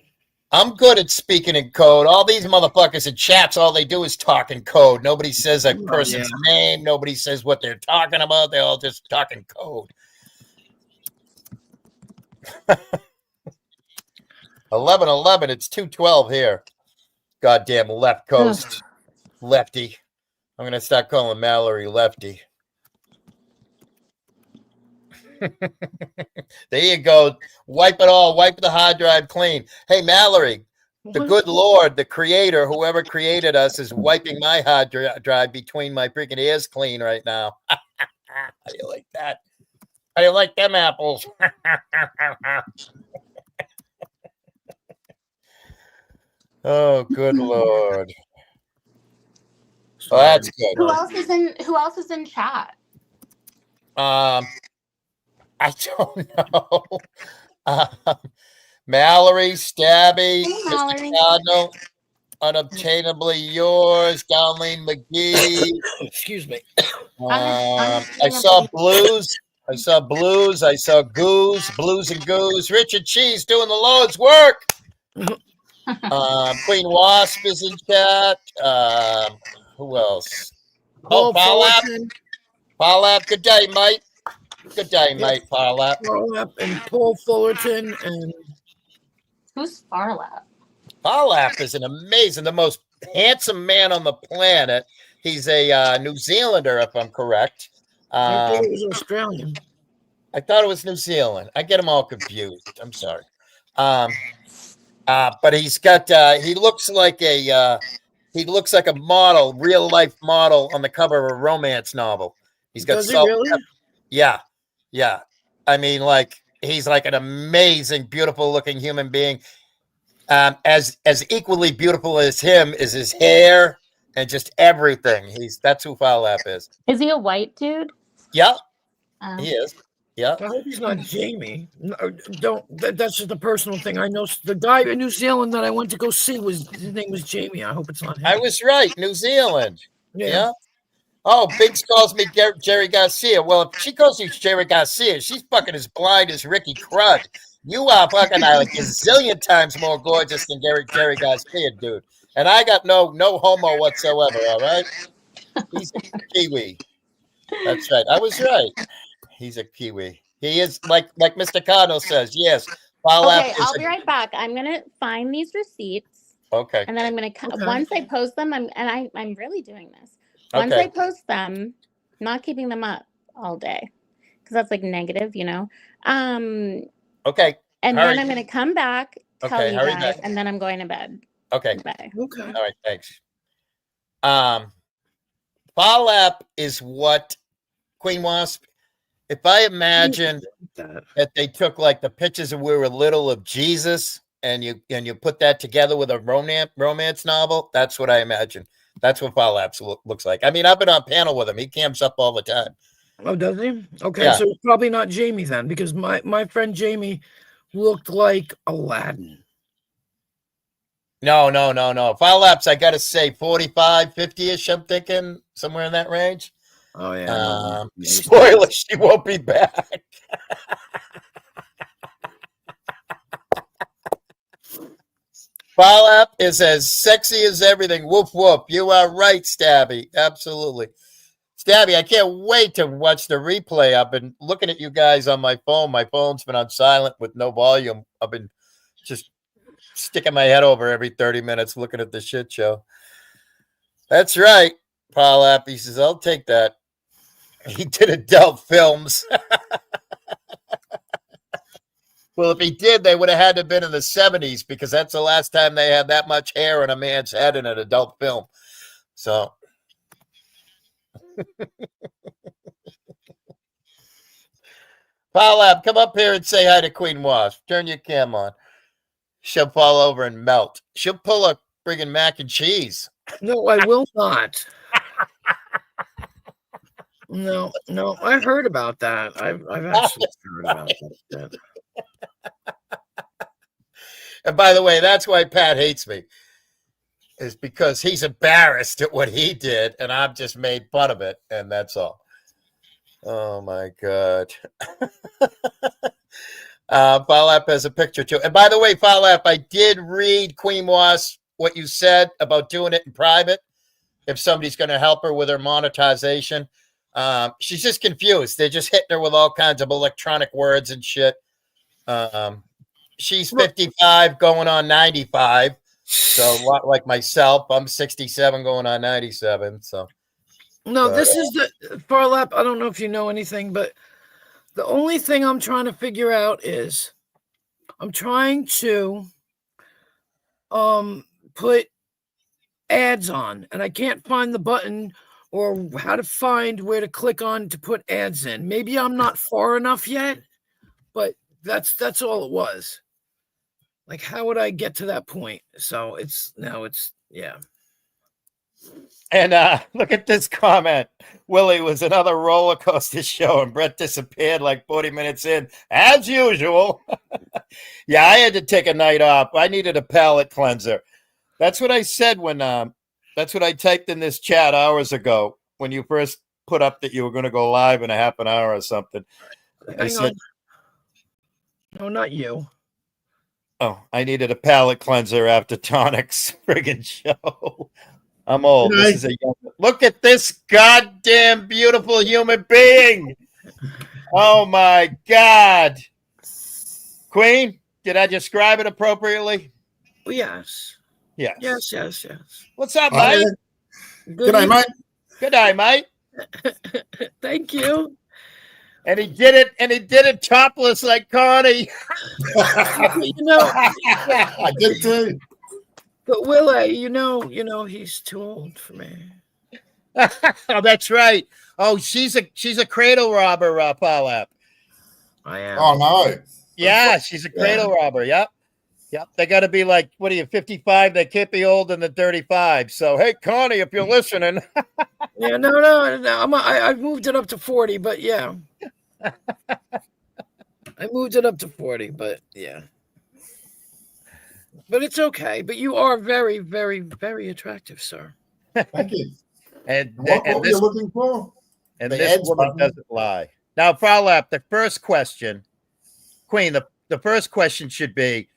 I'm good at speaking in code. All these motherfuckers in chats, all they do is talk in code. Nobody says a person's name. Nobody says what they're talking about. They're all just talking code. 11:11. It's 2:12 here. Goddamn left coast. Lefty. I'm going to start calling Mallory Lefty. There you go. Wipe it all. Wipe the hard drive clean. Hey, Mallory, the good Lord, the creator, whoever created us, is wiping my hard drive between my freaking ears clean right now. How do you like that? How do you like them apples? Oh, good Lord. Oh, that's good. Who else is in chat? I don't know. Mallory, Stabby, Hey, Mallory. Mr. Cardinal, Unobtainably Yours, Darlene McGee. Excuse me. I saw Blues. I saw Blues. I saw Goose, Blues and Goose. Richard Cheese doing the Lord's work. Queen Wasp is in chat. Who else? Oh, Paulap. Paulap, good day, mate. Good day, mate, Paulap. Paulap and Paul Fullerton and Who's Farlap? Paulap is an amazing, the most handsome man on the planet. He's a New Zealander, if I'm correct. I thought it was Australian. I thought it was New Zealand. I get them all confused. I'm sorry. But he's got he looks like a model, real life model on the cover of a romance novel. He's got Does he really? Yeah. I mean, like he's like an amazing, beautiful looking human being. As equally beautiful as him is his hair and just everything. That's who Foul Lap is. Is he a white dude? Yeah, he is. Yeah. I hope he's not Jamie. No, that's just a personal thing. I know the guy in New Zealand that I went to go see his name was Jamie. I hope it's not him. I was right. New Zealand. Yeah. Oh, Biggs calls me Jerry Garcia. Well, if she calls you Jerry Garcia, she's fucking as blind as Ricky Crud. You are fucking like a zillion times more gorgeous than Jerry Garcia, dude. And I got no homo whatsoever, all right? He's a Kiwi. That's right. I was right. He's a Kiwi. He is like Mr. Cardinal says, yes. Okay, I'll be right back. I'm going to find these receipts. Okay. And then I'm going to, once I post them, I'm really doing this. Once I post them, not keeping them up all day because that's like negative, you know. Okay. And then I'm going to come back, tell you guys, and then I'm going to bed. Okay. Bye. Okay. All right. Thanks. Foul Lap is what Queen Wasp. If I imagine that they took like the pictures of when we were little of Jesus and you put that together with a romance novel, that's what I imagine. That's what Foul Lap looks like. I mean, I've been on panel with him. He camps up all the time. Oh, does he? Okay, yeah. So it's probably not Jamie then, because my friend Jamie looked like Aladdin. No. Foul Lap's, I got to say, 45, 50-ish, I'm thinking, somewhere in that range. Oh, yeah. Spoiler, she won't be back. Foul Lap is as sexy as everything. Woof, woof. You are right, Stabby. Absolutely. Stabby, I can't wait to watch the replay. I've been looking at you guys on my phone. My phone's been on silent with no volume. I've been just sticking my head over every 30 minutes looking at the shit show. That's right, Foul Lap. He says, I'll take that. He did adult films. Well, if he did, they would have had to have been in the 70s because that's the last time they had that much hair on a man's head in an adult film. So. Foul Lap, come up here and say hi to Queen Wasp. Turn your cam on. She'll fall over and melt. She'll pull a friggin' mac and cheese. No, I will not. No, I heard about that. I've actually heard about that. And by the way, that's why Pat hates me. Is because he's embarrassed at what he did, and I've just made fun of it, and that's all. Oh my God. Foul Lap has a picture too. And by the way, Foul Lap, I did read Queen Wasp, what you said about doing it in private. If somebody's going to help her with her monetization. She's just confused. They're just hitting her with all kinds of electronic words and shit. She's 55 going on 95. So a lot like myself, I'm 67 going on 97. So no, this is the Foul Lap. I don't know if you know anything, but the only thing I'm trying to figure out is I'm trying to put ads on, and I can't find the button or how to find where to click on to put ads in. Maybe I'm not far enough yet, but that's all it was. Like, how would I get to that point? So yeah. And look at this comment. Willie was another roller coaster show, and Brett disappeared like 40 minutes in, as usual. Yeah, I had to take a night off. I needed a palate cleanser. That's what I said when that's what I typed in this chat hours ago when you first put up that you were going to go live in a half an hour or something. I said, no, not you. Oh, I needed a palate cleanser after Tonic's friggin' show. I'm old. This is look at this goddamn beautiful human being. Oh my God. Queen, did I describe it appropriately? Yes. Yes. What's up, mate? Good night, mate. Good night, mate. Thank you. And he did it topless like Connie. I did too. But Willie, he's too old for me. Oh, that's right. Oh, she's a cradle robber, Paula. I am. Oh no. Yeah, she's a cradle robber. Yep. They got to be like, what are you, 55? They can't be older than 35. So, hey, Connie, if you're listening. Yeah, no. I've moved it up to 40, but yeah. I moved it up to 40, but yeah. But it's okay. But you are very, very, very attractive, sir. Thank you. And What were you looking for? And The this ads woman button. doesn't lie. Now, Prolap, the first question, Queen, the first question should be,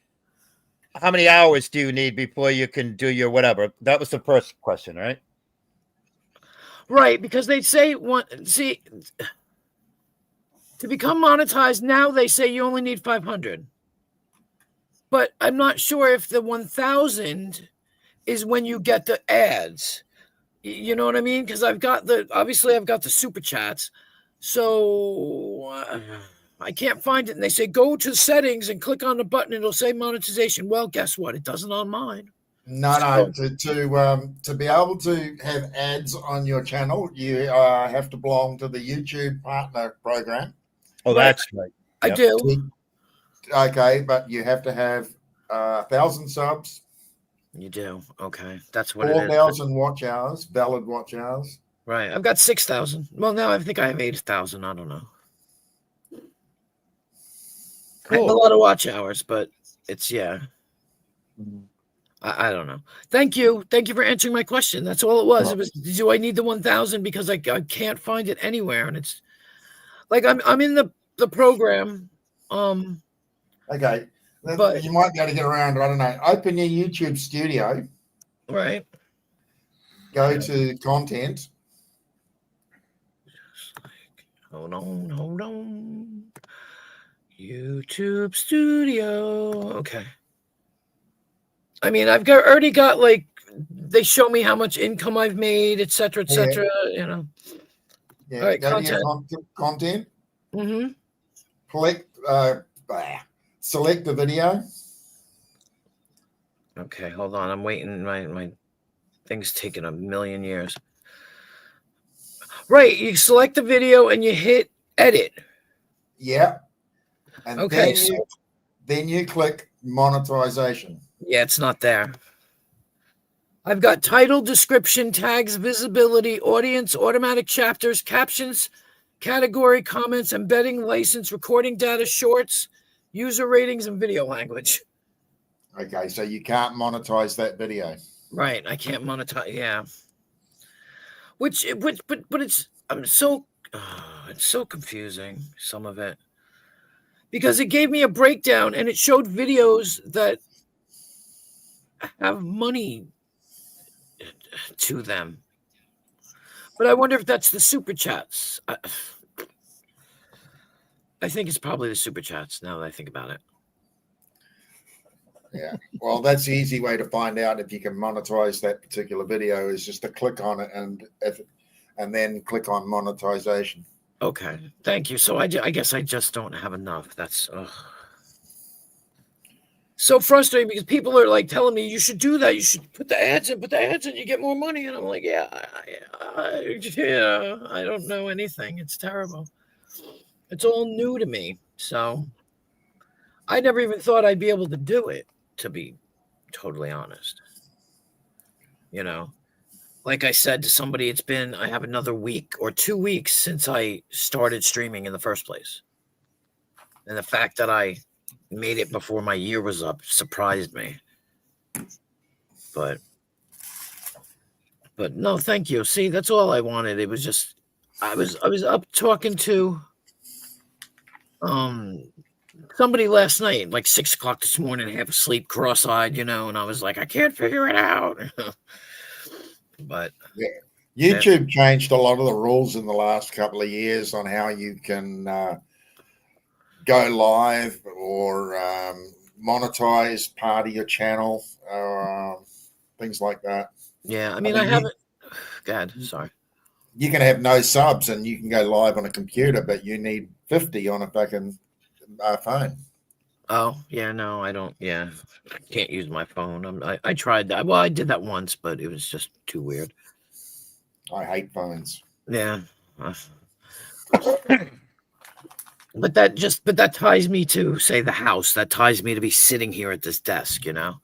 how many hours do you need before you can do your whatever? That was the first question, right? Right, because they say to become monetized now, they say you only need 500. But I'm not sure if the 1,000 is when you get the ads. You know what I mean? Because I've got the super chats. So I can't find it. And they say, go to settings and click on the button. It'll say monetization. Well, guess what? It doesn't on mine. No. To be able to have ads on your channel, you have to belong to the YouTube Partner Program. Oh, that's right. I do. Okay, but you have to have 1,000 subs. You do. Okay, that's what it is. 4,000 watch hours, valid watch hours. Right. I've got 6,000. Well, now I think I have 8,000. I don't know. Cool. I have a lot of watch hours, but it's I don't know. Thank you for answering my question. That's all it was. It was, do I need the 1,000? Because I can't find it anywhere, and it's like I'm in the program. Okay, but you might be able to get around. I don't know. Open your YouTube Studio. Right. Go to content. Hold on. YouTube Studio. Okay. I mean, already got like, they show me how much income I've made, et cetera, Yeah. All Go right, content. to your content. Mm-hmm. Select the video. Okay, hold on. I'm waiting. My thing's taking a million years. Right, you select the video and you hit edit. Yeah. And okay, then you click monetization. Yeah, it's not there. I've got title, description, tags, visibility, audience, automatic chapters, captions, category, comments, embedding, license, recording data, shorts, user ratings, and video language. Okay, so you can't monetize that video. Right, I can't monetize. Yeah. But it's it's so confusing, some of it, because it gave me a breakdown and it showed videos that have money to them. But I wonder if that's the super chats. I think it's probably the super chats now that I think about it. Yeah. Well, that's the easy way to find out if you can monetize that particular video is just to click on it and then click on monetization. Okay. Thank you. So I guess I just don't have enough. That's so frustrating because people are like telling me you should do that. You should put the ads in, you get more money. And I'm like, I don't know anything. It's terrible. It's all new to me. So I never even thought I'd be able to do it, to be totally honest. Like I said to somebody, I have another week or 2 weeks since I started streaming in the first place. And the fact that I made it before my year was up surprised me. But no, thank you. See, that's all I wanted. It was just, I was up talking to somebody last night, like 6 o'clock this morning, half asleep, cross-eyed, and I was like, I can't figure it out. But yeah. YouTube changed a lot of the rules in the last couple of years on how you can go live or monetize part of your channel, things like that. Yeah, I mean, I haven't. God, sorry. you can have no subs and you can go live on a computer, but you need 50 on a fucking phone. Oh, yeah, no, I don't. Yeah, I can't use my phone. I tried that. Well, I did that once, but it was just too weird. I hate phones. Yeah. But that ties me to, say, the house. That ties me to be sitting here at this desk, you know?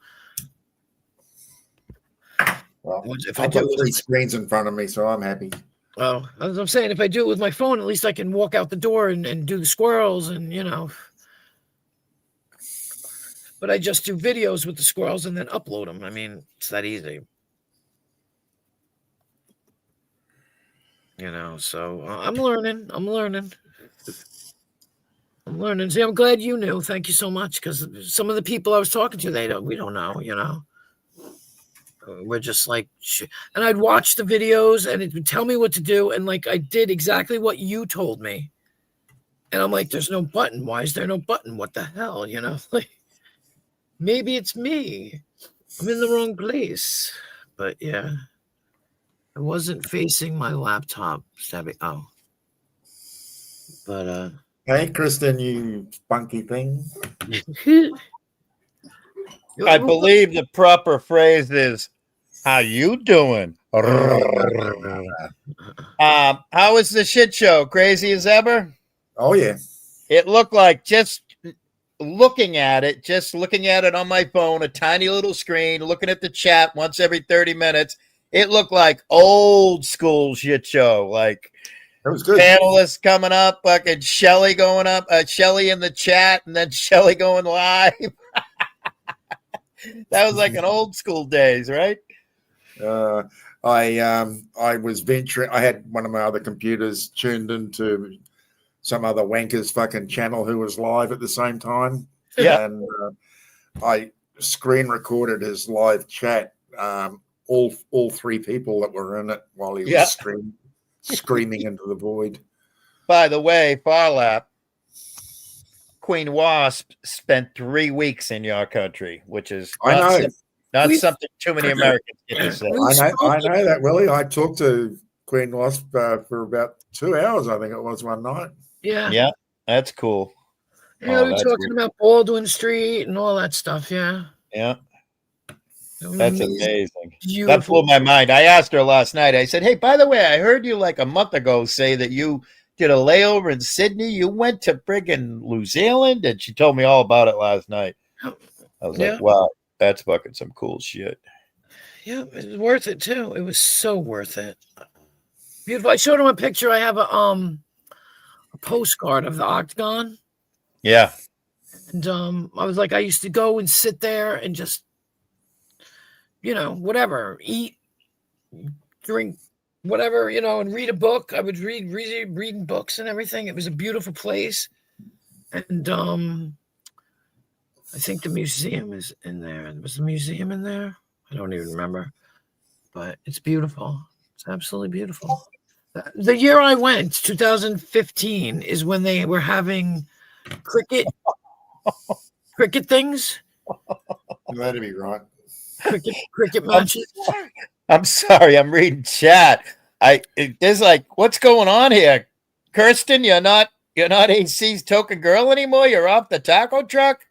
Well, If I've got 3 screens in front of me, so I'm happy. Well, as I'm saying, if I do it with my phone, at least I can walk out the door and do the squirrels and, you know. But I just do videos with the squirrels and then upload them. I mean, it's that easy. You know, so I'm learning. See, I'm glad you knew. Thank you so much, because some of the people I was talking to, we don't know, you know. We're just like, and I'd watch the videos and it would tell me what to do. And like, I did exactly what you told me. And I'm like, there's no button. Why is there no button? What the hell? You know, like, maybe it's me. I'm in the wrong place. But yeah, I wasn't facing my laptop. Oh, but, hey, Kristen, you funky thing. I believe the proper phrase is, how you doing? How was the shit show? Crazy as ever? Oh, yeah. It looked like, just looking at it on my phone, a tiny little screen, looking at the chat once every 30 minutes, it looked like old school shit show. Like, it was good. Panelists coming up, fucking Shelly going up, Shelly in the chat, and then Shelly going live. That was like an old school days, right? I was venturing. I had one of my other computers tuned into some other wanker's fucking channel who was live at the same time. Yeah, and I screen recorded his live chat. All 3 people that were in it while he was screaming into the void. By the way, Farlap, Queen Wasp spent 3 weeks in your country, which is not something too many Americans get to say. I know that, Willie. I talked to Queen Wasp for about 2 hours, I think it was, one night. Yeah, that's cool. Yeah, we're talking about Baldwin Street and all that stuff. Yeah, that's amazing. Beautiful. That blew my mind. I asked her last night. I said, "Hey, by the way, I heard you like a month ago say that you did a layover in Sydney. You went to friggin' New Zealand," and she told me all about it last night. I was like, "Wow, that's fucking some cool shit." Yeah, it was worth it too. It was so worth it. Beautiful. I showed him a picture. I have a postcard of the Octagon. Yeah. And I was like, I used to go and sit there and just, you know, whatever, eat, drink, whatever, you know, and read a book. I would reading books and everything. It was a beautiful place. And I think the museum is in there. Was the museum in there? I don't even remember. But it's beautiful. It's absolutely beautiful. The year I went, 2015, is when they were having cricket things. That'd be right. Cricket matches. I'm sorry, I'm reading chat. There's like, what's going on here? Kirsten, you're not AC's token girl anymore? You're off the taco truck?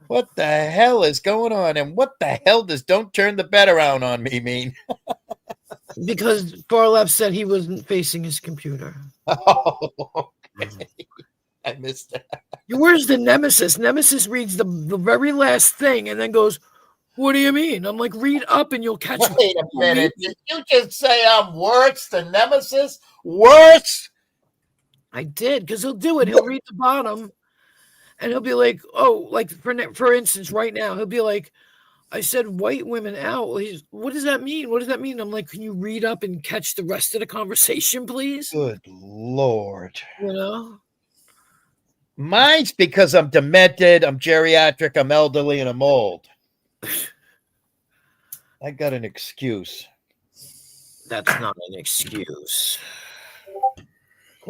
What the hell is going on? And what the hell does "don't turn the bed around on me" mean? Because Farlap said he wasn't facing his computer. Oh, okay. I missed that. Where's the Nemesis? Nemesis reads the very last thing and then goes, "What do you mean?" I'm like, read up and you'll catch. Wait a minute. Did you just say I'm worse than Nemesis? Worse? I did, because he'll do it. He'll read the bottom and he'll be like, oh, like for instance, right now, he'll be like, I said white women out. What does that mean? What does that mean? I'm like, can you read up and catch the rest of the conversation, please? Good Lord. You know? Mine's because I'm demented, I'm geriatric, I'm elderly, and I'm old. I got an excuse. That's not an excuse.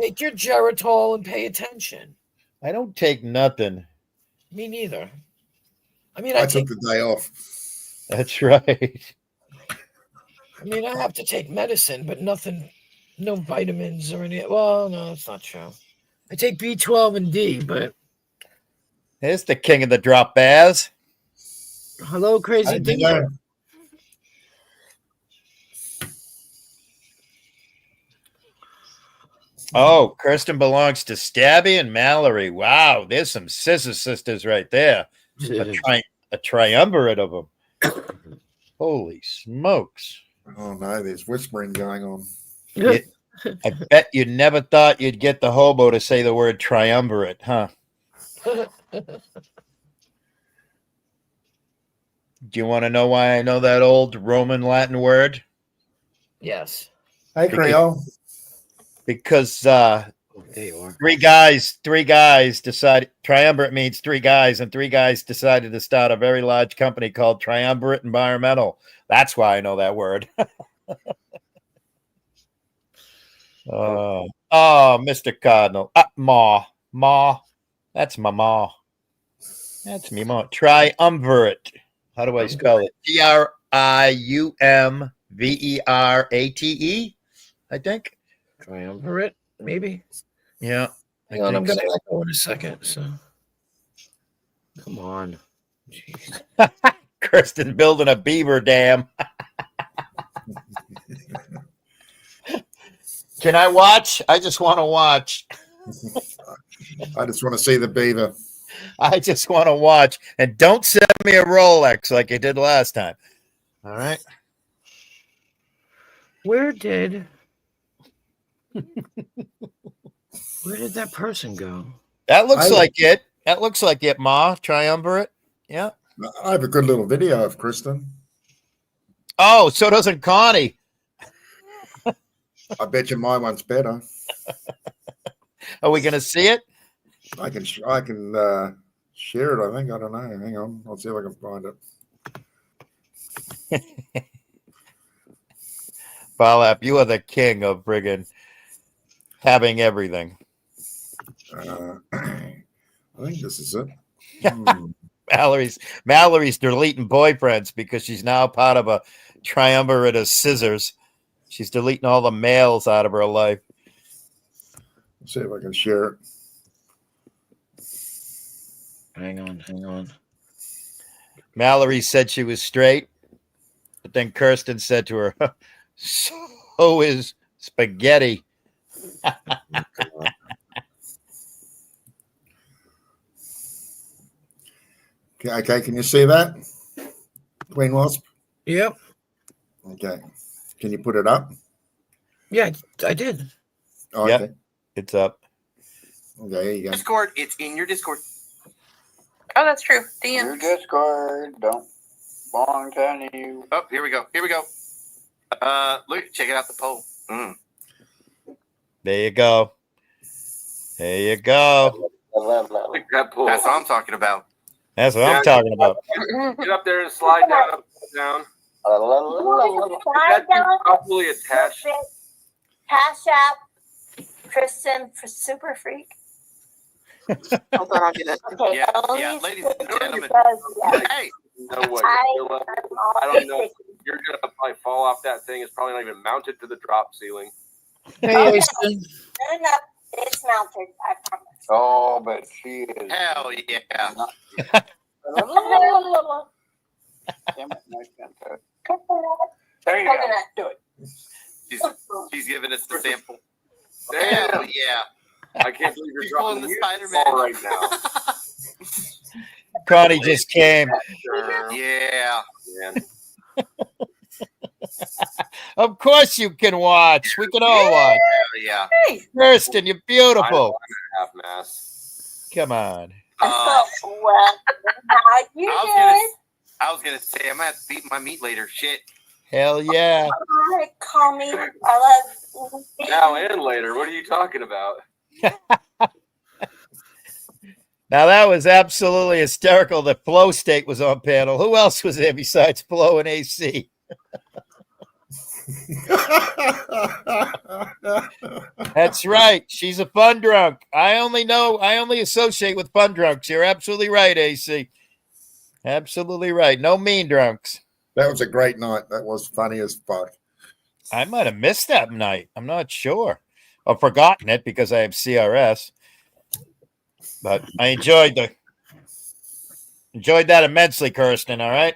Take your Geritol and pay attention. I don't take nothing. Me neither. I mean, I took the day off. That's right. I mean, I have to take medicine, but nothing No vitamins or any. Well, no, it's not true. I take B12 and D, but There's the king of the drop bears. hello, crazy Dingo. Oh, Kirsten belongs to Stabby and Mallory. Wow, there's some scissor sisters right there. A triumvirate of them. Holy smokes. Oh no, there's whispering going on. I bet you never thought you'd get the hobo to say the word triumvirate, huh? Do you want to know why I know that old Roman Latin word? Yes. Hey, Creole. Because There you are. three guys decided, triumvirate means three guys, and three guys decided to start a very large company called Triumvirate Environmental. That's why I know that word. Oh, Mr. Cardinal. Ma. That's my ma. That's me ma. Triumvirate. How do I spell it? Triumverate, I think. Triumvirate, maybe. Yeah. Hang on, I'm going to echo in a second. So, come on. Jeez. Kirsten building a beaver dam. Can I watch? I just want to watch. I just want to see the beaver. I just want to watch. And don't send me a Rolex like you did last time. All right. Where did that person go? That looks like it. That looks like it, Ma. Triumvirate. Yeah. I have a good little video of Kristen. Oh, so doesn't Connie. I bet you my one's better. Are we going to see it? I can share it. I think. I don't know. Hang on. I'll see if I can find it. Balap, you are the king of friggin' having everything. I think this is it. Mallory's deleting boyfriends because she's now part of a triumvirate of scissors. She's deleting all the males out of her life. Let's see if I can share it. Hang on. Mallory said she was straight, but then Kirsten said to her, so is spaghetti. Okay, can you see that? Queen Wasp? Yep. Okay. Can you put it up? Yeah, I did. Oh, Yep. okay. It's up. Okay, here you go. Discord. It's in your Discord. Oh, that's true. Your DM. Discord. Don't belong to any of you. Oh, here we go. Look, check it out. The poll. There you go. That's what I'm talking about. That's what I'm talking about. Get up there and slide down. Slide down. Probably attached. Cash App, Kristen for Super Freak. Hold on, I'll get it. Okay, Yeah, ladies and gentlemen. Hey, No way. I don't know. You're gonna probably fall off that thing. It's probably not even mounted to the drop ceiling. Hey, Okay. Aiston. No, it's mounted. I promise. Oh, but she is. hell yeah. Damn it, nice center. There you go. Coconut. Do it. She's giving us the sample. Damn. Hell yeah. I can't believe you're She's pulling dropping the the Spider-Man ball right now. Connie just came. Yeah. Man. Of course you can watch. We can all watch. Hell yeah. Kirsten, you're beautiful. Half mass. Come on. Uh, Well, how you doing? I was gonna say I'm gonna have to beat my meat later. Shit. Hell yeah. Hi, call me. I love. Now and later. What are you talking about? Now that was absolutely hysterical that Flow State was on panel. Who else was there besides Flow and AC? That's right. She's a fun drunk. I only associate with fun drunks. You're absolutely right, AC. Absolutely right. No mean drunks. That was a great night. That was funny as fuck. I might have missed that night. I'm not sure. Or forgotten it because I have CRS. But I enjoyed that immensely, Kirsten, all right?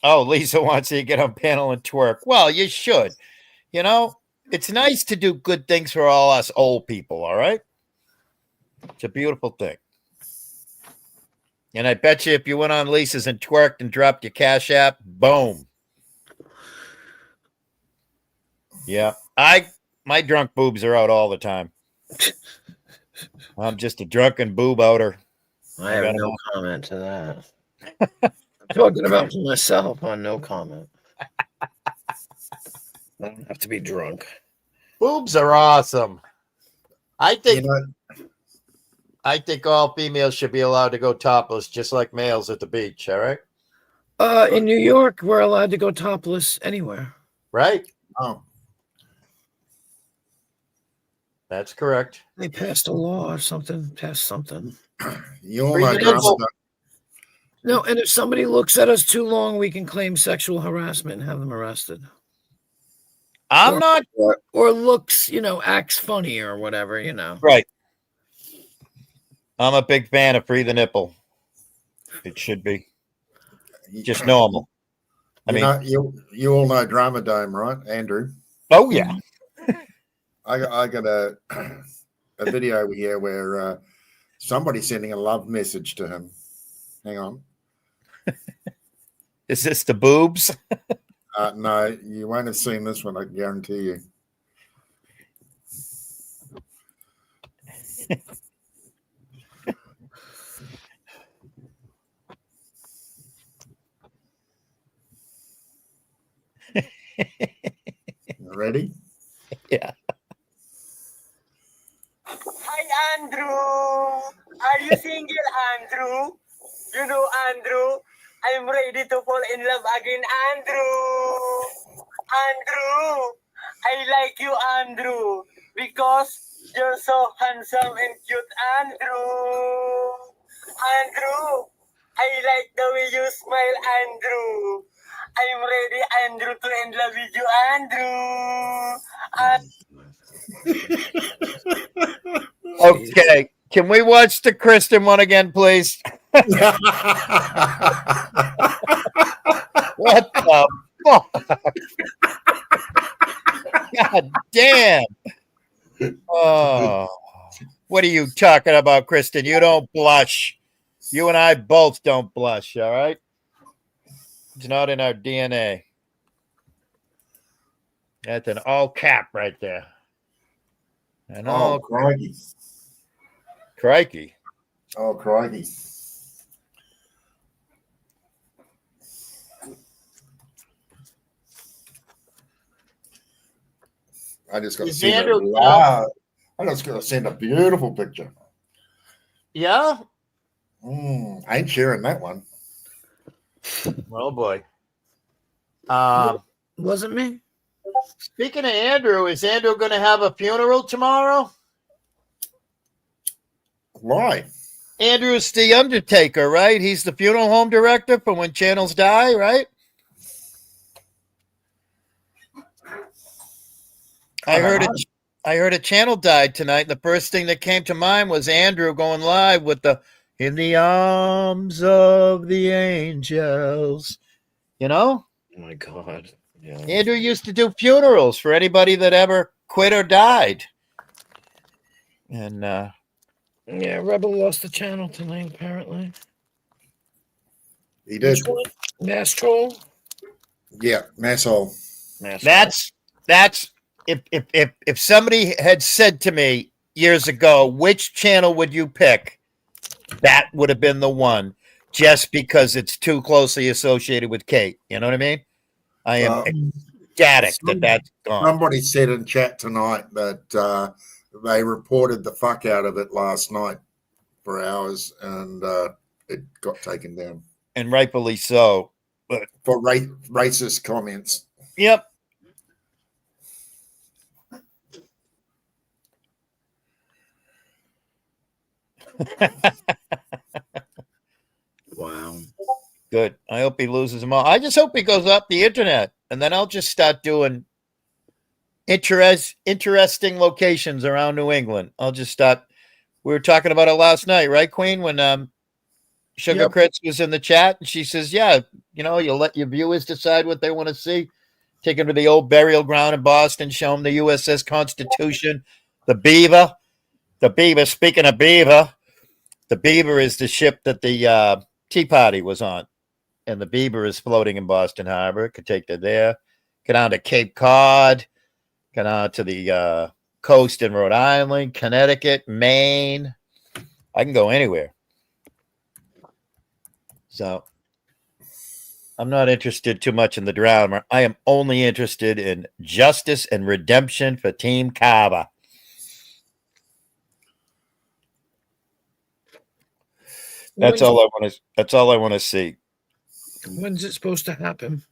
Oh, Lisa wants you to get on panel and twerk. Well, you should. You know, it's nice to do good things for all us old people, all right? It's a beautiful thing. And I bet you if you went on Lisa's and twerked and dropped your Cash App, boom. Yeah. My drunk boobs are out all the time. I'm just a drunken boob outer. I have no comment to that. I'm talking about myself on no comment. I don't have to be drunk. Boobs are awesome. I think all females should be allowed to go topless, just like males at the beach. All right. In New York, we're allowed to go topless anywhere. Right. Oh, that's correct. They passed a law or something. Passed something. You all know drama. No, and if somebody looks at us too long, we can claim sexual harassment and have them arrested. I'm not. Or looks, acts funny or whatever, Right. I'm a big fan of free the nipple. It should be just normal. You all know Drama Dome, right, Andrew? Oh yeah. I got a video here where somebody's sending a love message to him. Hang on. Is this the boobs? No, you won't have seen this one, I can guarantee you. Ready? Yeah. Hi, Andrew. Are you single, Andrew? You know, Andrew, I'm ready to fall in love again, Andrew. Andrew, I like you, Andrew, because you're so handsome and cute, Andrew. Andrew, I like the way you smile, Andrew. I'm ready, Andrew, to end love with you, Andrew. Okay. Can we watch the Kristen one again, please? What the fuck? God damn. Oh, what are you talking about, Kristen? You don't blush. You and I both don't blush, all right? It's not in our DNA. That's an all cap right there. And oh, crikey. Crikey. Oh, crikey. I just got to send a beautiful picture. Yeah? I ain't sharing that one. Oh, boy. Wasn't me. Speaking of Andrew, is Andrew going to have a funeral tomorrow? Why? Andrew's the Undertaker, right? He's the funeral home director for when channels die, right? I heard a channel died tonight. The first thing that came to mind was Andrew going live with the "In the Arms of the Angels." You know? Oh my God. Yeah. Andrew used to do funerals for anybody that ever quit or died. And yeah, Rebel lost the channel tonight, apparently. He did. Mass Troll? Yeah, Masshole. That's if somebody had said to me years ago, which channel would you pick? That would have been the one, just because it's too closely associated with Kate. You know what I mean? I am ecstatic that's gone. Somebody said in chat tonight that they reported the fuck out of it last night for hours, and it got taken down. And rightfully so. But for racist comments. Yep. Wow. Good. I hope he loses them all. I just hope he goes off the internet. and then I'll just start doing interesting locations around New England. I'll just start. We were talking about it last night, right, Queen? When Sugar Crits was in the chat, and she says, "Yeah, you'll let your viewers decide what they want to see. Take them to the old burial ground in Boston, show them the USS Constitution, the Beaver. The Beaver. Speaking of Beaver, the Beaver is the ship that the Tea Party was on, and the Beaver is floating in Boston Harbor. Could take you there. Get down to Cape Cod. Get on to the coast in Rhode Island, Connecticut, Maine. I can go anywhere. So I'm not interested too much in the drama. I am only interested in justice and redemption for Team Carver. That's all I want to see. When's it supposed to happen?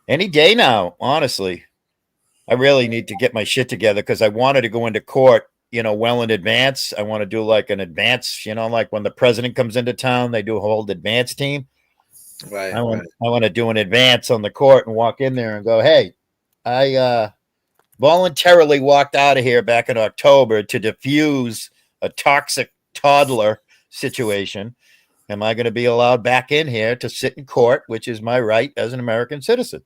Any day now, honestly. I really need to get my shit together because I wanted to go into court, well in advance. I want to do like an advance, like when the president comes into town, they do a whole advance team. Right. I want to do an advance on the court and walk in there and go, hey, I voluntarily walked out of here back in October to defuse a toxic toddler situation. Am I going to be allowed back in here to sit in court, which is my right as an American citizen?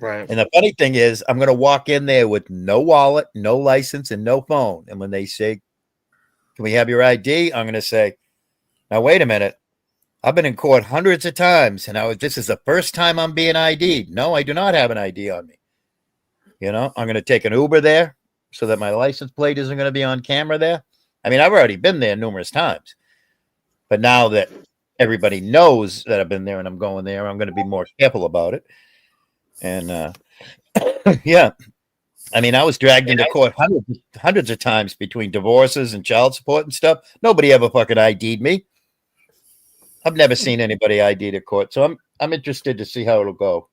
Right. And the funny thing is, I'm going to walk in there with no wallet, no license, and no phone. And when they say, can we have your ID? I'm going to say, now, wait a minute. I've been in court hundreds of times, and this is the first time I'm being ID'd. No, I do not have an ID on me. I'm going to take an Uber there so that my license plate isn't going to be on camera there. I mean, I've already been there numerous times. But now that everybody knows that I've been there and I'm going there, I'm going to be more careful about it. And yeah, I mean, I was dragged into court hundreds of times between divorces and child support and stuff. Nobody ever fucking ID'd me. I've never seen anybody ID'd at court, so I'm interested to see how it'll go.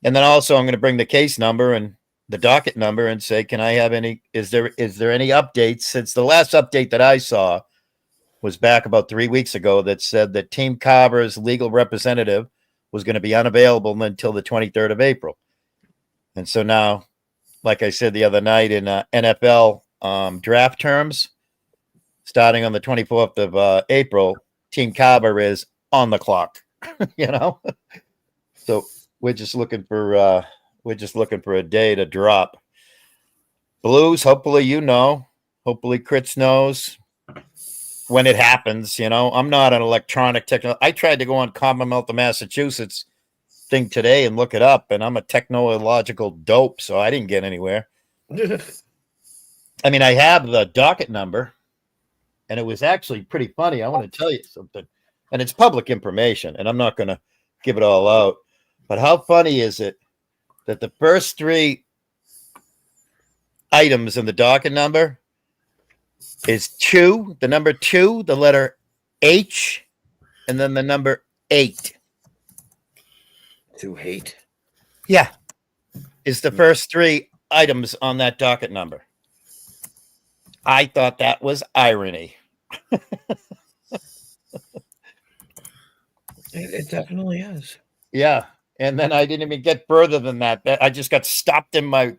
And then also, I'm going to bring the case number and the docket number and say, can I have any? Is there any updates since the last update that I saw was back about 3 weeks ago that said that Team Carver's legal representative was going to be unavailable until the 23rd of April. And so now, like I said the other night in NFL draft terms, starting on the 24th of April, Team Carver is on the clock, So we're just looking for a day to drop. Blues, hopefully hopefully Crits knows when it happens. I'm not an electronic technology. I tried to go on Commonwealth of Massachusetts thing today and look it up, and I'm a technological dope, so I didn't get anywhere. I mean, I have the docket number, and it was actually pretty funny. I want to tell you something, and it's public information, and I'm not going to give it all out. But how funny is it that the first three items in the docket number is 2, the number 2, the letter H, and then the number 8. To hate. Yeah. Is the first 3 items on that docket number. I thought that was irony. It definitely is. Yeah. And then I didn't even get further than that. I just got stopped in my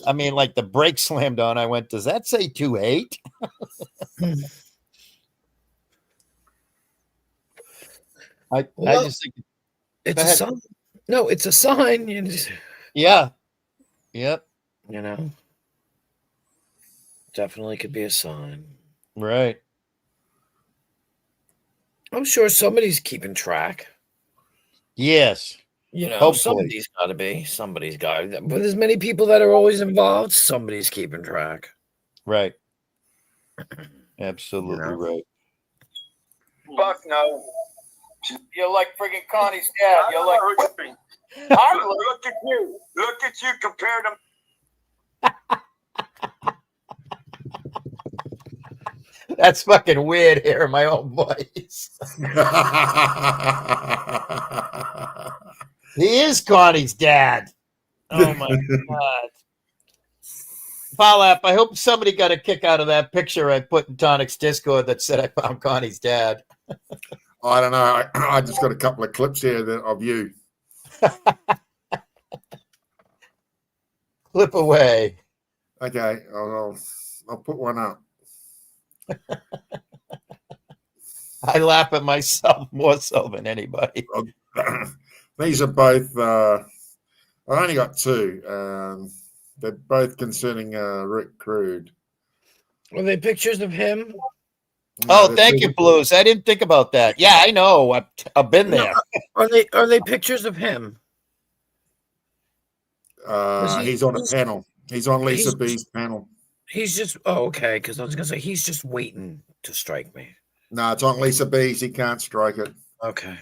I mean, like the brake slammed on. I went, does that say 2-8? I just think it's a sign. No, it's a sign. Yeah. Yep. Definitely could be a sign. Right. I'm sure somebody's keeping track. Yes. Hopefully. Somebody's got to be. Somebody's got to. But there's many people that are always involved. Somebody's keeping track. Right. Absolutely right. Fuck no. You're like friggin' Connie's dad. You're like, look at you. Look at you compared to. That's fucking weird hearing my own voice. He is Connie's dad. Oh my God. Paula, I hope somebody got a kick out of that picture I put in Tonic's Discord that said I found Connie's dad. I don't know. I just got a couple of clips here of you. Flip away. Okay, I'll put one up. I laugh at myself more so than anybody. These are both. I only got two. They're both concerning Rick Crude. Are they pictures of him? Oh, thank you, Blues. I didn't think about that. Yeah, I know. I've been there. Are they pictures of him? He's on a panel. He's on Lisa B's panel. He's just okay, because I was gonna say he's just waiting to strike me. No, it's on Lisa B's. He can't strike it. Okay.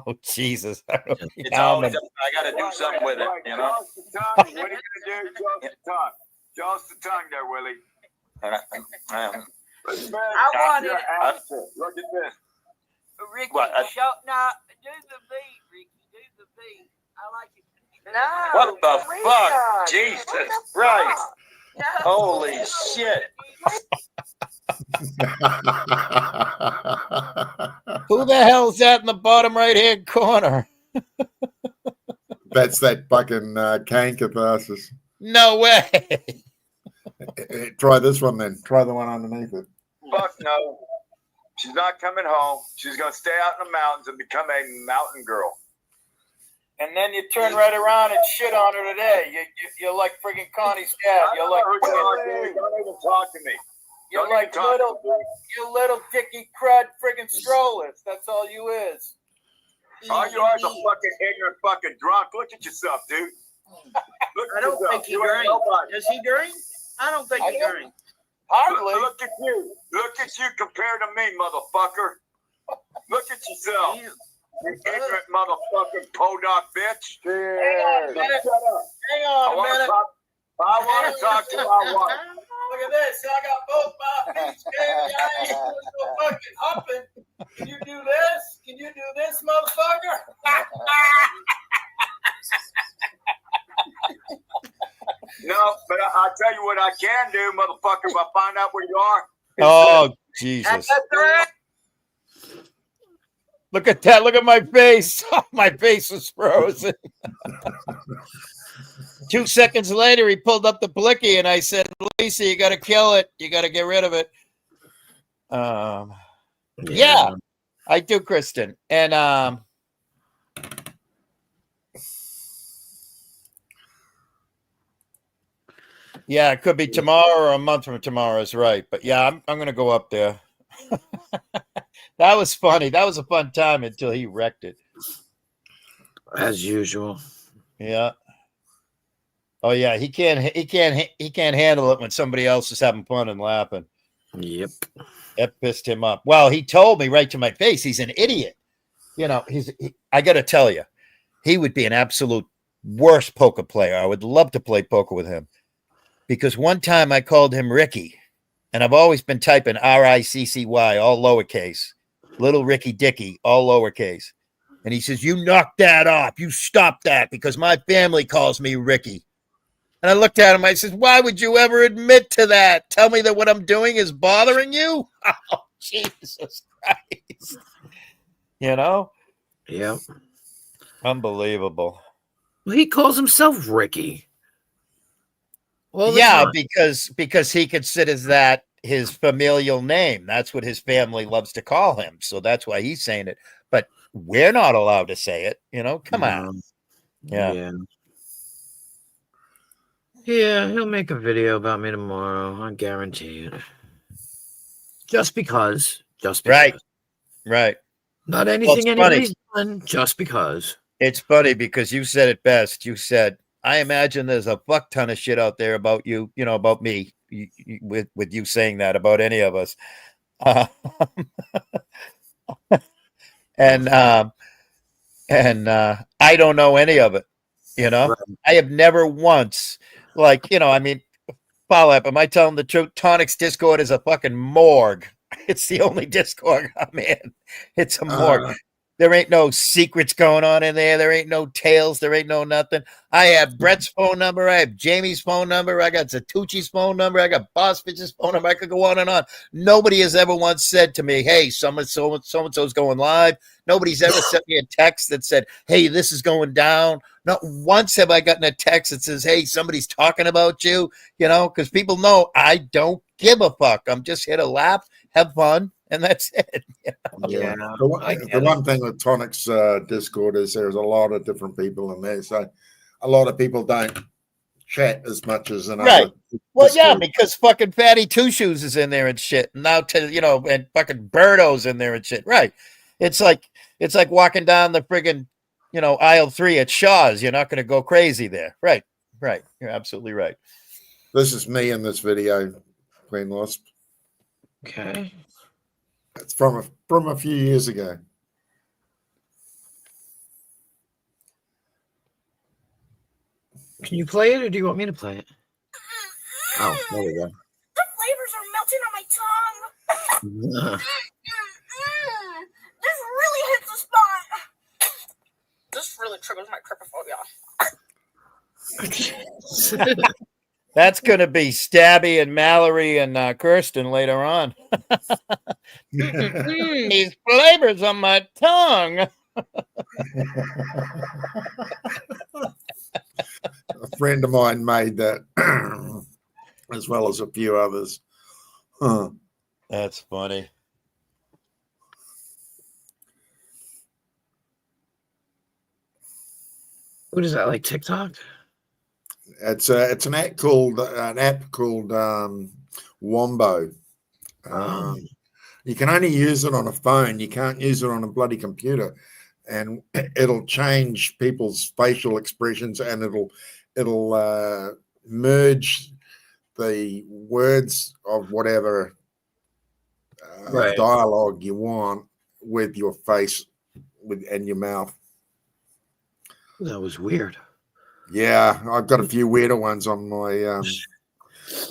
Oh, Jesus. I It's always, I got to do something with it, you know? What are you going to do? Just the tongue there, Willie. I want it. Look at this. Ricky, What? show, no, do the beat, Ricky, do the beat. I like it. No. What the fuck? Jesus Christ. No. Holy shit. Who the hell's that in the bottom right-hand corner? That's that fucking Kane Catharsis. No way. Try this one then. Try the one underneath it. Fuck no. She's not coming home. She's going to stay out in the mountains and become a mountain girl. And then you turn right around and shit on her today. You're like friggin' Connie's dad. You're like, don't even talk to me. You're like you little dicky crud friggin' strollers. That's all you is. All you are is a fucking ignorant fucking drunk. Look at yourself, dude. Look at I don't yourself. think he You ain't drinks. nobody. Does he drink? I don't think he drinks. Hardly. Look at you. Look at you compared to me, motherfucker. Look at yourself. You ignorant motherfucking podunk bitch. Hang on a minute. Hang on a minute. I want to talk to my wife. Look at this. I got both my feet, baby. I ain't doing no fucking hopping. Can you do this? Can you do this, motherfucker? No, but I'll tell you what I can do, motherfucker, if I find out where you are. Oh, Jesus. Look at that. Look at my face. My face was frozen. 2 seconds later, he pulled up the blicky, and I said, Lisa, you got to kill it. You got to get rid of it. Yeah, I do, Kristen. And yeah, it could be tomorrow or a month from tomorrow is right. But yeah, I'm going to go up there. That was funny. That was a fun time until he wrecked it. As usual. Yeah. Oh yeah, he can't handle it when somebody else is having fun and laughing. Yep. That pissed him up. Well, he told me right to my face he's an idiot. You know, I got to tell you, he would be an absolute worst poker player. I would love to play poker with him. Because one time I called him Ricky, and I've always been typing Riccy, all lowercase, little Ricky Dicky, all lowercase. And he says, you knock that off. You stop that because my family calls me Ricky. And I looked at him. I said, why would you ever admit to that? Tell me that what I'm doing is bothering you? Oh, Jesus Christ. You know? Yep. Unbelievable. Well, he calls himself Ricky. Yeah, because he considers that his familial name. That's what his family loves to call him. So that's why he's saying it. But we're not allowed to say it. You know, come on. Yeah. Yeah, he'll make a video about me tomorrow. I guarantee it. Just because. Right. Not anything anybody's done, just because. It's funny because you said it best. You said, I imagine there's a fuck ton of shit out there about you, you know, about me, with you saying that about any of us. And I don't know any of it, you know. Right. I have never once, like, you know, I mean, follow up. Am I telling the truth? Tonics Discord is a fucking morgue. It's the only Discord I'm in. It's a morgue. There ain't no secrets going on in there. There ain't no tales. There ain't no nothing. I have Brett's phone number. I have Jamie's phone number. I got Zatucci's phone number. I got Boss Bitch's phone number. I could go on and on. Nobody has ever once said to me, hey, so-and-so's going live. Nobody's ever sent me a text that said, hey, this is going down. Not once have I gotten a text that says, hey, somebody's talking about you, because people know I don't give a fuck. I'm just here to laugh, have fun, and that's it. Yeah. The one thing with Tonic's Discord is there's a lot of different people in there. So a lot of people don't chat as much as another. Right. Well, Discord. yeah, because fucking Fatty Two Shoes is in there and shit. And now, and fucking Birdo's in there and shit. Right. It's like walking down the friggin', aisle 3 at Shaw's. You're not going to go crazy there. Right. Right. You're absolutely right. This is me in this video, Queen Wasp. Okay. It's from a few years ago. Can you play it, or do you want me to play it? Oh, there we go. The flavors are melting on my tongue. This really hits the spot. This really triggers my trypophobia. That's going to be Stabby and Mallory and Kirsten later on. These flavors on my tongue. A friend of mine made that, as well as a few others. Huh. That's funny. What is that, like TikTok? It's an app called Wombo. You can only use it on a phone. You can't use it on a bloody computer, and it'll change people's facial expressions, and it'll merge the words of whatever Right. dialogue you want with your face and your mouth. That was weird. Yeah, I've got a few weirder ones on my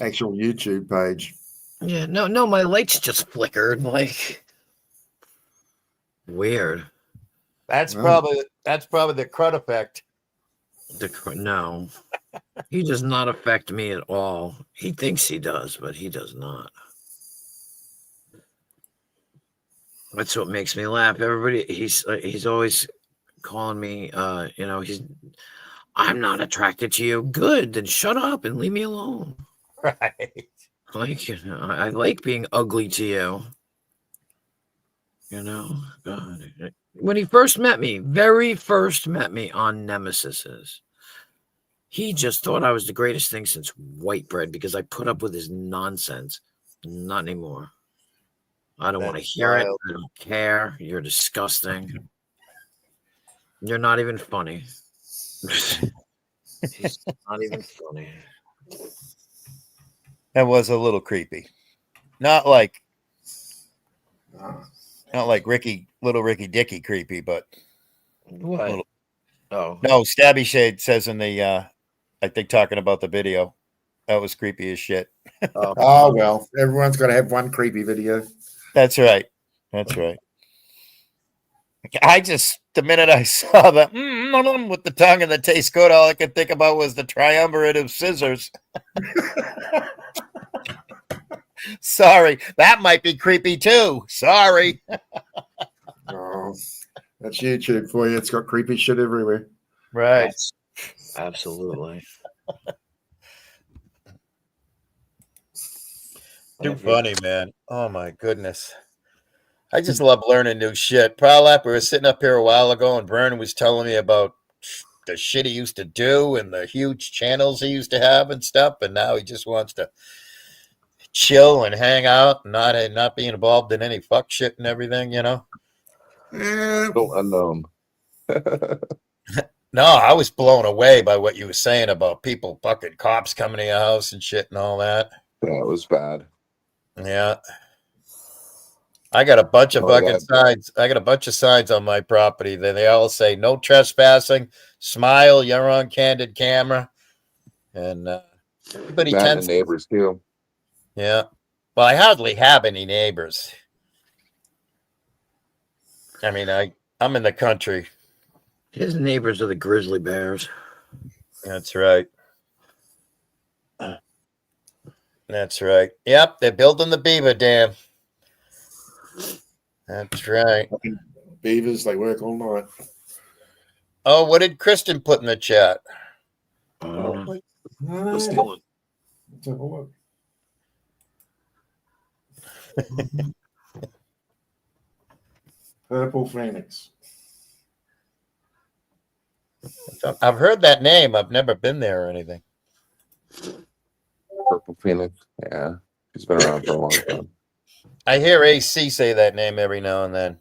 actual YouTube page. Yeah, no, my lights just flickered. Like, weird. That's probably the crud effect. No, he does not affect me at all. He thinks he does, but he does not. That's what makes me laugh. Everybody, he's always calling me. I'm not attracted to you. Good, then shut up and leave me alone. Right. Like, I like being ugly to you. God. When he very first met me on Nemesis's, he just thought I was the greatest thing since white bread because I put up with his nonsense. Not anymore. I don't want to hear it. I don't care. You're disgusting. You're not even funny. He's not even funny. That was a little creepy. Not like little Ricky Dicky creepy, but what? No, Stabby Shade says in the I think talking about the video. That was creepy as shit. Oh well, everyone's got to have one creepy video. That's right. The minute I saw the with the tongue and the taste good, all I could think about was the triumvirate of scissors. Sorry, that might be creepy too. Sorry. Oh, that's YouTube for you. It's got creepy shit everywhere. Right. Yes, absolutely. Too funny, man. Oh my goodness. I just love learning new shit. Prolap, we were sitting up here a while ago and Vernon was telling me about the shit he used to do and the huge channels he used to have and stuff. And now he just wants to chill and hang out and not be involved in any fuck shit and everything, Still unknown. No, I was blown away by what you were saying about people fucking cops coming to your house and shit and all that. Yeah, it was bad. Yeah. I got a bunch of fucking signs. I got a bunch of signs on my property. They all say no trespassing, smile, you're on candid camera. And everybody tends to neighbors too. Yeah. Well, I hardly have any neighbors. I mean, I I'm in the country. His neighbors are the grizzly bears. That's right. That's right. Yep, they're building the beaver dam. That's right. Beavers, they work all night. Oh, what did Kristen put in the chat? Let's have a look. Purple Phoenix. I've heard that name. I've never been there or anything. Purple Phoenix. Yeah. She's been around for a long time. I hear AC say that name every now and then.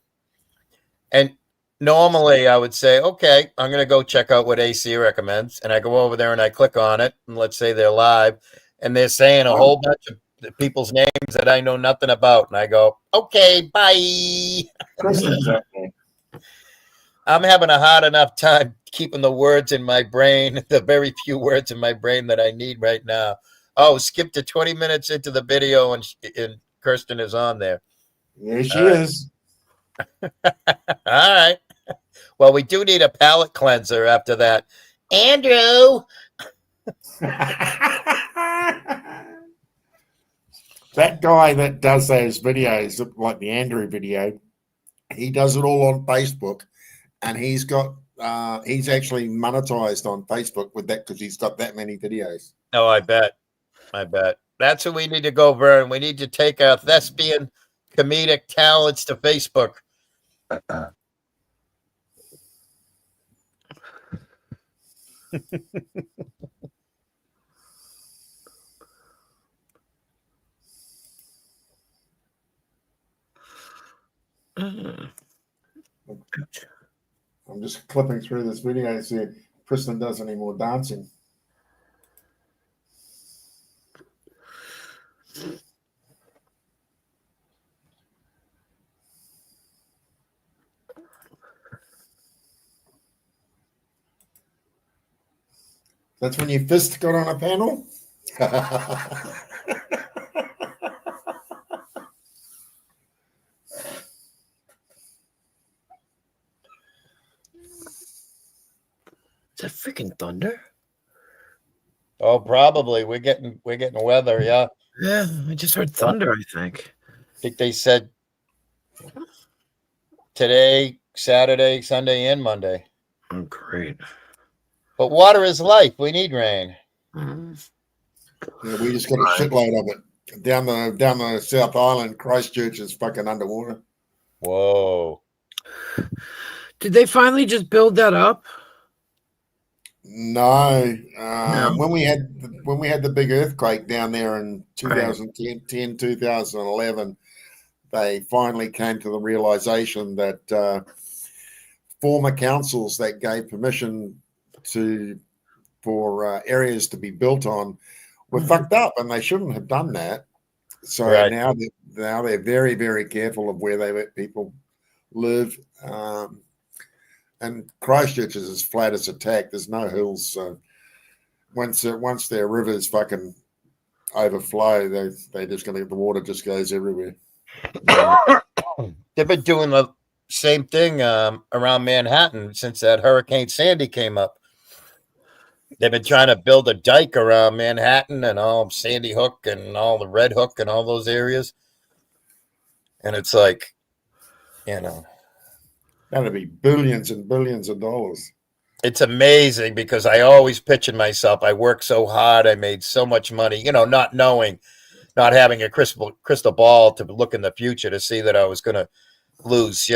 And normally I would say, okay, I'm going to go check out what AC recommends. And I go over there and I click on it. And let's say they're live. And they're saying a whole bunch of people's names that I know nothing about. And I go, okay, bye. I'm having a hard enough time keeping the words in my brain, the very few words in my brain that I need right now. Oh, skip to 20 minutes into the video and Kirsten is on there. There she is. All right. Well, we do need a palate cleanser after that. Andrew. That guy that does those videos, like the Andrew video, he does it all on Facebook, and he's got he's actually monetized on Facebook with that because he's got that many videos. Oh, I bet. That's what we need to go, Vern. We need to take our thespian comedic talents to Facebook. I'm just clipping through this video to see if Kristen does any more dancing. That's when your fist got on a panel? Is that freaking thunder? Oh, probably. We're getting weather, yeah. Yeah, I just heard thunder, I think. I think they said today, Saturday, Sunday, and Monday. Oh, great. But water is life. We need rain. Yeah, we just got a shitload of it. Down the South Island, Christchurch is fucking underwater. Whoa. Did they finally just build that up? No. When we had the big earthquake down there in 2010, 2011, they finally came to the realization that former councils that gave permission for areas to be built on were fucked up, and they shouldn't have done that. So now they're very, very careful of where they let people live. And Christchurch is as flat as a tack. There's no hills. So once their rivers fucking overflow, they just gonna the water just goes everywhere. They've been doing the same thing around Manhattan since that Hurricane Sandy came up. They've been trying to build a dike around Manhattan and all Sandy Hook and all the Red Hook and all those areas. And it's like, that'd be billions and billions of dollars. It's amazing because I always pictured myself. I worked so hard. I made so much money, not knowing, not having a crystal ball to look in the future to see that I was going to lose,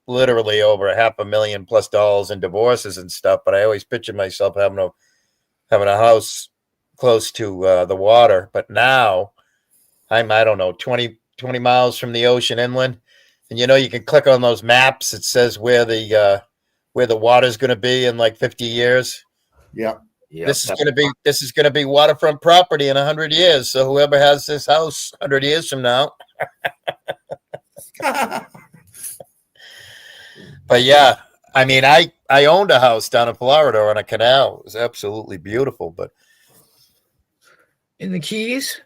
literally over $500,000+ in divorces and stuff. But I always pictured myself having a house close to the water. But now I'm, 20 miles from the ocean inland. And you can click on those maps. It says where the water's going to be in like 50 years. Yeah. This is going to be waterfront property in 100 years. So whoever has this house 100 years from now. But yeah, I owned a house down in Florida on a canal. It was absolutely beautiful. But in the Keys?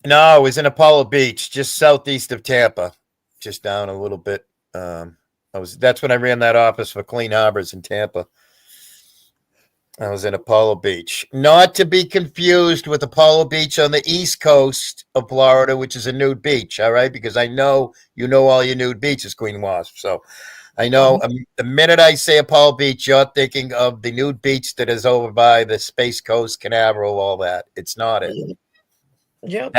No, it was in Apollo Beach, just southeast of Tampa. Just down a little bit. That's when I ran that office for Clean Harbors in Tampa. I was in Apollo Beach, not to be confused with Apollo Beach on the east coast of Florida, which is a nude beach. All right, because I know you know all your nude beaches, Queen Wasp. So I know the minute I say Apollo Beach, you're thinking of the nude beach that is over by the Space Coast, Canaveral, all that. It's not it. Yep.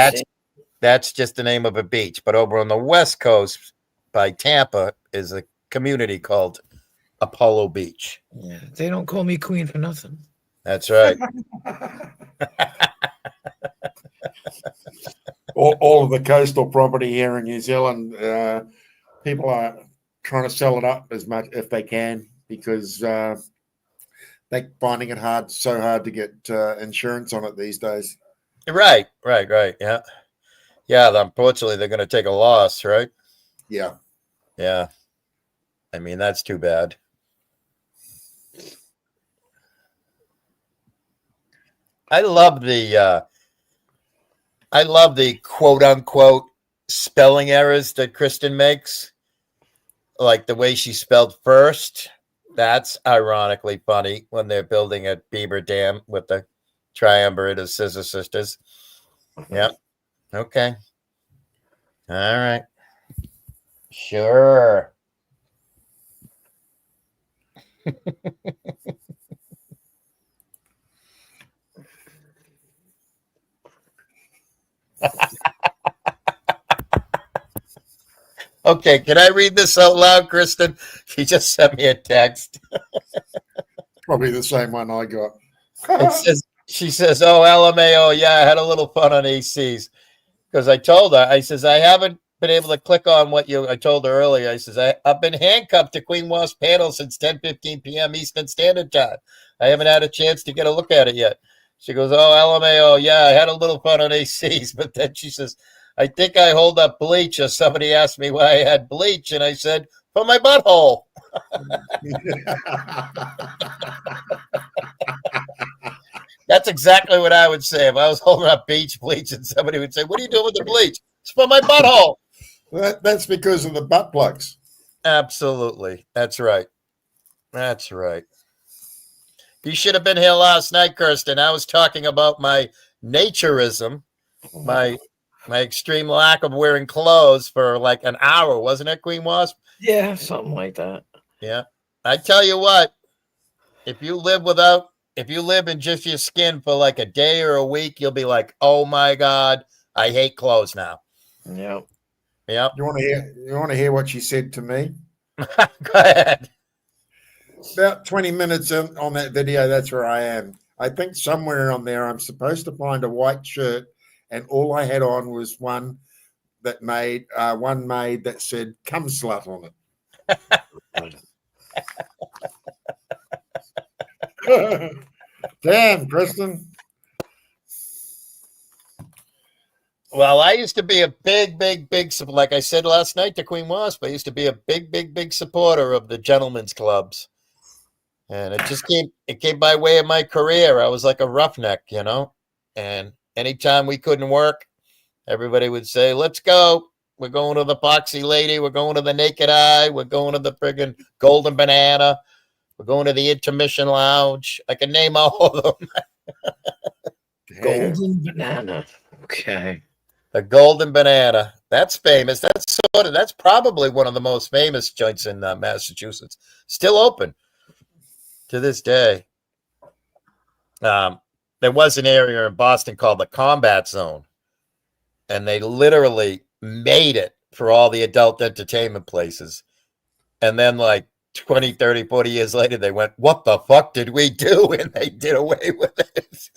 That's just the name of a beach. But over on the west coast by Tampa is a community called Apollo Beach. Yeah, they don't call me queen for nothing. That's right. all of the coastal property here in New Zealand, people are trying to sell it up as much if they can because they're finding it so hard to get insurance on it these days. Right. Yeah. Unfortunately, they're going to take a loss, right? Yeah. I mean, that's too bad. I love the quote unquote spelling errors that Kristen makes. Like the way she spelled first. That's ironically funny when they're building a beaver dam with the triumvirate of Scissor Sisters. Yep. Okay. All right. Sure. Okay, can I read this out loud, Kristen? She just sent me a text. Probably the same one I got. She says, "Oh, LMAO, yeah, I had a little fun on ACs." Because I told her, I says, I haven't been able to click on what I told her earlier. I says, I've been handcuffed to Queen Wasp panel since 10:15 p.m. Eastern Standard Time. I haven't had a chance to get a look at it yet. She goes, "Oh, LMAO, yeah, I had a little fun on ACs." But then she says, "I think I hold up bleach," or somebody asked me why I had bleach, and I said, "For my butthole." That's exactly what I would say if I was holding up bleach, and somebody would say, "What are you doing with the bleach?" "It's for my butthole." That's because of the butt plugs. Absolutely. That's right. You should have been here last night, Kirsten. I was talking about my naturism, my extreme lack of wearing clothes for like an hour, wasn't it, Queen Wasp? Yeah, something like that. Yeah. I tell you what, if you live in just your skin for like a day or a week, you'll be like, "Oh my God, I hate clothes now." Yep. You want to hear what she said to me? Go ahead. About 20 minutes on that video, that's where I am. I think somewhere on there I'm supposed to find a white shirt, and all I had on was one made that said "cum slut" on it. Damn, Kristen. Well, I used to be a big, like I said last night to Queen Wasp, I used to be a big supporter of the gentlemen's clubs. And it came by way of my career. I was like a roughneck, you know? And anytime we couldn't work, everybody would say, "Let's go. We're going to the Foxy Lady. We're going to the Naked Eye. We're going to the friggin' Golden Banana. We're going to the Intermission Lounge." I can name all of them. Golden Banana. Okay. The Golden Banana. That's famous. That's probably one of the most famous joints in Massachusetts. Still open to this day. There was an area in Boston called the Combat Zone, and they literally made it for all the adult entertainment places. And then like 20, 30, 40 years later, they went, "What the fuck did we do?" And they did away with it.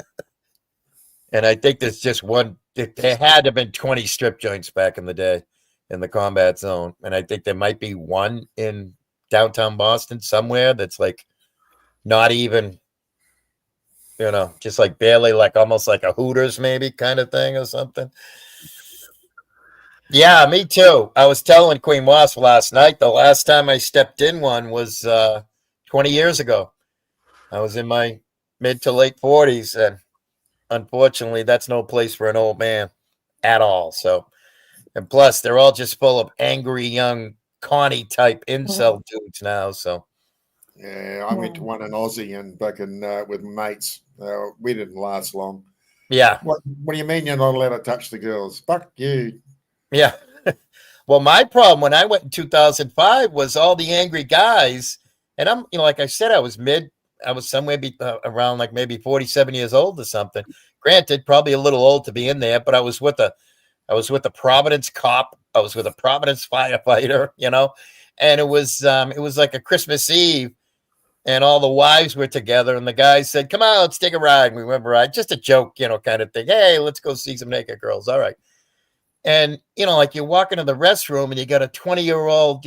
And I think there's just one. There had to have been 20 strip joints back in the day in the Combat Zone. And I think there might be one in downtown Boston somewhere that's like not even, you know, just like barely, like almost like a Hooters maybe kind of thing or something. Yeah, me too. I was telling Queen Wasp last night, the last time I stepped in one was 20 years ago. I was in my mid to late 40s, and unfortunately, that's no place for an old man at all. So, and plus, they're all just full of angry young Connie type incel dudes now. So yeah, I went to one in Aussie and back in with mates. We didn't last long. yeah. What do you mean you're not allowed to touch the girls? Fuck you. Yeah. Well, my problem when I went in 2005 was all the angry guys. And I'm, like I said, I was somewhere around like maybe 47 years old or something. Granted, probably a little old to be in there, but I was with a Providence cop. I was with a Providence firefighter, and it was like a Christmas Eve, and all the wives were together, and the guys said, "Come on, let's take a ride." And we went ride, just a joke, kind of thing. Hey, let's go see some naked girls. All right. And, like you walk into the restroom and you got a 20-year-old,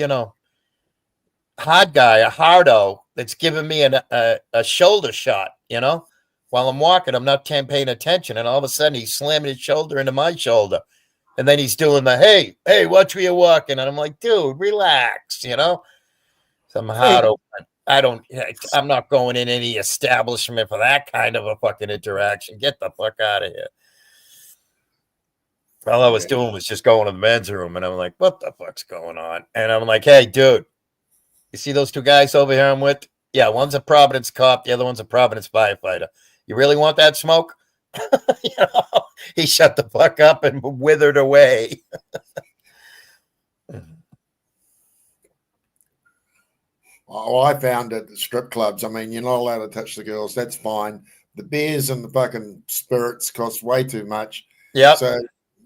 hot guy, a hardo that's giving me a shoulder shot, while I'm walking. I'm not paying attention. And all of a sudden he's slamming his shoulder into my shoulder. And then he's doing the, hey, watch where you're walking. And I'm like, dude, relax, Some hardo. I'm not going in any establishment for that kind of a fucking interaction. Get the fuck out of here. All I was doing was just going to the men's room, and I'm like, what the fuck's going on? And I'm like, hey, dude, you see those two guys over here I'm with? Yeah, one's a Providence cop, the other one's a Providence firefighter. You really want that smoke? He shut the fuck up and withered away. Oh, I found at the strip clubs, I mean, you're not allowed to touch the girls. That's fine. The beers and the fucking spirits cost way too much. Yeah. So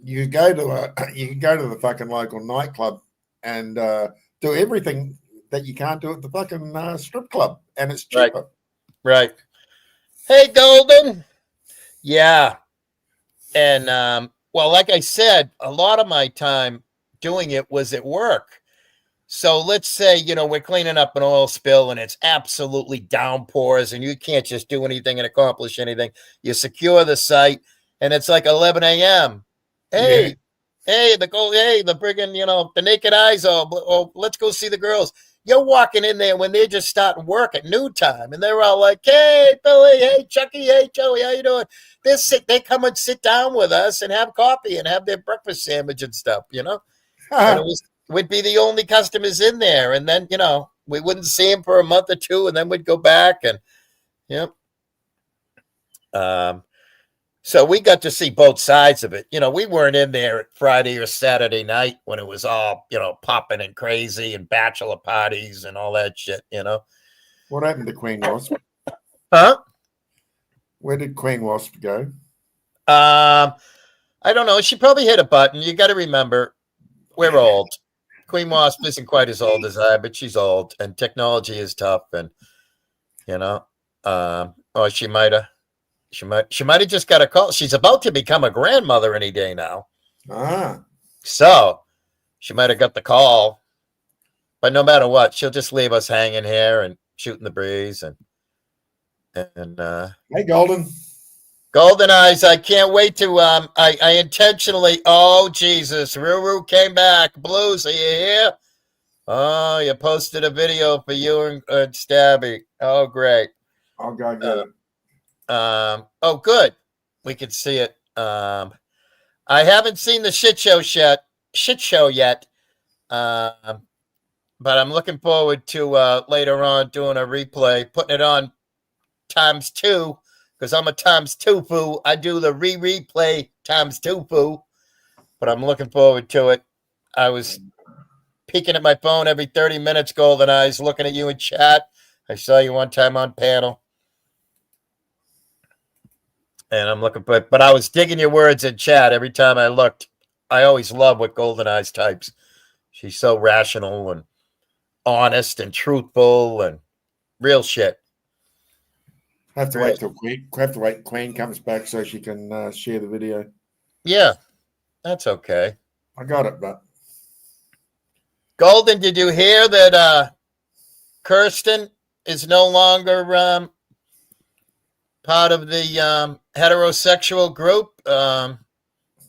you can go to the fucking local nightclub and do everything that you can't do at the fucking strip club, and it's cheaper. Right. Hey, Golden. Yeah. And well, like I said, a lot of my time doing it was at work. So let's say, we're cleaning up an oil spill and it's absolutely downpours and you can't just do anything and accomplish anything. You secure the site and it's like 11 a.m. Hey, the friggin', the naked eyes. Oh, let's go see the girls. You're walking in there when they're just starting work at noontime, and they're all like, "Hey, Billy, hey, Chucky, hey, Joey, how you doing?" They come and sit down with us and have coffee and have their breakfast sandwich and stuff, And we'd be the only customers in there, and then we wouldn't see them for a month or two, and then we'd go back and so we got to see both sides of it. We weren't in there Friday or Saturday night when it was all, popping and crazy and bachelor parties and all that shit, What happened to Queen Wasp? Huh? Where did Queen Wasp go? I don't know. She probably hit a button. You got to remember, we're old. Queen Wasp isn't quite as old as I, but she's old, and technology is tough. And, she might have just got a call. She's about to become a grandmother any day now. So she might have got the call. But no matter what, she'll just leave us hanging here and shooting the breeze. And hey, Golden Eyes, I can't wait to I intentionally, oh Jesus, Ruru came back. Blues, are you here? Oh, you posted a video for you and Stabby. Oh, great. I'll go get it. Oh, good. We can see it. I haven't seen the shit show yet. But I'm looking forward to later on doing a replay, putting it on ×2, because I'm a ×2 foo. I do the replay ×2 foo, but I'm looking forward to it. I was peeking at my phone every 30 minutes, Golden Eyes, looking at you in chat. I saw you one time on panel. And I'm looking for, but I was digging your words in chat every time I looked. I always love what Golden Eyes types. She's so rational and honest and truthful and real shit. Have to wait till Queen comes back so she can share the video. Yeah, that's okay. I got it, but Golden, did you hear that Kirsten is no longer part of the heterosexual group?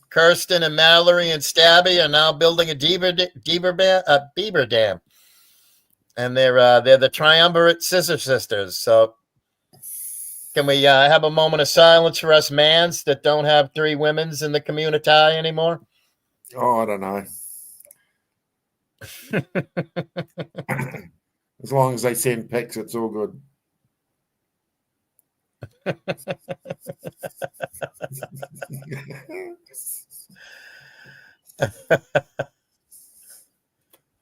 Kirsten and Mallory and Stabby are now building a beaver dam, and they're the triumvirate Scissor Sisters. So, can we have a moment of silence for us mans that don't have 3 women's in the community anymore? Oh, I don't know. As long as they send pics, it's all good.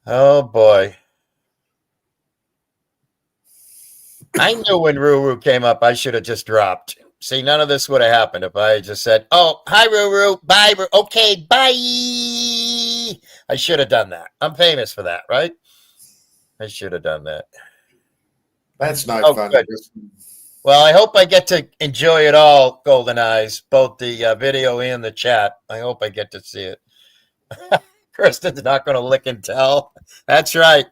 Oh boy. I knew when Ruru came up, I should have just dropped. See, none of this would have happened if I had just said, "Oh, hi, Ruru. Bye. Okay, bye." I should have done that. I'm famous for that, right? I should have done that. That's no fun. Good. Well, I hope I get to enjoy it all, Golden Eyes, both the video and the chat. I hope I get to see it. Kristen's not going to lick and tell. That's right.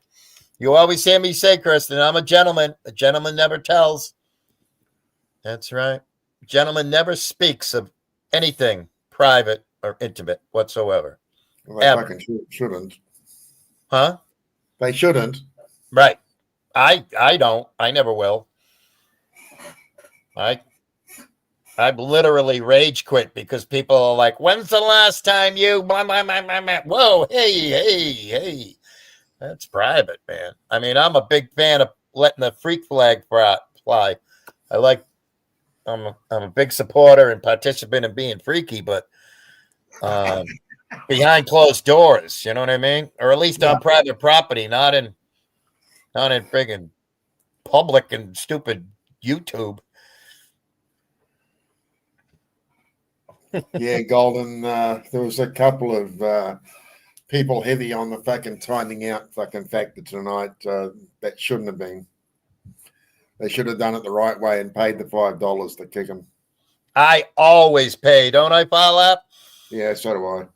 You always hear me say, Kristen, I'm a gentleman. A gentleman never tells. That's right. A gentleman never speaks of anything private or intimate whatsoever. Well, they fucking shouldn't. Huh? They shouldn't. Right. I don't. I never will. I've literally rage quit because people are like, "When's the last time you blah, blah, blah, blah, blah." Whoa, hey. That's private, man. I mean, I'm a big fan of letting the freak flag fly. I'm a big supporter and participant in being freaky, but behind closed doors, you know what I mean? Or at least on private property, not in friggin' public and stupid YouTube. Yeah, Golden. There was a couple of people heavy on the fucking timing out fucking factor tonight that shouldn't have been. They should have done it the right way and paid the $5 to kick them. I always pay, don't I, Fallout? Yeah, so do I.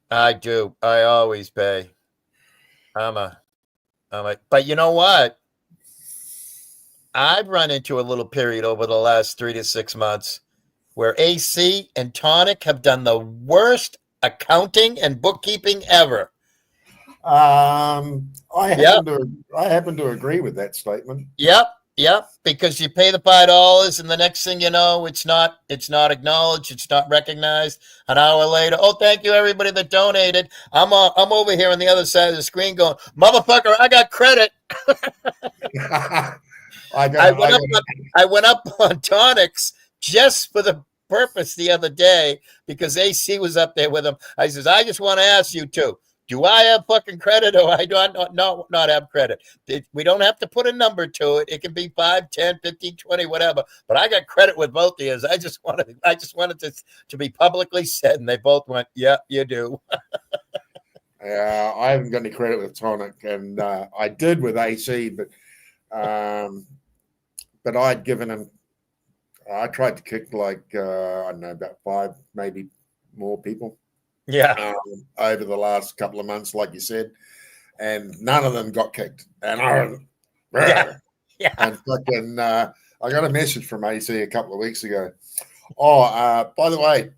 I do. I always pay. But you know what? I've run into a little period over the last 3 to 6 months where AC and Tonic have done the worst accounting and bookkeeping ever. I happen to agree with that statement. Yep. Because you pay the $5, and the next thing you know, it's not acknowledged, it's not recognized. An hour later, oh, thank you everybody that donated. I'm over here on the other side of the screen going, motherfucker, I got credit. I went up on Tonics just for the purpose the other day because AC was up there with him. I says, I just want to ask you two, do I have fucking credit or I do not have credit? We don't have to put a number to it. It can be 5, 10, 15, 20, whatever. But I got credit with both of you. I just wanted to be publicly said, and they both went, yeah, you do. Yeah, I haven't got any credit with Tonic, and I did with AC, but I'd given him. I tried to kick I don't know, about 5, maybe more people. Yeah. Over the last couple of months, like you said, and none of them got kicked. And and fucking, I got a message from AC a couple of weeks ago. Oh, by the way,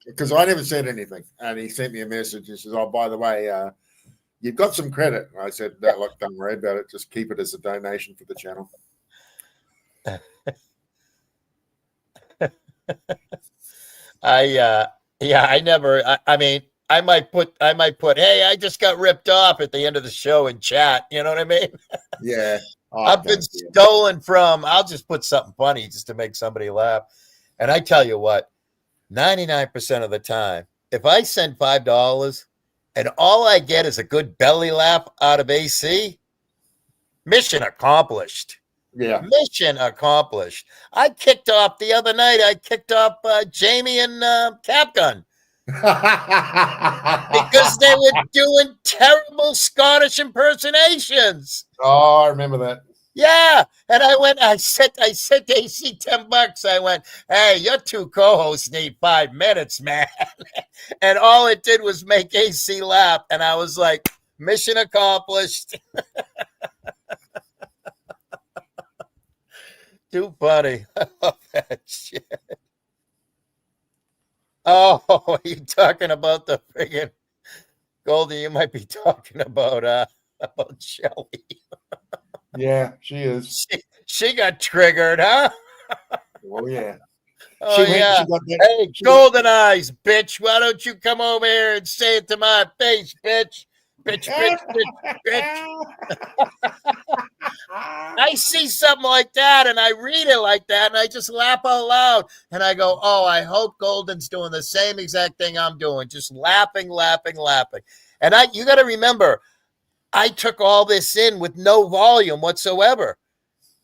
because I never said anything, and he sent me a message. He says, "Oh, by the way, you've got some credit." And I said, "Look, don't worry about it. Just keep it as a donation for the channel." I might put, hey, I just got ripped off at the end of the show in chat. You know what I mean? Yeah. I've been stolen from. I'll just put something funny just to make somebody laugh. And I tell you what, 99% of the time, if I send $5 and all I get is a good belly laugh out of AC, mission accomplished. Yeah. Mission accomplished. I kicked off the other night. Jamie and Capgun because they were doing terrible Scottish impersonations. Oh, I remember that. Yeah, and I sent AC $10. I went, hey, your two co-hosts need 5 minutes, man. And all it did was make AC laugh, and I was like, mission accomplished. Too funny. I love that shit. Oh, are you talking about the friggin' Goldie? You might be talking about Shelly. Yeah, she is. She got triggered, huh? Oh yeah. Oh, yeah. Hey, Golden Eyes, bitch. Why don't you come over here and say it to my face, bitch? Bitch, bitch, bitch, bitch. I see something like that and I read it like that and I just laugh out loud. And I go, oh, I hope Golden's doing the same exact thing I'm doing. Just laughing, laughing, laughing. And you got to remember, I took all this in with no volume whatsoever.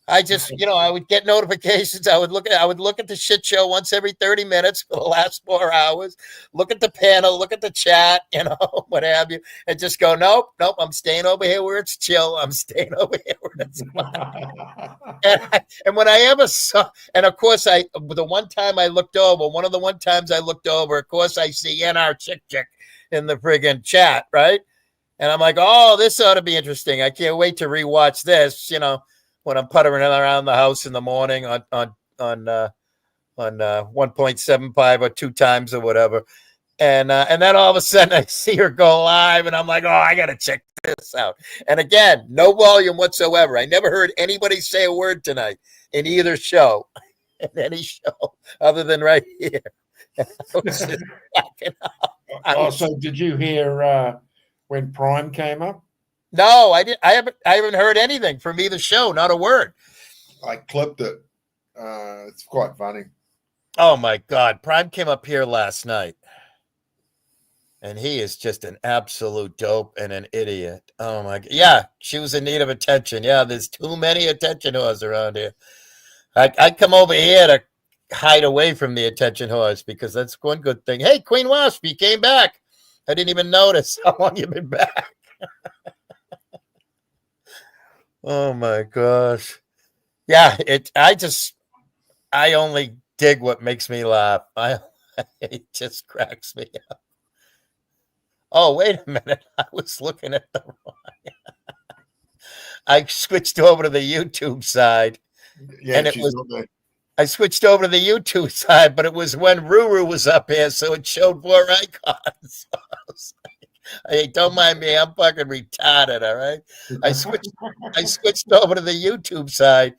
I just, I would get notifications. I would look at the shit show once every 30 minutes for the last 4 hours, look at the panel, look at the chat, what have you, and just go, nope, I'm staying over here where it's chill. I'm staying over here where it's fun. And when I ever saw, and of course, the one time I looked over, of course, I see NR Chick in the friggin' chat, right? And I'm like, oh, this ought to be interesting. I can't wait to rewatch this, when I'm puttering around the house in the morning on 1.75 or 2 times or whatever. And then all of a sudden I see her go live and I'm like, oh, I got to check this out. And again, no volume whatsoever. I never heard anybody say a word tonight in either show, in any show other than right here. So did you hear when Prime came up? No, I didn't. I haven't heard anything from either show. Not a word. I clipped it. It's quite funny. Oh my God! Prime came up here last night, and he is just an absolute dope and an idiot. Oh my God! Yeah, she was in need of attention. Yeah, there's too many attention whores around here. I come over here to hide away from the attention whores because that's one good thing. Hey, Queen Wasp, you came back. I didn't even notice how long you've been back. Oh my gosh. Yeah, I only dig what makes me laugh. It just cracks me up. Oh, wait a minute. I was looking at the wrong. I switched over to the YouTube side. Yeah, and I switched over to the YouTube side, but it was when Ruru was up here, so it showed 4 icons. Hey, don't mind me. I'm fucking retarded. All right. I switched over to the YouTube side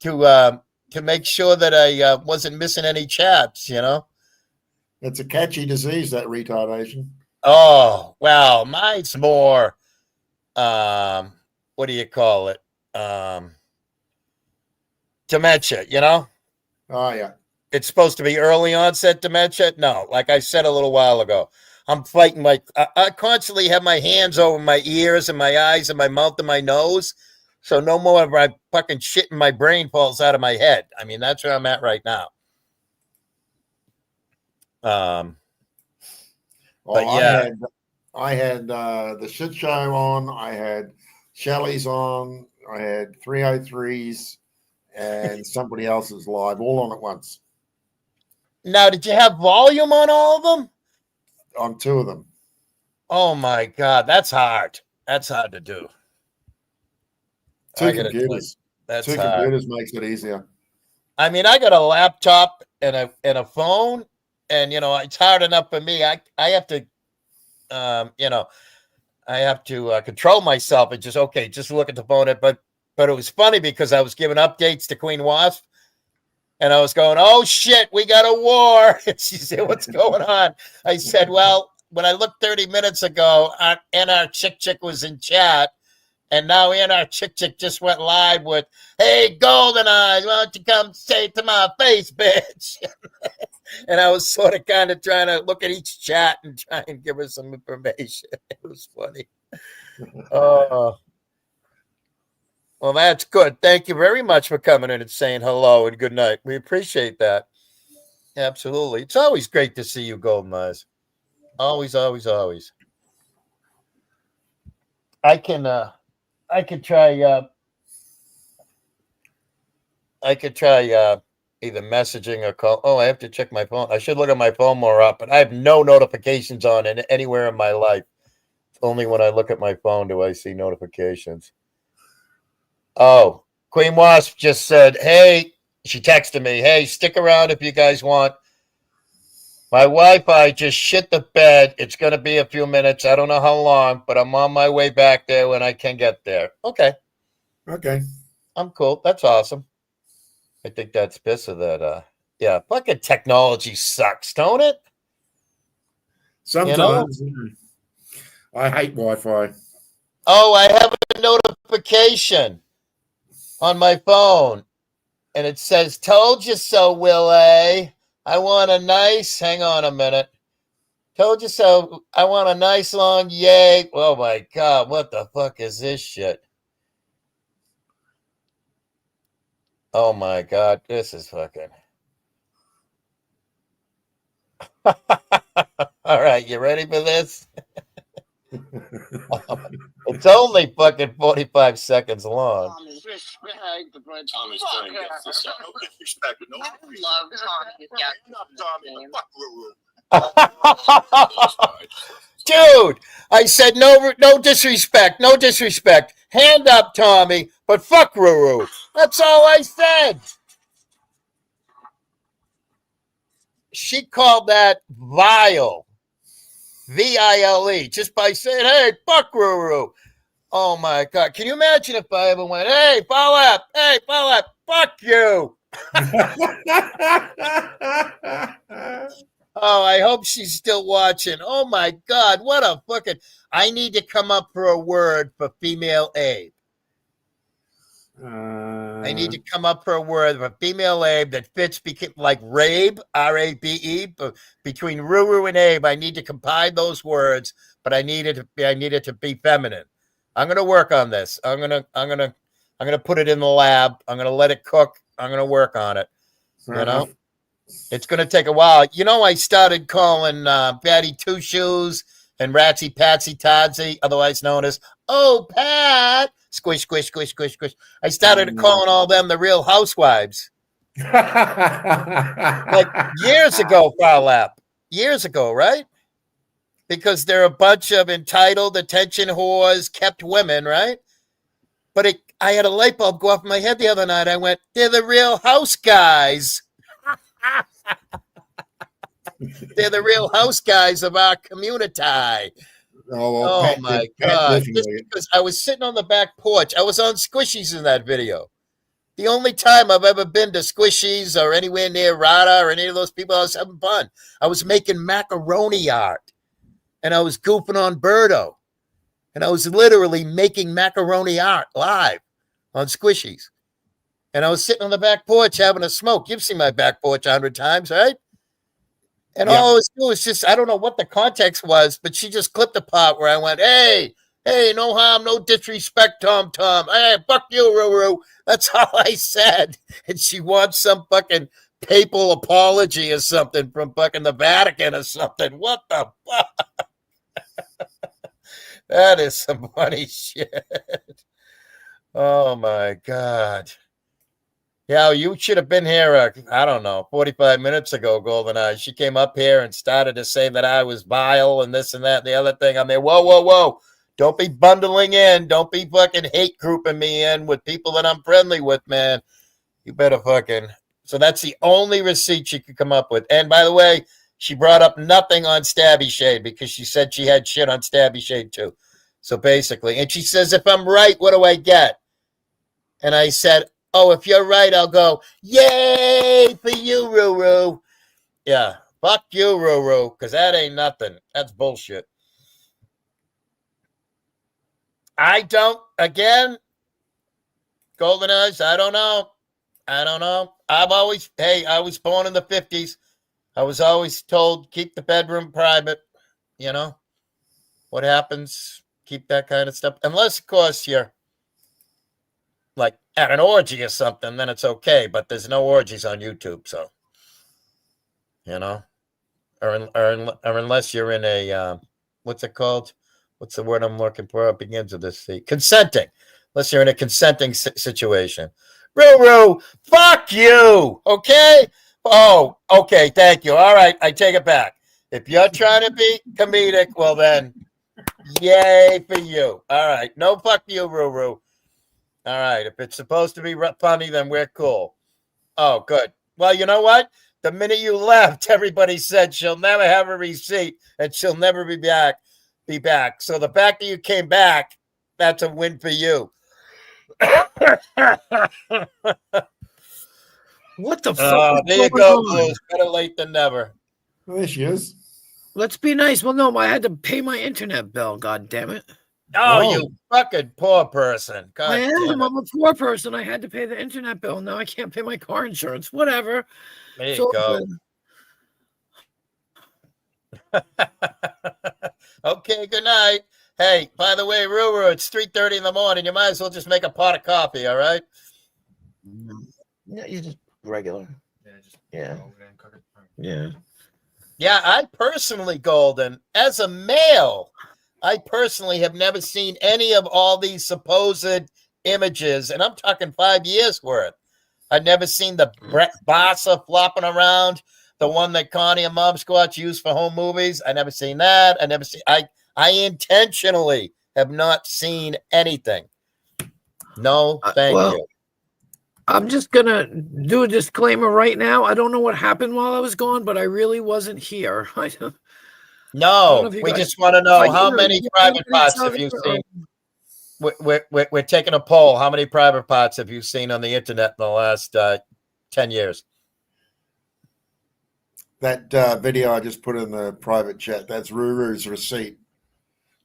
to make sure that I wasn't missing any chats. It's a catchy disease, that retardation. Oh well, mine's more. What do you call it? Dementia. Oh yeah. It's supposed to be early onset dementia. No, like I said a little while ago. I'm fighting I constantly have my hands over my ears and my eyes and my mouth and my nose. So no more of my fucking shit in my brain falls out of my head. I mean, that's where I'm at right now. But yeah. I had the shit show on. I had Shelley's on. I had 303's and somebody else's live all on at once. Now, did you have volume on all of them? On 2 of them. Oh my God, that's hard. That's hard to do. 2 computers. That's 2 hard. computers makes it easier. I mean, I got a laptop and a phone, and it's hard enough for me. I have to, I have to control myself and just look at the phone. But it was funny because I was giving updates to Queen Wasp. And I was going, oh, shit, we got a war. And she said, what's going on? I said, well, when I looked 30 minutes ago, NR Chick was in chat. And now NR Chick just went live with, hey, Golden Eyes, why don't you come say it to my face, bitch? And I was sort of kind of trying to look at each chat and try and give her some information. It was funny. Well, that's good. Thank you very much for coming in and saying hello and good night. We appreciate that. Absolutely. It's always great to see you, Golden Eyes. Always, always, always. I can try either messaging or call. Oh, I have to check my phone. I should look at my phone more up, but I have no notifications on it anywhere in my life. Only when I look at my phone do I see notifications. Oh, Queen Wasp just said, hey, she texted me, hey, stick around if you guys want. My Wi-Fi just shit the bed. It's going to be a few minutes. I don't know how long, but I'm on my way back there when I can get there. Okay. Okay. I'm cool. That's awesome. I think that's Bissa that Yeah, fucking technology sucks, don't it? Sometimes. I hate Wi-Fi. Oh, I have a notification on my phone, and it says, "Told you so, Willie. I want a nice." Hang on a minute. Told you so. I want a nice long yay. Oh my God, what the fuck is this shit? Oh my God, this is fucking. All right, you ready for this? It's only fucking 45 seconds long. Tommy's trying to get this out. No disrespect. No Dude, I said no disrespect, no disrespect. Hand up, Tommy, but fuck Ruru. That's all I said. She called that vile. VILE, just by saying, "Hey, fuck Ruru." Oh my God. Can you imagine if I ever went, "Hey, Paulette, fuck you." Oh, I hope she's still watching. Oh my God, what a fucking. I need to come up for a word for female Abe. I need to come up for a word for female Abe that fits like Rabe, R-A-B-E, between Ruru and Abe. I need to combine those words, but I need it to be feminine. I'm gonna work on this. I'm gonna put it in the lab. I'm gonna let it cook. I'm gonna work on it. You know, it's gonna take a while. You know, I started calling Patty Two Shoes and Ratsy Patsy Todsy, otherwise known as "Oh Pat." Squish, squish, squish, squish, squish. I started calling all them the Real Housewives. Like years ago, Farlap. Years ago, right? Because they're a bunch of entitled, attention whores, kept women, right? But I had a light bulb go off in my head the other night. I went, "They're the Real House guys." They're the Real House guys of our community. Oh my God. Just because I was sitting on the back porch. I was on Squishies in that video. The only time I've ever been to Squishies or anywhere near Rada or any of those people, I was having fun. I was making macaroni art. And I was goofing on Birdo. And I was literally making macaroni art live on Squishies. And I was sitting on the back porch having a smoke. You've seen my back porch 100 times, right? And all I was doing was just, I don't know what the context was, but she just clipped the part where I went, hey, no harm, no disrespect, Tom. Hey, fuck you, Ruru. That's all I said. And she wants some fucking papal apology or something from fucking the Vatican or something. What the fuck? That is some funny shit. Oh, my God. Yeah, you should have been here, I don't know, 45 minutes ago, GoldenEye. She came up here and started to say that I was vile and this and that and the other thing. I'm there, whoa. Don't be bundling in. Don't be fucking hate grouping me in with people that I'm friendly with, man. You better fucking. So that's the only receipt she could come up with. And by the way, she brought up nothing on Stabby Shade because she said she had shit on Stabby Shade too. So basically, and she says, if I'm right, what do I get? And I said, oh, if you're right, I'll go, yay for you, Ruru. Yeah, fuck you, Ruru, because that ain't nothing. That's bullshit. I don't, again, Golden Eyes, I don't know. I was born in the 50s. I was always told, keep the bedroom private. You know, what happens, keep that kind of stuff. Unless, of course, you're like at an orgy or something, then it's okay. But there's no orgies on YouTube, so you know, or unless you're in a what's it called? What's the word I'm looking for? It begins with this C. Consenting. Unless you're in a consenting situation. Ruru, fuck you. Okay. Oh, okay. Thank you. All right, I take it back. If you're trying to be comedic, well then, yay for you. All right. No fuck you, Ruru. All right. If it's supposed to be funny, then we're cool. Oh, good. Well, you know what? The minute you left, everybody said she'll never have a receipt and she'll never be back. So the fact that you came back, that's a win for you. What the fuck? There you go, Blues. Better late than never. There she is. Let's be nice. Well, no, I had to pay my internet bill. God damn it. Oh, you fucking poor person. God I damn am. it. I'm a poor person. I had to pay the internet bill. Now I can't pay my car insurance. Whatever. There It's you all go. good. Okay, good night. Hey, by the way, Ruru, it's 3:30 in the morning. You might as well just make a pot of coffee, all right? Yeah, you just regular. Yeah. Yeah. Yeah, I personally, Golden, as a male, I personally have never seen any of all these supposed images, and I'm talking 5 years worth. I've never seen the Brett Bassa flopping around, the one that Connie and Mom Squatch use for home movies. I never seen that. I intentionally have not seen anything. No, thank you. I'm just going to do a disclaimer right now. I don't know what happened while I was gone, but I really wasn't here. No, we just want to know how many private parts have you seen? We're taking a poll. How many private parts have you seen on the internet in the last 10 years? That video I just put in the private chat, that's Ruru's receipt.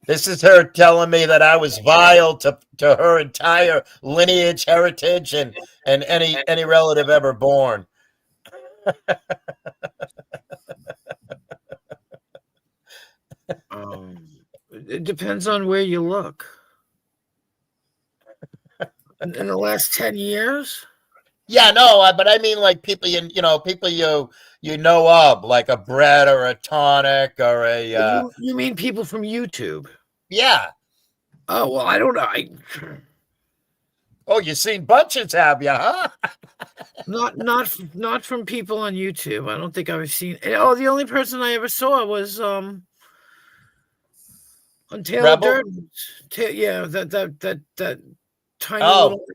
This is her telling me that I was vile to her entire lineage, heritage, and any relative ever born. It depends on where you look. In the last 10 years? Yeah, no, but I mean like people you know of, like a Brett or a Tonic or a. You mean people from YouTube? Yeah. Oh well, I don't know. Oh, you've seen bunches, have you? Huh? Not from people on YouTube. I don't think I've seen. Oh, the only person I ever saw was on Taylor Durden. Yeah, that tiny little.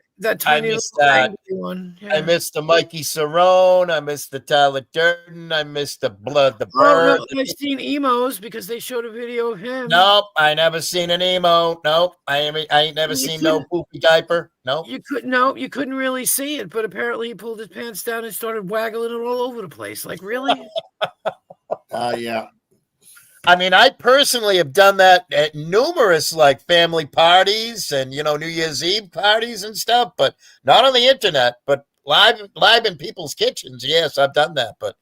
I missed that. One. Yeah. I missed the Mikey Cerrone. I missed the Tyler Durden. I missed the Bird. No, I've seen emos because they showed a video of him. Nope, I never seen an emo. Nope, I ain't never seen no poopy diaper. Nope. You couldn't really see it, but apparently he pulled his pants down and started waggling it all over the place. Like, really? Yeah. I mean, I personally have done that at numerous like family parties and New Year's Eve parties and stuff, but not on the internet. But live in people's kitchens, yes, I've done that, but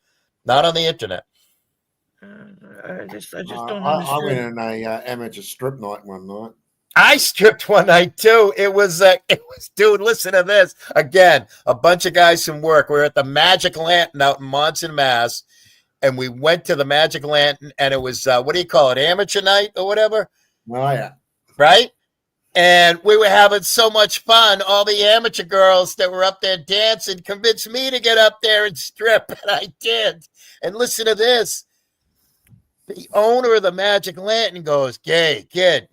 not on the internet. I just don't understand. I went in a amateur strip night one night. I stripped one night too. It was dude, listen to this. Again, a bunch of guys from work. We were at the Magic Lantern out in Monson, Mass. And we went to the Magic Lantern, and it was, what do you call it, amateur night or whatever? Oh, yeah. Right? And we were having so much fun. All the amateur girls that were up there dancing convinced me to get up there and strip, and I did. And listen to this. The owner of the Magic Lantern goes, "Gay, kid,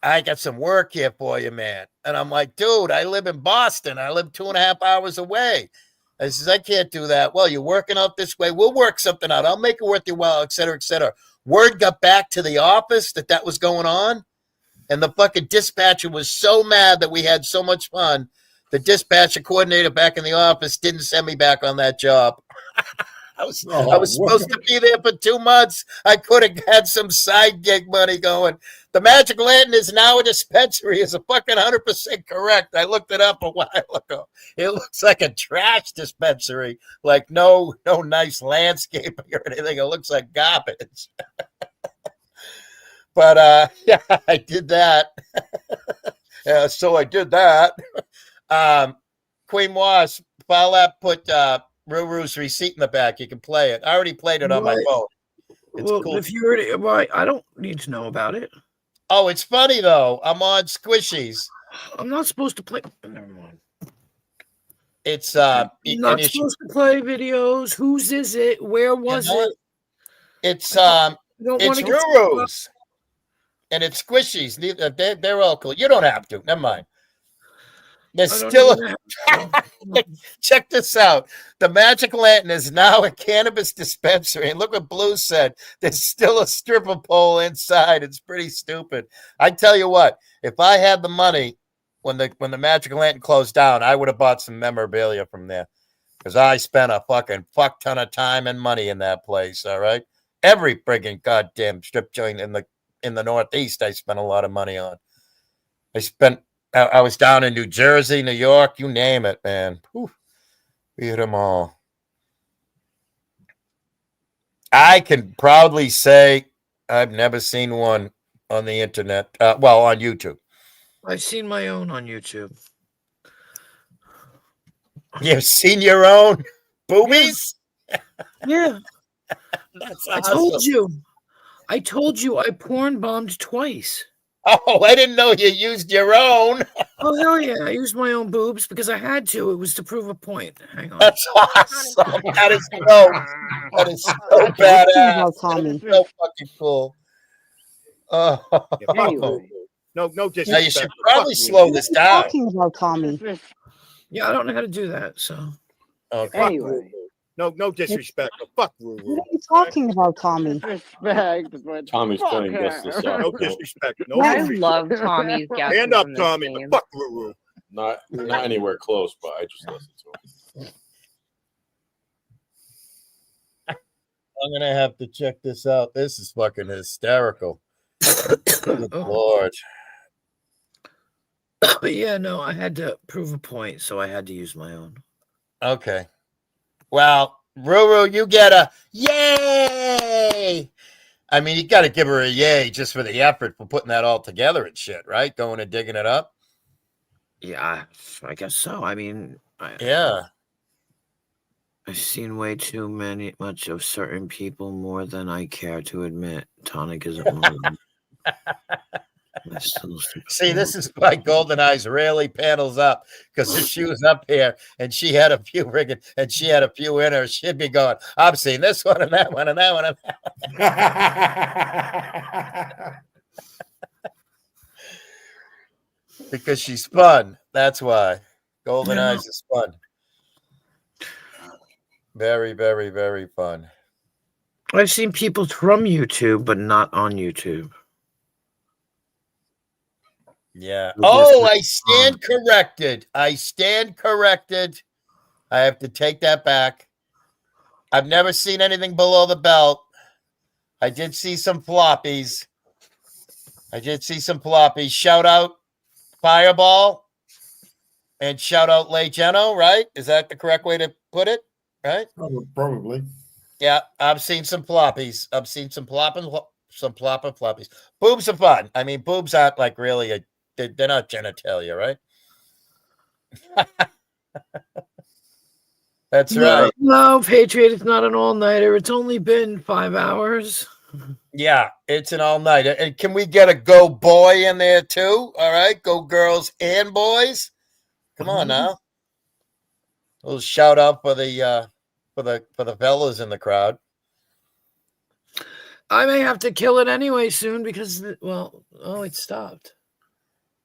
I got some work here for you, man." And I'm like, "Dude, I live in Boston. I live 2.5 hours away." I says, "I can't do that." "Well, you're working out this way. We'll work something out. I'll make it worth your while, et cetera, et cetera." Word got back to the office that was going on. And the fucking dispatcher was so mad that we had so much fun. The dispatcher coordinator back in the office didn't send me back on that job. I was supposed to be there for 2 months. I could have had some side gig money going. The Magic Lantern is now a dispensary. Is a fucking 100% correct. I looked it up a while ago. It looks like a trash dispensary. Like no nice landscaping or anything. It looks like garbage. But yeah, I did that. So I did that. Queen Moss, file that, put Ruru's receipt in the back. You can play it. I already played it on my phone. It's cool. If you already, well, I don't need to know about it. Oh, it's funny though. I'm on Squishies. I'm not supposed to play. Never mind. It's I'm not supposed to play videos. Whose is it? Where was it? It's Ruru's. And it's Squishies. They're all cool. You don't have to. Never mind. There's still check this out. The Magic Lantern is now a cannabis dispensary. And look what Blue said. There's still a stripper pole inside. It's pretty stupid. I tell you what, if I had the money when the Magic Lantern closed down, I would have bought some memorabilia from there. because I spent a fucking fuck ton of time and money in that place. All right, every friggin' goddamn strip joint in the Northeast, I spent a lot of money on. I was down in New Jersey, New York, you name it, man. Whew. We hit them all. I can proudly say I've never seen one on the internet. Well, on YouTube. I've seen my own on YouTube. You've seen your own boobies? Yeah. That's I awesome. told you I porn bombed twice. Oh, I didn't know you used your own. Oh, hell yeah. I used my own boobs because I had to. It was to prove a point. Hang on. That's awesome. That is so badass. That is so fucking cool. Oh. Anyway. No disrespect. Now you should probably slow this down. Talking about Tommy. Yeah, I don't know how to do that, so. Okay. Anyway. No disrespect, but fuck Ruru. What are you talking about, Tommy? Tommy's playing Guess the Soccer. No disrespect. No I disrespect. love Tommy's guesses Stand up, in this Tommy, game. but fuck Ruru. Not anywhere close, but I just listen to him. I'm gonna have to check this out. This is fucking hysterical. Good Lord. But yeah, no, I had to prove a point, so I had to use my own. Okay. Well, Ruru, you get a yay. I mean, you got to give her a yay just for the effort for putting that all together and shit, right? Going and digging it up. Yeah, I guess so. I mean, Yeah. I've seen way too much of certain people more than I care to admit. Tonic isn't one of them. See, this is why Golden Eyes really panels up, because if she was up here and she had a few in her, she'd be going, I've seen this one and that one and that one and that one. Because she's fun. That's why. Golden Eyes is fun. Very, very, very fun. I've seen people from YouTube, but not on YouTube. Yeah. Oh, I stand corrected. I have to take that back. I've never seen anything below the belt. I did see some floppies. Shout out Fireball and shout out Legeno, right? Is that the correct way to put it? Right? Probably. Yeah, I've seen some floppies. I've seen some plopping floppies. Boobs are fun. I mean, boobs aren't like really they're not genitalia, right? That's right. No, Patriot, it's not an all-nighter. It's only been 5 hours. Yeah, it's an all-nighter. And can we get a go boy in there too? All right, go girls and boys. Come on now. A little shout out for the fellas in the crowd. I may have to kill it anyway soon because, it stopped.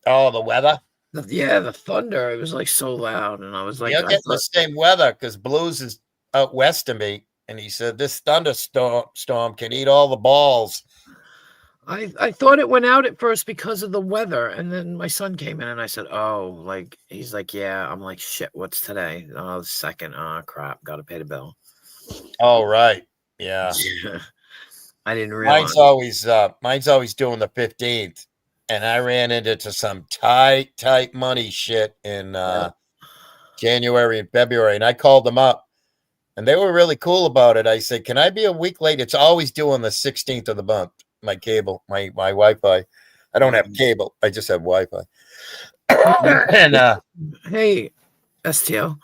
Oh, the weather? Yeah, the thunder. It was like so loud. And I was like, you're getting the same weather because Blues is out west of me. And he said, this thunderstorm can eat all the balls. I thought it went out at first because of the weather. And then my son came in and I said, he's like, yeah. I'm like, shit, what's today? Oh, the second. Oh, crap. Got to pay the bill. Oh, right. Yeah. I didn't realize. Mine's always doing the 15th. And I ran into some tight money shit in January and February. And I called them up. And they were really cool about it. I said, can I be a week late? It's always due on the 16th of the month. My cable, my Wi-Fi. I don't have cable. I just have Wi-Fi. And hey, STL.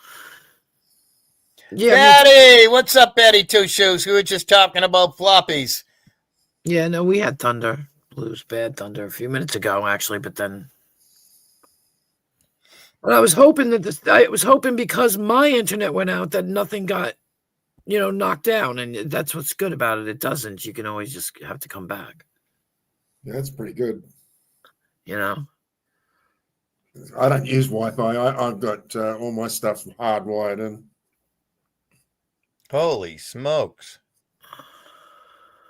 Yeah, Betty, what's up, Betty Two Shoes? We were just talking about floppies. Yeah, no, we had thunder. Blues, bad thunder a few minutes ago, actually, but then I was hoping because my internet went out that nothing got, knocked down, and that's what's good about it. It doesn't. You can always just have to come back. Yeah, that's pretty good. I don't use Wi-Fi. I've got all my stuff hardwired in. Holy smokes!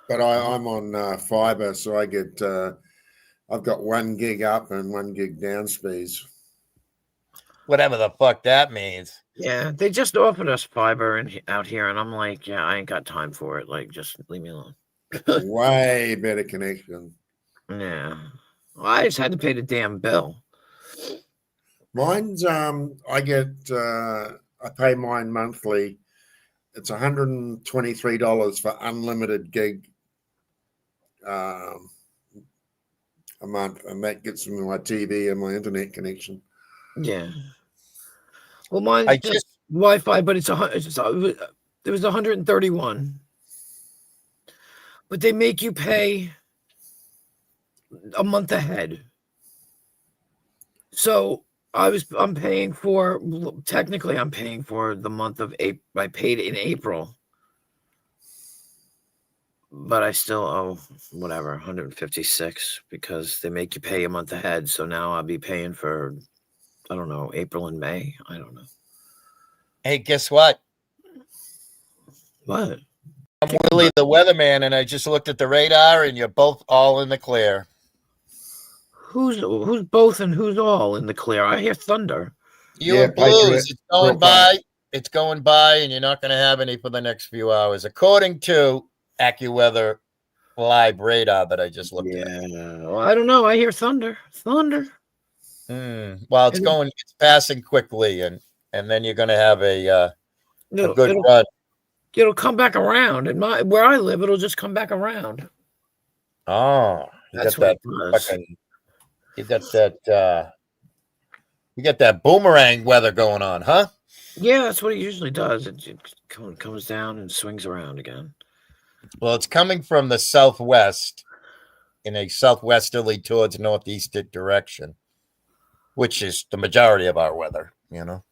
But I'm on fiber, so I get I've got 1 gig up and 1 gig down speeds. whatever the fuck that means. Yeah, they just offered us fiber out here, and I'm like, yeah, I ain't got time for it. Like, just leave me alone. Way better connection. Yeah. Well, I just had to pay the damn bill. Mine's I pay mine monthly. It's $123 for unlimited gig a month, and that gets me my TV and my internet connection. Yeah. Well, mine's just Wi-Fi, but it was 131. But they make you pay a month ahead. So I'm paying for, technically I'm paying for the month of April. I paid in April. But I still owe whatever, 156 because they make you pay a month ahead. So now I'll be paying for, I don't know, April and May. I don't know. Hey, guess what? What? I'm Willie the weatherman, and I just looked at the radar, and you're both all in the clear. Who's both and who's all in the clear? I hear thunder. You and Blues, it's going by. It's going by, and you're not going to have any for the next few hours, according to AccuWeather live radar that I just looked at. Well, I don't know. I hear thunder. Thunder. Well, it's passing quickly, and then you're going to have a good run. It'll come back around. And where I live, it'll just come back around. Oh, that's what it does. You got that boomerang weather going on, huh? Yeah, that's what it usually does. It comes down and swings around again. Well, it's coming from the southwest in a southwesterly towards northeastern direction, which is the majority of our weather, you know?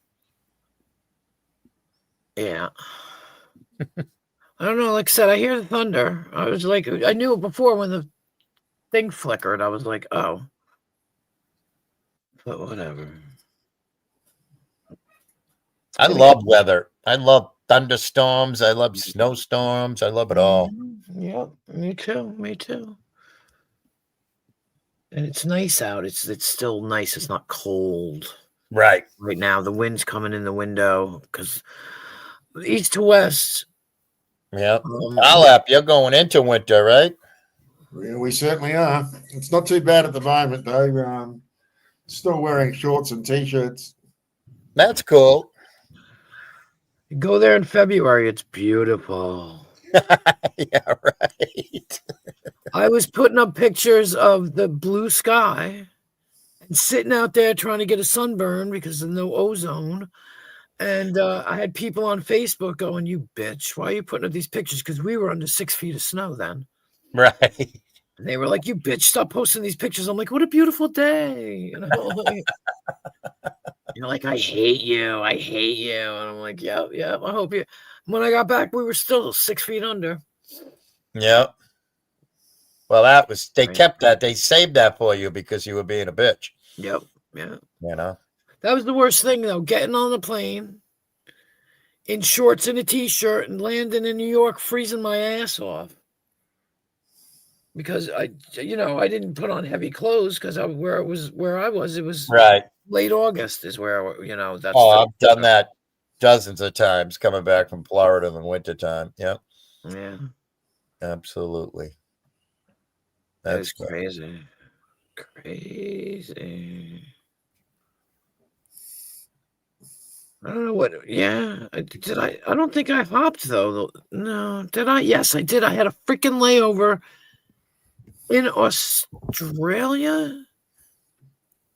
Yeah. I don't know. Like I said, I hear the thunder. I was like, I knew it before when the thing flickered. I was like, oh. But whatever. I love weather. I love thunderstorms. I love snowstorms. I love it all. Yeah, me too. Me too. And it's nice out. It's still nice. It's not cold. Right. Right now, the wind's coming in the window because east to west. Yeah. Alap, you're going into winter, right? Yeah, we certainly are. It's not too bad at the moment, though. Still wearing shorts and t-shirts. That's cool. You go there in February. It's beautiful. Yeah, right. I was putting up pictures of the blue sky and sitting out there trying to get a sunburn because of no ozone. And I had people on Facebook going, "You bitch, why are you putting up these pictures?" Because we were under 6 feet of snow then. Right. And they were like, "You bitch, stop posting these pictures." I'm like, "What a beautiful day." You know, you're like, "I hate you. I hate you." And I'm like, "Yeah, I hope you." When I got back, we were still 6 feet under. Yep. Well, they kept that. They saved that for you because you were being a bitch. Yep. Yeah. You know? That was the worst thing, though, getting on the plane in shorts and a t-shirt and landing in New York, freezing my ass off. Because I didn't put on heavy clothes because where I was, it was right. Late August is where, that's. I've done that dozens of times coming back from Florida in the wintertime. Yep. Yeah. Absolutely. That's crazy. Crazy. I don't know what. Yeah, did I? I don't think I hopped though. No, did I? Yes, I did. I had a freaking layover in Australia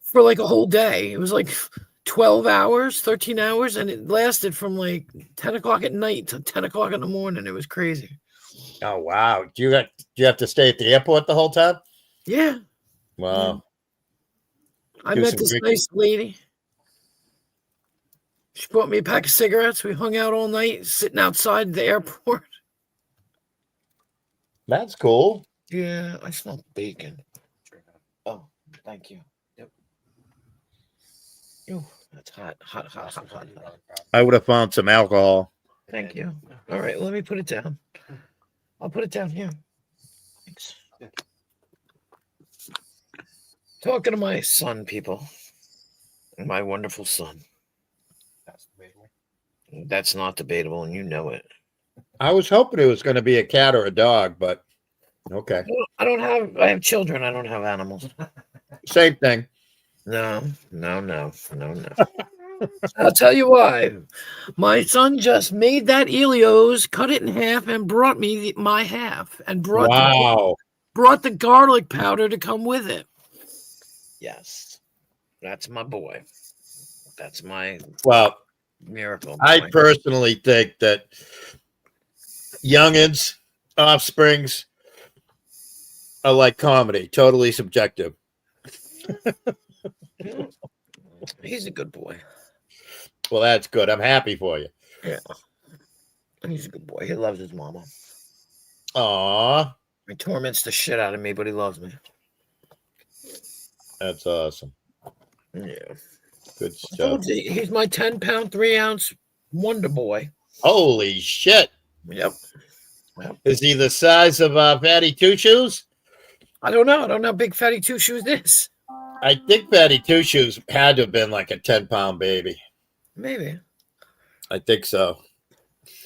for like a whole day. It was like 12 hours, 13 hours, and it lasted from like 10 o'clock at night to 10 o'clock in the morning. It was crazy. Oh wow! Do you have to stay at the airport the whole time? Yeah. Wow. Yeah. I met this nice lady. She bought me a pack of cigarettes. We hung out all night, sitting outside the airport. That's cool. Yeah, I smell bacon. Oh, thank you. Yep. Ooh, that's hot. Hot. I would have found some alcohol. Thank you. All right, let me put it down. I'll put it down here. Thanks. Talking to my son, people. My wonderful son. That's not debatable, and you know it. I was hoping it was going to be a cat or a dog, but okay. I have children. I don't have animals. Same thing. No. I'll tell you why. My son just made that Elios, cut it in half, and brought me my half, and brought the garlic powder to come with it. Yes, that's my boy. That's my miracle boy. I personally think that youngins, offsprings are like comedy, totally subjective. He's a good boy. Well, that's good. I'm happy for you. Yeah. He's a good boy. He loves his mama. Aw. He torments the shit out of me, but he loves me. That's awesome. Yeah. Good stuff. He's my 10-pound, 3-ounce wonder boy. Holy shit. Yep. Is he the size of Fatty Two Shoes? I don't know. I don't know how big Fatty Two Shoes is. I think Fatty Two Shoes had to have been like a 10-pound baby. Maybe. I think so.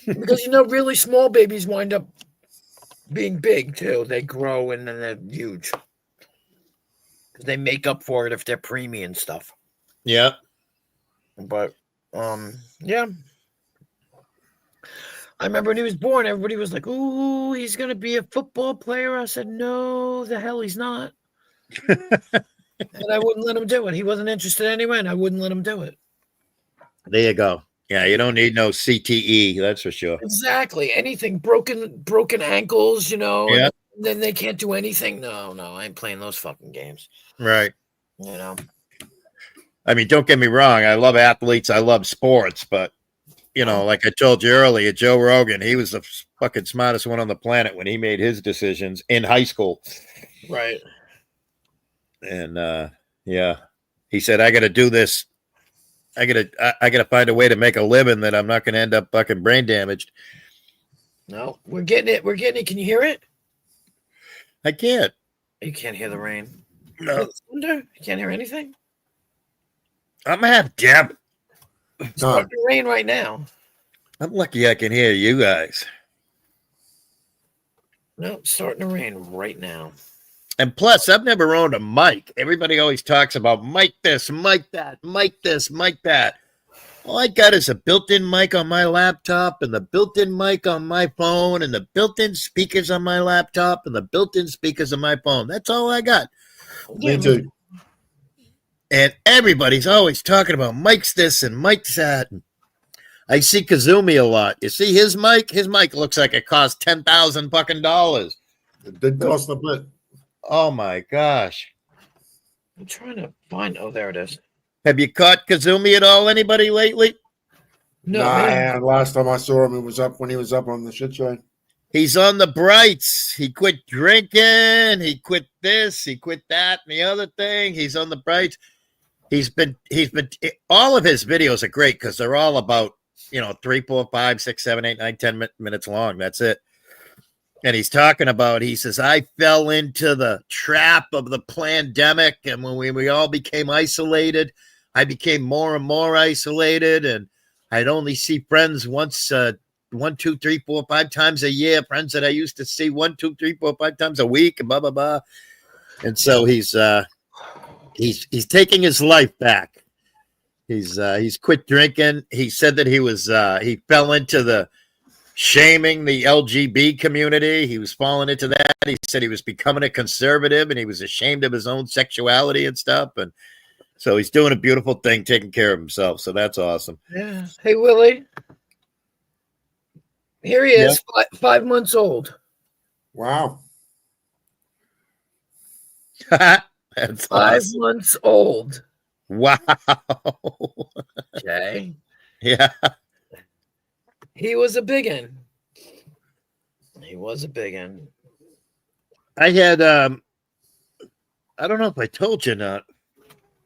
Because, really small babies wind up being big, too. They grow and then they're huge. Because they make up for it if they're preemie and stuff. Yeah. But, yeah. I remember when he was born, everybody was like, ooh, he's going to be a football player. I said, no, the hell he's not. And I wouldn't let him do it. He wasn't interested anyway, and I wouldn't let him do it. There you go. Yeah, you don't need no CTE, that's for sure. Exactly. Anything broken ankles, Yeah. and then they can't do anything. No, I ain't playing those fucking games. Right. I mean, don't get me wrong. I love athletes. I love sports, but like I told you earlier, Joe Rogan, he was the fucking smartest one on the planet when he made his decisions in high school. Right. And he said, I got to do this. I gotta find a way to make a living that I'm not going to end up fucking brain damaged. No, we're getting it. Can you hear it? I can't. You can't hear the rain. No. You can't hear anything? I'm half deaf. It's starting to rain right now. I'm lucky I can hear you guys. No, it's starting to rain right now. And plus, I've never owned a mic. Everybody always talks about mic this, mic that, mic this, mic that. All I got is a built-in mic on my laptop and the built-in mic on my phone and the built-in speakers on my laptop and the built-in speakers on my phone. That's all I got. Me too. And everybody's always talking about mics this and mics that. I see Kazumi a lot. You see his mic? His mic looks like it cost $10,000 fucking dollars. It did cost a bit. Oh my gosh. I'm trying to find. Oh, there it is. Have you caught Kazumi at all? Anybody lately? No. Nah, last time I saw him, it was up when he was up on the shit show. He's on the brights. He quit drinking. He quit this. He quit that and the other thing. He's on the brights. He's been. All of his videos are great because they're all about 3, 4, 5, 6, 7, 8, 9, 10 minutes long. That's it. And he's talking about, he says, I fell into the trap of the pandemic. And when we all became isolated, I became more and more isolated. And I'd only see friends once, 1, 2, 3, 4, 5 times a year. Friends that I used to see 1, 2, 3, 4, 5 times a week and blah, blah, blah. And so he's taking his life back. He's quit drinking. He said that he fell into the shaming the LGB community. He was falling into that. He said he was becoming a conservative and he was ashamed of his own sexuality and stuff. And so he's doing a beautiful thing, taking care of himself. So that's awesome. Yeah. Hey, Willie. Here he is, 5 months old. Wow. That's 5 awesome. months old. Wow. Okay. Yeah. He was a biggin. He was a biggin. I had I don't know if I told you or not.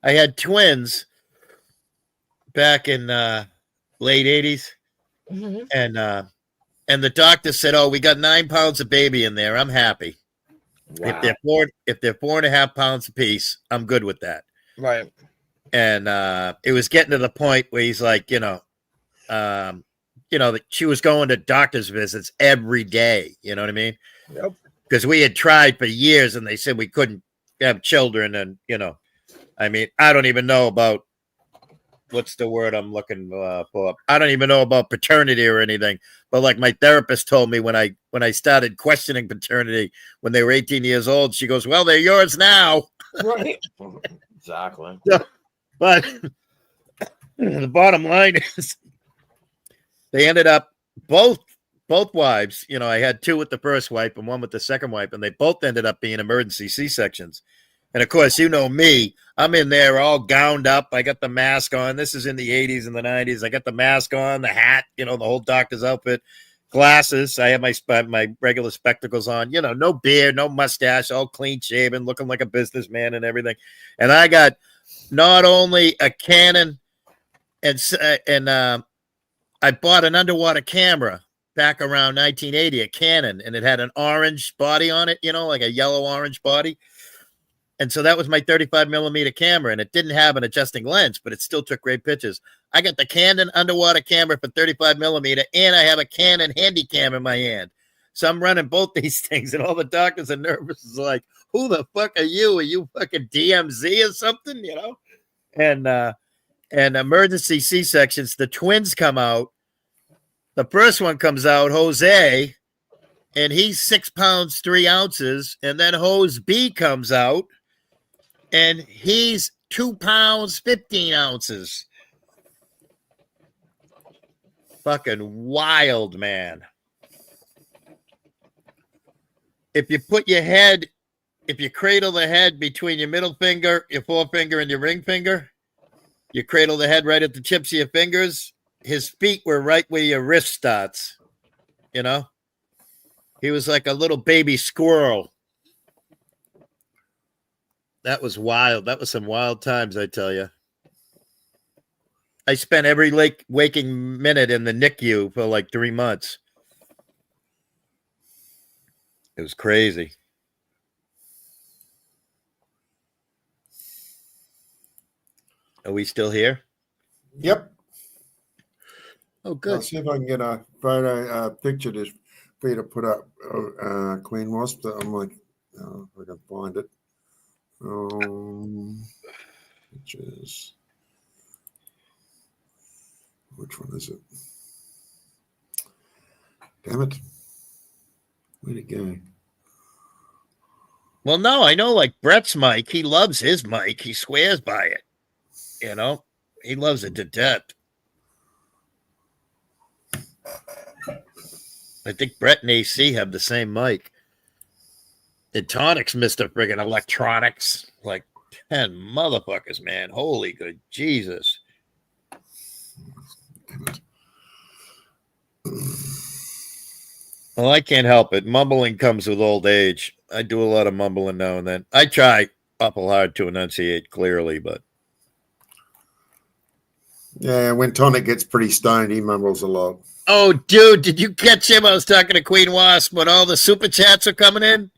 I had twins back in late 80s. Mm-hmm. And the doctor said, "Oh, we got 9 pounds of baby in there. I'm happy. Wow. If they're 4.5 pounds apiece, I'm good with that." Right. And it was getting to the point where he's like, that she was going to doctor's visits every day. You know what I mean? Yep. Because we had tried for years and they said we couldn't have children. And, I mean, I don't even know about what's the word I'm looking for. I don't even know about paternity or anything. But like my therapist told me when I started questioning paternity when they were 18 years old, she goes, well, they're yours now. Right. Exactly. But the bottom line is they ended up both wives, I had 2 with the first wife and 1 with the second wife, and they both ended up being emergency C-sections. And of course, me, I'm in there all gowned up. I got the mask on. This is in the 80s and the 90s. I got the mask on, the hat, the whole doctor's outfit, glasses. I have my regular spectacles on, no beard, no mustache, all clean shaven, looking like a businessman and everything. And I got not only a Canon and I bought an underwater camera back around 1980, a Canon, and it had an orange body on it, like a yellow-orange body. And so that was my 35 millimeter camera, and it didn't have an adjusting lens, but it still took great pictures. I got the Canon underwater camera for 35 millimeter, and I have a Canon Handycam in my hand. So I'm running both these things, and all the doctors are nervous. It's like, who the fuck are you? Are you fucking DMZ or something, And emergency C-sections, the twins come out. The first one comes out, Jose, and he's 6 pounds, 3 ounces. And then Hose B comes out, and he's 2 pounds, 15 ounces. Fucking wild, man. If you cradle the head between your middle finger, your forefinger, and your ring finger, you cradle the head right at the tips of your fingers. His feet were right where your wrist starts. He was like a little baby squirrel. That was wild. That was some wild times, I tell you. I spent every waking minute in the NICU for like 3 months. It was crazy. Are we still here? Yep. Oh, good. I'll see if I can get a photo, picture this for you to put up. Queen Wasp. I'm like, if I can find it. Pictures. Which one is it? Damn it. Where'd it go? Well, no, I know like Brett's mic. He loves his mic. He swears by it. He loves it to death. I think Brett and AC have the same mic. And Tonic's Mr. Friggin' Electronics. Like 10 motherfuckers, man. Holy good Jesus. Well, I can't help it. Mumbling comes with old age. I do a lot of mumbling now and then. I try awful hard to enunciate clearly, but. Yeah, when Tonic gets pretty stoned, he mumbles a lot. Oh, dude, did you catch him? I was talking to Queen Wasp when all the super chats are coming in.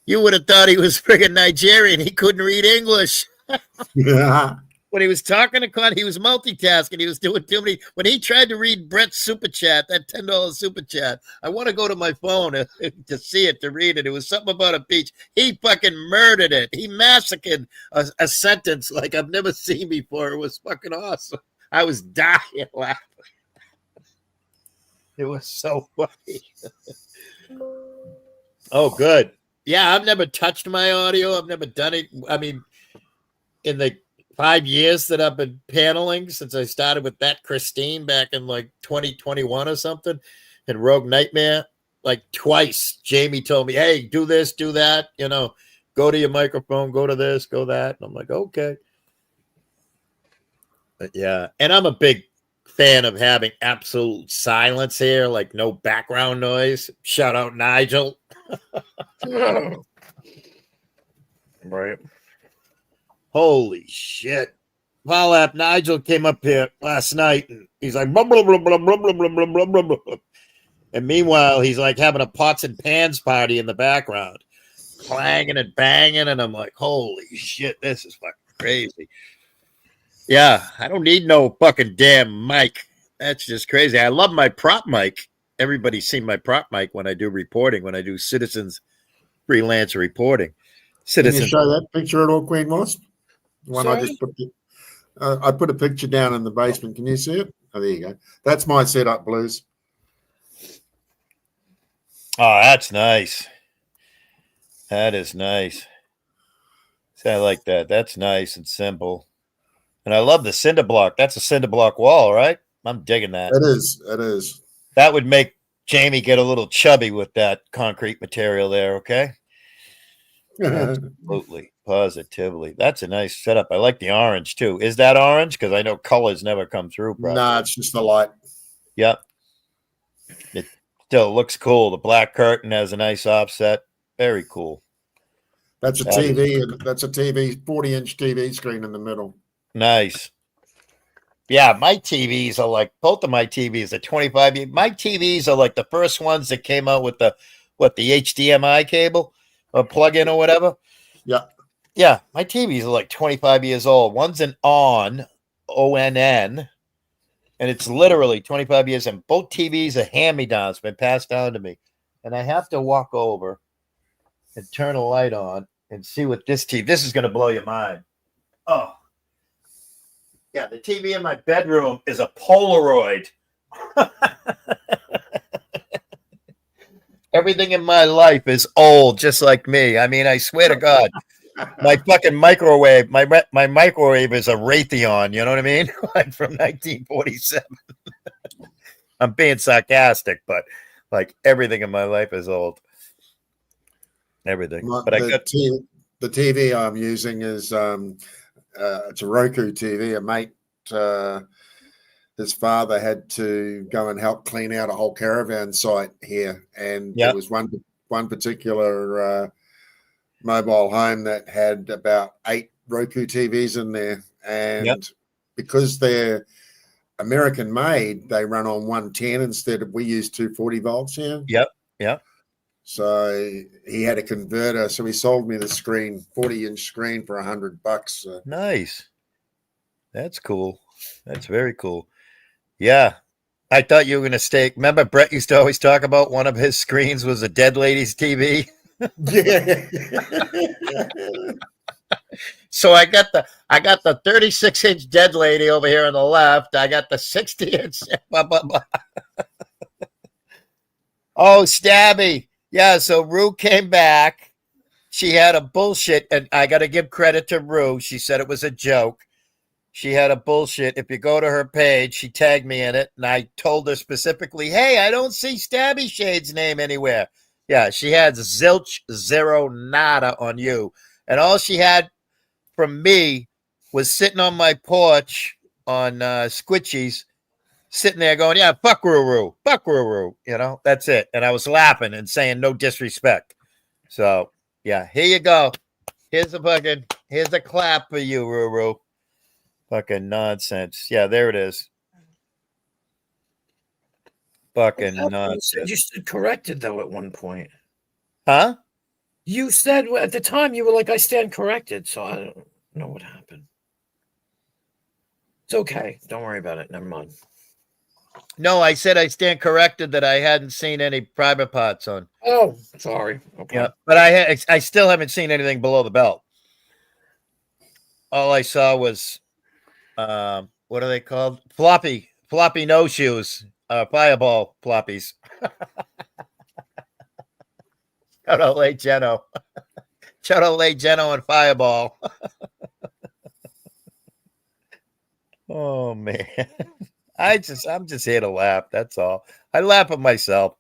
You would have thought he was friggin' Nigerian. He couldn't read English. Yeah. When he was talking to Con, he was multitasking. He was doing too many. When he tried to read Brett's super chat, that $10 super chat, I want to go to my phone to see it, to read it. It was something about a beach. He fucking murdered it. He massacred a sentence like I've never seen before. It was fucking awesome. I was dying laughing. It was so funny. Oh, good. Yeah, I've never touched my audio. I've never done it. I mean, in the 5 years that I've been paneling since I started with that Christine back in like 2021 or something, and Rogue Nightmare, like twice, Jamie told me, hey, do this, do that, go to your microphone, go to this, go that. And I'm like, okay. But yeah, and I'm a big fan of having absolute silence here, like no background noise. Shout out Nigel. Right. Holy shit. Paul App Nigel came up here last night and he's like, blah, blah, blah, blah, blah, blah, blah, blah, blah, blah. And meanwhile, he's like having a pots and pans party in the background, clanging and banging. And I'm like, holy shit, this is fucking crazy. Yeah, I don't need no fucking damn mic. That's just crazy. I love my prop mic. Everybody's seen my prop mic when I do reporting, when I do citizens freelance reporting. Can you Citizens. show that picture at all, Queen Wasp? The one I Sorry? just put. I put a picture down in the basement. Can you see it? Oh, there you go. That's my setup, Blues. Oh, that's nice. That is nice. See, I like that. That's nice and simple. And I love the cinder block. That's a cinder block wall, right? I'm digging that. It is. It is. That would make Jamie get a little chubby with that concrete material there, okay? Absolutely. Positively. That's a nice setup. I like the orange too. Is that orange? Because I know colors never come through properly. Nah, it's just the light. Yep. It still looks cool. The black curtain has a nice offset. Very cool. That's a TV, and that's a TV, 40-inch TV screen in the middle. Nice. Yeah, my TVs are like, both of my TVs are 25. My TVs are like the first ones that came out with the HDMI cable or plug-in or whatever. Yeah. Yeah, my TVs are like 25 years old. One's an ONN, and it's literally 25 years. And both TVs are hand-me-downs, been passed down to me. And I have to walk over and turn a light on and see what this TV. This is going to blow your mind. Oh, yeah, the TV in my bedroom is a Polaroid. Everything in my life is old, just like me. I mean, I swear to God, my fucking microwave, my microwave is a Raytheon. You know what I mean? Like from 1947. I'm being sarcastic, but like everything in my life is old. Everything. But the TV I'm using is it's a Roku TV. A mate, his father had to go and help clean out a whole caravan site here, and there was one particular mobile home that had about 8 Roku TVs in there, and because they're American made, they run on 110 instead of, we use 240 volts here. Yep. So he had a converter. So he sold me the screen, 40-inch screen for $100. Nice. That's cool. That's very cool. Yeah. I thought you were going to stay. Remember, Brett used to always talk about one of his screens was a dead lady's TV. Yeah. So I got the 36-inch dead lady over here on the left. I got the 60-inch. Oh, Stabby. Yeah, so Rue came back. She had a bullshit, and I got to give credit to Rue. She said it was a joke. She had a bullshit. If you go to her page, she tagged me in it, and I told her specifically, hey, I don't see Stabby Shade's name anywhere. Yeah, she had zilch, zero, nada on you. And all she had from me was sitting on my porch on Squitchies, sitting there going, yeah, fuck Ruru, you know, that's it. And I was laughing and saying no disrespect. So, yeah, here you go. Here's a clap for you, Ruru. Fucking nonsense. Yeah, there it is. Fucking nonsense. You stood corrected, though, at one point. Huh? You said at the time, you were like, I stand corrected. So I don't know what happened. It's okay. Don't worry about it. Never mind. No, I said I stand corrected that I hadn't seen any private parts on. Oh, sorry. Okay. Yeah, but I still haven't seen anything below the belt. All I saw was, what are they called? Floppy no shoes, fireball floppies. Shout out late Geno. Shout out late Geno and fireball. Oh man. I'm just here to laugh. That's all. I laugh at myself.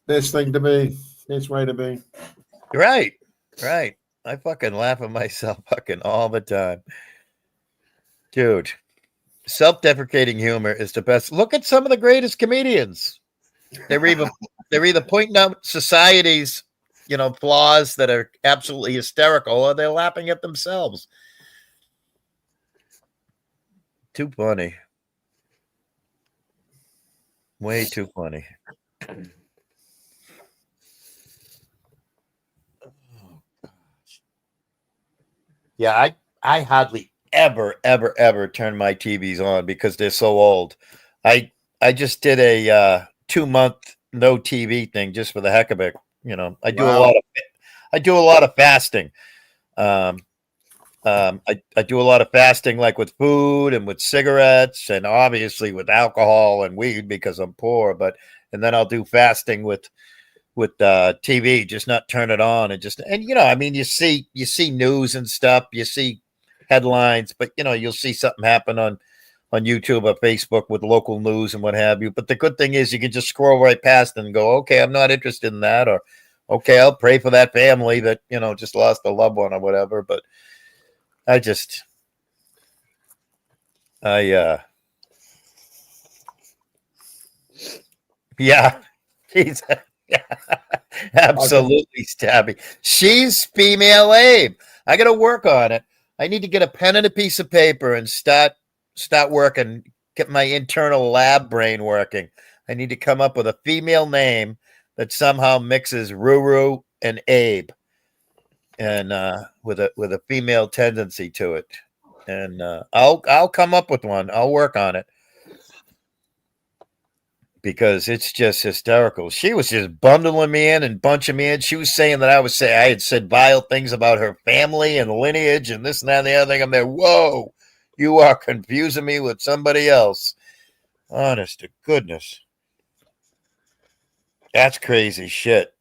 Best thing to be. Best way to be. Right. I fucking laugh at myself fucking all the time. Dude, self-deprecating humor is the best. Look at some of the greatest comedians. They're either pointing out society's, flaws that are absolutely hysterical, or they're laughing at themselves. Too funny. Way too funny. Oh, gosh. Yeah, I hardly ever, ever, ever turn my TVs on because they're so old. I just did a 2-month no TV thing just for the heck of it. You know, I do a lot of fasting. I do a lot of fasting, like with food and with cigarettes, and obviously with alcohol and weed because I'm poor. And then I'll do fasting with TV, just not turn it on and you know, I mean, you see news and stuff, you see headlines, but you know, you'll see something happen on YouTube or Facebook with local news and what have you. But the good thing is you can just scroll right past and go, okay, I'm not interested in that, or okay, I'll pray for that family that, you know, just lost a loved one or whatever. But yeah, she's absolutely Stabby. She's female Abe. I got to work on it. I need to get a pen and a piece of paper and start working, get my internal lab brain working. I need to come up with a female name that somehow mixes Ruru and Abe, and with a female tendency to it. And I'll come up with one. I'll work on it because it's just hysterical. She was just bundling me in and bunching me in. She was saying that I had said vile things about her family and lineage and this and that and the other thing. I'm there. Whoa, you are confusing me with somebody else. Honest to goodness. That's crazy shit.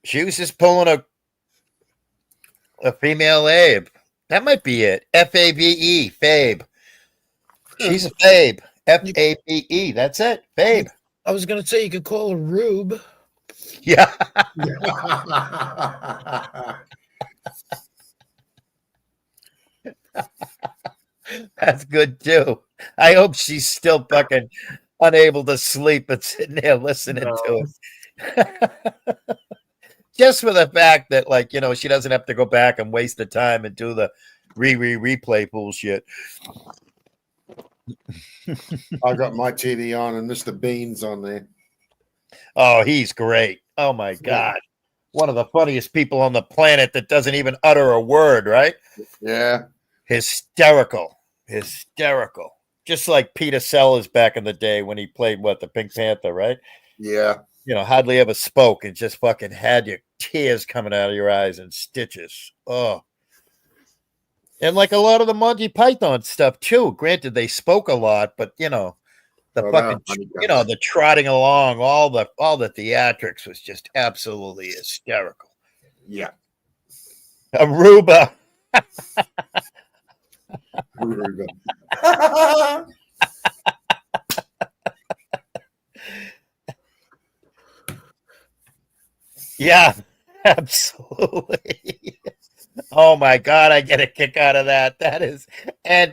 She was just pulling a female Abe. That might be it. F-A-B-E, Fabe. She's a Fabe. F-A-B-E. That's it. Fabe. I was going to say you could call her Rube. Yeah. That's good too. I hope she's still fucking unable to sleep and sitting there listening to it. Just for the fact that, like, you know, she doesn't have to go back and waste the time and do the replay bullshit. I got my TV on and Mr. Bean's on there. Oh, he's great. Oh my God. One of the funniest people on the planet that doesn't even utter a word, right? Yeah. Hysterical. Just like Peter Sellers back in the day when he played the Pink Panther, right? Yeah. You know, hardly ever spoke and just fucking had your tears coming out of your eyes and stitches. Oh. And like a lot of the Monty Python stuff too. Granted, they spoke a lot, but you know, the trotting along, all the theatrics was just absolutely hysterical. Yeah. Aruba. Aruba. Yeah, absolutely. Oh my God, I get a kick out of that. That is, and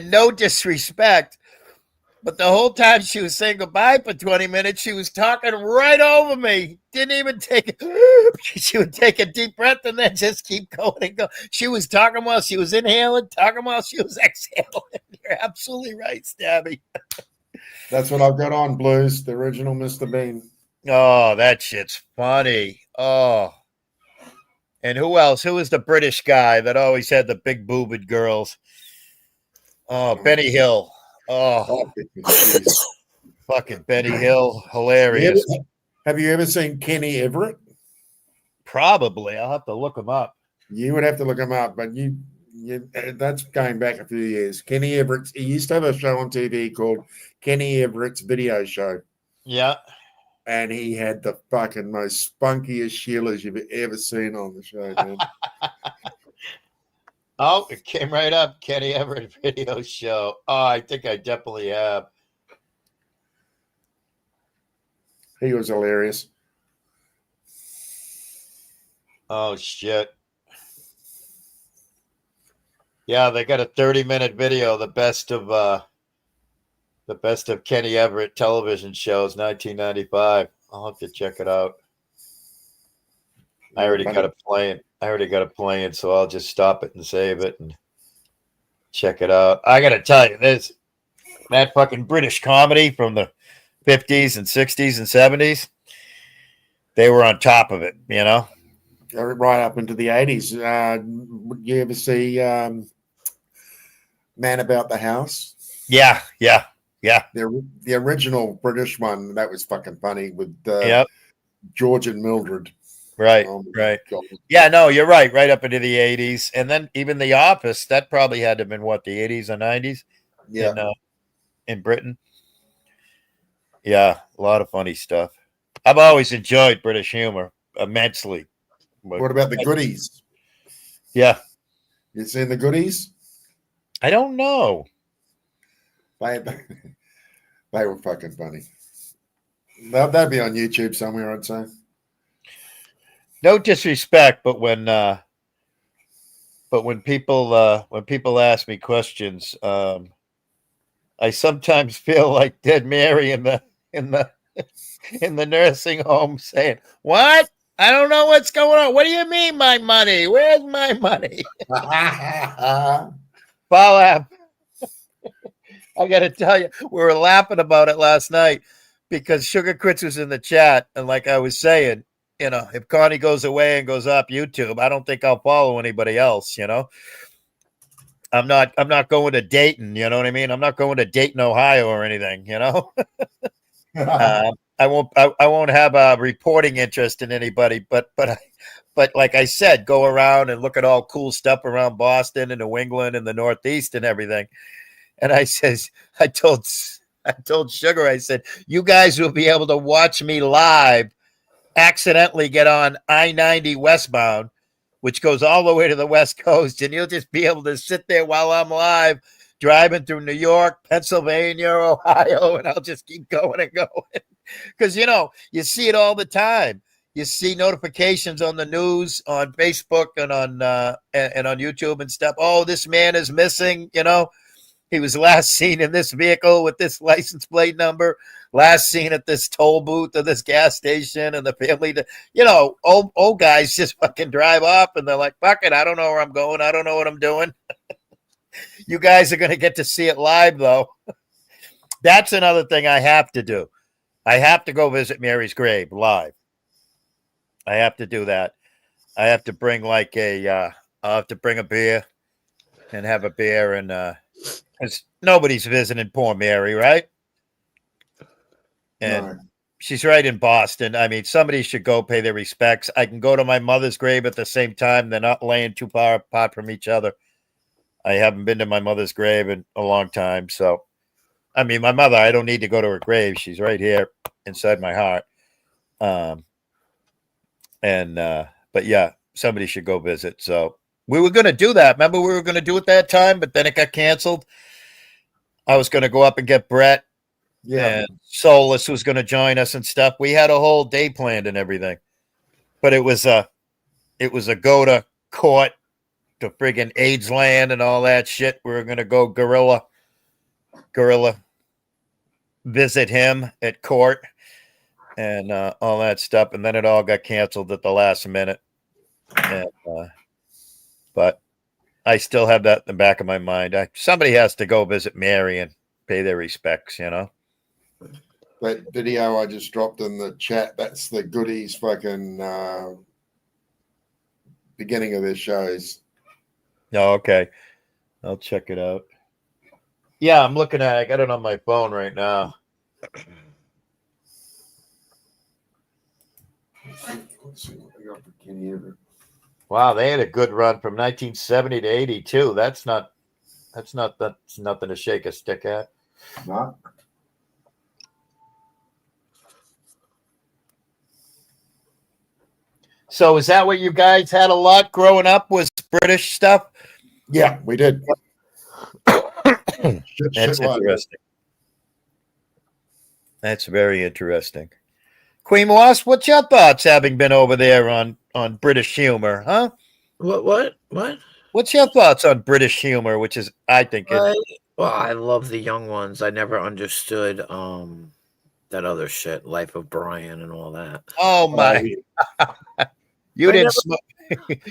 no disrespect, but the whole time she was saying goodbye for 20 minutes, she was talking right over me. Didn't even take it. She would take a deep breath and then just keep going and go. She was talking while she was inhaling, talking while she was exhaling. You're absolutely right, Stabby. That's what I've got on, Blues, the original Mr. Bean. Oh, that shit's funny. Oh. And who else? Who was the British guy that always had the big boobed girls? Oh, Benny Hill. Oh, fucking Benny Hill. Hilarious. Have you ever seen Kenny Everett? Probably. I'll have to look him up. You would have to look him up, but you that's going back a few years. Kenny Everett, he used to have a show on TV called Kenny Everett's Video Show. Yeah. And he had the fucking most spunkiest Sheilas you've ever seen on the show, man. Oh, it came right up. Kenny Everett Video Show. Oh, I think I definitely have. He was hilarious. Oh, shit. Yeah, they got a 30-minute video, the best of Kenny Everett television shows, 1995. I'll have to check it out. I already got it playing, so I'll just stop it and save it and check it out. I got to tell you, that fucking British comedy from the 50s and 60s and 70s, they were on top of it, you know? Right up into the 80s. You ever see Man About the House. Yeah. The original British one, that was fucking funny with Yep. George and Mildred. Right. Oh my Right. God. Yeah, no, you're right. Right up into the 80s. And then even The Office, that probably had to have been what, the 80s or 90s? Yeah. In Britain. Yeah, a lot of funny stuff. I've always enjoyed British humor immensely. What about the Goodies? Yeah. You seen the Goodies? I don't know. They were fucking funny. That'd be on YouTube somewhere, I'd say. No disrespect, but when people ask me questions, I sometimes feel like Dead Mary in the nursing home saying, "What? I don't know what's going on. What do you mean, my money? Where's my money?" Paul, I got to tell you, we were laughing about it last night because Sugar Crits was in the chat, and like I was saying, you know, if Connie goes away and goes off YouTube, I don't think I'll follow anybody else. You know, I'm not going to Dayton. You know what I mean? I'm not going to Dayton, Ohio, or anything. You know, I won't have a reporting interest in anybody. But like I said, go around and look at all cool stuff around Boston and New England and the Northeast and everything. And I told Sugar, I said, you guys will be able to watch me live. Accidentally get on I-90 westbound, which goes all the way to the West Coast, and you'll just be able to sit there while I'm live driving through New York, Pennsylvania, Ohio, and I'll just keep going and going. Because, you know, you see it all the time. You see notifications on the news, on Facebook, and on YouTube and stuff. Oh, this man is missing, you know. He was last seen in this vehicle with this license plate number, last seen at this toll booth or this gas station, and the family, you know, old guys just fucking drive off and they're like, fuck it, I don't know where I'm going. I don't know what I'm doing. You guys are going to get to see it live, though. That's another thing I have to do. I have to go visit Mary's grave live. I have to do that. I have to bring like I'll have to bring a beer and have a beer and, because nobody's visiting poor Mary, right? And No. she's right in Boston. I mean, somebody should go pay their respects. I can go to my mother's grave at the same time. They're not laying too far apart from each other. I haven't been to my mother's grave in a long time. So, I mean, my mother, I don't need to go to her grave. She's right here inside my heart. But yeah, somebody should go visit. So we were going to do that. Remember, we were going to do it that time, but then it got canceled. I was going to go up and get Brett. Yeah. And Solus was going to join us and stuff. We had a whole day planned and everything. But it was a go to court to friggin' AIDS land and all that shit. We were going to go gorilla visit him at court and all that stuff. And then it all got canceled at the last minute. And, but I still have that in the back of my mind. Somebody has to go visit Mary and pay their respects, you know. That video I just dropped in the chat, that's the Goodies fucking beginning of their shows. Oh, okay. I'll check it out. Yeah, I'm looking at it. I got it on my phone right now. Let's see what I got for Kenny Everett. Wow, they had a good run from 1970 to 82. That's nothing to shake a stick at. No. So is that what you guys had a lot growing up, was British stuff? Yeah, we did. That's interesting. That's very interesting. Queen Moss, what's your thoughts having been over there on British humor, huh? What? What's your thoughts on British humor, which is, I think, Well, I love the young ones. I never understood that other shit, Life of Brian and all that. Oh my! You didn't smoke.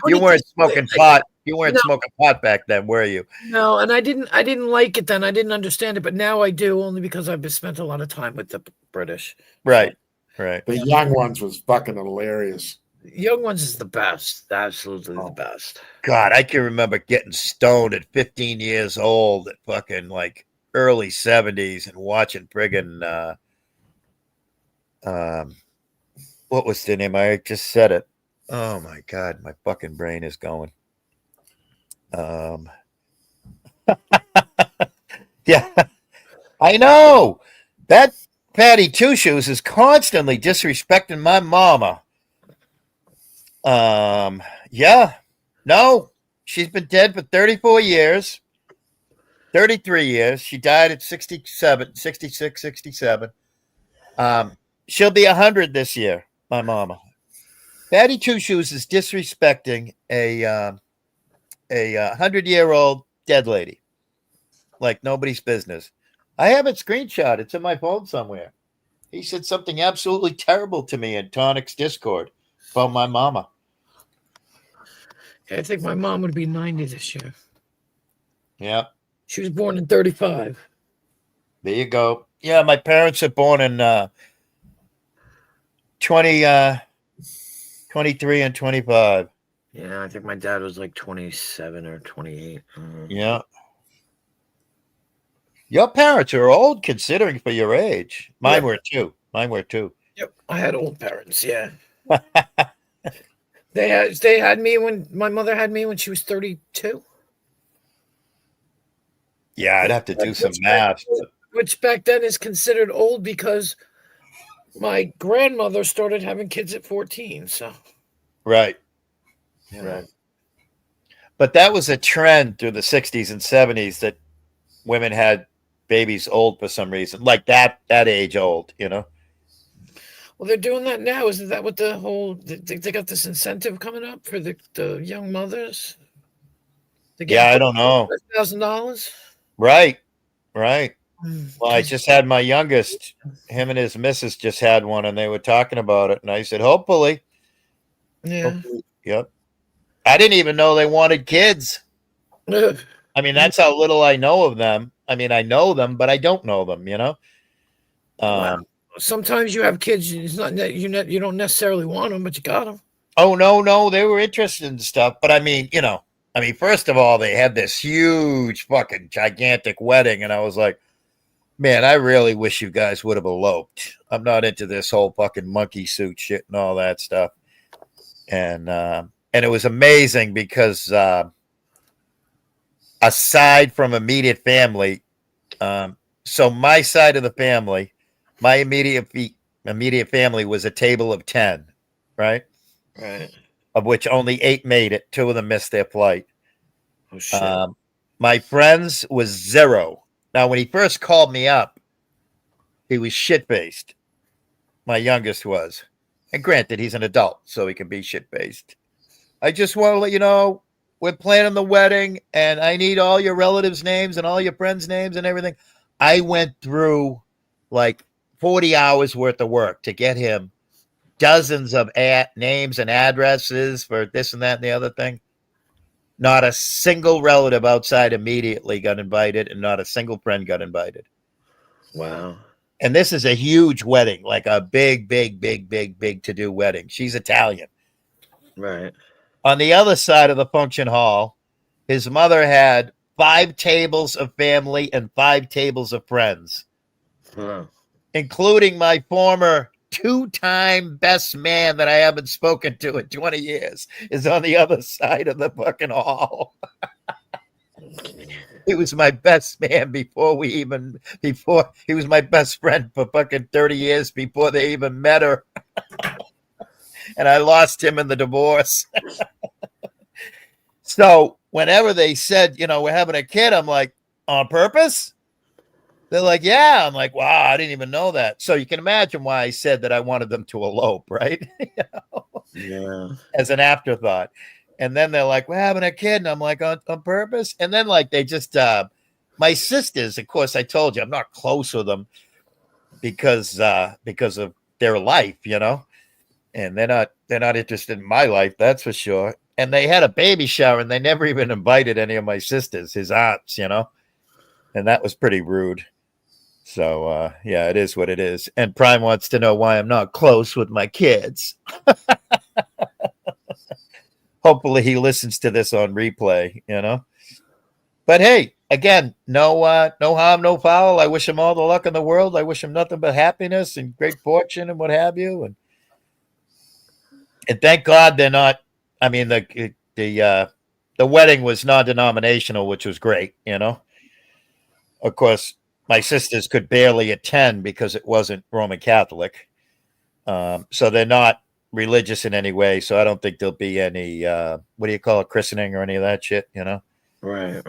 You weren't smoking pot. You weren't smoking pot back then, were you? No, and I didn't like it then. I didn't understand it, but now I do, only because I've spent a lot of time with the British. Right. Right. The young ones was fucking hilarious. Young ones is the best. Absolutely the best. God, I can remember getting stoned at 15 years old at fucking like early 70s and watching friggin' what was the name? I just said it. Oh my God, my fucking brain is going. Yeah, I know that Patty Two Shoes is constantly disrespecting my mama. Yeah, no, she's been dead for 34 years, 33 years. She died at 67, 66, 67. She'll be 100 this year, my mama. Patty Two Shoes is disrespecting a 100-year-old dead lady like nobody's business. I have it screenshot. It's in my phone somewhere. He said something absolutely terrible to me in Tonic's Discord about my mama. I think my mom would be 90 this year. Yeah. She was born in 35. There you go. Yeah, my parents are born in 23 and 25. Yeah, I think my dad was like 27 or 28. Yeah. Your parents are old considering for your age. Mine were too. Yep, I had old parents, yeah. They had me when my mother had me when she was 32. Yeah, I'd have to do some math. Which back then is considered old because my grandmother started having kids at 14. So Right. yeah. Right. But that was a trend through the 60s and 70s that women had babies old for some reason, like that age old, you know? Well, they're doing that now. Isn't that what the whole they got this incentive coming up for the young mothers? Yeah, I don't know. $1,000. Right. Well, I just had my youngest, him and his missus just had one, and they were talking about it, and I said, hopefully. Yeah. Yep. I didn't even know they wanted kids. I mean, that's how little I know of them. I mean, I know them, but I don't know them, you know? Wow. Sometimes you have kids, it's not that you don't necessarily want them, but you got them. Oh, no, they were interested in stuff. But I mean, first of all, they had this huge fucking gigantic wedding, and I was like, man, I really wish you guys would have eloped. I'm not into this whole fucking monkey suit shit and all that stuff. And it was amazing because aside from immediate family, so my side of the family, my immediate family was a table of 10, right? Right. Of which only 8 made it. 2 of them missed their flight. Oh shit. My friends was 0. Now, when he first called me up, he was shit-faced. My youngest was. And granted, he's an adult, so he can be shit-faced. I just want to let you know, we're planning the wedding, and I need all your relatives' names and all your friends' names and everything. I went through like 40 hours worth of work to get him dozens of names and addresses for this and that and the other thing. Not a single relative outside immediately got invited, and not a single friend got invited. Wow. And this is a huge wedding, like a big to-do wedding. She's Italian. Right. On the other side of the function hall, his mother had 5 tables of family and 5 tables of friends, including my former 2-time best man that I haven't spoken to in 20 years is on the other side of the fucking hall. He was my best man before he was my best friend for fucking 30 years before they even met her. And I lost him in the divorce. So whenever they said, we're having a kid, I'm like, on purpose? They're like, yeah. I'm like, wow, I didn't even know that. So you can imagine why I said that I wanted them to elope, right? Yeah. As an afterthought. And then they're like, we're having a kid. And I'm like, on purpose? And then like they just, my sisters, of course, I told you, I'm not close with them because of their life, and they're not interested in my life. That's for sure. And they had a baby shower and they never even invited any of my sisters, his aunts, and that was pretty rude. So, yeah, it is what it is. And Prime wants to know why I'm not close with my kids. hopefully he listens to this on replay, you know. But hey, again, no harm, no foul. I wish him all the luck in the world. I wish him nothing but happiness and great fortune and what have you. And thank God they're not. I mean, the wedding was non-denominational, which was great, you know. Of course, my sisters could barely attend because it wasn't Roman Catholic. So they're not religious in any way. So I don't think there'll be any, what do you call it, christening or any of that shit, you know? Right.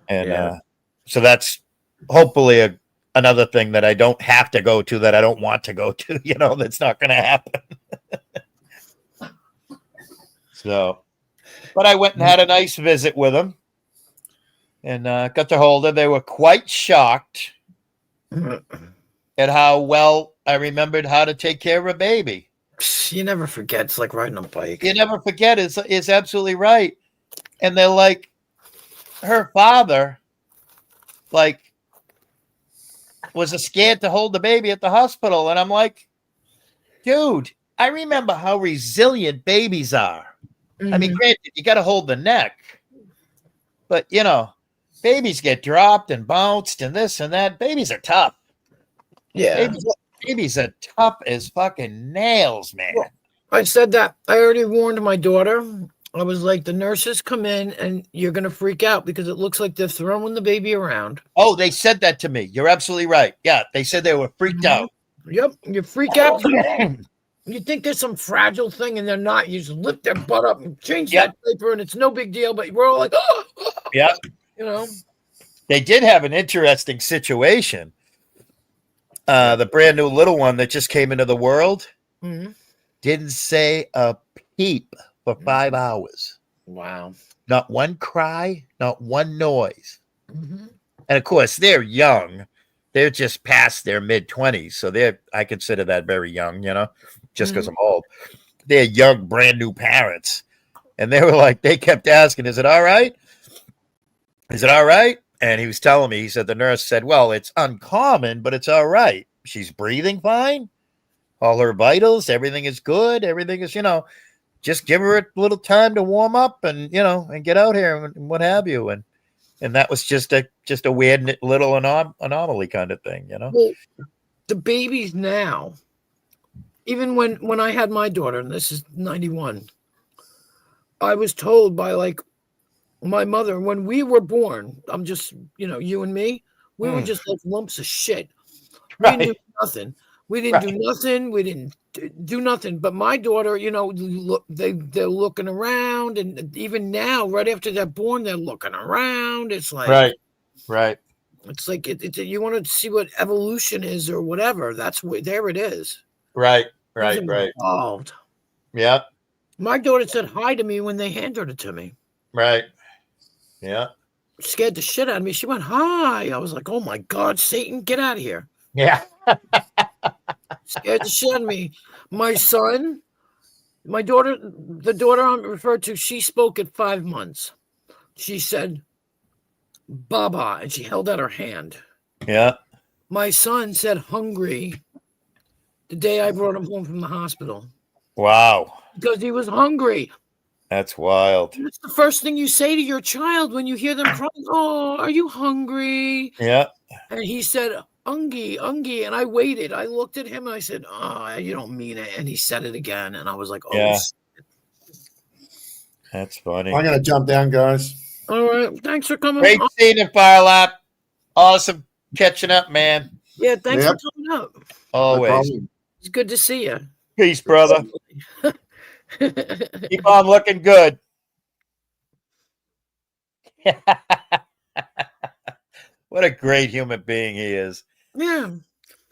And so that's hopefully another thing that I don't have to go to, that I don't want to go to, you know, that's not going to happen. So, but I went and had a nice visit with them and got to hold her. They were quite shocked at how well I remembered how to take care of a baby. You never forget. It's like riding a bike. You never forget. It's absolutely right. And they're like, her father, like, was scared to hold the baby at the hospital. And I'm like, dude, I remember how resilient babies are. I mean, granted, you got to hold the neck. But, you know, babies get dropped and bounced and this and that. Babies are tough. Yeah. Babies are tough as fucking nails, man. Well, I said that. I already warned my daughter. I was like, the nurses come in and you're going to freak out because it looks like they're throwing the baby around. Oh, they said that to me. You're absolutely right. Yeah, they said they were freaked out. Yep, you freak out. You think there's some fragile thing and they're not. You just lift their butt up and change that paper and it's no big deal, but we're all like, oh. Yeah. You know? They did have an interesting situation. The brand new little one that just came into the world didn't say a peep for 5 hours. Wow. Not one cry, not one noise. And of course, they're young. They're just past their mid-20s. So I consider that very young, you know, just because I'm old. They're young, brand new parents. And they were like, they kept asking, is it all right? Is it all right? And he was telling me, he said, the nurse said, well, it's uncommon, but it's all right. She's breathing fine. All her vitals, everything is good. Everything is, you know, just give her a little time to warm up and, you know, and get out here and what have you. And that was just a weird little anomaly kind of thing, you know? Well, the babies now, even when I had my daughter, and this is 91, I was told by like my mother, when we were born, I'm just, you know, you and me, we were just like lumps of shit. We didn't do nothing. We didn't do nothing. We didn't do nothing. But my daughter, you know, they're looking around, and even now, right after they're born, they're looking around. It's like right. It's like you want to see what evolution is or whatever. That's where there it is. Right. Involved. Yeah. My daughter said hi to me when they handed it to me. Right. Yeah. Scared the shit out of me. She went, hi. I was like, oh my God, Satan, get out of here. Yeah. Scared the shit out of me. My son, my daughter, the daughter I'm referred to, she spoke at 5 months. She said, Baba, and she held out her hand. Yeah. My son said hungry the day I brought him home from the hospital. Wow. Because he was hungry. That's wild. It's the first thing you say to your child when you hear them crying. Oh, are you hungry? Yeah. And he said, Ungi. And I waited. I looked at him and I said, oh, you don't mean it. And he said it again. And I was like, oh, yeah. Shit. That's funny. I'm going to jump down, guys. All right. Thanks for coming. Great seeing you, Firelap. Awesome catching up, man. Yeah, thanks for coming up. Always. It's good to see you. Peace, brother. Keep on looking good. What a great human being he is. Yeah.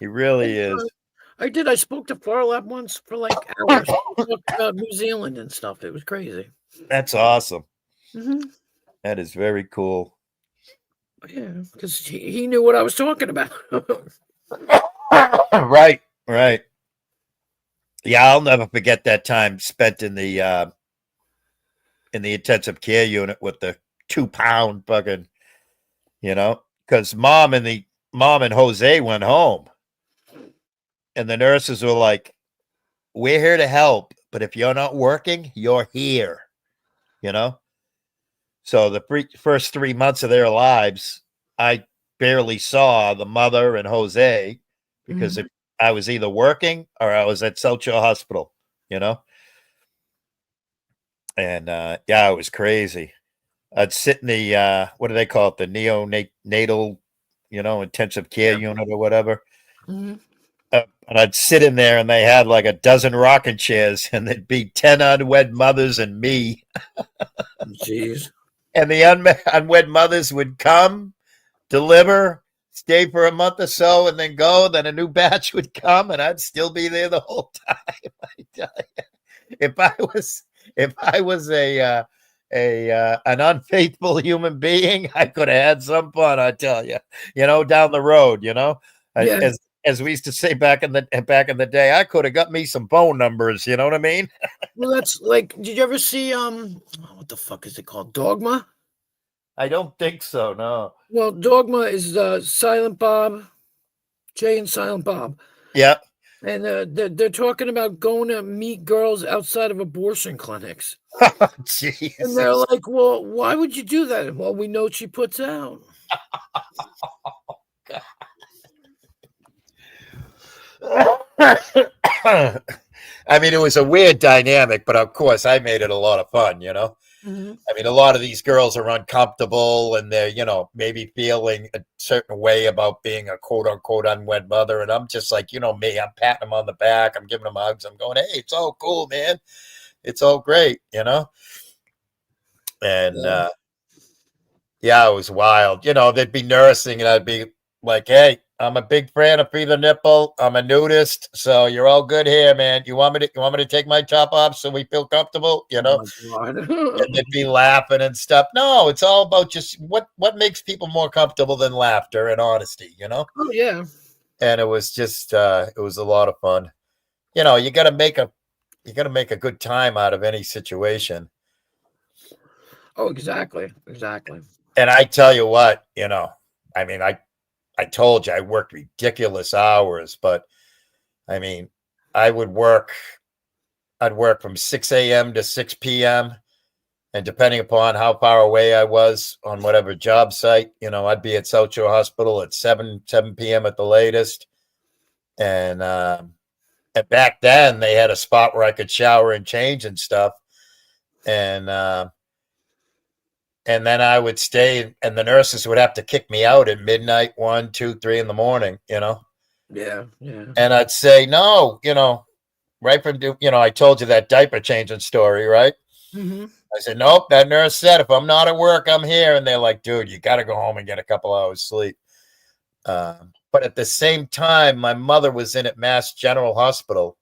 He really is. I did. I spoke to Farlap once for like hours. We talked about New Zealand and stuff. It was crazy. That's awesome. Mm-hmm. That is very cool. Yeah, because he knew what I was talking about. Right. Yeah, I'll never forget that time spent in the intensive care unit with the 2-pound fucking, you know, because mom and Jose went home, and the nurses were like, "We're here to help, but if you're not working, you're here." you know? So the first 3 months of their lives, I barely saw the mother and Jose because if I was either working or I was at South Shore Hospital, you know? And yeah, it was crazy. I'd sit in the what do they call it? The neonatal, you know, intensive care unit or whatever. And I'd sit in there and they had like a dozen rocking chairs and there'd be 10 unwed mothers and me. Jeez. And the unwed mothers would come, deliver, stay for a month or so, and then go. Then a new batch would come, and I'd still be there the whole time. I tell you. If I was an unfaithful human being, I could have had some fun. I tell you, you know, down the road, you know, as we used to say back in the day, I could have got me some phone numbers. You know what I mean? Well, that's like, did you ever see what the fuck is it called? Dogma? I don't think so. No. Well, Dogma is Silent Bob, Jay and Silent Bob. Yeah. And they're talking about going to meet girls outside of abortion clinics. Jesus. And they're like, well, why would you do that? Well, we know what she puts out. I mean, it was a weird dynamic, but of course I made it a lot of fun, you know? I mean, a lot of these girls are uncomfortable and they're, you know, maybe feeling a certain way about being a quote unquote unwed mother. And I'm just like, you know, me, I'm patting them on the back. I'm giving them hugs. I'm going, hey, it's all cool, man. It's all great, you know? And yeah, it was wild. You know, they'd be nursing and I'd be like, hey, I'm a big fan of Free the Nipple. I'm a nudist, so you're all good here, man. You want me to take my top off so we feel comfortable, you know? And they'd be laughing and stuff. No, it's all about just what makes people more comfortable than laughter and honesty, you know? Oh yeah. And it was just it was a lot of fun. You know, you gotta make a good time out of any situation. Oh, exactly. Exactly. And I tell you what, you know, I mean, I told you I worked ridiculous hours, but I mean, I'd work from 6 a.m. to 6 p.m. And depending upon how far away I was on whatever job site, you know, I'd be at South Shore Hospital at 7 p.m. at the latest. And back then they had a spot where I could shower and change and stuff. And then I would stay, and the nurses would have to kick me out at midnight, 1, 2, 3 in the morning, you know? Yeah, yeah. And I'd say, no, you know, right from, you know, I told you that diaper changing story, right? I said, nope, that nurse said, if I'm not at work, I'm here. And they're like, dude, you got to go home and get a couple hours sleep. But at the same time, my mother was in at Mass General Hospital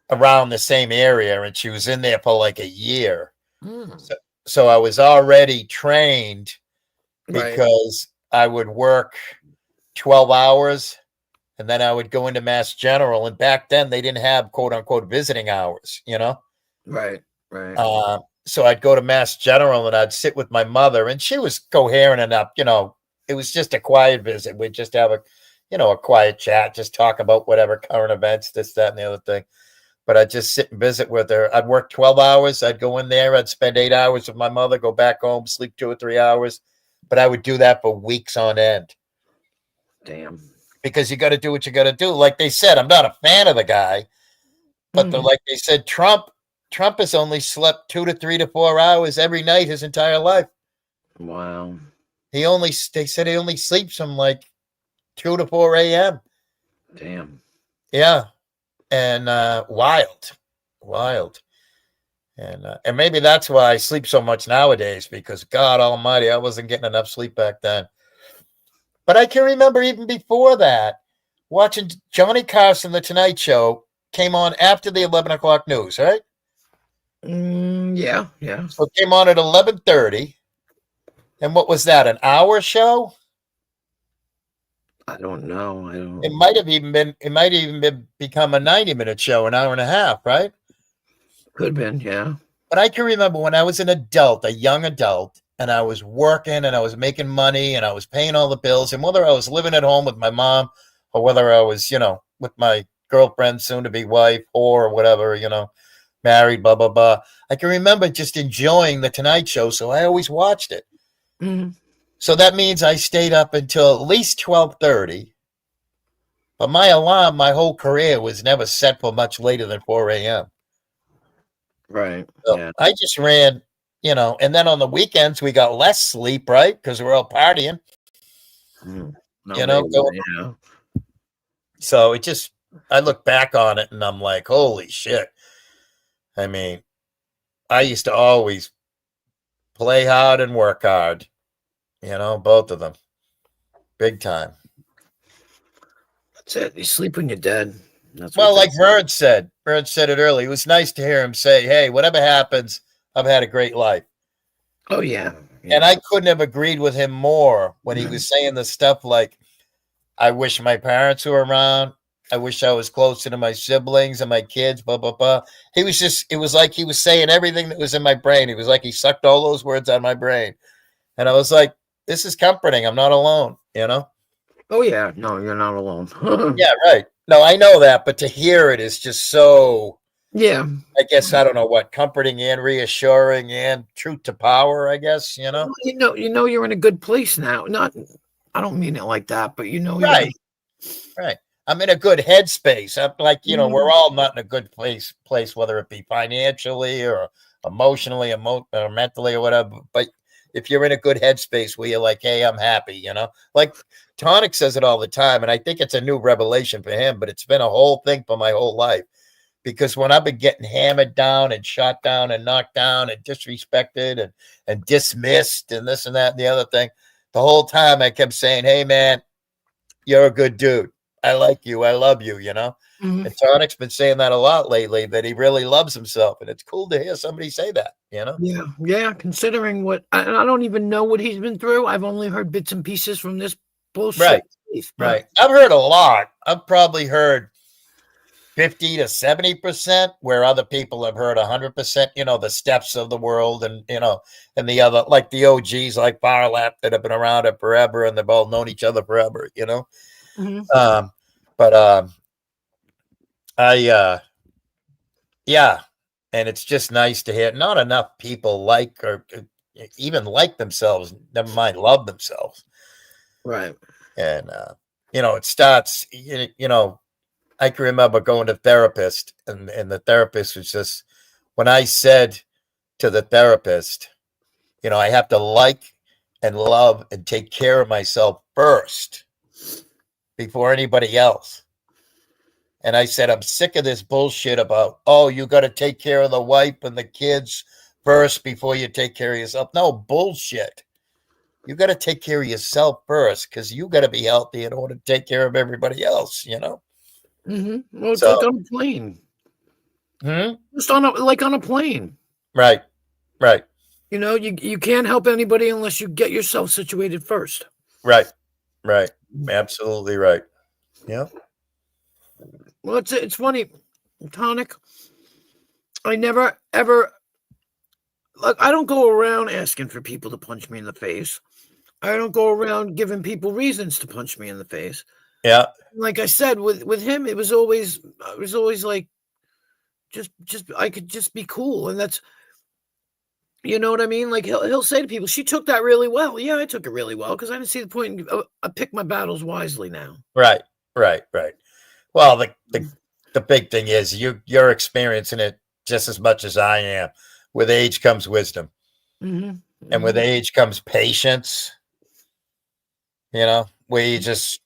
around the same area, and she was in there for like a year. So I was already trained because I would work 12 hours and then I would go into Mass General. And back then they didn't have quote unquote visiting hours, you know? Right, right. So I'd go to Mass General and I'd sit with my mother and she was coherent enough, you know, it was just a quiet visit. We'd just have a quiet chat, just talk about whatever current events, this, that, and the other thing. But I'd just sit and visit with her. I'd work 12 hours. I'd go in there. I'd spend 8 hours with my mother, go back home, sleep 2 or 3 hours. But I would do that for weeks on end. Damn. Because you got to do what you got to do. Like they said, I'm not a fan of the guy. But like they said, Trump has only slept 2 to 3 to 4 hours every night his entire life. Wow. They said he only sleeps from like 2 to 4 a.m. Damn. Yeah. And wild. And maybe that's why I sleep so much nowadays, because God almighty, I wasn't getting enough sleep back then. But I can remember even before that, watching Johnny Carson, The Tonight Show, came on after the 11 o'clock news, right? Yeah. So it came on at 11:30. And what was that, an hour show? I don't know. It might have even become a 90-minute show, an hour and a half, right? Could have been, yeah. But I can remember when I was an adult, a young adult, and I was working and I was making money and I was paying all the bills, and whether I was living at home with my mom or whether I was, you know, with my girlfriend, soon to be wife, or whatever, you know, married, blah, blah, blah. I can remember just enjoying the Tonight Show, so I always watched it. Mm-hmm. So that means I stayed up until at least 12:30. But my alarm, my whole career was never set for much later than 4 a.m. Right. So Yeah. I just ran, and then on the weekends we got less sleep, right? Because we're all partying. No, Going, so it just, I look back on it and I'm like, holy shit. I mean, I used to always play hard and work hard, both of them. Big time. That's it. You sleep when you're dead. That's well, like Vern said it earlier. It was nice to hear him say, hey, whatever happens, I've had a great life. Oh, yeah. And I couldn't have agreed with him more when he was saying the stuff like, I wish my parents were around. I wish I was closer to my siblings and my kids, blah, blah, blah. It was like he was saying everything that was in my brain. It was like he sucked all those words out of my brain. And I was like, this is comforting. I'm not alone, Oh, yeah. No, you're not alone. Yeah, right. No, I know that. But to hear it is just so, yeah. I guess, I don't know what, comforting and reassuring and truth to power, I guess, Well, you're in a good place now. I don't mean it like that, but Right. Right. I'm in a good headspace. I'm like, we're all not in a good place, whether it be financially or emotionally, or mentally or whatever. But if you're in a good headspace where you're like, hey, I'm happy, like Tonic says it all the time. And I think it's a new revelation for him, but it's been a whole thing for my whole life. Because when I've been getting hammered down and shot down and knocked down and disrespected and dismissed and this and that and the other thing, the whole time I kept saying, hey, man, you're a good dude. I like you. I love you, Mm-hmm. And Tonic's been saying that a lot lately, that he really loves himself. And it's cool to hear somebody say that, Yeah. Yeah. Considering I don't even know what he's been through. I've only heard bits and pieces from this bullshit. Right. I've heard a lot. I've probably heard 50 to 70%, where other people have heard 100%, the Steps of the world and, and the other, like the OGs, like Barlap, that have been around it forever and they've all known each other forever, Mm-hmm. Yeah. And it's just nice to hear not enough people like, or even like themselves, never mind love themselves. Right. And, it starts, I can remember going to therapist and the therapist was just, when I said to the therapist, I have to like and love and take care of myself first before anybody else. And I said, I'm sick of this bullshit about, you got to take care of the wife and the kids first before you take care of yourself. No, bullshit. You got to take care of yourself first because you got to be healthy in order to take care of everybody else, Mm-hmm. Well, it's like on a plane. Just on a plane. Right. Right. You can't help anybody unless you get yourself situated first. Right. Right. Absolutely right. Yeah. Well, it's funny, Tonic. I never ever I don't go around asking for people to punch me in the face. I don't go around giving people reasons to punch me in the face. Yeah. Like I said, with him, I was always like, just I could just be cool, and that's, you know what I mean. Like he'll say to people, "She took that really well." Yeah, I took it really well because I didn't see the point. I pick my battles wisely now. Right. Right. Right. Well, the big thing is you're experiencing it just as much as I am. With age comes wisdom, and with age comes patience. Where you just,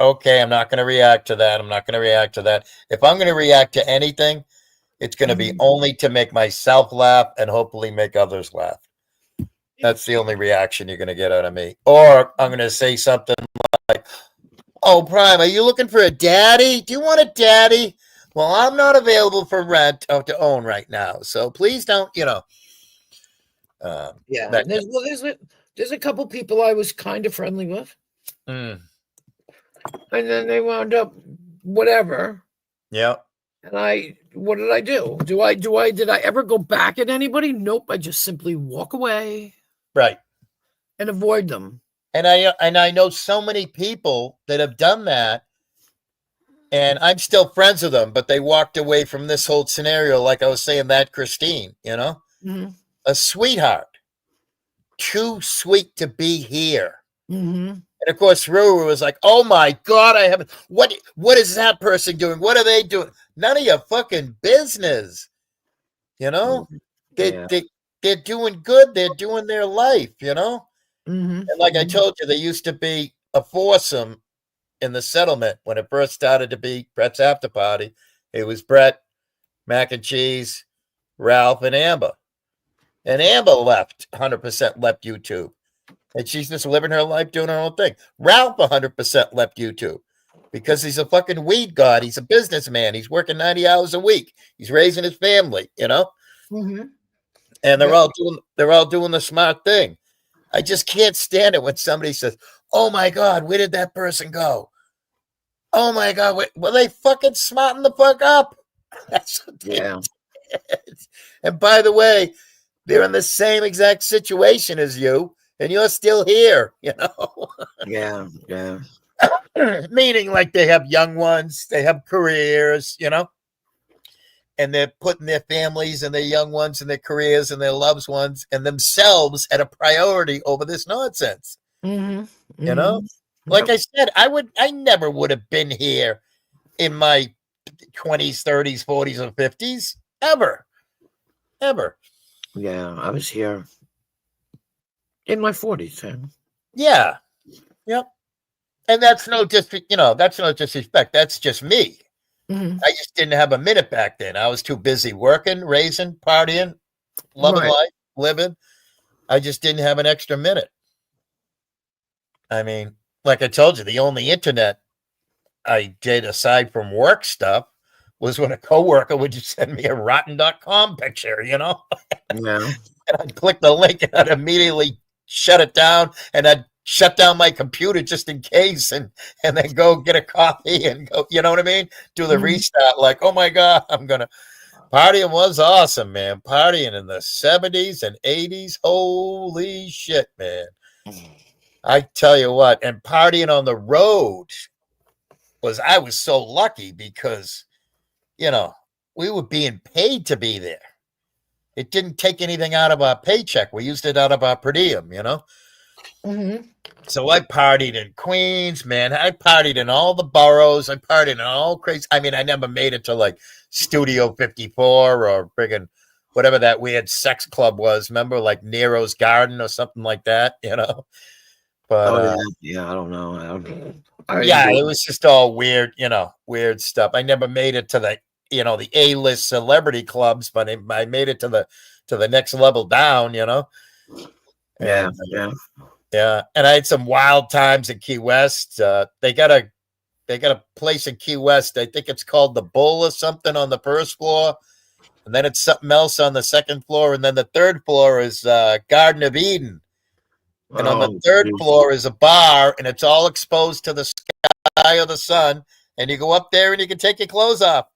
okay, I'm not going to react to that. I'm not going to react to that. If I'm going to react to anything, it's going to be only to make myself laugh and hopefully make others laugh. That's the only reaction you're going to get out of me. Or I'm going to say something like, oh, Prime, are you looking for a daddy? Do you want a daddy? Well, I'm not available for rent or to own right now. So please don't, yeah. There's a couple people I was kind of friendly with. And then they wound up whatever. Yeah. And what did I do? Did I ever go back at anybody? Nope. I just simply walk away. Right. And avoid them. And I know so many people that have done that And I'm still friends with them, but they walked away from this whole scenario, like I was saying, that Christine, you know, a sweetheart, too sweet to be here. And of course, Ruru was like, "Oh my God, I haven't. What is that person doing? What are they doing? None of your fucking business." You know, they're doing good. They're doing their life. You know, and like I told you, they used to be a foursome in the settlement when it first started to be Brett's after party. It was Brett, Mac and Cheese, Ralph, and Amber. And Amber left 100% left YouTube. And she's just living her life doing her own thing. Ralph 100% left YouTube because he's a fucking weed god. He's a businessman. He's working 90 hours a week. He's raising his family, you know? And they're all doing the smart thing. I just can't stand it when somebody says, "Oh my God, where did that person go? Oh my God, were they fucking smarting the fuck up?" That's what they did. And by the way, they're in the same exact situation as you, and you're still here, you know? Yeah. Meaning like they have young ones, they have careers, you know? And they're putting their families and their young ones and their careers and their loved ones and themselves at a priority over this nonsense. You know? Like I said, I never would have been here in my 20s, 30s, 40s, or 50s. Ever. Yeah, I was here in my 40s. Yeah. Yep. And that's no disrespect. That's just me. I just didn't have a minute back then. I was too busy working, raising, partying, loving life, living. I just didn't have an extra minute. I mean, like I told you, the only internet I did aside from work stuff was when a coworker would just send me a rotten.com picture, you know? Yeah. And I'd click the link and I'd immediately shut it down and I'd shut down my computer just in case and then go get a coffee and go, you know what I mean? Do the restart like, oh my God, partying was awesome, man. Partying in the 70s and 80s. Holy shit, man. I tell you what, and partying on the road I was so lucky because, you know, we were being paid to be there. It didn't take anything out of our paycheck. We used it out of our per diem, you know? So I partied in Queens, man. I partied in all the boroughs. I partied in all crazy. I mean, I never made it to like Studio 54 or friggin' whatever that weird sex club was. Remember, like Nero's Garden or something like that, you know? But I don't know. it was just all weird, you know, weird stuff. I never made it to the, you know, the A-list celebrity clubs, but I made it to the next level down, you know. Yeah. And I had some wild times in Key West. They got a place in Key West. I think it's called the Bull or something on the first floor, and then it's something else on the second floor, and then the third floor is Garden of Eden. And on the third floor is a bar, and it's all exposed to the sky or the sun. And you go up there and you can take your clothes off.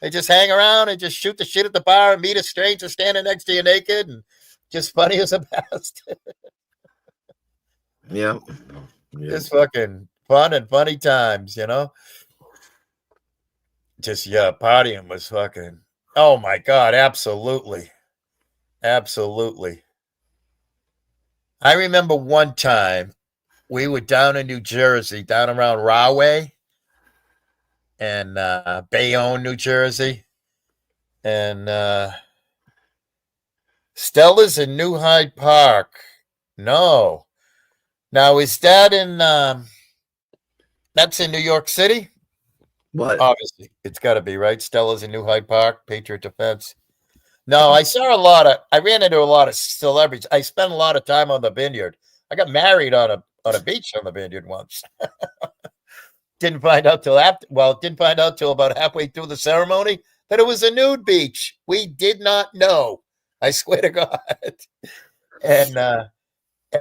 They just hang around and just shoot the shit at the bar and meet a stranger standing next to you naked, and just funny as a best. Yeah. Just fucking fun and funny times, you know? Just, partying was fucking, oh my God, absolutely. Absolutely. I remember one time we were down in New Jersey, down around Rahway and Bayonne, New Jersey. And Stella's in New Hyde Park. No. Now, is that in, that's in New York City? What? Obviously, it's got to be, right? Stella's in New Hyde Park, Patriot Defense. No, I ran into a lot of celebrities. I spent a lot of time on the Vineyard. I got married on a beach on the Vineyard once. Didn't find out till about halfway through the ceremony that it was a nude beach. We did not know. I swear to God. And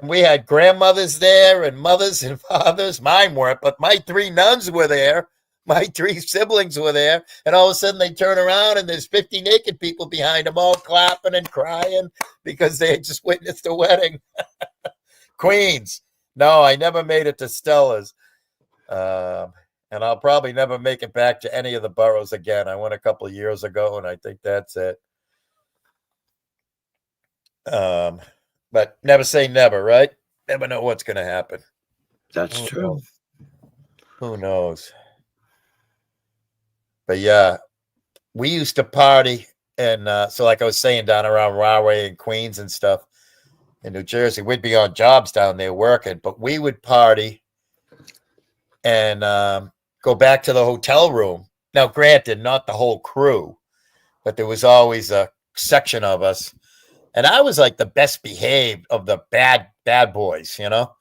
we had grandmothers there and mothers and fathers. Mine weren't, but my 3 nuns were there. My 3 siblings were there, and all of a sudden they turn around and there's 50 naked people behind them all clapping and crying because they had just witnessed a wedding. Queens. No, I never made it to Stella's. And I'll probably never make it back to any of the boroughs again. I went a couple of years ago, and I think that's it. But never say never, right? Never know what's going to happen. That's true. Who knows? But yeah, we used to party. And so like I was saying, down around Rahway and Queens and stuff in New Jersey, we'd be on jobs down there working, but we would party and go back to the hotel room. Now, granted, not the whole crew, but there was always a section of us. And I was like the best behaved of the bad boys, you know?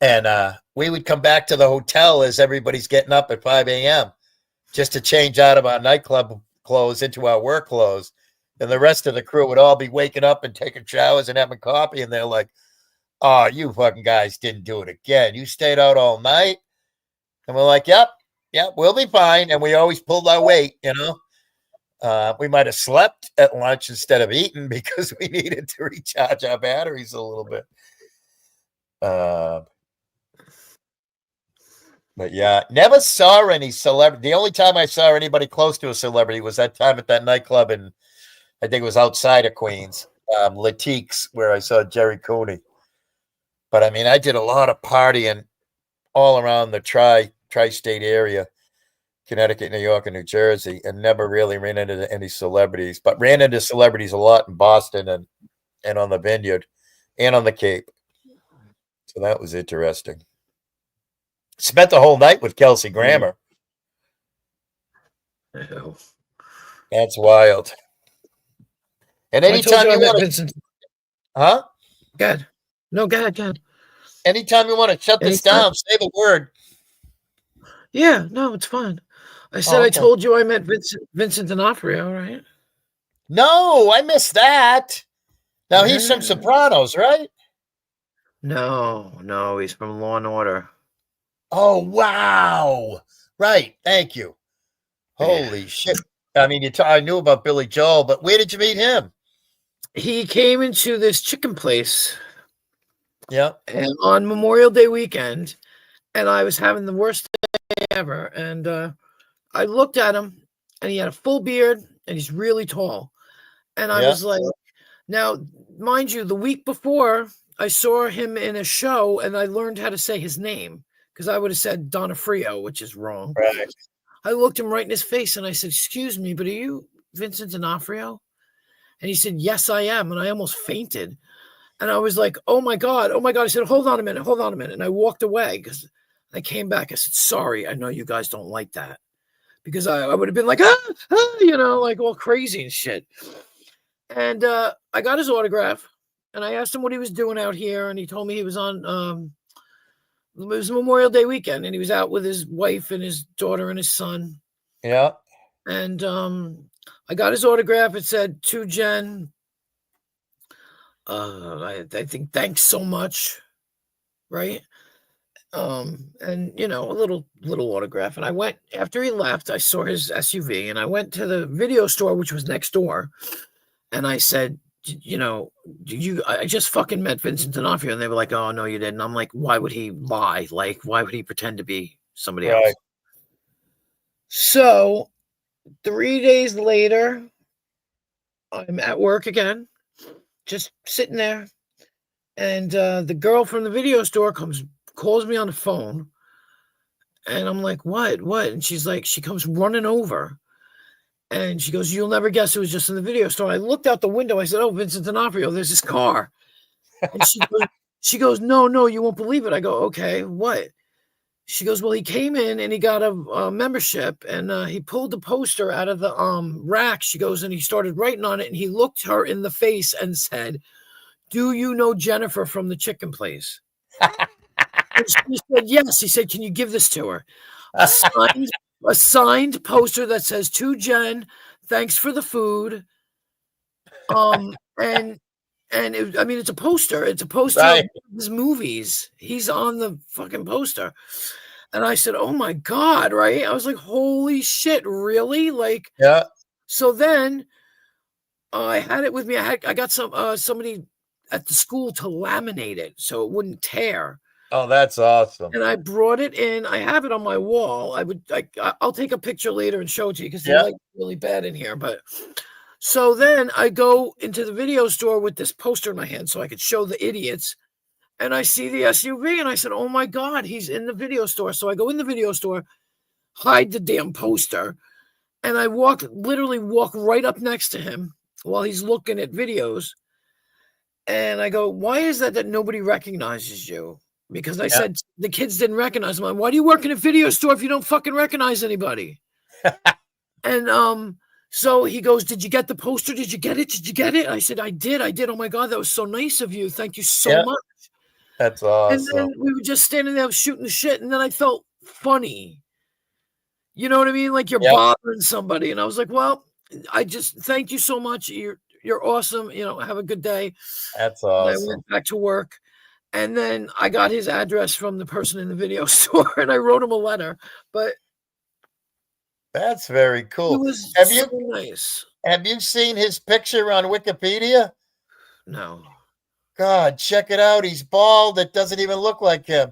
And we would come back to the hotel as everybody's getting up at 5 a.m. just to change out of our nightclub clothes into our work clothes. And the rest of the crew would all be waking up and taking showers and having coffee. And they're like, oh, you fucking guys didn't do it again. You stayed out all night. And we're like, yep, we'll be fine. And we always pulled our weight, you know. We might have slept at lunch instead of eating because we needed to recharge our batteries a little bit. But yeah, never saw any celebrity. The only time I saw anybody close to a celebrity was that time at that nightclub in, I think it was outside of Queens, Latique's, where I saw Jerry Cooney. But I mean, I did a lot of partying all around the tri-state area, Connecticut, New York, and New Jersey, and never really ran into any celebrities, but ran into celebrities a lot in Boston and on the Vineyard and on the Cape. So that was interesting. Spent the whole night with Kelsey Grammer. Ew. That's wild. And anytime you want Vincent. Huh? Good. No, go ahead. Anytime you want to shut this down, say the word. Yeah, no, it's fine. I said I told you I met Vincent D'Onofrio, right? No, I missed that. Now he's from Sopranos, right? No, he's from Law and Order. Oh, wow. Right. Thank you. Holy shit. I mean, I knew about Billy Joel, but where did you meet him? He came into this chicken place. Yeah. And on Memorial Day weekend, and I was having the worst day ever. And I looked at him, and he had a full beard, and he's really tall. And I was like, now, mind you, the week before, I saw him in a show, and I learned how to say his name, because I would have said D'Onofrio, which is wrong. Right. I looked him right in his face, and I said, excuse me, but are you Vincent D'Onofrio? And he said, yes, I am. And I almost fainted. And I was like, oh, my God. I said, hold on a minute. And I walked away because I came back. I said, sorry, I know you guys don't like that. Because I would have been like, like all crazy and shit. And I got his autograph, and I asked him what he was doing out here. And he told me he was on, it was Memorial Day weekend, and he was out with his wife and his daughter and his son. Yeah. And I got his autograph. It said, to Jen, I think thanks so much, right? And a little autograph. And I went after he left. I saw his SUV, and I went to the video store, which was next door, and I said, I just fucking met Vincent D'Onofrio. And they were like, oh no, you didn't. I'm like, why would he lie? Like, why would he pretend to be somebody else? So 3 days later, I'm at work again, just sitting there. And the girl from the video store calls me on the phone. And I'm like, what? And she's like, she comes running over. And she goes, you'll never guess who was just in the video store. I looked out the window. I said, oh, Vincent D'Onofrio, there's his car. And she goes, no, you won't believe it. I go, okay, what? She goes, well, he came in and he got a membership, and he pulled the poster out of the rack. She goes, and he started writing on it, and he looked her in the face and said, do you know Jennifer from the chicken place? And she said, yes. He said, can you give this to her? A signed poster that says, to Jen, thanks for the food. And it's a poster. It's a poster of his movies. He's on the fucking poster. And I said, oh my God, right? I was like, holy shit, really? Like, yeah. So then I had it with me. I got somebody at the school to laminate it so it wouldn't tear. Oh, that's awesome. And I brought it in. I have it on my wall. I'll take a picture later and show it to you because the light's really bad in here. But so then I go into the video store with this poster in my hand so I could show the idiots. And I see the SUV and I said, oh my God, he's in the video store. So I go in the video store, hide the damn poster. And I literally walk right up next to him while he's looking at videos. And I go, why is that nobody recognizes you? Because I said the kids didn't recognize him. Why do you work in a video store if you don't fucking recognize anybody? And so he goes, did you get the poster? Did you get it? Did you get it? I said, I did. Oh my God, that was so nice of you. Thank you so much. That's awesome. And then we were just standing there shooting the shit. And then I felt funny. You know what I mean? Like you're bothering somebody. And I was like, well, I just thank you so much. You're awesome. You know, have a good day. That's awesome. And I went back to work. And then I got his address from the person in the video store and I wrote him a letter. But that's very cool. It was nice. Have you seen his picture on Wikipedia? No. God, check it out. He's bald. It doesn't even look like him.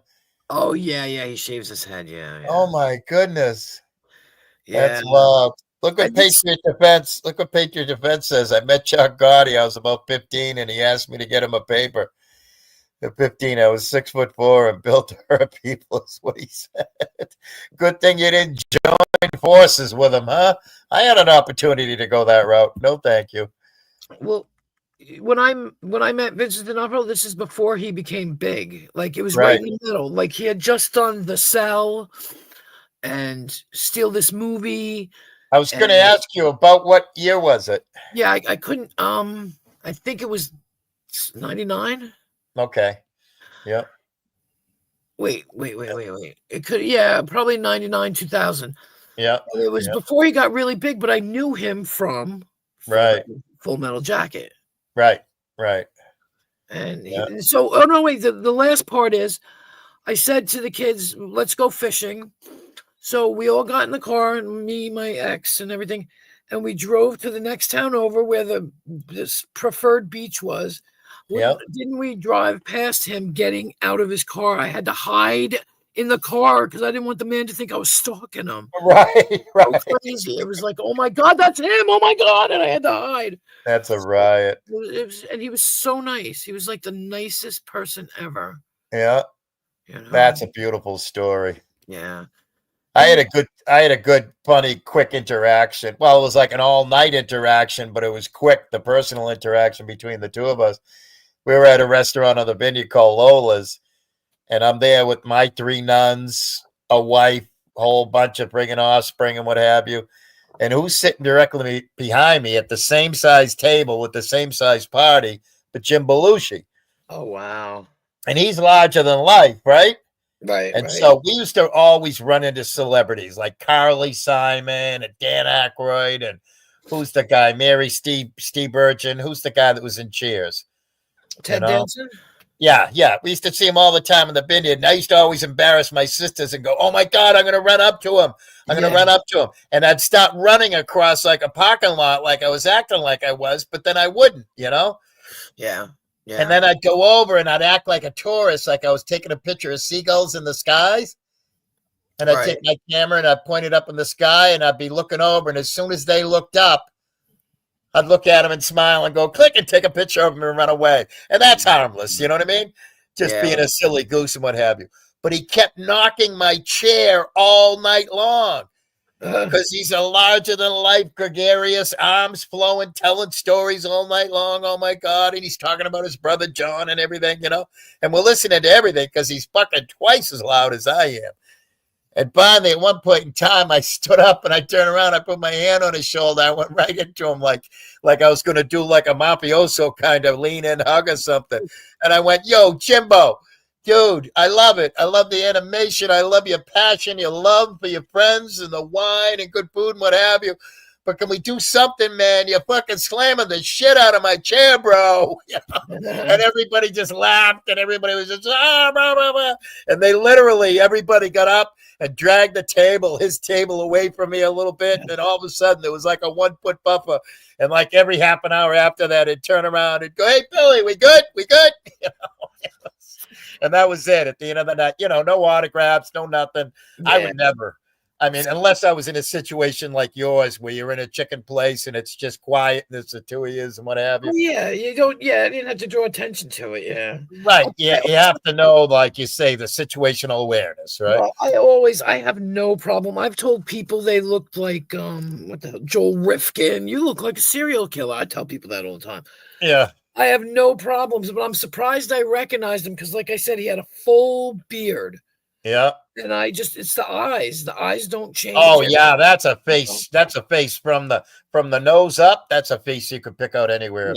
Oh, yeah. He shaves his head. Yeah. Oh, my goodness. Yeah. That's wild. Look what Patriot Defense. Look what Patriot Defense says. I met Chuck Gotti. I was about 15, and he asked me to get him a paper. At 15, I was 6'4" and built to hurt people. Is what he said. Good thing you didn't join forces with him, huh? I had an opportunity to go that route. No, thank you. Well, when I met Vincent D'Onofrio, this is before he became big. Like it was right in the middle. Like he had just done The Cell and Steal This Movie. I was going to ask you about what year was it? Yeah, I couldn't. I think it was 99. Okay. Yep. Wait. It could, probably 99, 2000. Yeah. It was before he got really big, but I knew him from Full Metal Jacket. Right. And so, oh no, wait, the last part is I said to the kids, let's go fishing. So we all got in the car, and me, my ex, and everything, and we drove to the next town over where this preferred beach was. Didn't we drive past him getting out of his car? I had to hide in the car because I didn't want the man to think I was stalking him. Right. Crazy. It was like, oh my God, that's him. Oh my God. And I had to hide. That's a riot. And he was so nice. He was like the nicest person ever. Yeah. You know? That's a beautiful story. Yeah. I had a good, funny, quick interaction. Well, it was like an all-night interaction, but it was quick, the personal interaction between the two of us. We were at a restaurant on the vineyard called Lola's, and I'm there with my 3 nuns, a wife, a whole bunch of friggin' offspring and what have you. And who's sitting directly behind me at the same size table with the same size party, but Jim Belushi. Oh, wow. And he's larger than life, right? Right. And so we used to always run into celebrities like Carly Simon and Dan Aykroyd, and who's the guy? Steve Urchin. Who's the guy that was in Cheers? Ted Danson? Yeah. We used to see him all the time in the vineyard. And I used to always embarrass my sisters and go, oh my God, I'm going to run up to him. And I'd start running across like a parking lot like I was acting like I was, but then I wouldn't, you know? Yeah. And then I'd go over and I'd act like a tourist, like I was taking a picture of seagulls in the skies. And I'd take my camera and I'd point it up in the sky and I'd be looking over. And as soon as they looked up, I'd look at them and smile and go click and take a picture of them and run away. And that's harmless. You know what I mean? Just being a silly goose and what have you. But he kept knocking my chair all night long because he's a larger than life, gregarious, arms flowing, telling stories all night long. Oh my God. And he's talking about his brother John and everything, you know, and we're listening to everything because he's fucking twice as loud as I am. And finally, at one point in time, I stood up and I turned around. I put my hand on his shoulder. I went right into him like I was going to do like a mafioso kind of lean in hug or something. And I went, yo, Jimbo, dude, I love it. I love the animation. I love your passion, your love for your friends and the wine and good food and what have you. But can we do something, man? You're fucking slamming the shit out of my chair, bro. You know? And everybody just laughed and everybody was just, blah, blah, blah. And they literally, everybody got up and dragged his table away from me a little bit. And then all of a sudden, there was like a 1-foot buffer. And like every half an hour after that, it'd turn around and go, hey, Billy, we good? We good? You know? And that was it at the end of the night. You know, no autographs, no nothing. I would never. I mean, unless I was in a situation like yours where you're in a chicken place and it's just quiet and it's the two of you and what have you. Well, yeah, you don't. Yeah, I didn't have to draw attention to it. Yeah, right. Yeah, you have to know, like you say, the situational awareness, right? Well, I have no problem. I've told people they looked like what the hell, Joel Rifkin. You look like a serial killer. I tell people that all the time. Yeah. I have no problems, but I'm surprised I recognized him because, like I said, he had a full beard. Yeah. And it's the eyes. The eyes don't change. Oh yeah, that's a face. That's a face from the nose up. That's a face you could pick out anywhere.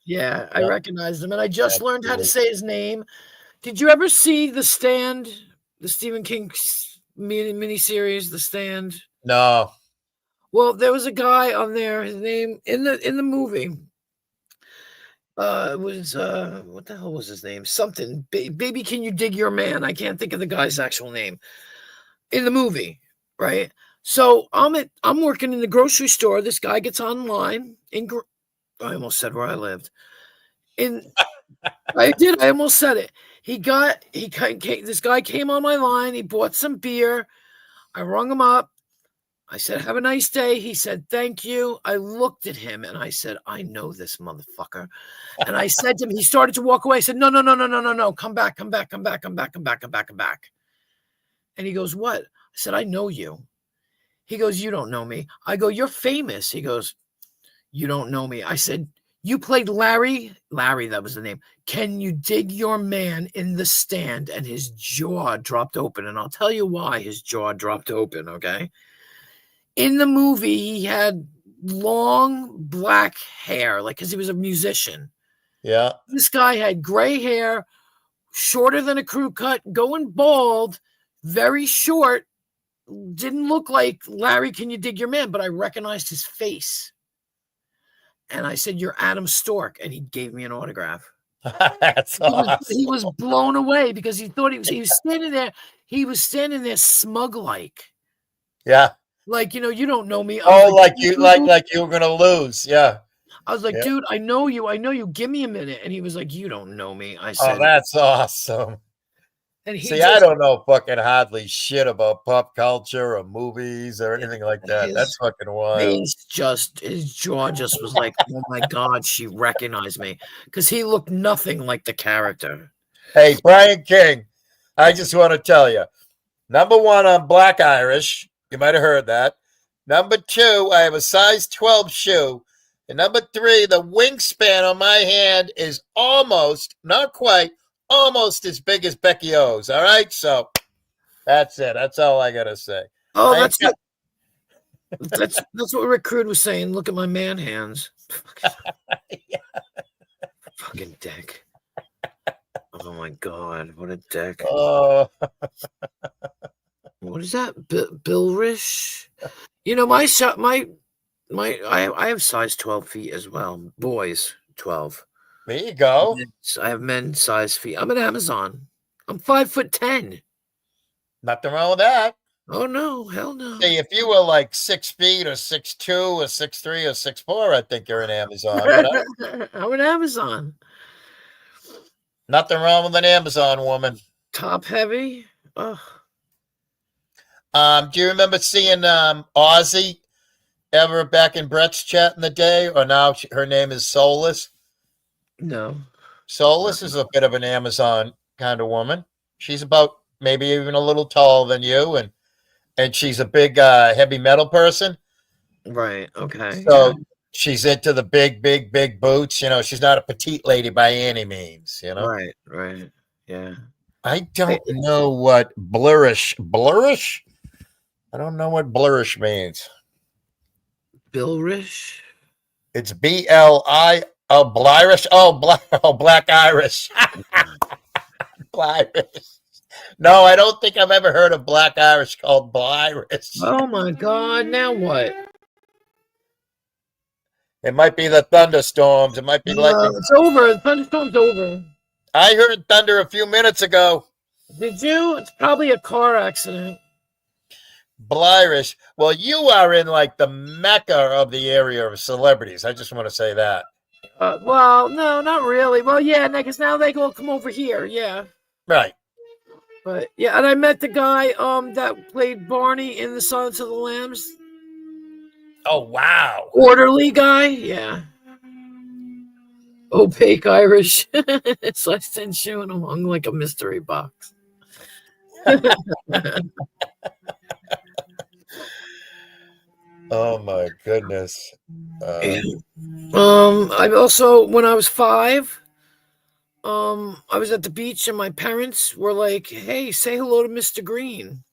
Yeah, I recognized him, and I just learned how to say his name. Did you ever see The Stand, the Stephen King miniseries, The Stand? No. Well, there was a guy on there. His name in the movie. Was what the hell was his name? Something. Baby, can you dig your man? I can't think of the guy's actual name in the movie, right? So I'm working in the grocery store. This guy gets online I almost said where I lived. I did. I almost said it. This guy came on my line. He bought some beer. I rung him up. I said, have a nice day. He said, thank you. I looked at him and I said, I know this motherfucker. And I said to him, he started to walk away. I said, no. Come back. And he goes, what? I said, I know you. He goes, you don't know me. I go, you're famous. He goes, you don't know me. I said, you played Larry. Larry, that was the name. Can you dig your man in The Stand? And his jaw dropped open. And I'll tell you why his jaw dropped open, okay? In the movie, he had long black hair, like because he was a musician. Yeah. This guy had gray hair, shorter than a crew cut, going bald, very short. Didn't look like Larry, can you dig your man? But I recognized his face. And I said, you're Adam Stork. And he gave me an autograph. That's awesome. He was blown away because he thought he was standing there. He was standing there smug like. Yeah. Like, you don't know me. Like you were gonna lose. Yeah. I was like, dude, I know you. Give me a minute. And he was like, you don't know me. I said, oh, that's awesome. And I don't know fucking hardly shit about pop culture or movies or anything like that. That's fucking wild. His jaw just was like, oh my God, she recognized me. Because he looked nothing like the character. Hey, Brian King, I just want to tell you, number one, I'm Black Irish. You might have heard that. Number two, I have a size 12 shoe. And number three, the wingspan on my hand is almost, not quite, almost as big as Becky O's. All right? So that's it. That's all I got to say. Oh, that's what Rick Crude was saying. Look at my man hands. Fucking dick. Oh, my God. What a dick. Oh. What is that? Bill Rish? I have size 12 feet as well. Boys, 12. There you go. I have men's size feet. I'm an Amazon. I'm 5'10". Nothing wrong with that. Oh no, hell no. Hey, if you were like 6 feet or 6'2" or 6'3" or 6'4", I think you're an Amazon. I'm an Amazon. Nothing wrong with an Amazon woman. Top heavy. Oh. Do you remember seeing Ozzy ever back in Brett's chat in the day? Or now her name is Soulless? No. Soulless is a bit of an Amazon kind of woman. She's about maybe even a little taller than you, and she's a big heavy metal person. Right. Okay. So she's into the big boots. She's not a petite lady by any means. Right. Yeah. I don't know what blurrish. I don't know what blurrish means. Billrish? It's B-L-I. Oh, Blirish. Black Irish. Blirish. No, I don't think I've ever heard of Black Irish called Blirish. Oh my God! Now what? It might be the thunderstorms. It might be it's over. The thunderstorm's over. I heard thunder a few minutes ago. Did you? It's probably a car accident. Blirish. Well, you are in like the mecca of the area of celebrities. I just want to say that. Well, no, not really. Well, yeah, because now they all come over here. Yeah. Right. But yeah, and I met the guy that played Barney in the Silence of the Lambs. Oh wow. Orderly guy, yeah. Opaque Irish. So I sent showing him hung like a mystery box. Oh my goodness. I also, when I was 5, I was at the beach and my parents were like, "Hey, say hello to Mr. Green,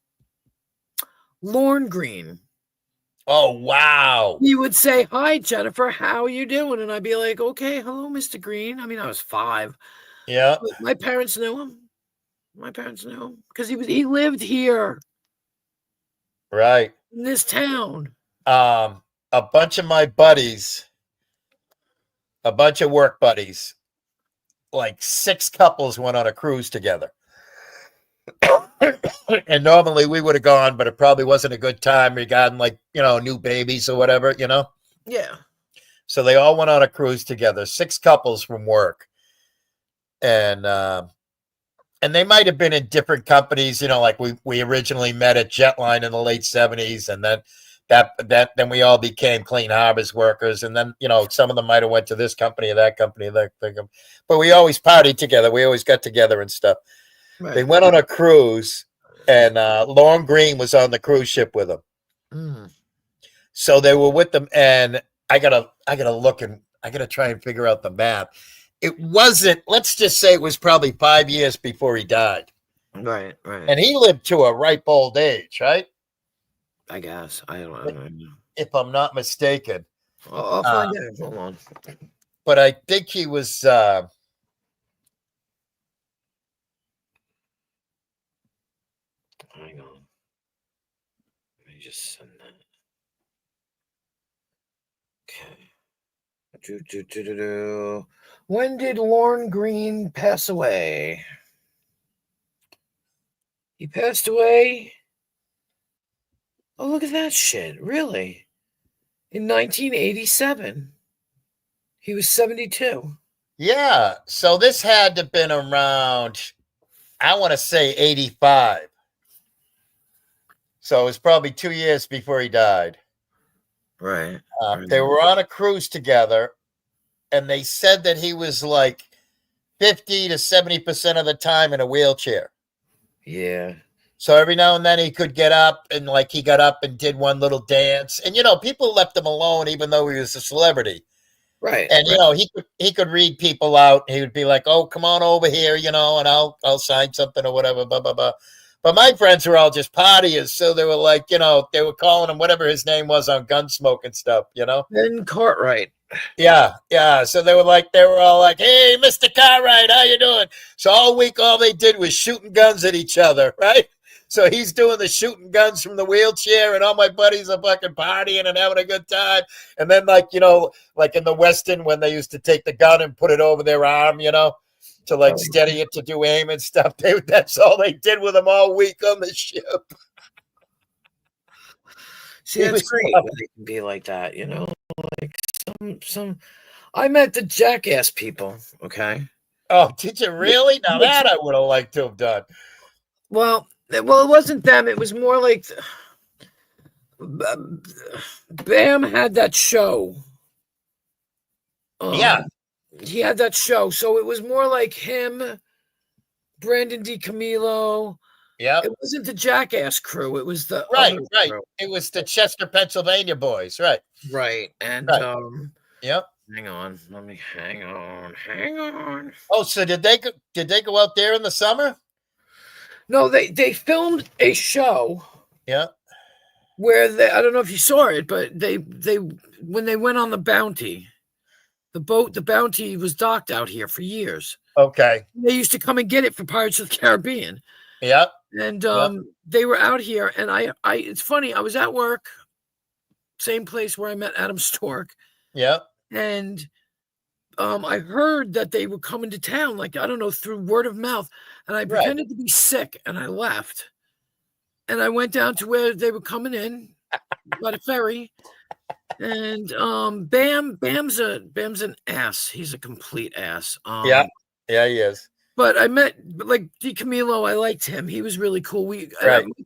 Lorne Green." Oh wow. He would say, "Hi, Jennifer, how are you doing?" And I'd be like, "Okay, hello, Mr. Green." I mean, I was 5. Yeah. But my parents knew him. My parents knew him because he lived here. Right. In this town. A bunch of my buddies, a bunch of work buddies, like 6 couples went on a cruise together. And normally we would have gone, but it probably wasn't a good time regarding like, new babies or whatever, Yeah. So they all went on a cruise together, 6 couples from work. And they might have been in different companies, like we originally met at Jetline in the late 70s, and then then we all became Clean Harbors workers, and then some of them might have went to this company or that company, but we always partied together. We always got together and stuff. Right. They went on a cruise, and Lorne Green was on the cruise ship with them. Mm. So they were with them, and I gotta look, and I gotta try and figure out the map. It wasn't, let's just say it was probably 5 years before he died. Right. And he lived to a ripe old age, right? I guess. I don't know. If I'm not mistaken. I'll find out. Hold on. But I think he was hang on. Let me just send that. Okay. When did Lorne Green pass away? He passed away. Oh, look at that shit. Really? In 1987. He was 72. Yeah. So this had to have been around, I want to say 85. So it was probably 2 years before he died. Right. They were on a cruise together, and they said that he was like 50 to 70% of the time in a wheelchair. Yeah. So every now and then he could get up, and like he got up and did one little dance, and people left him alone even though he was a celebrity. Right. And he could read people out. He would be like, "Oh, come on over here, and I'll sign something or whatever, blah blah blah." But my friends were all just partiers, so they were like, they were calling him whatever his name was on Gunsmoke and stuff, Ben Cartwright. Yeah. So they were all like, "Hey, Mr. Cartwright, how you doing?" So all week, all they did was shooting guns at each other, right? So he's doing the shooting guns from the wheelchair, and all my buddies are fucking partying and having a good time. And then, like in the Western, when they used to take the gun and put it over their arm, to steady it to do aim and stuff. That's all they did with them all week on the ship. See, that's great. It can be like that, like some. I met the Jackass people. Okay. Oh, did you really? Now that I would have liked to have done. Well, it wasn't them. It was more like Bam had that show. Yeah. He had that show. So it was more like him, Brandon DiCamillo. Yeah. It wasn't the Jackass crew. It was the right. Crew. It was the Chester, Pennsylvania boys. Right. Right. And yep. Hang on. Let me hang on. Oh, so did they go out there in the summer? No, they filmed a show. Yeah. Where I don't know if you saw it, but they when they went on the Bounty, the Bounty was docked out here for years. Okay. They used to come and get it for Pirates of the Caribbean. Yeah. And they were out here, and I it's funny, I was at work, same place where I met Adam Stork. Yeah. And I heard that they were coming to town, like, I don't know, through word of mouth. And I pretended to be sick, and I left. And I went down to where they were coming in by the ferry. And Bam's an ass. He's a complete ass. Yeah, he is. But I met like DiCamillo. I liked him. He was really cool.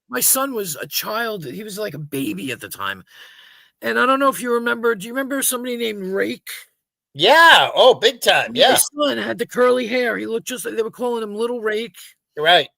My son was a child. He was like a baby at the time. And I don't know if you remember. Do you remember somebody named Rake? Yeah. Oh, big time. Yeah. My son had the curly hair. He looked just like they were calling him Little Rake. Right.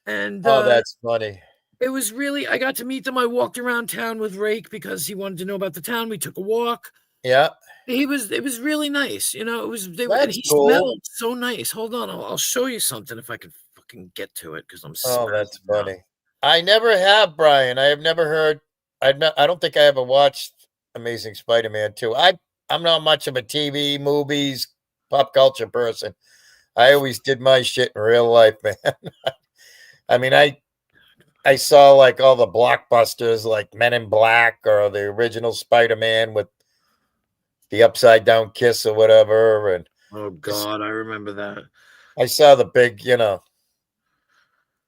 And that's funny. It was really. I got to meet them. I walked around town with Rake because he wanted to know about the town. We took a walk. Yeah. It was really nice. You know, it was. That's he cool. smelled so nice. Hold on, I'll show you something if I can fucking get to it because I'm. Oh, that's funny. I never have, Brian. I have never heard. I don't think I ever watched Amazing Spider-Man 2. I'm not much of a TV, movies, pop culture person. I always did my shit in real life, man. I mean, I saw like all the blockbusters like Men in Black or the original Spider-Man with the upside down kiss or whatever. And oh God, I remember that. I saw the big, I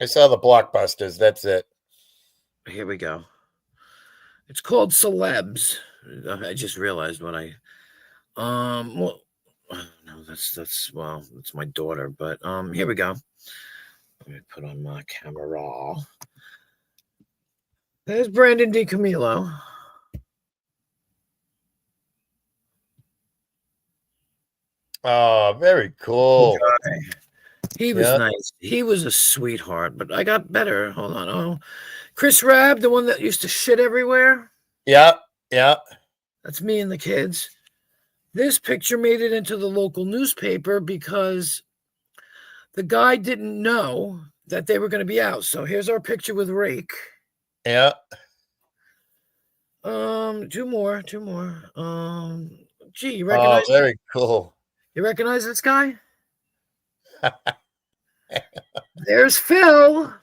saw the blockbusters. That's it. Here we go. It's called Celebs. I just realized what well, no, that's my daughter, but here we go. Let me put on my camera. There's Brandon DiCamillo. Oh, very cool. He was nice. He was a sweetheart, but I got better. Hold on. Oh, Chris Rabb, the one that used to shit everywhere. Yeah. That's me and the kids. This picture made it into the local newspaper because the guy didn't know that they were going to be out. So here's our picture with Rake. Yeah. Two more. Gee, you recognize? Oh, very cool. You recognize this guy? There's Phil.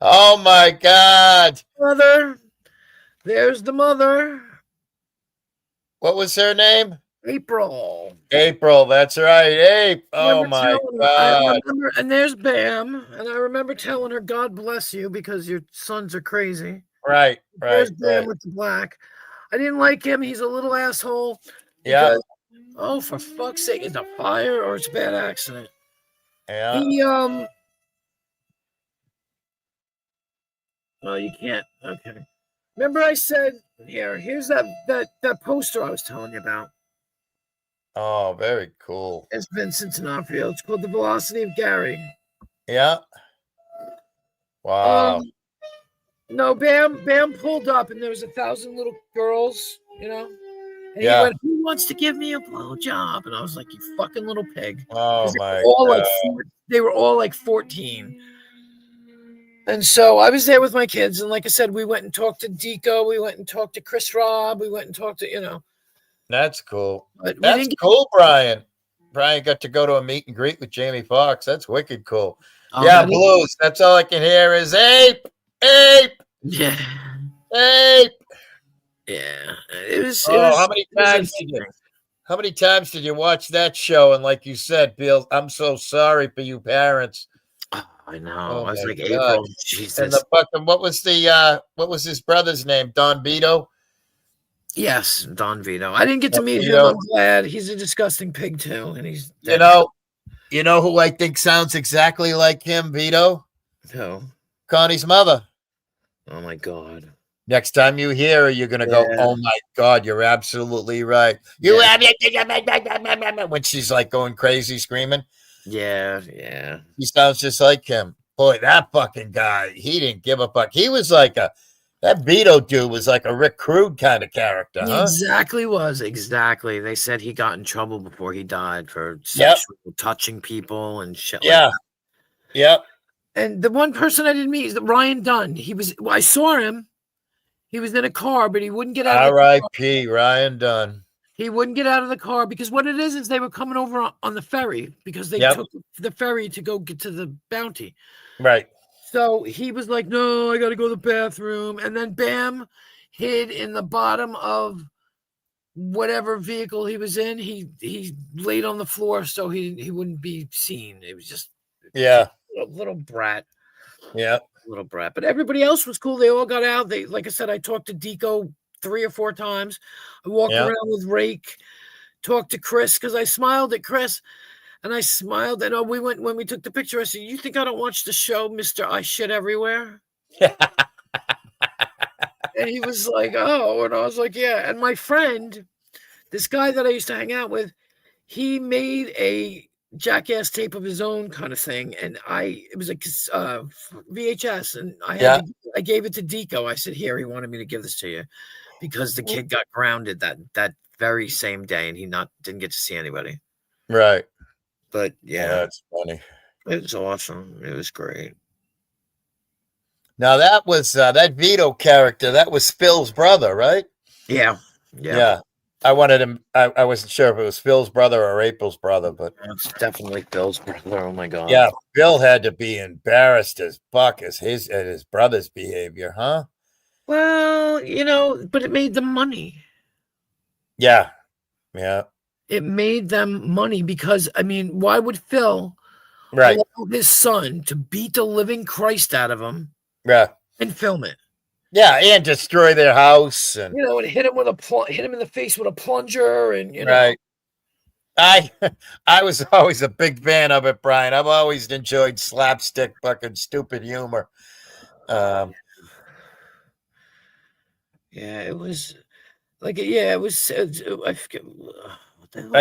Oh my God. Mother. There's the mother. What was her name? April. April, that's right. Ape. Oh my God. And there's Bam. And I remember telling her, God bless you, because your sons are crazy. Right. There's Bam with the black. I didn't like him. He's a little asshole. Yeah. Oh, for fuck's sake. It's a fire or it's a bad accident. Yeah. He, oh, you can't. Okay. Remember I said, here's that poster I was telling you about. Oh, very cool. It's Vincent D'Onofrio. It's called The Velocity of Gary. Yeah. Wow. No, Bam pulled up and there was 1,000 little girls, And he went, who wants to give me a blowjob? And I was like, you fucking little pig. Oh my God. They were all like 14. And so I was there with my kids. And like I said, we went and talked to Deco. We went and talked to Chris Robb. We went and talked to, That's cool. But that's cool, Brian. Brian got to go to a meet and greet with Jamie Foxx. That's wicked cool. Yeah, Blues. That's all I can hear is Ape. Yeah. Ape. Yeah. It was. How many times did you watch that show? And like you said, Bill, I'm so sorry for you parents. I know. I was like, God. April. Jesus. And the fucking what was his brother's name? Don Vito. Yes, Don Vito. I didn't get to meet him. I'm glad. He's a disgusting pig too, and he's you know who I think sounds exactly like him, Vito? Who? Connie's mother. Oh my God. Next time you hear her, you're gonna go, oh my God, you're absolutely right. You when she's like going crazy screaming. Yeah. He sounds just like him. Boy, that fucking guy, he didn't give a fuck. He was like that Vito dude was like a Rick Crude kind of character, huh? Exactly. They said he got in trouble before he died for sexual touching people and shit. Yep. And the one person I didn't meet is Ryan Dunn. I saw him. He was in a car, but he wouldn't get out. R.I.P. Ryan Dunn. He wouldn't get out of the car because what it is they were coming over on the ferry because they took the ferry to go get to the bounty. Right. So he was like, no, I got to go to the bathroom. And then Bam hid in the bottom of whatever vehicle he was in. He laid on the floor so he wouldn't be seen. It was just a little brat. Yeah. Little brat. But everybody else was cool. They all got out. Like I said, I talked to Deco 3 or 4 times. I walked around with Rake, talked to Chris because I smiled at Chris. And I smiled. And we went when we took the picture. I said, "You think I don't watch the show, Mr. I Shit Everywhere?" And he was like, "Oh," and I was like, "Yeah." And my friend, this guy that I used to hang out with, he made a Jackass tape of his own kind of thing, and it was like VHS, and I gave it to Deco. I said, "Here," he wanted me to give this to you because the kid got grounded that very same day, and he didn't get to see anybody. Right. But yeah, that's funny. It was awesome. It was great. Now that was that Vito character. That was Phil's brother, right? Yeah. I wanted him. I wasn't sure if it was Phil's brother or April's brother, but it's definitely Phil's brother. Oh my god. Yeah, Phil had to be embarrassed as fuck as his brother's behavior, huh? Well, but it made them money. Yeah. It made them money because why would Phil allow his son to beat the living Christ out of him? Yeah. And film it. Yeah, and destroy their house and and hit him in the face with a plunger and Right. I was always a big fan of it, Brian. I've always enjoyed slapstick fucking stupid humor. Yeah, it was like it was I forget what the hell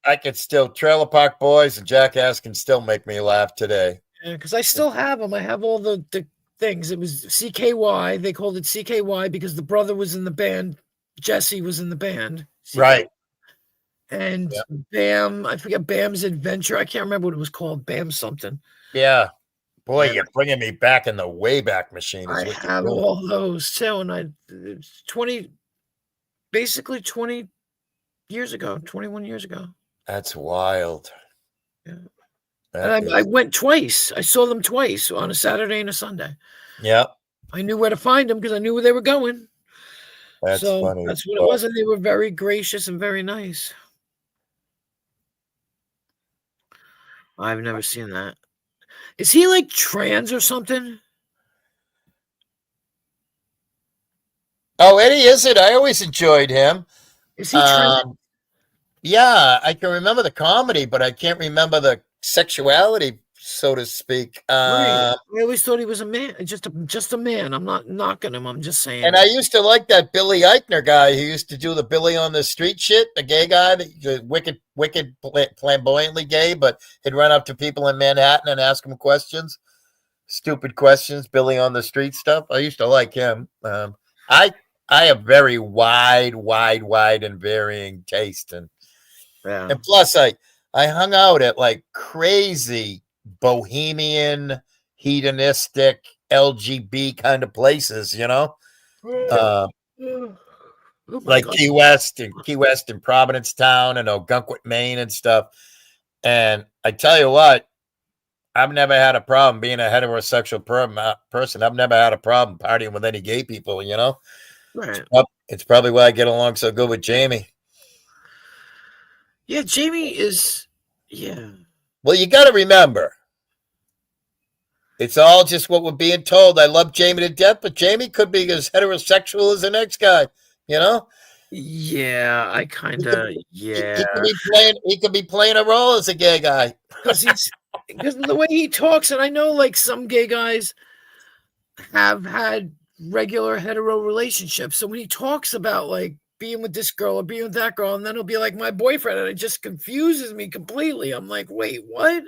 I could still Trailer Park Boys and Jackass can still make me laugh today. Yeah, because I still have them. I have all the things. It was CKY. They called it CKY because the brother was in the band. Jesse was in the band. CKY. Right. And Bam, I forget Bam's Adventure. I can't remember what it was called. Bam something. Yeah. Boy, you're bringing me back in the Wayback Machine. I have all those too. And it's 20 years ago, 21 years ago. That's wild. Yeah. And I went twice. I saw them twice on a Saturday and a Sunday. Yeah. I knew where to find them because I knew where they were going. That's funny. That's what it was. And they were very gracious and very nice. I've never seen that. Is he like trans or something? Oh, Eddie Izzard. I always enjoyed him. Is he trans? Yeah, I can remember the comedy, but I can't remember the sexuality, so to speak. Right. I always thought he was a man, just a man. I'm not knocking him. I'm just saying. And I used to like that Billy Eichner guy who used to do the Billy on the Street shit, the gay guy, the wicked, flamboyantly gay, but he'd run up to people in Manhattan and ask them questions, stupid questions, Billy on the Street stuff. I used to like him. I have very wide and varying taste, and plus I hung out at like crazy bohemian, hedonistic, LGB kind of places, like Key West and Providence Town and Ogunquit, Maine and stuff. And I tell you what, I've never had a problem being a heterosexual person. I've never had a problem partying with any gay people, Right. It's probably why I get along so good with Jamie. Yeah, Jamie is. Yeah. Well, you got to remember, it's all just what we're being told. I love Jamie to death, but Jamie could be as heterosexual as the next guy, Yeah, I kind of. Yeah. He could be playing a role as a gay guy because of the way he talks, and I know like some gay guys have had regular hetero relationships. So when he talks about like being with this girl or being with that girl, and then he'll be like my boyfriend, and it just confuses me completely. I'm like, wait, what?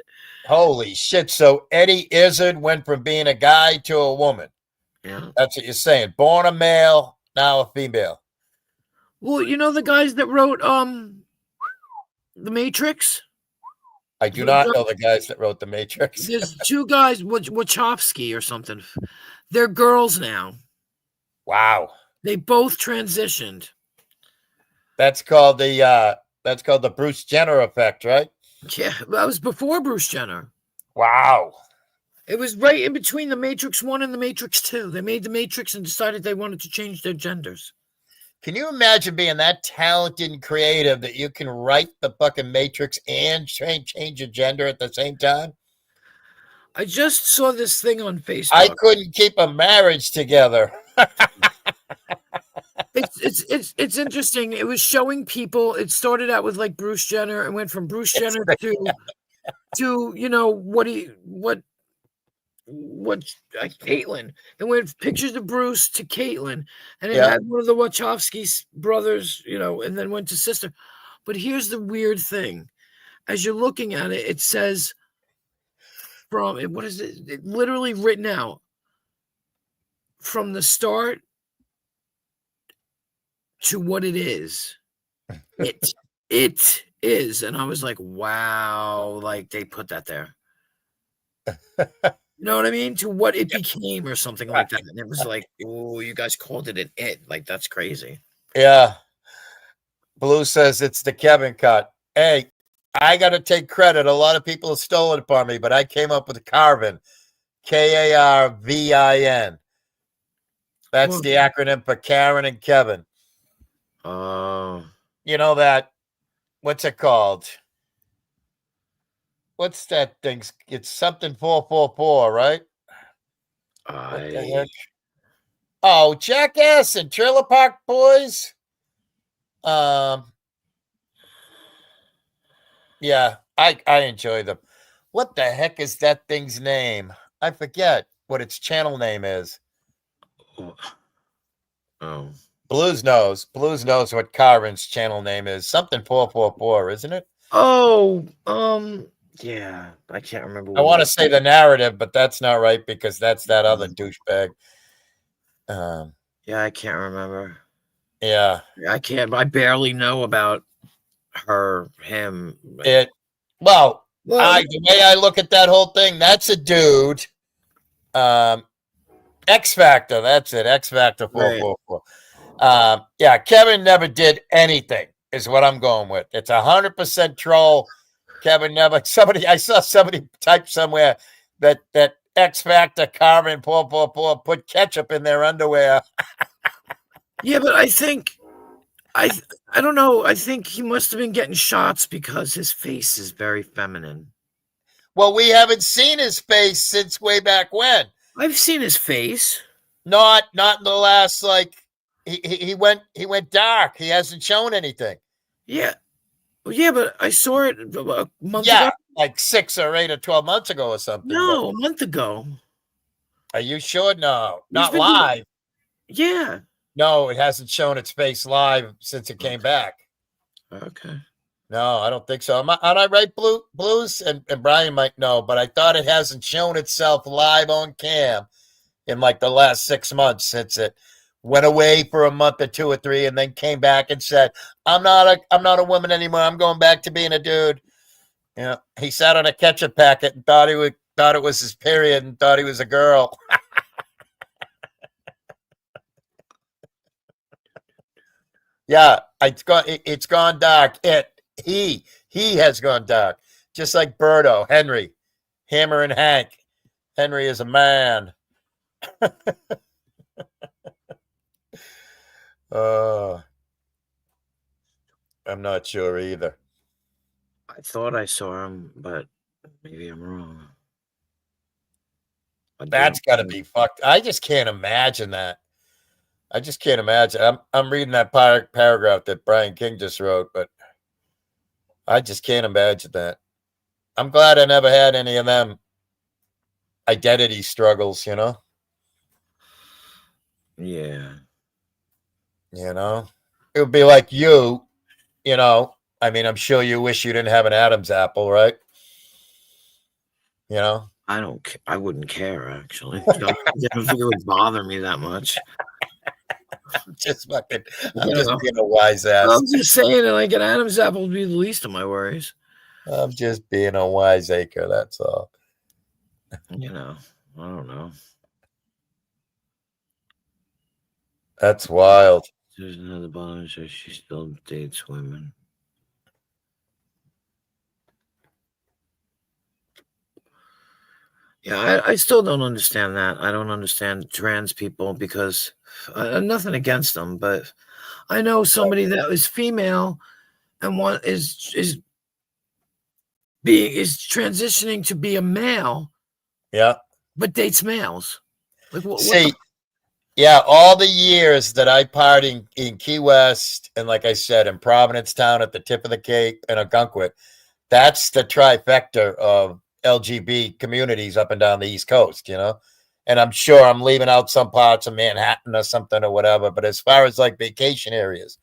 Holy shit. So Eddie Izzard went from being a guy to a woman. Yeah. That's what you're saying. Born a male, now a female. Well, the guys that wrote The Matrix? I do not know the guys that wrote The Matrix. There's two guys, Wachowski or something. They're girls now. Wow. They both transitioned. That's called the Bruce Jenner effect, right? Yeah, that was before Bruce Jenner. Wow. It was right in between The Matrix 1 and The Matrix 2. They made The Matrix and decided they wanted to change their genders. Can you imagine being that talented and creative that you can write the fucking Matrix and change your gender at the same time? I just saw this thing on Facebook. I couldn't keep a marriage together. It's interesting. It was showing people. It started out with like Bruce Jenner and went from Bruce Jenner to Caitlyn. Then went pictures of Bruce to Caitlyn, and it had one of the Wachowski brothers, and then went to sister. But here's the weird thing: as you're looking at it, it says from what is it? It literally written out from the start to what it is. It is, and I was like, wow, like they put that there. You know what I mean? To what it became or something like that. And it was like, oh, you guys called it an it. Like, that's crazy. Yeah. Blue says it's the Kevin cut. Hey, I got to take credit. A lot of people have stolen it from me, but I came up with Carvin. Karvin. That's the acronym for Karen and Kevin. You know that, what's it called? What's that thing? It's something 444, right? What the heck? Oh, Jackass and Trailer Park Boys. Yeah, I enjoy them. What the heck is that thing's name? I forget what its channel name is. Oh. Blues knows what Carvin's channel name is. Something 444, isn't it? Oh, yeah, I can't remember. I want to say the narrative, but that's not right because that's that other douchebag. Yeah, I can't remember. Yeah, I can't. I barely know about him. The way I look at that whole thing, that's a dude. X Factor, that's it. X Factor 444. Yeah, Kevin never did anything, is what I'm going with. It's 100% troll. Kevin never. I saw somebody type somewhere that X Factor Carvin 444 put ketchup in their underwear. Yeah, but I think I don't know. I think he must have been getting shots because his face is very feminine. Well, we haven't seen his face since way back when. I've seen his face. Not in the last he went dark. He hasn't shown anything. Yeah. Yeah, but I saw it a month ago. Like 6 or 8 or 12 months ago or something. No, a month ago. Are you sure? No, not live. Yeah. No, it hasn't shown its face live since it came back. Okay. No, I don't think so. Am I right, Blues? And Brian might know, but I thought it hasn't shown itself live on cam in like the last 6 months since it went away for a month or 2 or 3 and then came back and said, I'm not a woman anymore. I'm going back to being a dude. You know, he sat on a ketchup packet and thought it was his period and thought he was a girl. Yeah, it's gone dark. He has gone dark. Just like Birdo, Henry, Hammer and Hank. Henry is a man. I'm not sure either. I thought I saw him, but maybe I'm wrong. That's got to be fucked. I just can't imagine that. I just can't imagine. I'm reading that paragraph that Brian King just wrote, but I just can't imagine that. I'm glad I never had any of them identity struggles, you know? Yeah. You know? It would be like you know, I mean, I'm sure you wish you didn't have an Adam's apple, right? You know? I wouldn't care, actually. I don't think it would bother me that much. I'm just being a wise ass. I'm just saying, like, an Adam's apple would be the least of my worries. I'm just being a wiseacre, that's all. You know, I don't know. That's wild. There's another bottom says she still dates women. Yeah, I still don't understand that. I don't understand trans people because nothing against them, but I know somebody that is female and is transitioning to be a male. Yeah, but dates males. Like what? See, Yeah, all the years that I partied in Key West and, like I said, in Providence Town at the tip of the Cape and Ogunquit, that's the trifecta of LGB communities up and down the East Coast, you know? And I'm sure I'm leaving out some parts of Manhattan or something or whatever, but as far as like vacation areas,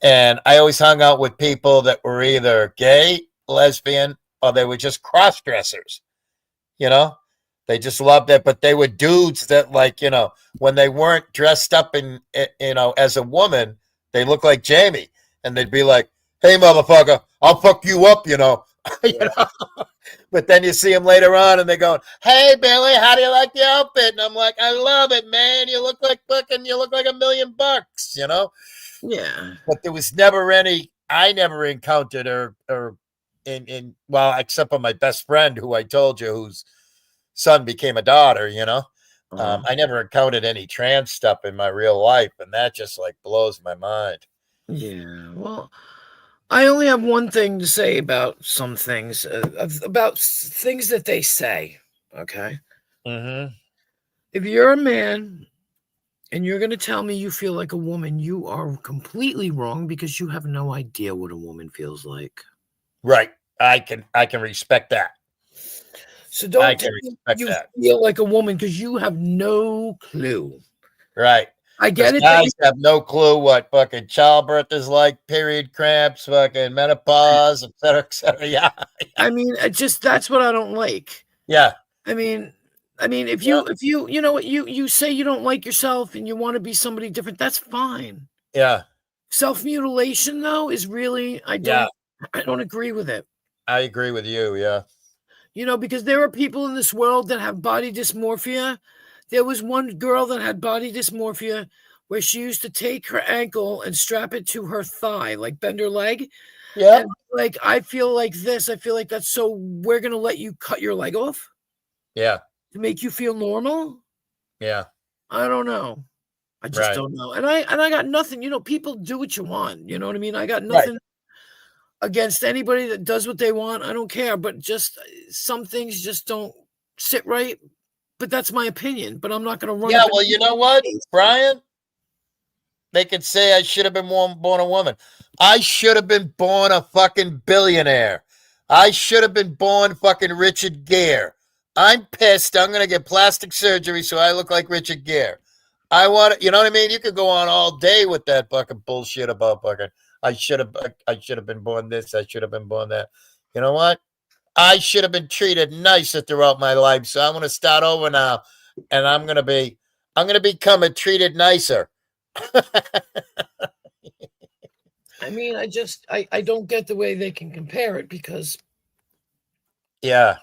and I always hung out with people that were either gay, lesbian, or they were just cross dressers, you know? They just loved it, but they were dudes that, like, you know, when they weren't dressed up in, you know, as a woman, they looked like Jamie, and they'd be like, "Hey, motherfucker, I'll fuck you up," you know. You know? But then you see them later on, and they're going, "Hey, Billy, how do you like the outfit?" And I'm like, "I love it, man. You look like $1 million," you know. Yeah. But there was never any. I never encountered or in well, except for my best friend who I told you, who's son became a daughter, you know. I never encountered any trans stuff in my real life, and that just like blows my mind. Yeah, well, I only have one thing to say about some things, about things that they say. Okay, if you're a man and you're going to tell me you feel like a woman, you are completely wrong because you have no idea what a woman feels like. Right, I can respect that. So don't I can respect you that. feel like a woman because you have no clue. Right. I get it. Guys have no clue what fucking childbirth is like, period cramps, fucking menopause, et cetera, et cetera. Yeah. I mean, that's what I don't like. Yeah. I mean, if you you know what, you say you don't like yourself and you want to be somebody different, that's fine. Yeah. Self-mutilation, though, is really, I don't agree with it. I agree with you. Yeah. You know, because there are people in this world that have body dysmorphia. There was one girl that had body dysmorphia where she used to take her ankle and strap it to her thigh, like bend her leg. Yeah. And like, I feel like this. I feel like that's so we're going to let you cut your leg off? Yeah. To make you feel normal? Yeah. I don't know. I just don't know. And I got nothing. You know, people do what you want. You know what I mean? I got nothing against anybody that does what they want. I don't care. But just some things just don't sit right. But that's my opinion. But I'm not going to run. Yeah, well, you know what, Brian? They could say I should have been born a woman. I should have been born a fucking billionaire. I should have been born fucking Richard Gere. I'm pissed. I'm going to get plastic surgery so I look like Richard Gere. I want to, you know what I mean? You could go on all day with that fucking bullshit about fucking, I should have been born this. I should have been born that. You know what? I should have been treated nicer throughout my life. So I'm going to start over now. And I'm going to become a treated nicer. I mean, I don't get the way they can compare it because, yeah,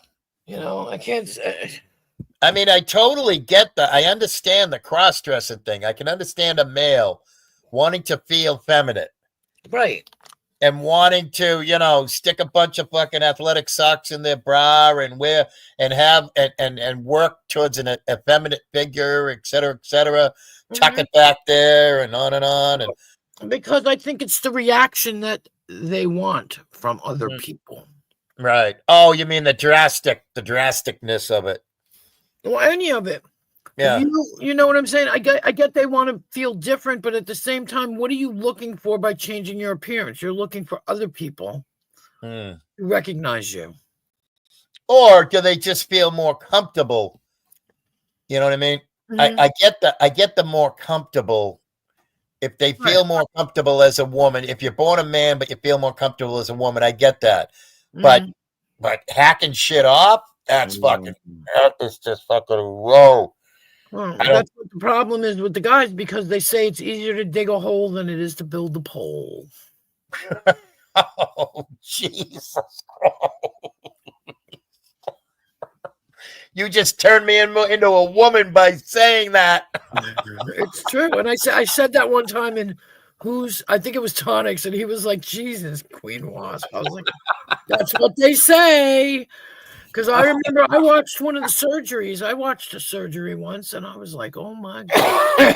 you know, I can't. I mean, I totally get I understand the cross-dressing thing. I can understand a male wanting to feel feminine, right, and wanting to, you know, stick a bunch of fucking athletic socks in their bra and wear and have and work towards an effeminate figure, et cetera, tuck it back there and on and on. And because I think it's the reaction that they want from other people. Right. Oh, you mean the drasticness of it. Well, any of it. Yeah. You know what I'm saying? I get they want to feel different, but at the same time, what are you looking for by changing your appearance? You're looking for other people to recognize you. Or do they just feel more comfortable? You know what I mean? I get the more comfortable. If they feel more comfortable as a woman, if you're born a man but you feel more comfortable as a woman, I get that. But hacking shit off, that's fucking, that is just fucking low. Well, that's what the problem is with the guys, because they say it's easier to dig a hole than it is to build the pole. Oh, Jesus Christ. You just turned me into a woman by saying that. It's true. And I said that one time in I think it was Tonics, and he was like, Jesus, Queen Wasp. I was like, that's what they say. Because I remember I watched one of the surgeries. I watched a surgery once, and I was like, oh, my God.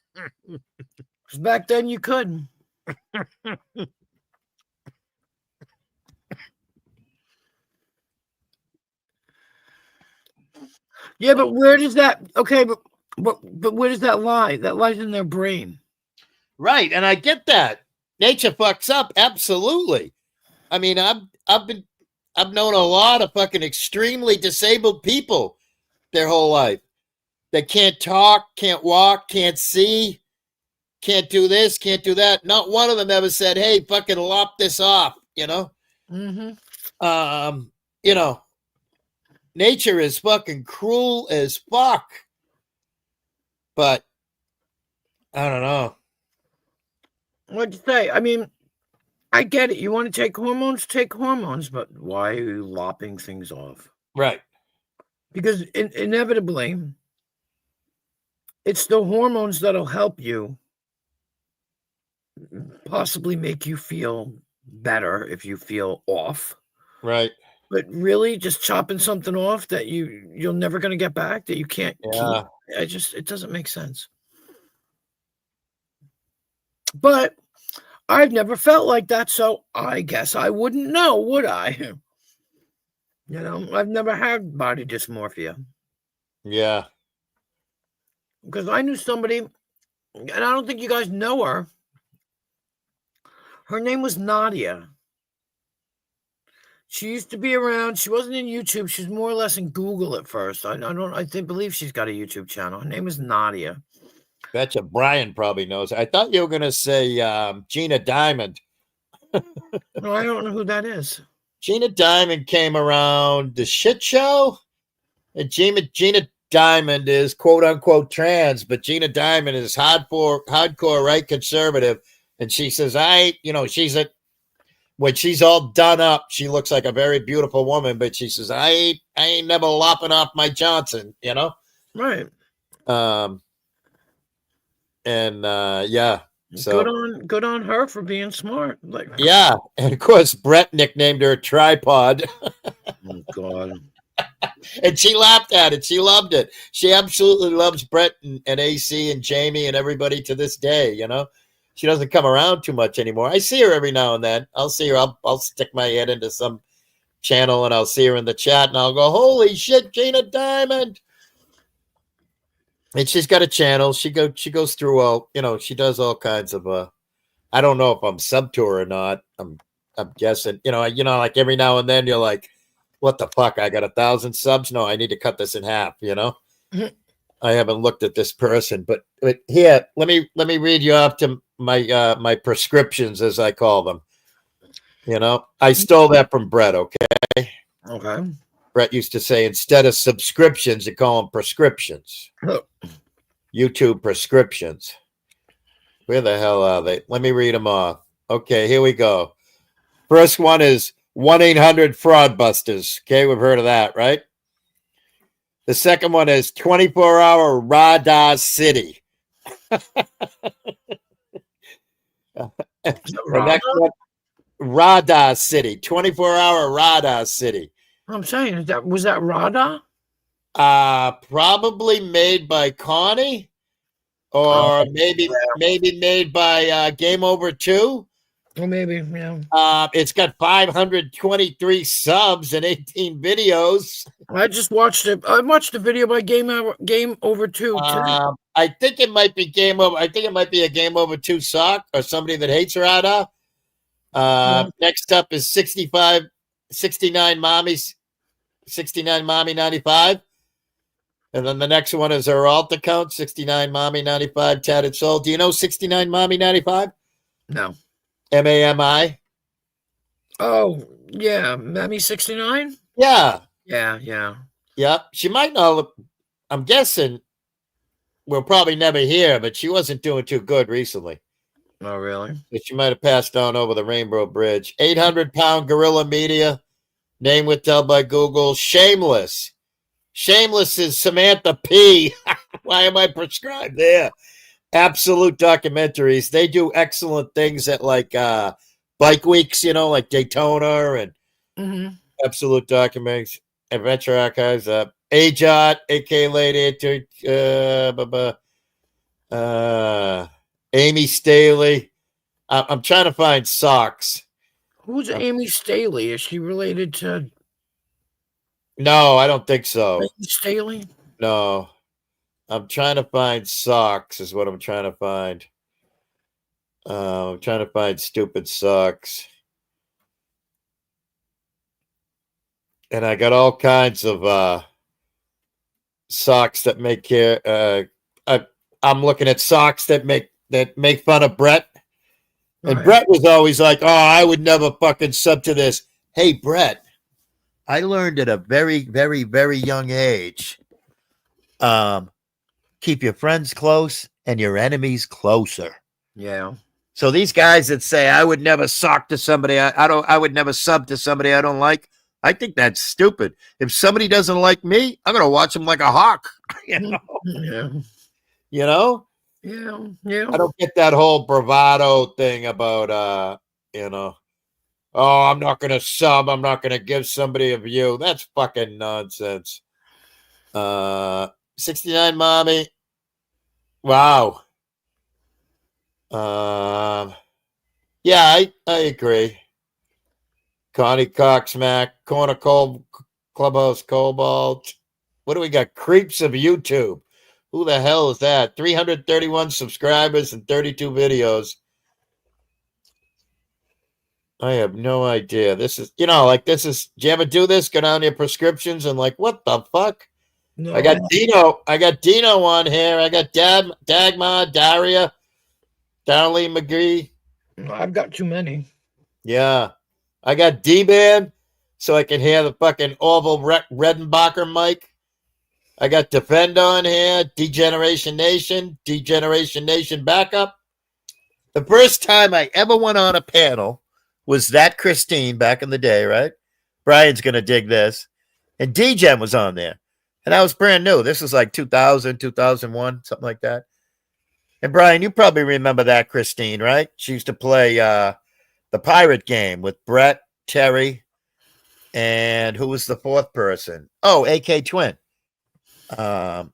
Because back then you couldn't. Yeah, but where does that? Okay, but where does that lie? That lies in their brain. Right, and I get that. Nature fucks up, absolutely. I mean, I've known a lot of fucking extremely disabled people their whole life. They can't talk, can't walk, can't see, can't do this, can't do that. Not one of them ever said, "Hey, fucking lop this off," you know? Mm-hmm. You know, nature is fucking cruel as fuck. But I don't know. What'd you say? I mean, I get it. You want to take hormones, but why are you lopping things off? Right. Because inevitably, it's the hormones that'll help you possibly make you feel better if you feel off. Right. But really, just chopping something off that you're never going to get back, that you can't keep. It doesn't make sense. But I've never felt like that, so I guess I wouldn't know, would I? You know, I've never had body dysmorphia. Yeah. Because I knew somebody, and I don't think you guys know her. Her name was Nadia. She used to be around. She wasn't in YouTube. She was more or less in Google at first. I believe she's got a YouTube channel. Her name is Nadia. Betcha Brian probably knows. I thought you were going to say Gina Diamond. No, I don't know who that is. Gina Diamond came around the shit show. And Gina Diamond is quote unquote trans, but Gina Diamond is hardcore right conservative. And she says, when she's all done up, she looks like a very beautiful woman, but she says, I ain't never lopping off my Johnson, you know? Right. Yeah. So good on her for being smart. Like, yeah, and of course Brett nicknamed her Tripod. Oh God. And she laughed at it. She loved it. She absolutely loves Brett and AC and Jamie and everybody to this day, you know. She doesn't come around too much anymore. I see her every now and then. I'll see her. I'll stick my head into some channel and I'll see her in the chat and I'll go, "Holy shit, Gina Diamond." And she's got a channel. She goes through all, you know, she does all kinds of I don't know if I'm sub to her or not. I'm guessing, you know, like every now and then you're like, what the fuck? I got 1,000 subs. No, I need to cut this in half, you know? I haven't looked at this person, but here, let me read you off to my my prescriptions, as I call them. You know, I stole that from Brett, okay? Okay. Brett used to say, instead of subscriptions, you call them prescriptions. YouTube prescriptions. Where the hell are they? Let me read them off. Okay, here we go. First one is 1-800-FRAUDBUSTERS. Okay, we've heard of that, right? The second one is 24-hour Radar City. The next one, Radar City. 24-hour Radar City. I'm saying, was that Radar? Probably made by Connie, or maybe made by Game Over 2. Or maybe, yeah. It's got 523 subs and 18 videos. I just watched it. I watched the video by Game Over 2 today. I think it might be Game Over. I think it might be a Game Over 2 sock or somebody that hates Radar. Next up is 69 Mommies, 69 Mommy 95. And then the next one is her alt account, 69 Mommy 95 Tatted Soul. Do you know 69 Mommy 95? No. MAMI? Oh, yeah. Mammy 69? Yeah. Yeah. Yep. She might know. I'm guessing we'll probably never hear, but she wasn't doing too good recently. Oh, really? But she might have passed on over the Rainbow Bridge. 800-pound Gorilla Media. Name withheld by Google. Shameless. Shameless is Samantha P. Why am I prescribed there? Absolute documentaries. They do excellent things at like bike weeks, you know, like Daytona and Absolute documentaries. Adventure Archives. AJOT, AK Lady, Amy Staley. I'm trying to find socks. Who's Amy Staley? Is she related to? No, I don't think so. Staley? No. I'm trying to find socks is what I'm trying to find. I'm trying to find stupid socks. And I got all kinds of socks that make care. I'm looking at socks that make fun of Brett. And Right. Brett was always like, "Oh, I would never fucking sub to this." Hey, Brett, I learned at a very, very, very young age. Keep your friends close and your enemies closer. Yeah. So these guys that say I would never sock to somebody, I would never sub to somebody I don't like. I think that's stupid. If somebody doesn't like me, I'm gonna watch them like a hawk. You know? Yeah. You know? Yeah. Yeah. I don't get that whole bravado thing about you know, oh, I'm not gonna sub, I'm not gonna give somebody a view. That's fucking nonsense. 69 mommy. Wow. Yeah, I agree. Connie Coxmack, Corner Clubhouse Cobalt. What do we got? Creeps of YouTube. Who the hell is that? 331 subscribers and 32 videos. I have no idea. This is, do you ever do this? Go down your prescriptions and like, what the fuck? No. I got Dino on here. I got Dagmar, Daria, Darlene McGee. I've got too many. Yeah. I got D-Man so I can hear the fucking Orville Redenbacher mic. I got Defend on here, Degeneration Nation Backup. The first time I ever went on a panel was that Christine back in the day, right? Brian's going to dig this. And D-Gen was on there. And I was brand new. This was like 2000, 2001, something like that. And Brian, you probably remember that Christine, right? She used to play the pirate game with Brett, Terry, and who was the fourth person? Oh, AK Twin. So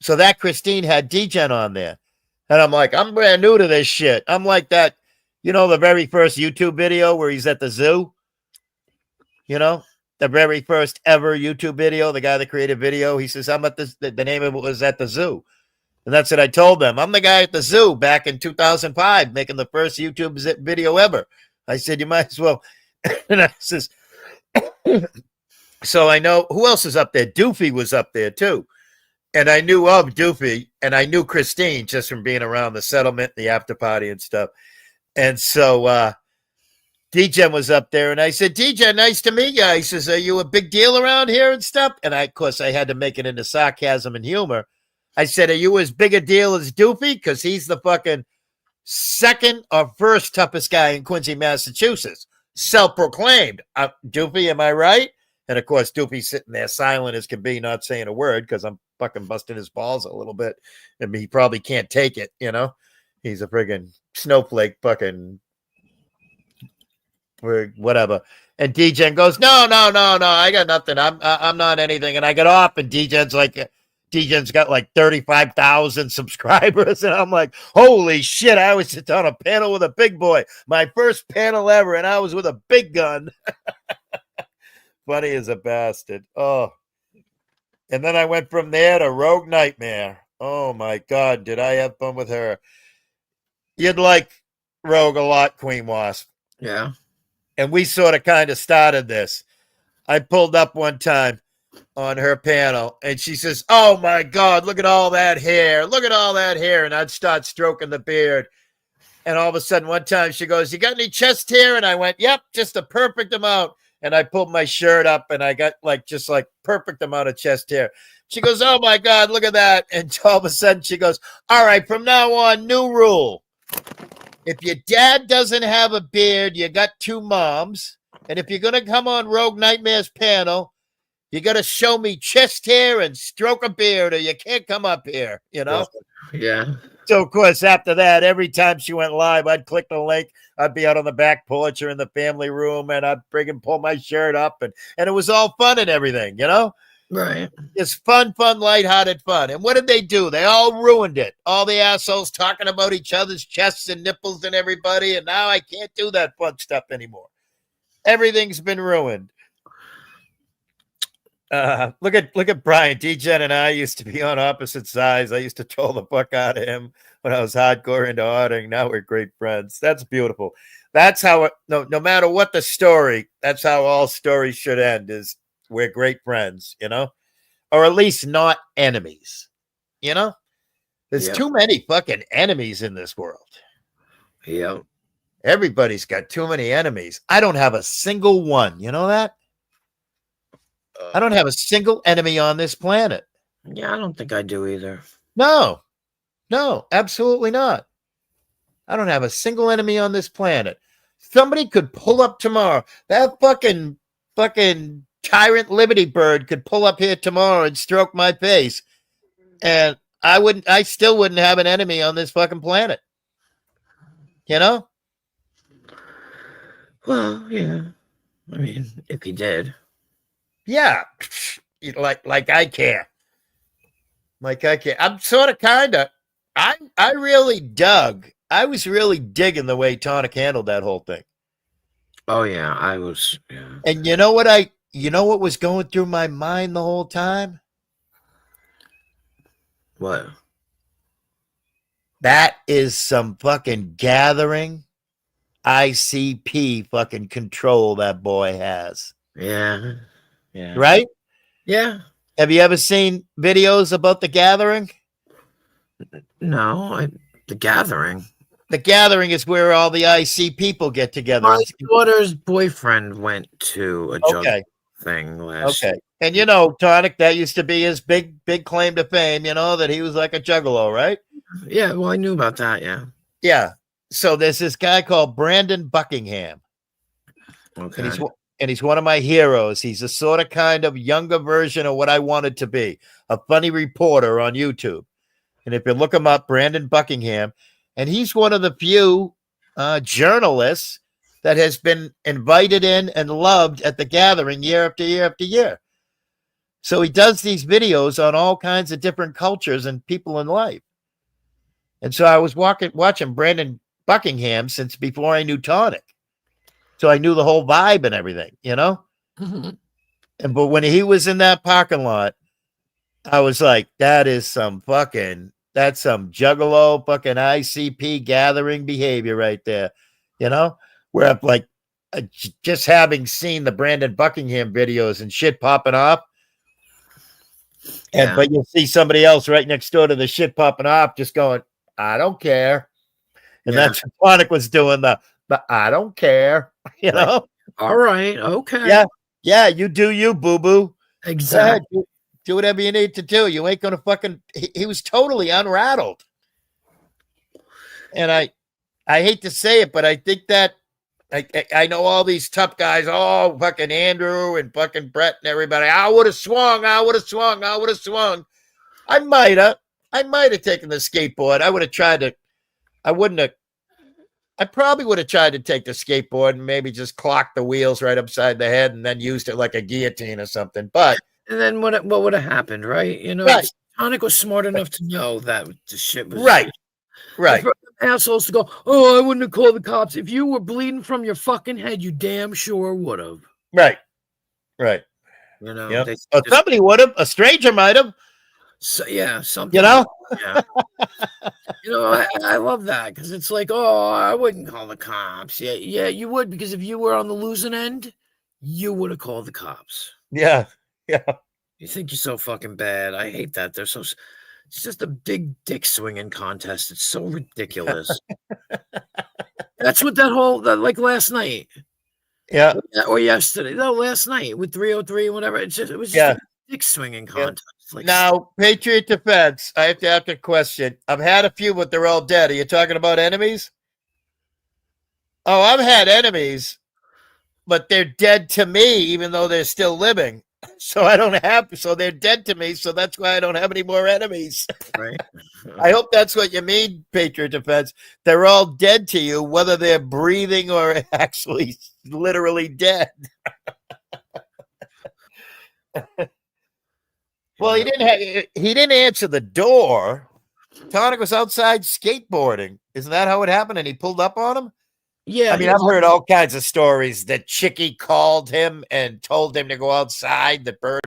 that Christine had D-Gen on there. And I'm like, I'm brand new to this shit. I'm like that, the very first YouTube video where he's at the zoo. The very first ever YouTube video, the guy that created video, he says, I'm at this, the name of it was At the Zoo. And that's what I told them. I'm the guy at the zoo back in 2005, making the first YouTube video ever. I said, you might as well. And I says, so I know who else is up there. Doofy was up there too. And I knew of Doofy and I knew Christine just from being around the settlement, the after party and stuff. And so D-Gen was up there and I said, D-Gen, nice to meet you. He says, are you a big deal around here and stuff? And of course, I had to make it into sarcasm and humor. I said, are you as big a deal as Doofy? Because he's the fucking second or first toughest guy in Quincy, Massachusetts. Self-proclaimed. Doofy, am I right? And of course, Doofy's sitting there silent as can be, not saying a word because I'm fucking busting his balls a little bit. And he probably can't take it, He's a friggin' snowflake fucking whatever. And D-Gen goes, no, I got nothing. I'm not anything. And I get off and D-Gen's got like 35,000 subscribers. And I'm like, holy shit, I was just on a panel with a big boy. My first panel ever. And I was with a big gun. Funny as a bastard. Oh. And then I went from there to Rogue Nightmare. Oh my God. Did I have fun with her? You'd like Rogue a lot, Queen Wasp. Yeah. And we sort of kind of started this. I pulled up one time on her panel and she says, oh my God, look at all that hair. Look at all that hair. And I'd start stroking the beard. And all of a sudden one time she goes, you got any chest hair? And I went, yep, just the perfect amount. And I pulled my shirt up and I got just perfect amount of chest hair. She goes, oh my God, look at that. And all of a sudden she goes, all right, from now on, new rule. If your dad doesn't have a beard, you got two moms. And if you're going to come on Rogue Nightmare's panel, you got to show me chest hair and stroke a beard or you can't come up here, Yeah. So, of course, after that, every time she went live, I'd click the link. I'd be out on the back porch or in the family room, and I'd friggin' pull my shirt up. And it was all fun and everything, Right. It's fun, lighthearted fun. And what did they do? They all ruined it. All the assholes talking about each other's chests and nipples and everybody. And now I can't do that fun stuff anymore. Everything's been ruined. Look at Brian. D-Gen and I used to be on opposite sides. I used to troll the fuck out of him when I was hardcore into harding. Now we're great friends. That's beautiful. That's how no matter what the story, that's how all stories should end, is we're great friends, you know? Or at least not enemies. You know? There's too many fucking enemies in this world. Yeah. Everybody's got too many enemies. I don't have a single one. You know that? I don't have a single enemy on this planet. Yeah, I don't think I do either. No, absolutely not. I don't have a single enemy on this planet. Somebody could pull up tomorrow. That fucking tyrant Liberty Bird could pull up here tomorrow and stroke my face. And I still wouldn't have an enemy on this fucking planet. You know? Well, yeah. I mean, if he did. Yeah. Like I care. Like I care. I'm sort of I was really digging the way Tonic handled that whole thing. Oh yeah, I was. Yeah. And you know what was going through my mind the whole time? What? That is some fucking gathering ICP fucking control that boy has. Yeah. Yeah. Right? Yeah. Have you ever seen videos about the gathering? No, the gathering. The gathering is where all the IC people get together. My daughter's boyfriend went to a jug thing last year. And you know, Tonic, that used to be his big claim to fame, you know, that he was like a juggalo, right? Yeah, well, I knew about that, yeah. Yeah. So there's this guy called Brandon Buckingham. Okay. And he's one of my heroes. He's a sort of kind of younger version of what I wanted to be, a funny reporter on YouTube. And if you look him up, Brandon Buckingham, and he's one of the few journalists that has been invited in and loved at the gathering year after year after year. So he does these videos on all kinds of different cultures and people in life. And so I was watching Brandon Buckingham since before I knew Tonic. So I knew the whole vibe and everything, you know? Mm-hmm. But when he was in that parking lot, I was like, that's some juggalo fucking ICP gathering behavior right there, you know? Where I'm like, just having seen the Brandon Buckingham videos and shit popping off. But you'll see somebody else right next door to the shit popping off just going, I don't care. And that's what Tonic was doing, the I don't care, you know? All right, okay. Yeah, you do you, boo-boo. Exactly. Do whatever you need to do. You ain't going to fucking... He was totally unrattled. And I hate to say it, but I think that I know all these tough guys, fucking Andrew and fucking Brett and everybody. I would have swung. I might have taken the skateboard. I probably would have tried to take the skateboard and maybe just clock the wheels right upside the head and then used it like a guillotine or something. But and then what would have happened, right? You know, Tonic was smart enough to know that the shit was right. Assholes to go, I wouldn't have called the cops. If you were bleeding from your fucking head, you damn sure would have. Right. You know, somebody would have. A stranger might have. So, something. You know? Yeah. You know, I love that because it's like, I wouldn't call the cops. Yeah, you would, because if you were on the losing end, you would have called the cops. Yeah. You think you're so fucking bad. I hate that. It's just a big dick swinging contest. It's so ridiculous. That's what like last night. Yeah. Or yesterday. No, last night with 303 and whatever. It was just a dick swinging contest. Like, now, Patriot Defense, I have to ask a question. I've had a few, but they're all dead. Are you talking about enemies? Oh, I've had enemies, but they're dead to me, even though they're still living. So so they're dead to me. So that's why I don't have any more enemies. Right. I hope that's what you mean, Patriot Defense. They're all dead to you, whether they're breathing or actually literally dead. Well, he didn't answer the door. Tonic was outside skateboarding. Isn't that how it happened? And he pulled up on him? Yeah. I mean, I've heard all kinds of stories that Chicky called him and told him to go outside. The bird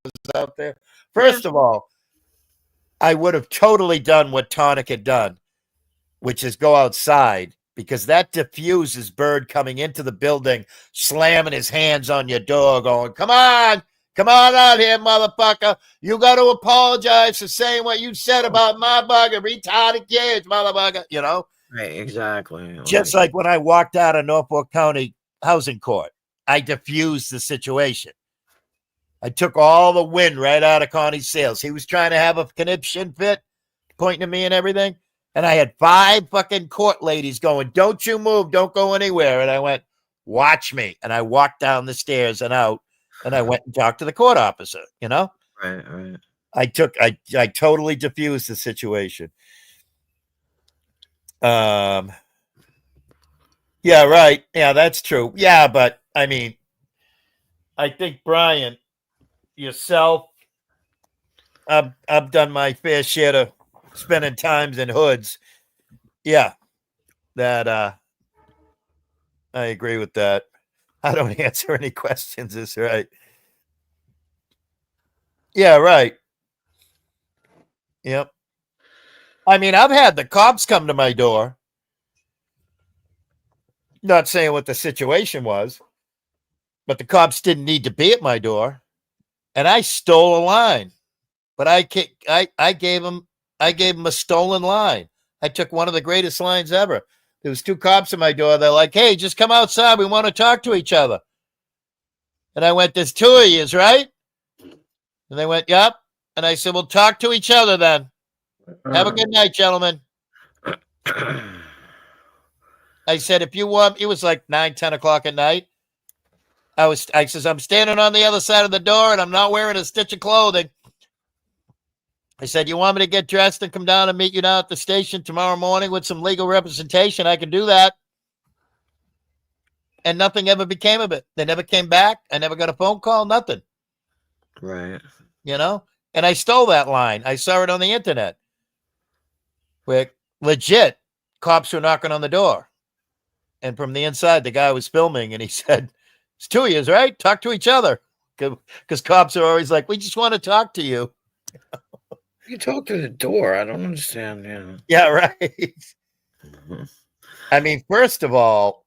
was out there. First of all, I would have totally done what Tonic had done, which is go outside, because that diffuses Bird coming into the building, slamming his hands on your door, going, come on out here, motherfucker. You got to apologize for saying what you said about my bugger, retarded kids, motherfucker, you know? Right, exactly. Just like when I walked out of Norfolk County Housing Court, I diffused the situation. I took all the wind right out of Connie's sails. He was trying to have a conniption fit, pointing to me and everything. And I had 5 fucking court ladies going, don't you move, don't go anywhere. And I went, watch me. And I walked down the stairs and out, and I went and talked to the court officer, you know? Right. I totally diffused the situation. Yeah, right. Yeah, that's true. Yeah, but I mean, I think Brian, yourself, I've done my fair share of spending times in hoods. Yeah, that I agree with that. I don't answer any questions. Is right. Yeah, right. Yep. I mean, I've had the cops come to my door. Not saying what the situation was, but the cops didn't need to be at my door, and I stole a line. But I gave him a stolen line. I took one of the greatest lines ever. There was 2 cops at my door. They're like, "Hey, just come outside. We want to talk to each other." And I went, "There's 2 of yous, right?" And they went, "Yep." And I said, "We'll talk to each other then. Have a good night, gentlemen." I said, if you want, it was like 9, 10 o'clock at night. I says, I'm standing on the other side of the door and I'm not wearing a stitch of clothing. I said, you want me to get dressed and come down and meet you down at the station tomorrow morning with some legal representation? I can do that. And nothing ever became of it. They never came back. I never got a phone call, nothing. Right. You know? And I stole that line. I saw it on the internet. Where legit cops were knocking on the door. And from the inside, the guy was filming and he said, it's 2 of yous, right? Talk to each other. Because cops are always like, we just want to talk to you. You talk to the door. I don't understand. Yeah. Yeah, right. Mm-hmm. I mean, first of all,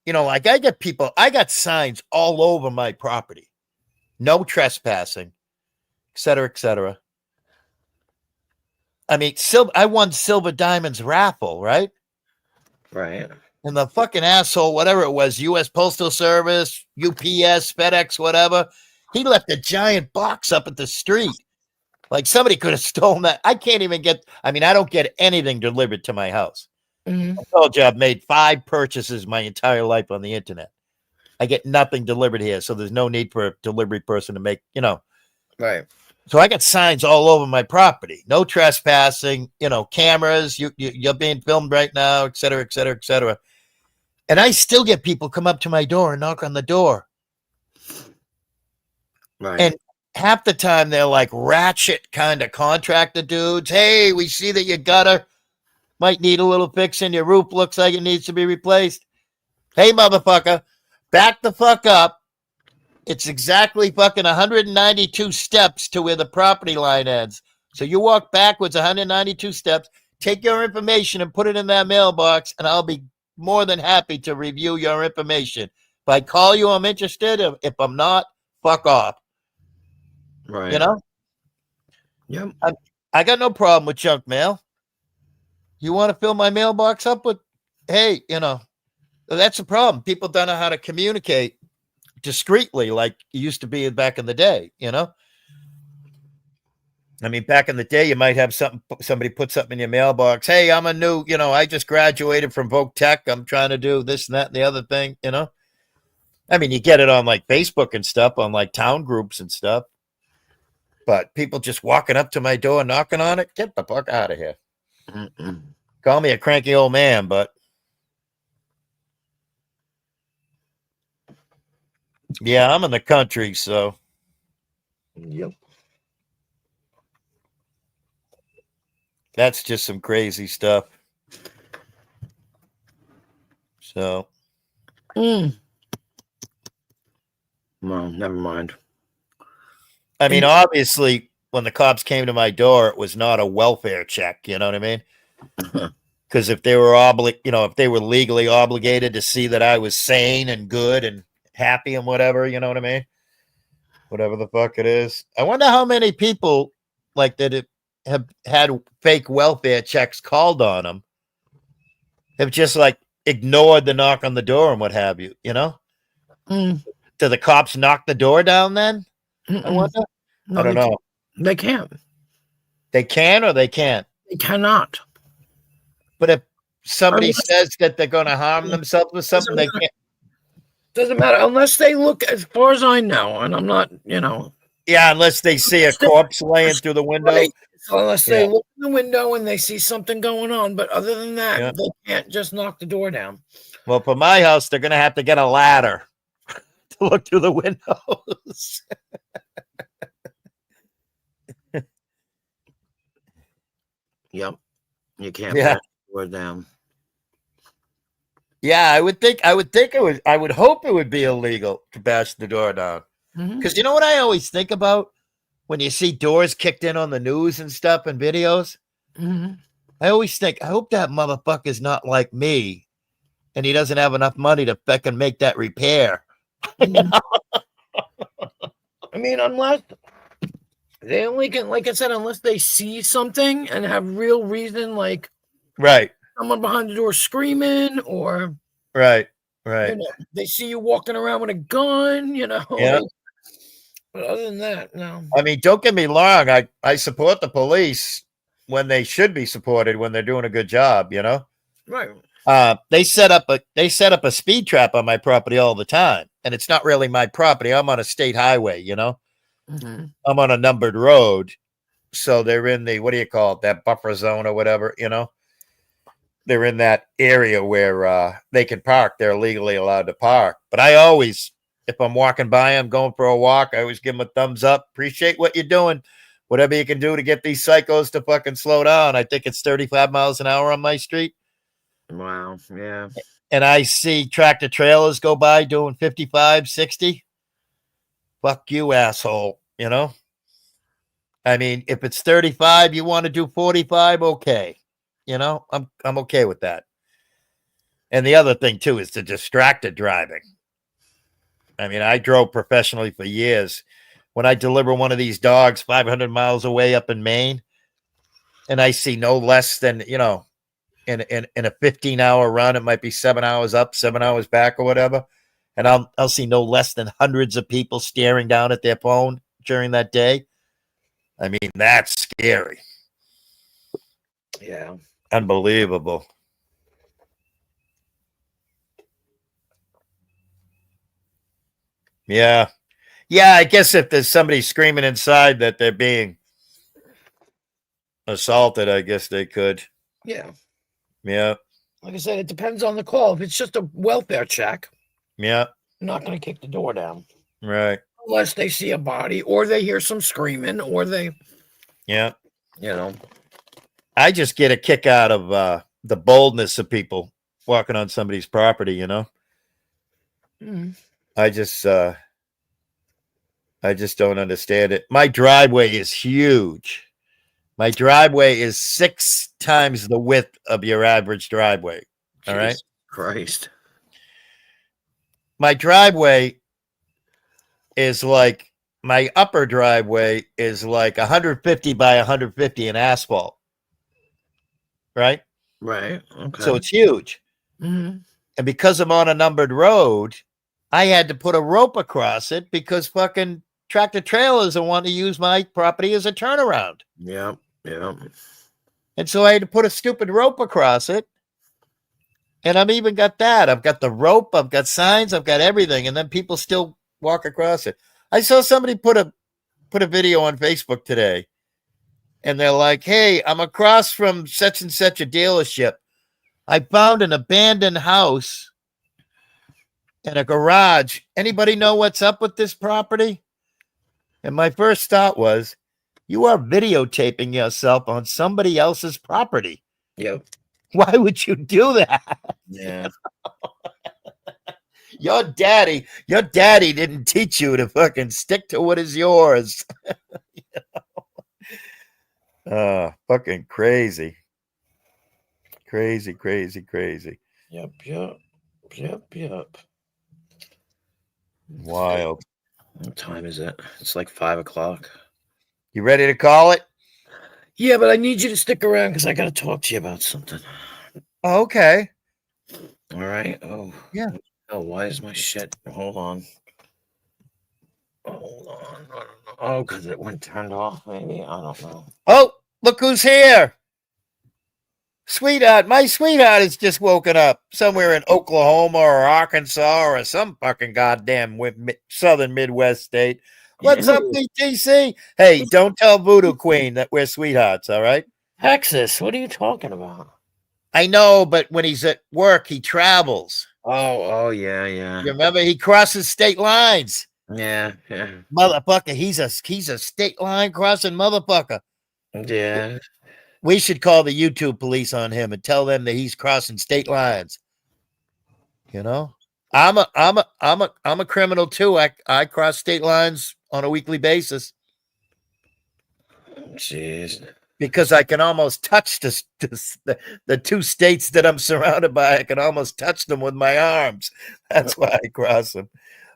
you know, like I got signs all over my property. No trespassing, et cetera, et cetera. I mean, I won Silver Diamond's raffle, right? Right. And the fucking asshole, whatever it was, U.S. Postal Service, UPS, FedEx, whatever, he left a giant box up at the street. Like somebody could have stolen that. I don't get anything delivered to my house. Mm-hmm. I told you I've made 5 purchases my entire life on the internet. I get nothing delivered here, so there's no need for a delivery person to make, you know. Right. So I got signs all over my property. No trespassing, you know, cameras, you're being filmed right now, et cetera, et cetera, et cetera. And I still get people come up to my door and knock on the door. Right. And half the time they're like ratchet kind of contractor dudes. Hey, we see that your gutter might need a little fixing. Your roof looks like it needs to be replaced. Hey, motherfucker, back the fuck up. It's exactly fucking 192 steps to where the property line ends. So you walk backwards 192 steps, take your information and put it in that mailbox, and I'll be more than happy to review your information. If I call you, I'm interested. If I'm not, fuck off. Right. You know? Yep. I got no problem with junk mail. You want to fill my mailbox up with, hey, you know, that's the problem. People don't know how to communicate discreetly like it used to be back in the day, you know? I mean, back in the day, you might have somebody put something in your mailbox. Hey, I'm a new, you know, I just graduated from Voc Tech. I'm trying to do this and that and the other thing, you know? I mean, you get it on like Facebook and stuff, on like town groups and stuff. But people just walking up to my door, knocking on it, get the fuck out of here. Mm-mm. Call me a cranky old man, but yeah, I'm in the country, so. Yep. That's just some crazy stuff. So. Well, never mind. I mean, obviously, when the cops came to my door, it was not a welfare check. You know what I mean? Because if they were if they were legally obligated to see that I was sane and good and happy and whatever, you know what I mean? Whatever the fuck it is. I wonder how many people like that have had fake welfare checks called on them have just like ignored the knock on the door and what have you, you know? Do the cops knock the door down then? I wonder. No, I don't know. They can't. They can or they can't? They cannot. But if somebody says that they're going to harm themselves with something, they can't. Doesn't matter unless they look, as far as I know, and I'm not, Yeah, unless they see a corpse laying through the window. Right. So unless they look in the window and they see something going on, but other than that, they can't just knock the door down. Well, for my house, they're going to have to get a ladder to look through the windows. Yep. You can't Yeah. bash the door down. Yeah, I would hope it would be illegal to bash the door down. Because you know what I always think about when you see doors kicked in on the news and stuff and videos? I always think, I hope that motherfucker's not like me and he doesn't have enough money to fucking make that repair. I mean, unless they only can, like I said, unless they see something and have real reason, like Right. someone behind the door screaming, or Right. they see you walking around with a gun, Yeah. But other than that, no. I mean, don't get me wrong. I support the police when they should be supported when they're doing a good job, Right. They set up a speed trap on my property all the time, and it's not really my property. I'm on a state highway, I'm on a numbered road, so they're in the, what do you call it, that buffer zone or whatever, they're in that area where they can park. They're legally allowed to park. But I always, if I'm walking by, I'm going for a walk, I always give them a thumbs up. Appreciate what you're doing. Whatever you can do to get these psychos to fucking slow down. I think it's 35 miles an hour on my street. Wow. Yeah. And I see tractor trailers go by doing 55, 60. Fuck you, asshole. I mean, if it's 35, you want to do 45, okay. I'm okay with that. And the other thing too is the distracted driving. I mean, I drove professionally for years. When I deliver one of these dogs 500 miles away up in Maine, and I see no less than, in a 15-hour run, it might be 7 hours up, 7 hours back or whatever. And I'll see no less than hundreds of people staring down at their phone during that day. I mean, that's scary. Yeah. Unbelievable. Yeah. Yeah, I guess if there's somebody screaming inside that they're being assaulted, I guess they could. Yeah. Yeah. Like I said, it depends on the call. If it's just a welfare check, Yeah. I'm not going to kick the door down. Right. Unless they see a body or they hear some screaming or they, Yeah. I just get a kick out of the boldness of people walking on somebody's property, I just don't understand it. My driveway is huge. My driveway is 6 times the width of your average driveway. All right. Jesus Christ. My driveway is like, my upper driveway is like 150 by 150 in asphalt. Right? Right. Okay. So it's huge. And because I'm on a numbered road, I had to put a rope across it because fucking tractor trailers don't want to use my property as a turnaround. Yeah. Yeah. And so I had to put a stupid rope across it. And I've even got that. I've got the rope, I've got signs, I've got everything. And then people still walk across it. I saw somebody put a video on Facebook today. And they're like, hey, I'm across from such and such a dealership. I found an abandoned house and a garage. Anybody know what's up with this property? And my first thought was, you are videotaping yourself on somebody else's property. Yep. Why would you do that? Yeah. Your daddy didn't teach you to fucking stick to what is yours. Fucking crazy. Crazy. Yep. Wild. What time is it? It's like 5 o'clock. You ready to call it? Yeah, but I need you to stick around because I got to talk to you about something. Okay. All right. Oh, yeah. Oh, why is my shit? Hold on. Oh, because it went turned off, maybe? I don't know. Oh, look who's here. Sweetheart. My sweetheart has just woken up somewhere in Oklahoma or Arkansas or some fucking goddamn southern Midwest state. What's up, BTC? Hey, don't tell Voodoo Queen that we're sweethearts, all right? Texas, what are you talking about? I know, but when he's at work, he travels. Oh, yeah. You remember, he crosses state lines. Yeah. Motherfucker, he's a state line crossing motherfucker. Yeah. We should call the YouTube police on him and tell them that he's crossing state lines. You know, I'm a criminal too. I cross state lines on a weekly basis. Jeez. Because I can almost touch the two states that I'm surrounded by. I can almost touch them with my arms. That's why I cross them.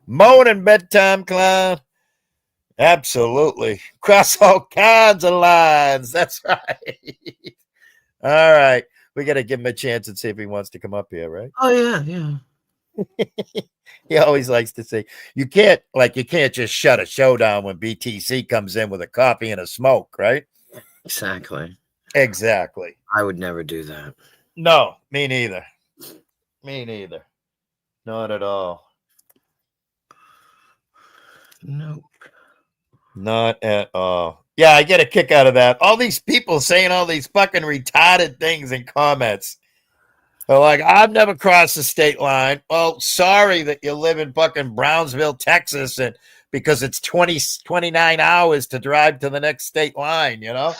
Morning, bedtime clown. Absolutely. Cross all kinds of lines. That's right. All right. We got to give him a chance and see if he wants to come up here, right? Oh, yeah. He always likes to say, you can't just shut a show down when BTC comes in with a coffee and a smoke, right? Exactly. I would never do that. No, me neither. Not at all. Nope. Not at all. Yeah, I get a kick out of that. All these people saying all these fucking retarded things in comments. They're like, I've never crossed the state line. Well, sorry that you live in fucking Brownsville, Texas, and because it's 29 hours to drive to the next state line, you know?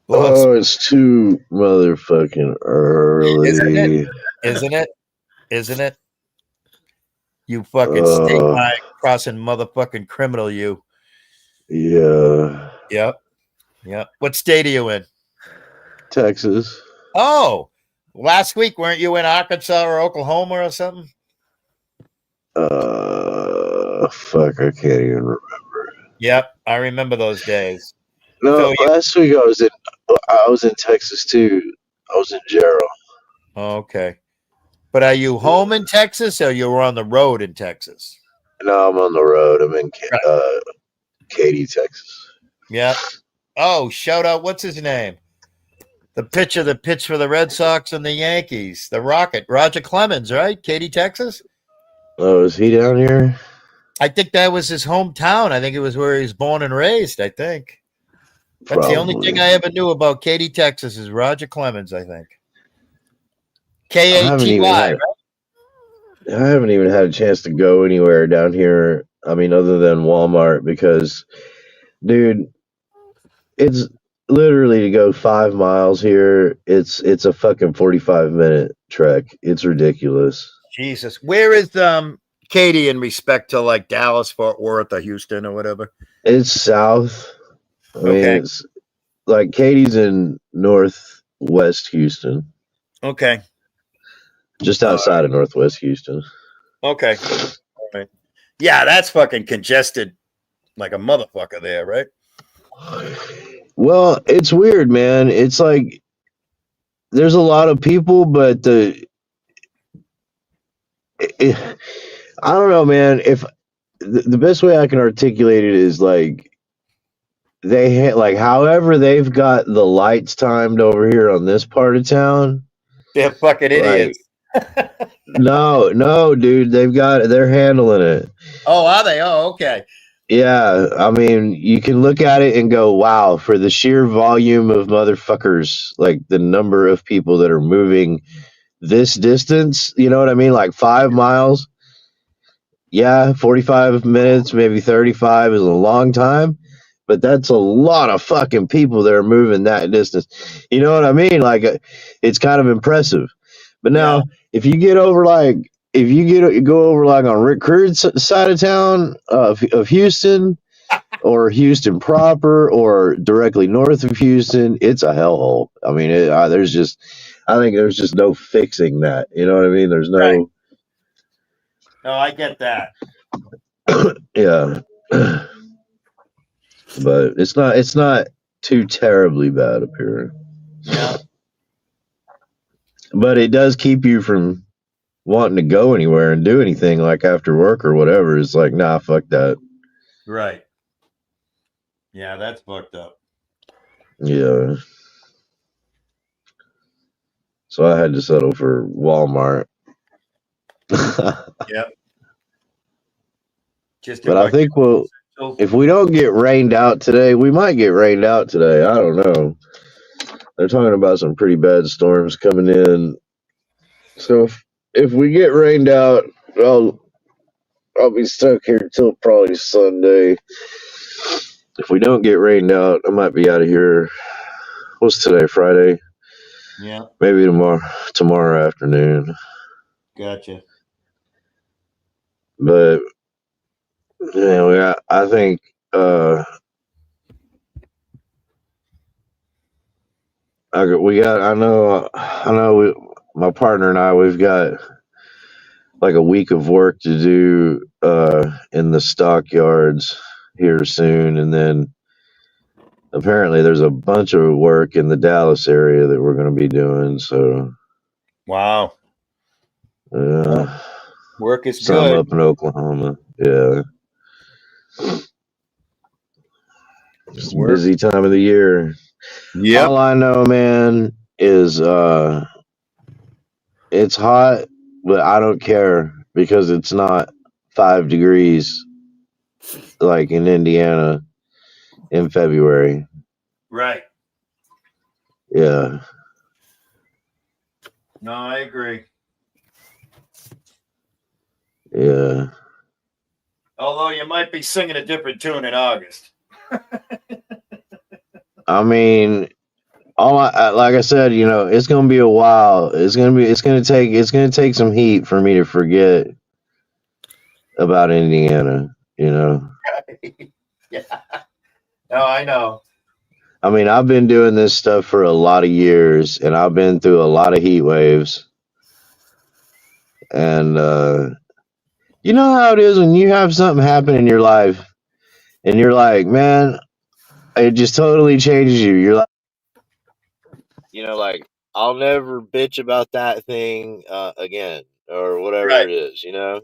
Oh, it's too motherfucking early. Isn't it? You fucking state line crossing motherfucking criminal, you. Yeah. Yep. What state are you in? Texas. Oh, last week weren't you in Arkansas or Oklahoma or something? Fuck, I can't even remember. Yep, I remember those days. No, last week I was in Texas too. I was in Jarrell. Okay. But are you home in Texas or you were on the road in Texas? No, I'm on the road. I'm in Katy, Texas. Yeah. Oh, shout out, what's his name? The pitcher that pitched for the Red Sox and the Yankees, the Rocket, Roger Clemens, right? Katy, Texas? Oh, is he down here? I think that was his hometown. I think it was where he was born and raised, I think. That's Probably. The only thing I ever knew about Katy, Texas is Roger Clemens, I think. Katy, right? I haven't even had a chance to go anywhere down here. I mean, other than Walmart, because, dude, it's literally to go 5 miles here. It's a fucking 45-minute trek. It's ridiculous. Jesus, where is Katy in respect to like Dallas, Fort Worth, or Houston, or whatever? It's south. I mean, Okay. it's like Katy's in northwest Houston, Okay. just outside of northwest Houston. Okay. All right. Yeah, that's fucking congested like a motherfucker there, right? Well, it's weird, man. It's like there's a lot of people, but I don't know, man. If the best way I can articulate it is like however they've got the lights timed over here on this part of town. They're fucking idiots. No, dude. They're handling it. Oh, are they? Oh, okay. Yeah, I mean, you can look at it and go, wow, for the sheer volume of motherfuckers, like the number of people that are moving this distance, you know what I mean? Like 5 miles. Yeah, 45 minutes, maybe 35 is a long time. but that's a lot of fucking people that are moving that distance. You know what I mean? Like, it's kind of impressive. But now, if you get over like, if you go over like on Rick Crude's side of town of Houston, or Houston proper, or directly north of Houston, it's a hellhole. I mean, I think there's just no fixing that. You know what I mean? There's no. Right. No, I get that. Yeah. But it's not too terribly bad up here. Yeah. But it does keep you from wanting to go anywhere and do anything like after work or whatever. It's like, nah, fuck that. Right. Yeah, that's fucked up. Yeah. So I had to settle for Walmart. Yep. Just But I think if we don't get rained out today, we might get rained out today. I don't know. They're talking about some pretty bad storms coming in. So if we get rained out, I'll be stuck here till probably Sunday. If we don't get rained out, I might be out of here. What's today? Friday? Yeah. Maybe tomorrow afternoon. Gotcha. But yeah, I think I know my partner and I, we've got like a week of work to do in the stockyards here soon, and then apparently there's a bunch of work in the Dallas area that we're going to be doing. So wow. Work is some good. up in Oklahoma. Yeah. It's a busy time of the year. Yeah. All I know, man, is it's hot, but I don't care because it's not 5 degrees like in Indiana in February. Right. Yeah. No, I agree. Yeah. Although you might be singing a different tune in August. I mean, like I said, you know, it's gonna be a while. It's gonna take some heat for me to forget about Indiana. You know. Yeah. No, I know. I mean, I've been doing this stuff for a lot of years, and I've been through a lot of heat waves. And you know how it is when you have something happen in your life, and you're like, man, it just totally changes you. You're like, you know, like, I'll never bitch about that thing again, or whatever it is, you know?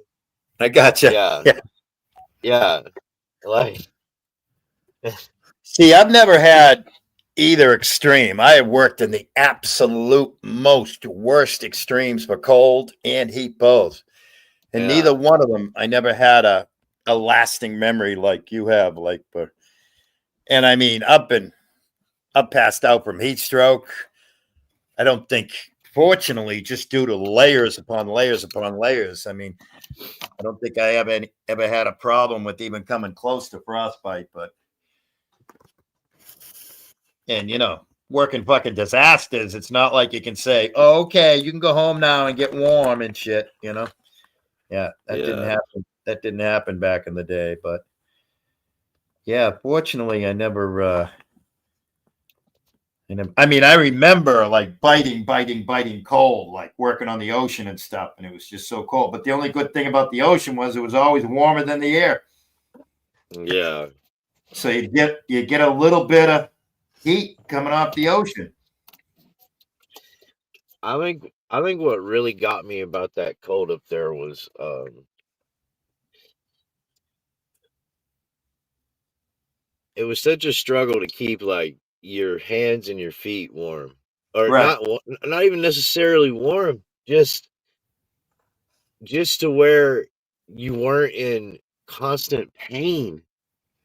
I gotcha. Yeah. Yeah. Like, see, I've never had either extreme. I have worked in the absolute most worst extremes for cold and heat both. And neither one of them, I never had a lasting memory like you have. And I mean, I've passed out from heat stroke. I don't think, fortunately, just due to layers upon layers upon layers. I mean, I don't think I ever had a problem with even coming close to frostbite, and you know, working fucking disasters. It's not like you can say, "Oh, okay, you can go home now and get warm and shit," you know? Yeah, that didn't happen. That didn't happen back in the day, but yeah, fortunately, I never. I mean, I remember like biting cold, like working on the ocean and stuff, and it was just so cold. But the only good thing about the ocean was it was always warmer than the air. Yeah. So you get a little bit of heat coming off the ocean. I think what really got me about that cold up there was it was such a struggle to keep like your hands and your feet warm, or not even necessarily warm, just to where you weren't in constant pain.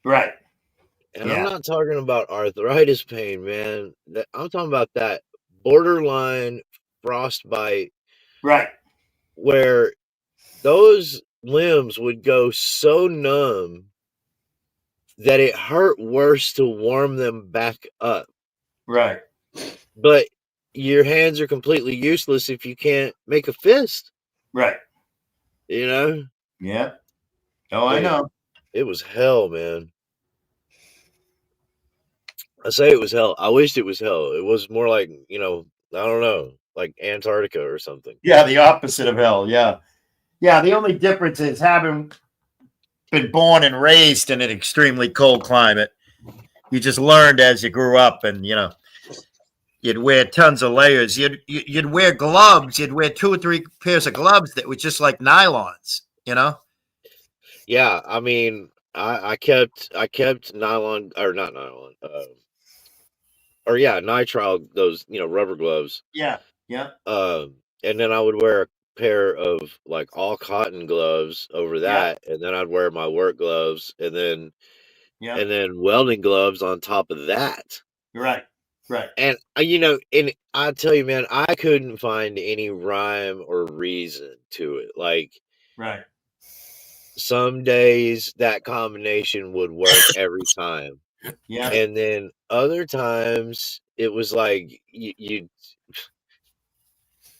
Right. And I'm not talking about arthritis pain, man. I'm talking about that borderline frostbite. Right. Where those limbs would go so numb that it hurt worse to warm them back up. Right. But your hands are completely useless if you can't make a fist. Right. You know? Yeah. Oh, I know. It was hell, man. I say it was hell. I wished it was hell. It was more like, I don't know, like Antarctica or something. Yeah, the opposite of hell. Yeah. Yeah, the only difference is having been born and raised in an extremely cold climate. You just learned as you grew up, and you'd wear tons of layers. You'd wear gloves. You'd wear 2 or 3 pairs of gloves that were just like nylons. Yeah, I mean, I kept nylon, or not nylon, nitrile, those rubber gloves. Yeah. And then I would wear a pair of like all cotton gloves over that, and then I'd wear my work gloves, and then welding gloves on top of that. Right. And and I tell you, man, I couldn't find any rhyme or reason to it. Like, right. Some days that combination would work every time. Yeah. And then other times it was like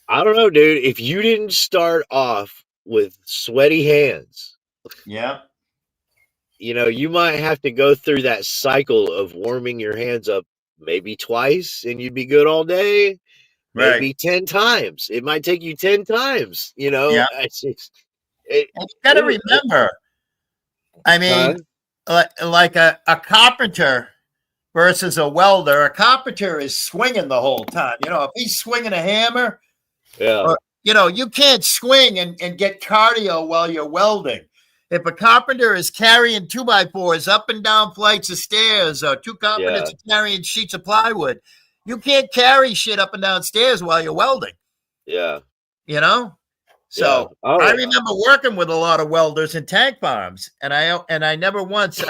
I don't know, dude. If you didn't start off with sweaty hands, you might have to go through that cycle of warming your hands up maybe twice, and you'd be good all day. Maybe 10 times. It might take you 10 times. Yeah. You got to remember. I mean, like a carpenter versus a welder. A carpenter is swinging the whole time. If he's swinging a hammer, you can't swing and get cardio while you're welding. If a carpenter is carrying 2x4s up and down flights of stairs, or 2 carpenters are carrying sheets of plywood, you can't carry shit up and down stairs while you're welding. Yeah. So I remember working with a lot of welders in tank farms, and I never once,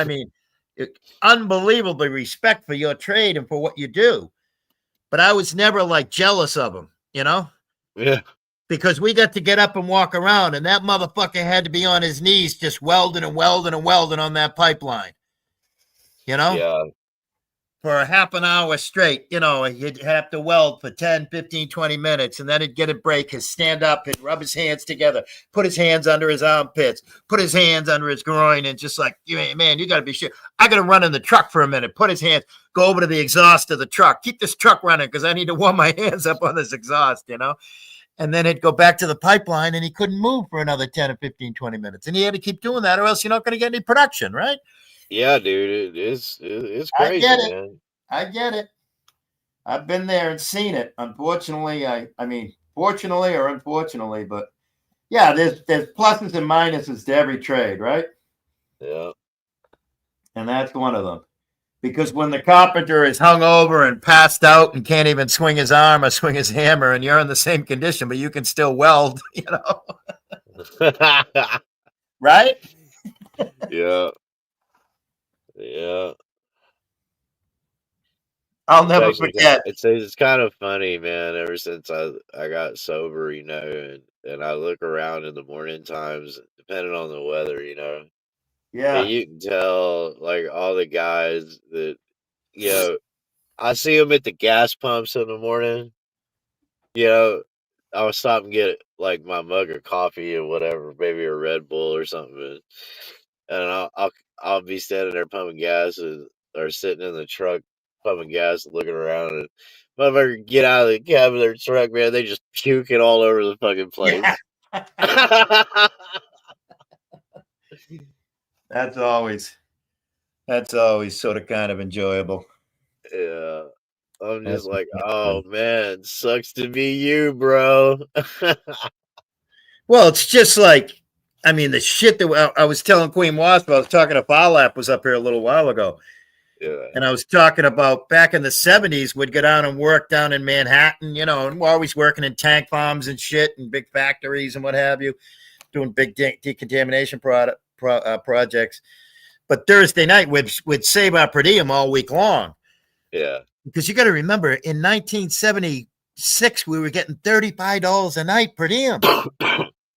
unbelievably respect for your trade and for what you do, but I was never like jealous of them, Yeah. Because we got to get up and walk around, and that motherfucker had to be on his knees just welding and welding and welding on that pipeline. Yeah. For a half an hour straight, he'd have to weld for 10, 15, 20 minutes, and then he'd get a break, he'd stand up and rub his hands together, put his hands under his armpits, put his hands under his groin, and just like, man, you got to be sure. I got to run in the truck for a minute, put his hands, go over to the exhaust of the truck, keep this truck running because I need to warm my hands up on this exhaust, And then he'd go back to the pipeline, and he couldn't move for another 10 or 15, 20 minutes. And he had to keep doing that, or else you're not going to get any production, right? Yeah, dude, it's crazy, man. I get it. I've been there and seen it. Unfortunately, fortunately or unfortunately, but yeah, there's pluses and minuses to every trade, right? Yeah. And that's one of them. Because when the carpenter is hung over and passed out and can't even swing his arm or swing his hammer, and you're in the same condition, but you can still weld, right? Yeah. Yeah. I'll never forget. It's kind of funny, man. Ever since I got sober, and I look around in the morning times, depending on the weather, Yeah. And you can tell, like, all the guys that, I see them at the gas pumps in the morning. I'll stop and get like my mug of coffee or whatever, maybe a Red Bull or something, and I'll be standing there pumping gas or sitting in the truck pumping gas, looking around, and motherfucker get out of the cab of their truck, man. They just puking all over the fucking place. Yeah. That's always sort of kind of enjoyable. Yeah. I'm just like, oh man, sucks to be you, bro. Well, it's just like, the shit that I was telling Queen Wasp, I was talking to Falap, was up here a little while ago. Yeah. And I was talking about back in the 70s, we'd go down and work down in Manhattan, and we're always working in tank farms and shit and big factories and what have you, doing big decontamination projects. But Thursday night, we'd save our per diem all week long. Yeah. Because you got to remember, in 1976, we were getting $35 a night per diem.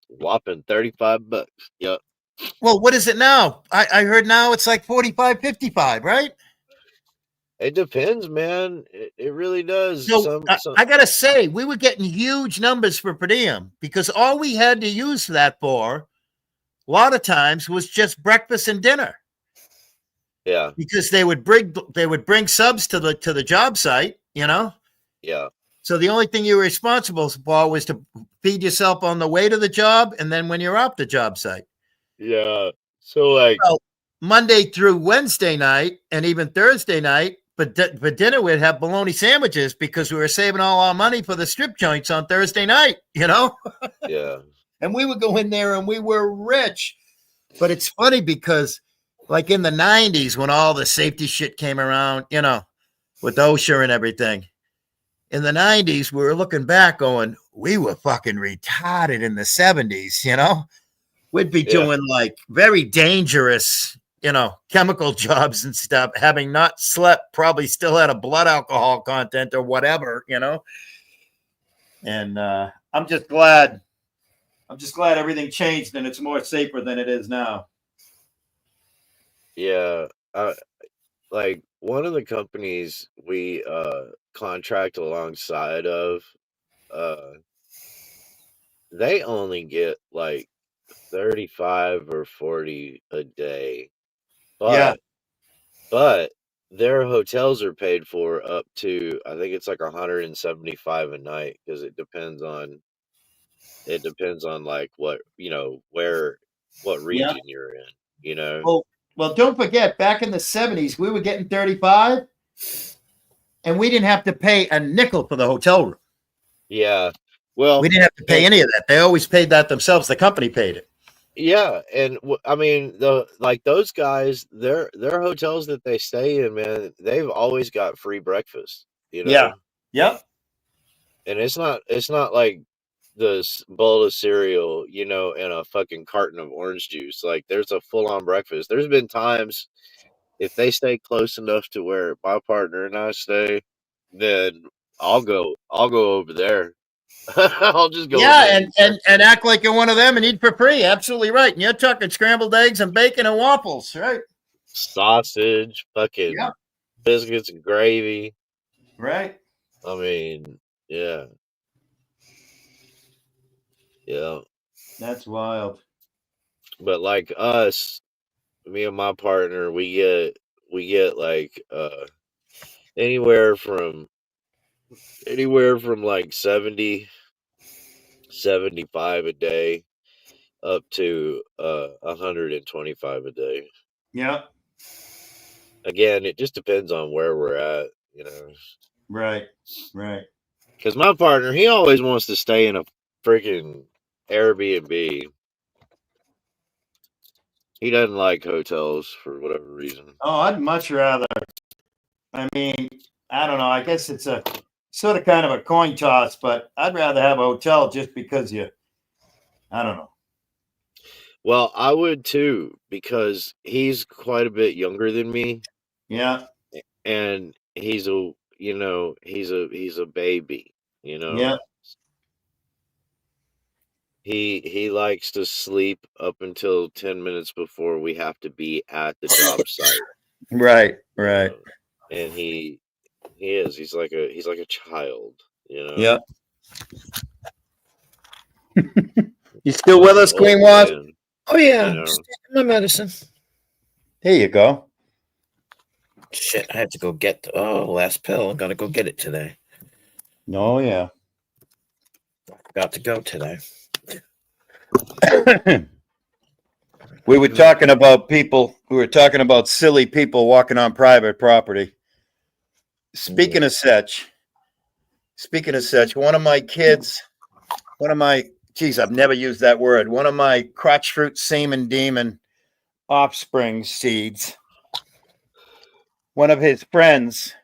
Whopping $35. Yep. Well, what is it now? I heard now it's like 45, 55, right? It depends, man. It really does. So I gotta say, we were getting huge numbers for per diem because all we had to use that for, a lot of times, was just breakfast and dinner. Yeah. Because they would bring subs to the job site, you know. Yeah. So the only thing you were responsible for was to feed yourself on the way to the job, and then when you're off the job site. Yeah. So like Monday through Wednesday night, and even Thursday night. But dinner we'd have bologna sandwiches because we were saving all our money for the strip joints on Thursday night, you know? Yeah. And we would go in there and we were rich. But it's funny because like in the 90s when all the safety shit came around, you know, with OSHA and everything. In the 90s, we were looking back going, we were fucking retarded in the 70s, you know? We'd be doing like very dangerous, you know, chemical jobs and stuff, having not slept, probably still had a blood alcohol content or whatever, you know. And I'm just glad everything changed and it's more safer than it is now. Yeah. Like one of the companies we contract alongside of, they only get like 35 or 40 a day. But their hotels are paid for up to, I think it's like 175 a night because it depends on like what, you know, what region you're in, you know. Well, don't forget, back in the 70s, we were getting 35 and we didn't have to pay a nickel for the hotel room. Yeah. Well, we didn't have to pay any of that. They always paid that themselves. The company paid it. Yeah, and I mean, like those guys, their hotels that they stay in, man, they've always got free breakfast. You know. Yeah. Yep. And it's not like this bowl of cereal, you know, and a fucking carton of orange juice. Like there's a full on breakfast. There's been times if they stay close enough to where my partner and I stay, then I'll go over there. I'll just go. Yeah, and act like you're one of them and eat for free. Absolutely right. And you're talking scrambled eggs and bacon and waffles, right? Sausage, fucking biscuits and gravy. Right. I mean, yeah. Yeah. That's wild. But like us, me and my partner, we get like anywhere from like 70, 75 a day up to 125 a day. Yeah. Again, it just depends on where we're at, you know. Right. Because my partner, he always wants to stay in a freaking Airbnb. He doesn't like hotels for whatever reason. Oh, I'd much rather. I mean, I don't know. I guess it's a sort of kind of a coin toss, but I'd rather have a hotel just because I don't know. Well, I would too, because he's quite a bit younger than me. Yeah. And he's a baby, you know. Yeah. He likes to sleep up until 10 minutes before we have to be at the job site. Right. And he's like a child, you know. Yep. You still with us, Queen Wasp? Oh yeah, You know. just taking my medicine. There you go. Shit, I had to go get the last pill. I'm gonna go get it today. Oh yeah. Got to go today. We were talking about people. We were talking about silly people walking on private property. Speaking of such, one of my I've never used that word. One of my crotch fruit semen demon offspring seeds. One of his friends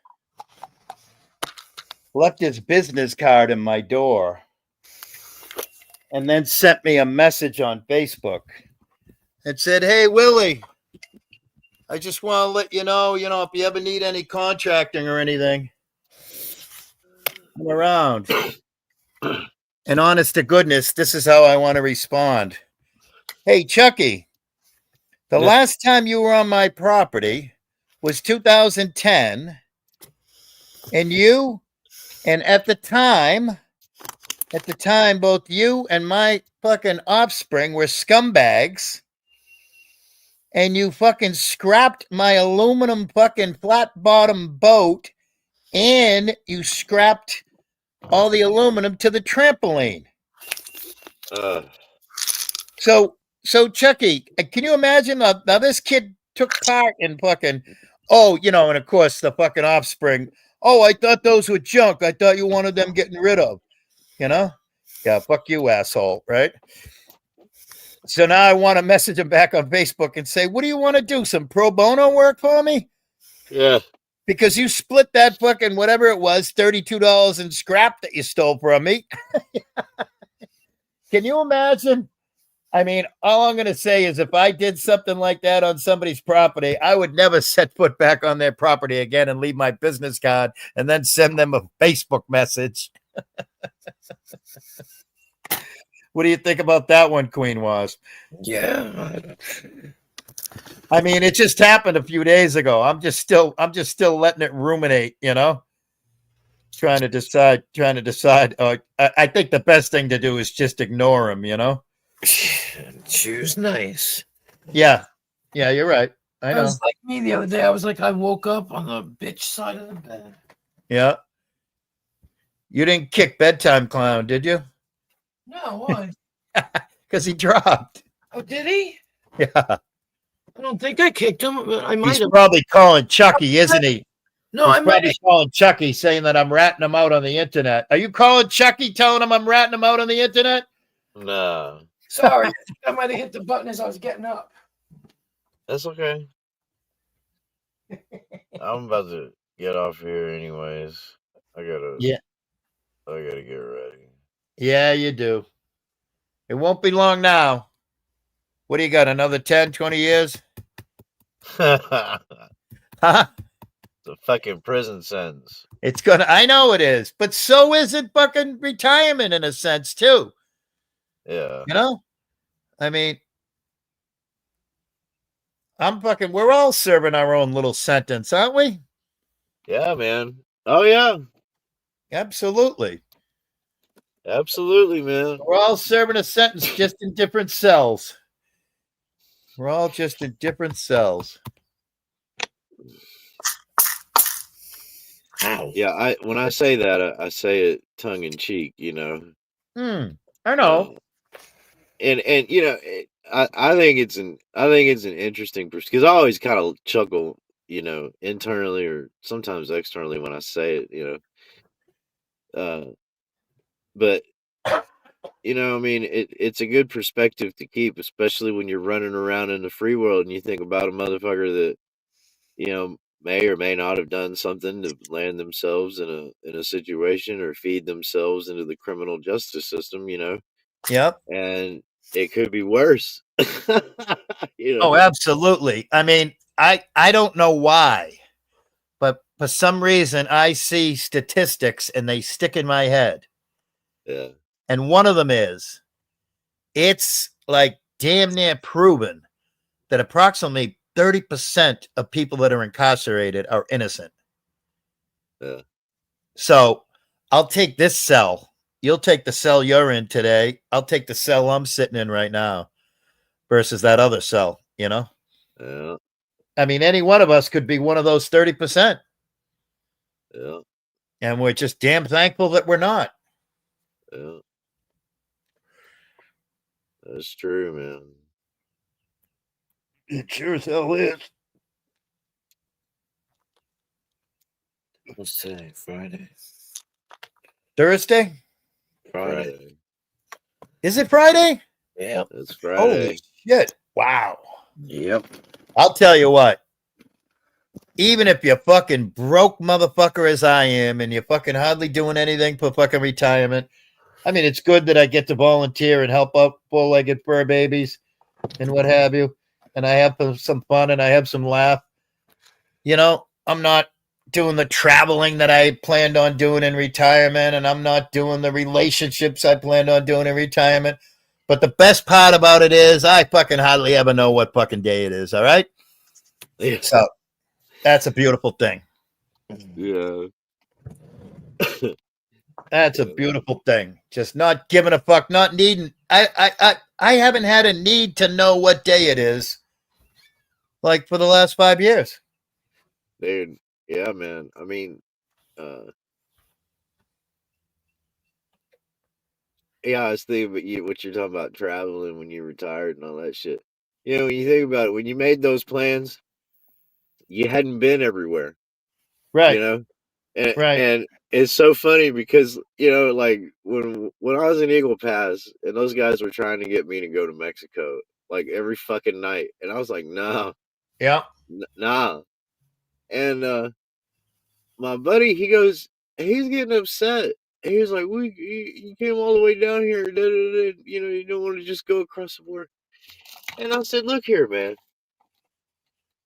left his business card in my door and then sent me a message on Facebook and said, "Hey, Willie, I just want to let you know, if you ever need any contracting or anything, I'm around." And honest to goodness, this is how I want to respond. "Hey, Chucky, The last time you were on my property was 2010, and you, and at the time, both you and my fucking offspring were scumbags, and you fucking scrapped my aluminum fucking flat bottom boat, and you scrapped all the aluminum to the trampoline. So Chucky, can you imagine? Now this kid took part in fucking, and of course the fucking offspring. Oh, I thought those were junk. I thought you wanted them getting rid of, Yeah, fuck you, asshole, right? So now I want to message him back on Facebook and say, what do you want to do? Some pro bono work for me? Yeah. Because you split that fucking whatever it was, $32 in scrap that you stole from me. Can you imagine? I mean, all I'm going to say is if I did something like that on somebody's property, I would never set foot back on their property again and leave my business card and then send them a Facebook message. What do you think about that one, Queen Wasp? Yeah. I mean, it just happened a few days ago. I'm just still letting it ruminate, Trying to decide. I think the best thing to do is just ignore him, Choose nice. Yeah, you're right. I know. It was like me the other day. I was like, I woke up on the bitch side of the bed. Yeah. You didn't kick Bedtime Clown, did you? No, why? Because he dropped. Oh, did he? Yeah. I don't think I kicked him, but I might He's have. probably calling Chucky, isn't he? No, He's I might probably have. calling Chucky saying that I'm ratting him out on the internet. Are you calling Chucky telling him I'm ratting him out on the internet? No. Sorry, I might have hit the button as I was getting up. That's okay. I'm about to get off here anyways. I gotta get ready. Yeah, you do. It won't be long now. What do you got? Another 10, 20 years? Huh? The fucking prison sentence. I know it is, but so is it fucking retirement in a sense too. Yeah. I mean, we're all serving our own little sentence, aren't we? Yeah, man. Oh, yeah. Absolutely. Absolutely, man. We're all serving a sentence just in different cells. We're all just in different cells. Yeah, when I say that, I say it tongue in cheek, I know. And I think it's an interesting because I always kind of chuckle, internally or sometimes externally when I say it, but I mean, it's a good perspective to keep, especially when you're running around in the free world and you think about a motherfucker that may or may not have done something to land themselves in a situation or feed themselves into the criminal justice system, Yep. And it could be worse. Oh, absolutely. I mean, I don't know why, but for some reason I see statistics and they stick in my head. Yeah. And one of them is, it's like damn near proven that approximately 30% of people that are incarcerated are innocent. Yeah. So I'll take this cell. You'll take the cell you're in today. I'll take the cell I'm sitting in right now versus that other cell, Yeah. I mean, any one of us could be one of those 30%. Yeah. And we're just damn thankful that we're not. Yeah. That's true, man. It sure as hell is. What's today? Friday? Thursday? Friday. Is it Friday? Yeah. It's Friday. Holy shit. Wow. Yep. I'll tell you what. Even if you're fucking broke motherfucker as I am and you're fucking hardly doing anything for fucking retirement, I mean, it's good that I get to volunteer and help out four-legged fur babies and what have you. And I have some fun and I have some laugh. I'm not doing the traveling that I planned on doing in retirement, and I'm not doing the relationships I planned on doing in retirement. But the best part about it is I fucking hardly ever know what fucking day it is. All right. So that's a beautiful thing. Yeah. That's a beautiful thing. Just not giving a fuck, not needing. I haven't had a need to know what day it is, like for the last 5 years. Dude, yeah, man. I mean, yeah, I was thinking about what you're talking about traveling when you're retired and all that shit. You know, when you think about it, when you made those plans, you hadn't been everywhere, right? You know, and right. And it's so funny because like when I was in Eagle Pass and those guys were trying to get me to go to Mexico like every fucking night, and I was like, no, yeah, nah. And my buddy, he's getting upset. He was like, you came all the way down here, you don't want to just go across the border. And I said, look here, man.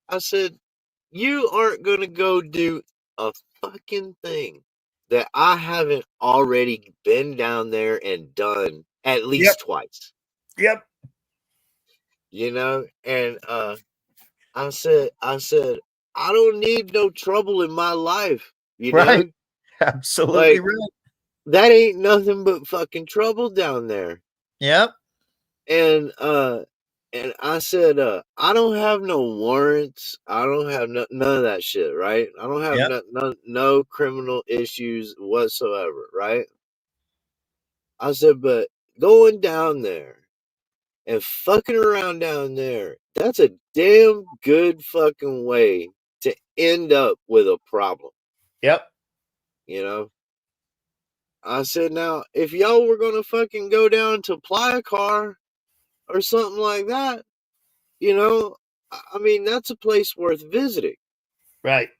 I said, you aren't going to go do a fucking thing that I haven't already been down there and done at least twice. Yep. And I said, I don't need no trouble in my life, Right. Absolutely like, right. That ain't nothing but fucking trouble down there. Yep. And I said, I don't have no warrants. I don't have none of that shit, right? I don't have no criminal issues whatsoever, right? I said, but going down there and fucking around down there, that's a damn good fucking way to end up with a problem. Yep. I said, now, if y'all were going to fucking go down to Playa Car or something like that, I mean, that's a place worth visiting. Right.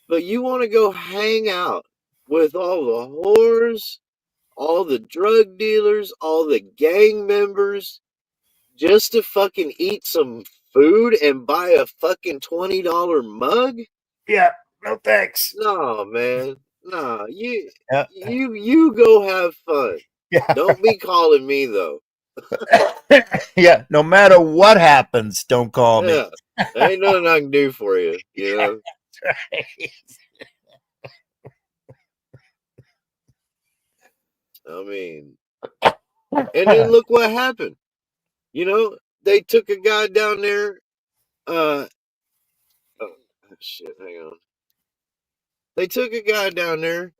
But you want to go hang out with all the whores, all the drug dealers, all the gang members, just to fucking eat some food and buy a fucking $20 mug? Yeah. No thanks. No, man. No, you go have fun. Yeah. Don't be calling me though. Yeah. No matter what happens, don't call me. There ain't nothing I can do for you. That's right. I mean, and then look what happened. They took a guy down there. Oh shit! Hang on. They took a guy down there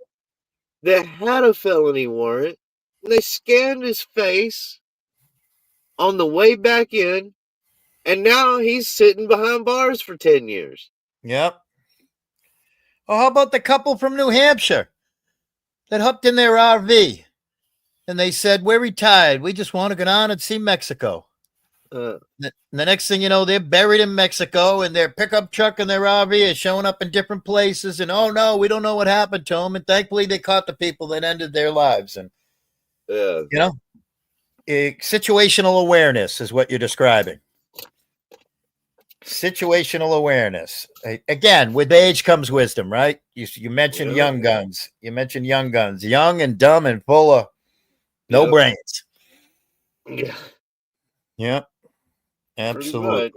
that had a felony warrant. And they scanned his face on the way back in, and now he's sitting behind bars for 10 years. Yep. Oh, how about the couple from New Hampshire that hopped in their RV and they said, we're retired. We just want to go down and see Mexico. The next thing you know, they're buried in Mexico and their pickup truck and their RV is showing up in different places. And, oh, no, we don't know what happened to them. And thankfully, they caught the people that ended their lives. And, situational awareness is what you're describing. Situational awareness. Again, with age comes wisdom, right? You mentioned young guns. You mentioned young guns. Young and dumb and full of no brains. Yeah. Yep. Absolutely.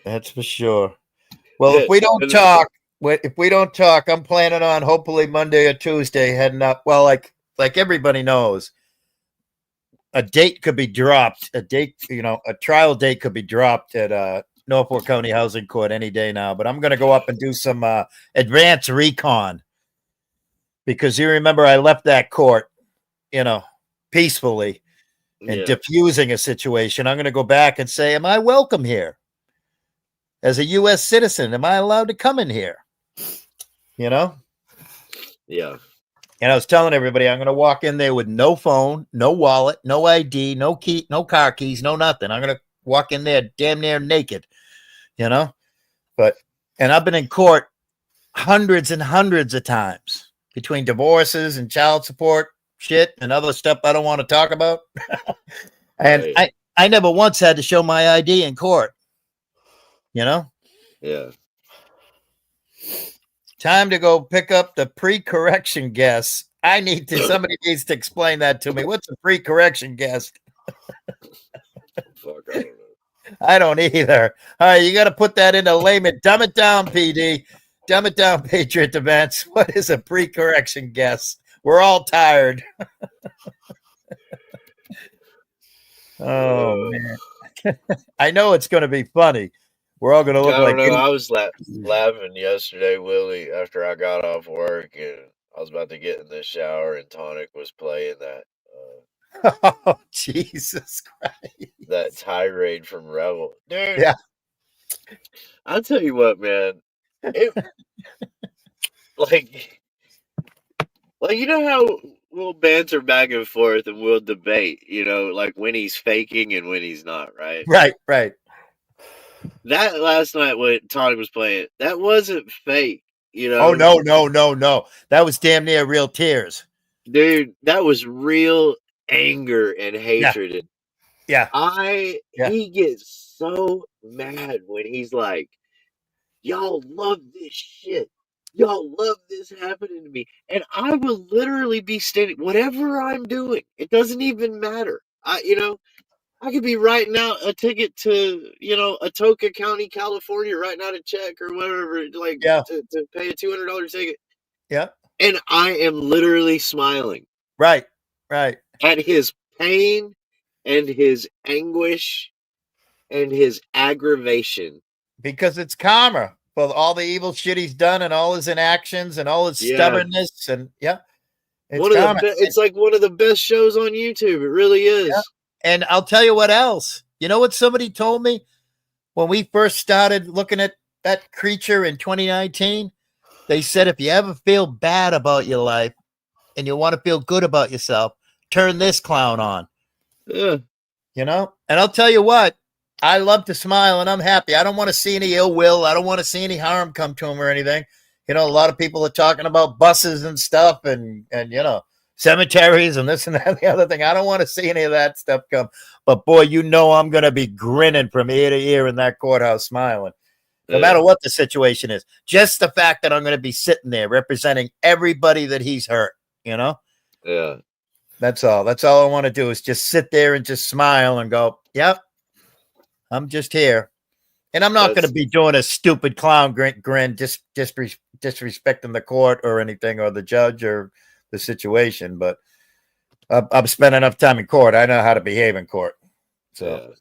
That's for sure. Well, if we don't talk, I'm planning on hopefully Monday or Tuesday heading up. Well, like everybody knows, a date could be dropped. A trial date could be dropped at Norfolk County Housing Court any day now. But I'm going to go up and do some advanced recon because you remember I left that court, peacefully and diffusing a situation. I'm going to go back and say, am I welcome here? As a U.S. citizen, am I allowed to come in here? Yeah. And I was telling everybody, I'm going to walk in there with no phone, no wallet, no ID, no key, no car keys, no nothing. I'm going to walk in there damn near naked, and I've been in court hundreds and hundreds of times between divorces and child support shit and other stuff I don't want to talk about. And I never once had to show my ID in court, Yeah. Time to go pick up the pre-correction guest. Somebody needs to explain that to me. What's a pre-correction guest? Fuck, I don't know. I don't either. All right, you got to put that into layman. Dumb it down, PD. Dumb it down, Patriot Defense. What is a pre-correction guess? We're all tired. Oh man, I know it's going to be funny. We're all going to look I like don't know. I was laughing yesterday, Willie, after I got off work and I was about to get in the shower and Tonic was playing that. Oh, Jesus Christ. That tirade from Rebel. Dude. Yeah. I'll tell you what, man. Like, you know how we'll banter back and forth and we'll debate, like when he's faking and when he's not, right? Right. That last night when Tonic was playing, that wasn't fake, Oh, no. That was damn near real tears. Dude, that was real anger and hatred. Yeah. He gets so mad when he's like, y'all love this shit. Y'all love this happening to me. And I will literally be standing, whatever I'm doing, it doesn't even matter. I could be writing out a ticket to, Atoka County, California, writing out a check or whatever, to pay a $200 ticket. Yeah. And I am literally smiling. Right. At his pain and his anguish and his aggravation. Because it's karma for all the evil shit he's done and all his inactions and all his stubbornness. And it's like one of the best shows on YouTube. It really is. Yeah. And I'll tell you what else. You know what somebody told me when we first started looking at that creature in 2019? They said, if you ever feel bad about your life and you want to feel good about yourself, turn this clown on. Yeah. And I'll tell you what, I love to smile and I'm happy. I don't want to see any ill will. I don't want to see any harm come to him or anything. A lot of people are talking about buses and stuff and cemeteries and this and that and the other thing. I don't want to see any of that stuff come. But boy, I'm going to be grinning from ear to ear in that courthouse smiling. No matter what the situation is. Just the fact that I'm going to be sitting there representing everybody that he's hurt, Yeah. That's all. That's all I want to do is just sit there and just smile and go, yep, I'm just here. And I'm not going to be doing a stupid clown grin, just disrespecting the court or anything or the judge or the situation. But I've spent enough time in court. I know how to behave in court. So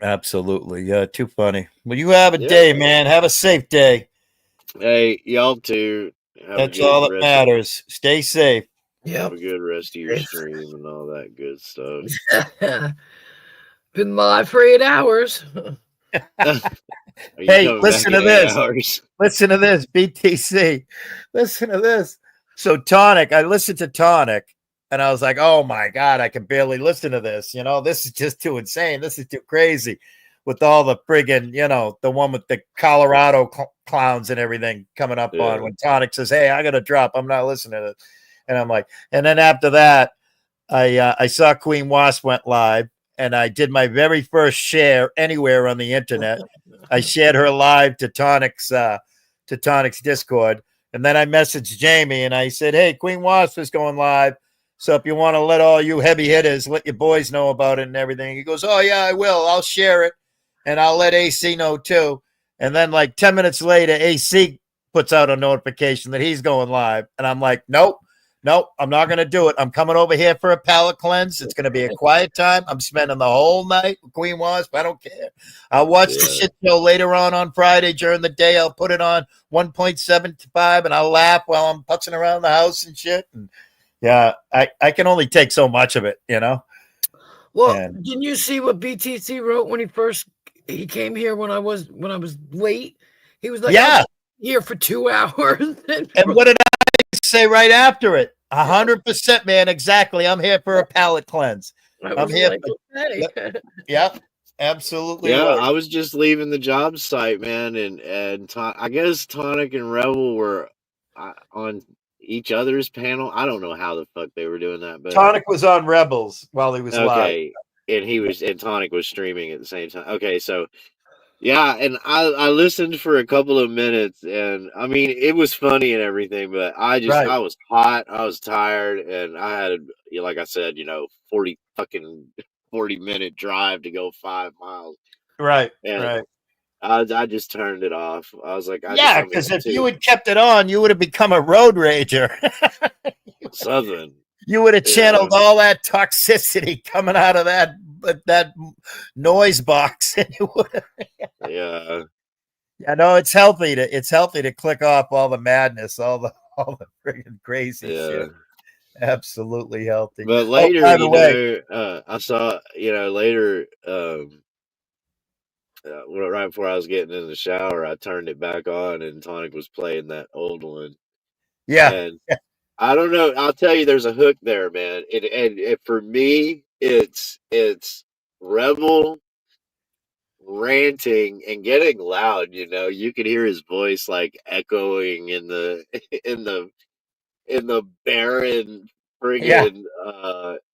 absolutely. Yeah, too funny. Well, you have a day, man. Have a safe day. Hey, y'all too. That's all that matters. Stay safe. Have a good rest of your stream and all that good stuff. Been live for 8 hours. Hey, listen to this. Listen to this, BTC. Listen to this. So Tonic, I listened to Tonic and I was like, oh my God, I can barely listen to this. This is just too insane. This is too crazy with all the friggin', the one with the Colorado clowns and everything coming up on when Tonic says, hey, I got to drop. I'm not listening to it. And I'm like, and then after that, I saw Queen Wasp went live and I did my very first share anywhere on the internet. I shared her live to Tonic's Discord. And then I messaged Jamie and I said, hey, Queen Wasp is going live. So if you want to let all you heavy hitters, let your boys know about it and everything. He goes, oh yeah, I will. I'll share it. And I'll let AC know too. And then like 10 minutes later, AC puts out a notification that he's going live. And I'm like, nope, I'm not going to do it. I'm coming over here for a palate cleanse. It's going to be a quiet time. I'm spending the whole night with Queen Wasp. I don't care. I'll watch the shit show later on Friday during the day. I'll put it on 1.75 and I'll laugh while I'm putzing around the house and shit. And yeah, I can only take so much of it, Well, didn't you see what BTC wrote when he came here when I was late? He was like, yeah, here for 2 hours. And what did I say right after it? 100%, man. Exactly. I'm here for a palate cleanse. I'm here. Okay. Yeah, absolutely. Yeah, right. I was just leaving the job site, man, and I guess Tonic and Rebel were on each other's panel. I don't know how the fuck they were doing that, but Tonic was on Rebels while he was live. And Tonic was streaming at the same time. Okay, so Yeah, and I listened for a couple of minutes, and I mean, it was funny and everything, but I was hot, I was tired, and I had, like I said, 40-minute drive to go 5 miles. Right. And right. I just turned it off. I was like, yeah, because if you had kept it on, you would have become a road rager. Something. You would have channeled all that toxicity coming out of that noise box, and you would have. Yeah. Yeah, no, it's healthy to click off all the madness, all the friggin' crazy shit. Absolutely healthy. But later, I saw, later, right before I was getting in the shower, I turned it back on, and Tonic was playing that old one. Yeah. And I don't know. I'll tell you, there's a hook there, man. And for me, it's Rebel ranting and getting loud. You could hear his voice like echoing in the barren friggin'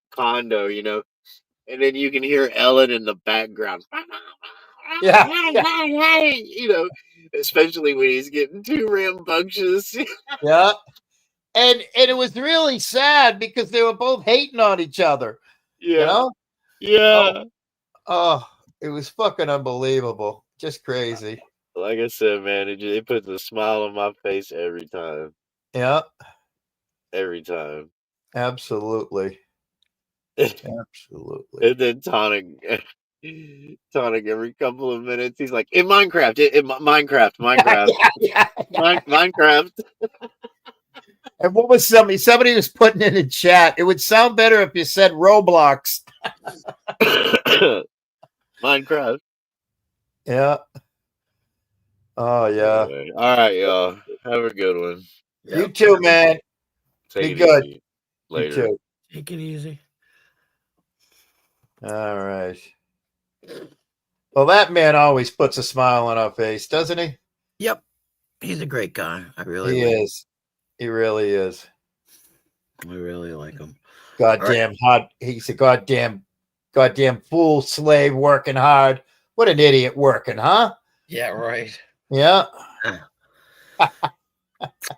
condo, and then you can hear Ellen in the background. Yeah. Especially when he's getting too rambunctious. Yeah. And it was really sad because they were both hating on each other. Yeah. Yeah. Oh, it was fucking unbelievable. Just crazy. Like I said, man, it puts a smile on my face every time. Yeah. Every time. Absolutely. Absolutely. And then Tonic every couple of minutes, he's like, in Minecraft, Minecraft. Minecraft. And what was somebody was putting it in chat? It would sound better if you said Roblox. Minecraft. Yeah. Oh yeah. Anyway, all right, y'all. Have a good one. You too, man. Take Be it good. easy. Later. You too. Take it easy. All right. Well, that man always puts a smile on our face, doesn't he? Yep. He's a great guy. I really He like is. He really is. him. I really like him. Goddamn hard. He's a goddamn fool slave working hard. What an idiot working, huh? Yeah, right. Yeah.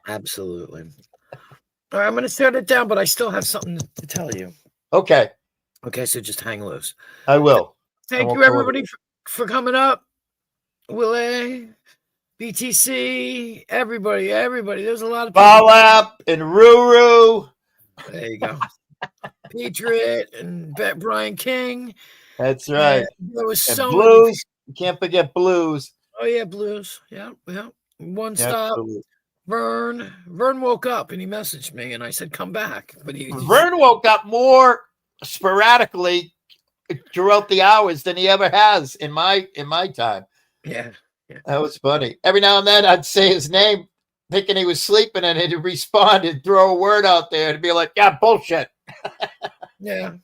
Absolutely. All right, I'm going to shut it down, but I still have something to tell you. Okay. Okay, so just hang loose. I will. Thank you, everybody, for coming up. Willie, BTC, everybody. There's a lot of people. Ballap and Ruru. There you go. Patriot and Brian King. That's right. There was and so Blues. many. You can't forget Blues. Oh yeah, Blues. Yeah. One stop. Absolutely. Vern woke up and he messaged me, and I said, "Come back." But Vern woke up more sporadically throughout the hours than he ever has in my time. Yeah. That was funny. Every now and then I'd say his name, thinking he was sleeping, and he'd respond and throw a word out there to be like, "Yeah, bullshit." Yeah.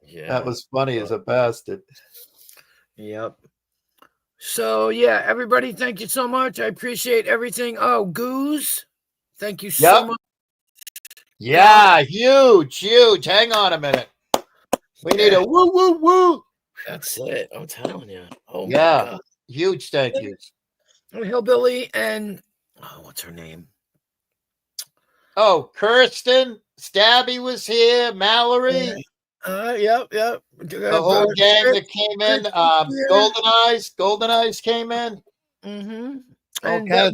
Yeah. That was funny as a bastard. Yep. So yeah, everybody, thank you so much. I appreciate everything. Oh, Goose, thank you so much. Yeah, huge. Hang on a minute. We need a woo woo woo. That's it. I'm telling you. Oh my yeah, God. Huge thank yous. Hillbilly and what's her name? Oh, Kirsten, Stabby was here. Mallory. Yep. The whole gang that came in. Golden Eyes came in. Mm-hmm. And okay.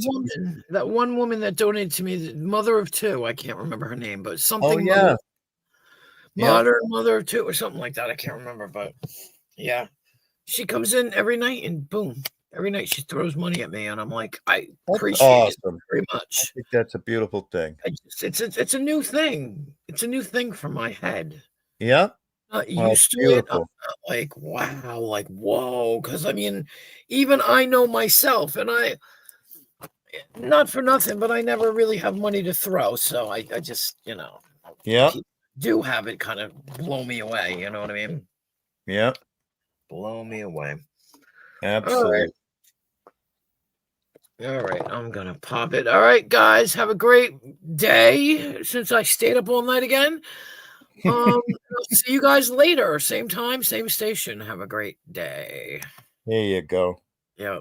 that one woman that donated to me, the mother of two, I can't remember her name, but something. Oh, yeah. Mother of two or something like that. I can't remember, but yeah. She comes in every night and boom. Every night she throws money at me, and I'm like, I appreciate it very much. I think that's a beautiful thing. It's a new thing. It's a new thing for my head. Yeah. Used to it. I'm like, wow, like, whoa. Because I mean, even I know myself, and I, not for nothing, but I never really have money to throw. So I just, do have it kind of blow me away. You know what I mean? Yeah. Blow me away. Absolutely. All right, I'm gonna pop it. All right, guys, have a great day. Since I stayed up all night again, I'll see you guys later. Same time, same station. Have a great day. Here you go.